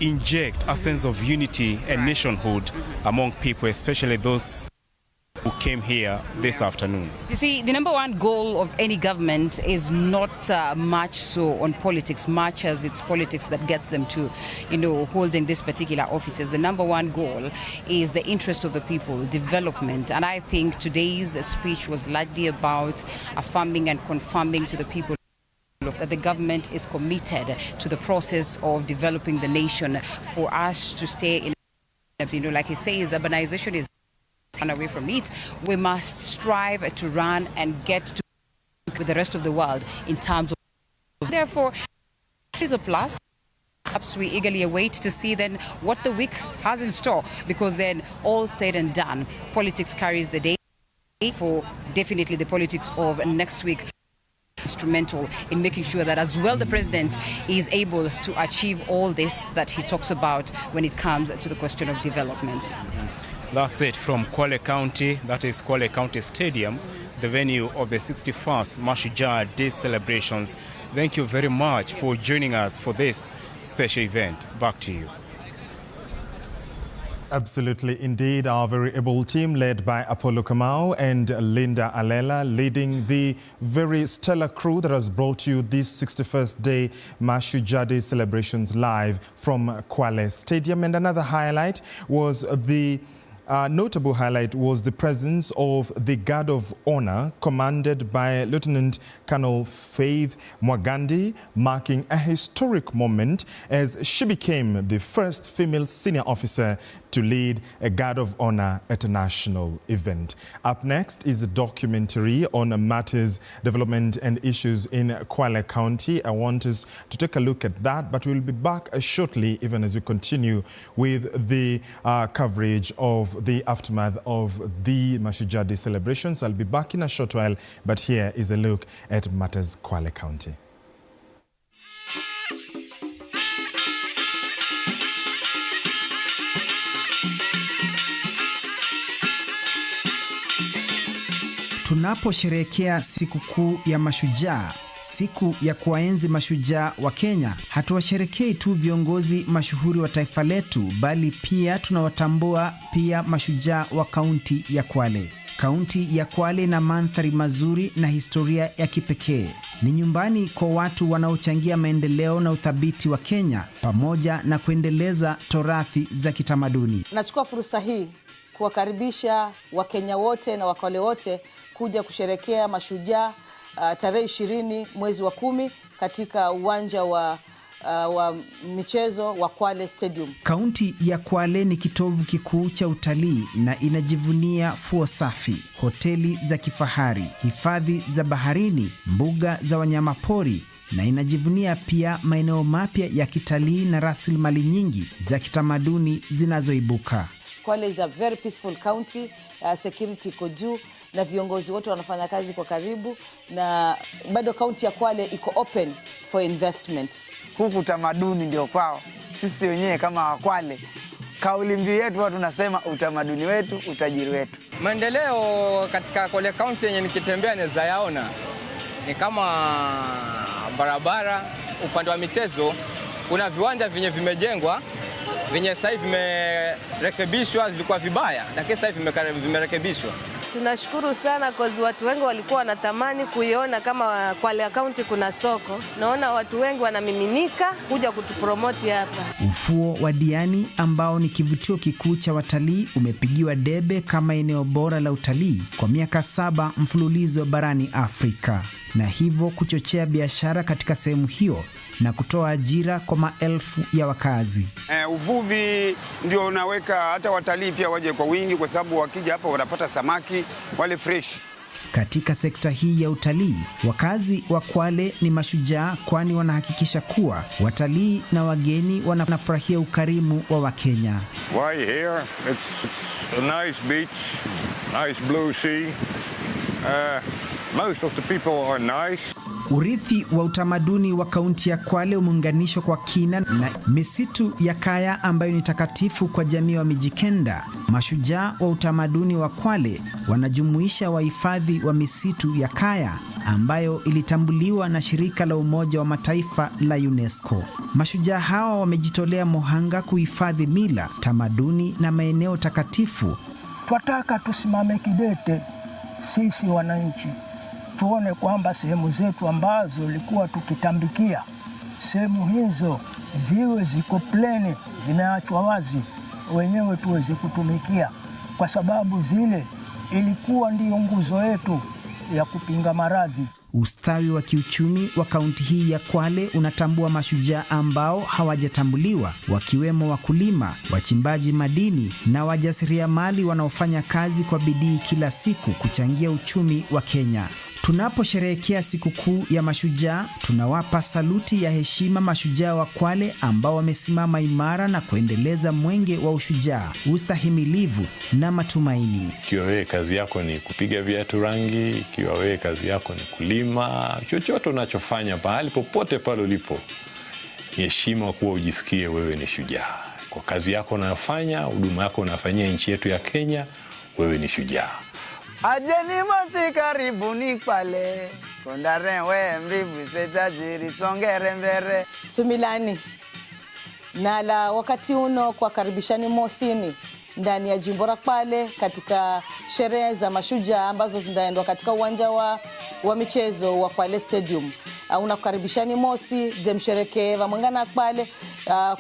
inject a sense of unity and nationhood among people, especially those who came here this afternoon. You see, the number one goal of any government is not much so on politics, much as it's politics that gets them to, holding these particular offices. The number one goal is the interest of the people, development. And I think today's speech was largely about affirming and confirming to the people that the government is committed to the process of developing the nation. For us to stay in, like he says, urbanization is away from it. We must strive to run and get to with the rest of the world in terms of. Therefore, it is a plus. Perhaps we eagerly await to see then what the week has in store, because then all said and done, politics carries the day. For definitely the politics of next week, instrumental in making sure that as well the president is able to achieve all this that he talks about when it comes to the question of development. That's it from Kwale County. That is Kwale County Stadium, the venue of the 61st Mashujaa Day celebrations. Thank you very much for joining us for this special event. Back to you. Absolutely, indeed. Our very able team led by Apollo Kamau and Linda Alela leading the very stellar crew that has brought you this 61st day Mashujaa Day celebrations live from Kwale Stadium. And another highlight was notable highlight was the presence of the Guard of Honor commanded by Lieutenant Colonel Faith Mwagandi, marking a historic moment as she became the first female senior officer to lead a Guard of Honor at a national event. Up next is a documentary on matters, development and issues in Kwale County. I want us to take a look at that, but we'll be back shortly, even as we continue with the coverage of the aftermath of the Mashujaa Day celebrations. I'll be back in a short while, but here is a look at matters Kwale County. Tunaposherehekea siku kuu ya Mashujaa, siku ya kuwaenzi mashujaa wa Kenya, hatuwasherekei tu viongozi mashuhuri wa taifa letu, bali pia tunawatambua pia mashujaa wa kaunti ya Kwale. Kaunti ya Kwale na mandhari mazuri na historia ya kipekee. Ni nyumbani kwa watu wanaochangia maendeleo na uthabiti wa Kenya, pamoja na kuendeleza torathi za kitamaduni. Nachukua fursa hii kuwakaribisha Wakenya wote na Wakwale wote kuja kusherekea Mashujaa tarehe 20 mwezi wa 10 katika uwanja wa michezo wa Kwale Stadium. Kaunti ya Kwale ni kitovu kikuu cha utalii na inajivunia fuo safi, hoteli za kifahari, hifadhi za baharini, mbuga za wanyamapori, na inajivunia pia maeneo mapya ya kitalii na rasilimali nyingi za kitamaduni zinazoibuka. Kwale is a very peaceful county, security iko juu na viongozi wote wanafanya kazi kwa karibu, na bado kaunti ya Kwale iko open for investment. Huku utamaduni ndio kwao. Sisi wenyewe kama Wakwale, kauli mbiu yetu watu tunasema utamaduni wetu, utajiri wetu. Maendeleo katika Kwale County yenye nikitembea naweza yaona ni kama barabara. Upande wa michezo kuna viwanja vinye vimejengwa, vinye sasa hivi vimerekebishwa, zilikuwa vibaya lakini sasa hivi vimerekebishwa. Tunashukuru sana kwa watu wengi walikuwa wanatamani kuiona kama Kwale County kuna soko. Naona watu wengi wanamiminika kuja kutupromoti hapa. Ufuo wa Diani ambao ni kivutio kikuu cha watalii umepigiwa debe kama eneo bora la utalii kwa miaka 7 mfululizo barani Afrika, na hivyo kuchochea biashara katika sehemu hiyo na kutoa ajira kwa maelfu ya wakazi. Uvuvi ndio unaweka hata watalii pia waje kwa wingi, kwa sababu wakija hapa wanapata samaki wale fresh. Katika sekta hii ya utalii, wakazi wa Kwale ni mashujaa, kwani wanahakikisha kuwa watalii na wageni wanafurahia ukarimu wa Wakenya. Why here? It's a nice beach, nice blue sea. Most of the people are nice. Urithi wa utamaduni wa kaunti ya Kwale umeunganishwa kwa kina na misitu ya Kaya ambayo ni takatifu kwa jamii wa Mijikenda. Mashujaa wa utamaduni wa Kwale wanajumuisha wahifadhi wa misitu ya Kaya ambayo ilitambuliwa na shirika la Umoja wa Mataifa la UNESCO. Mashujaa hawa wamejitolea mohanga kuhifadhi mila, tamaduni na maeneo takatifu. Twataka tusimame kidete sisi wananchi, tuone kwamba sehemu zetu ambazo ilikuwa tukitambikia, sehemu hizo ziwe ziko pleni, zimeachwa wazi, wenyewe tuweze kutumikia, kwa sababu zile ilikuwa ndiyo nguzo yetu ya kupinga maradhi. Ustawi wa kiuchumi wa kaunti hii ya Kwale unatambua mashujaa ambao hawajatambuliwa, wakiwemo wakulima, wachimbaji madini na wajasiriamali wanaofanya kazi kwa bidii kila siku kuchangia uchumi wa Kenya. Tunaposherehekea sikukuu ya mashujaa, tunawapa saluti ya heshima mashujaa wa Kwale ambao wamesimama imara na kuendeleza mwenge wa ushujaa, ustahimilivu na matumaini. Ikiwa wewe kazi yako ni kupiga viatu rangi, ikiwa wewe kazi yako ni kulima, chochote unachofanya pahali popote pale ulipo, heshima kuwa ujisikie wewe ni shujaa. Kwa kazi yako unayofanya, huduma yako unafanyia nchi yetu ya Kenya, wewe ni shujaa. Ajeni mosi karibuni Kwale, kondare we mribu setajiri songere mbere. Sumilani nala wakati uno kwa karibishani mosini ndani ya jimbo la Kwale katika sherehe za mashujaa ambazo zinaendwa katika uwanja wa michezo wa Kwale Stadium. Unakaribishani mosi zemsherekee vamwangana Kwale,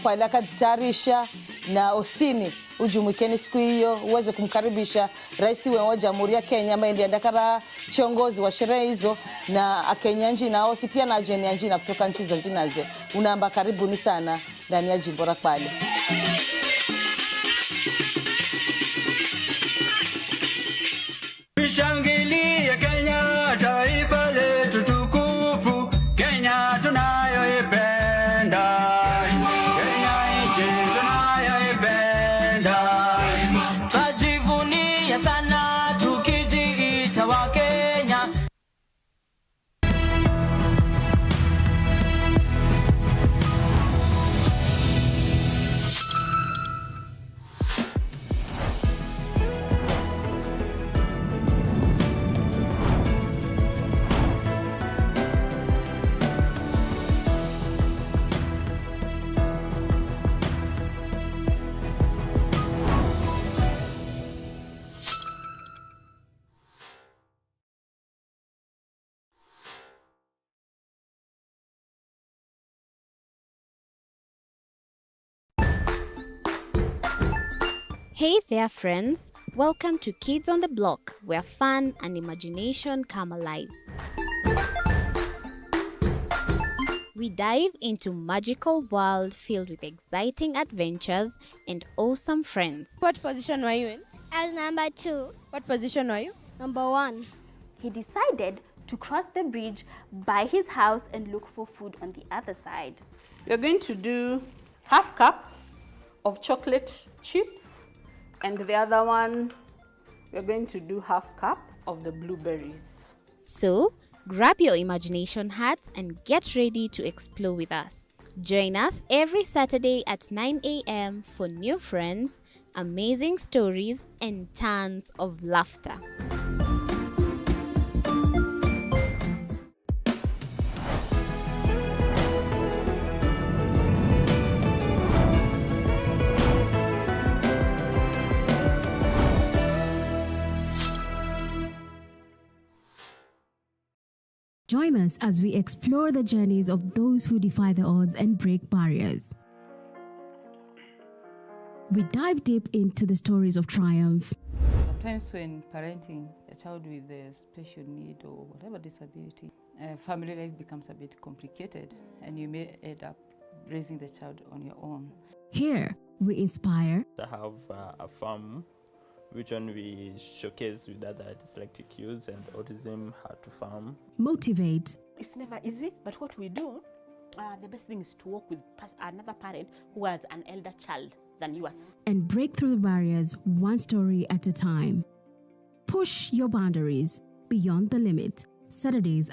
Kwale akajitayarisha na osini ujumuikeni siku hiyo uweze kumkaribisha rais wa Jamhuri ya Kenya ambaye ndiye ndakara kiongozi wa sherehe hizo, na Akenya njina osi pia na Jenia njina kutoka nchi za jinaze. Unaamba karibuni sana ndani ya jimbo la Kwale. Shangilia Kenya, taifa letu tukufu, Kenya tunayoipenda. Kenya nchi tunayoipenda. Tajivunia sana tukijiita wa Kenya. Hey there friends, welcome to Kids on the Block, where fun and imagination come alive. We dive into magical world filled with exciting adventures and awesome friends. What position were you in? I was number 2. What position were you? Number 1. He decided to cross the bridge by his house and look for food on the other side. We're going to do half cup of chocolate chips, and the other one, we're going to do half cup of the blueberries. So, grab your imagination hats and get ready to explore with us. Join us every Saturday at 9 a.m. for new friends, amazing stories, and tons of laughter. Join us as we explore the journeys of those who defy the odds and break barriers. We dive deep into the stories of triumph. Sometimes when parenting a child with a special need or whatever disability, family life becomes a bit complicated and you may end up raising the child on your own. Here, we inspire. I have a farm which one we showcase with other dyslexic youths and autism, how to farm. Motivate. It's never easy, but what we do, the best thing is to work with another parent who has an elder child than yours. And break through the barriers one story at a time. Push your boundaries beyond the limit. Saturdays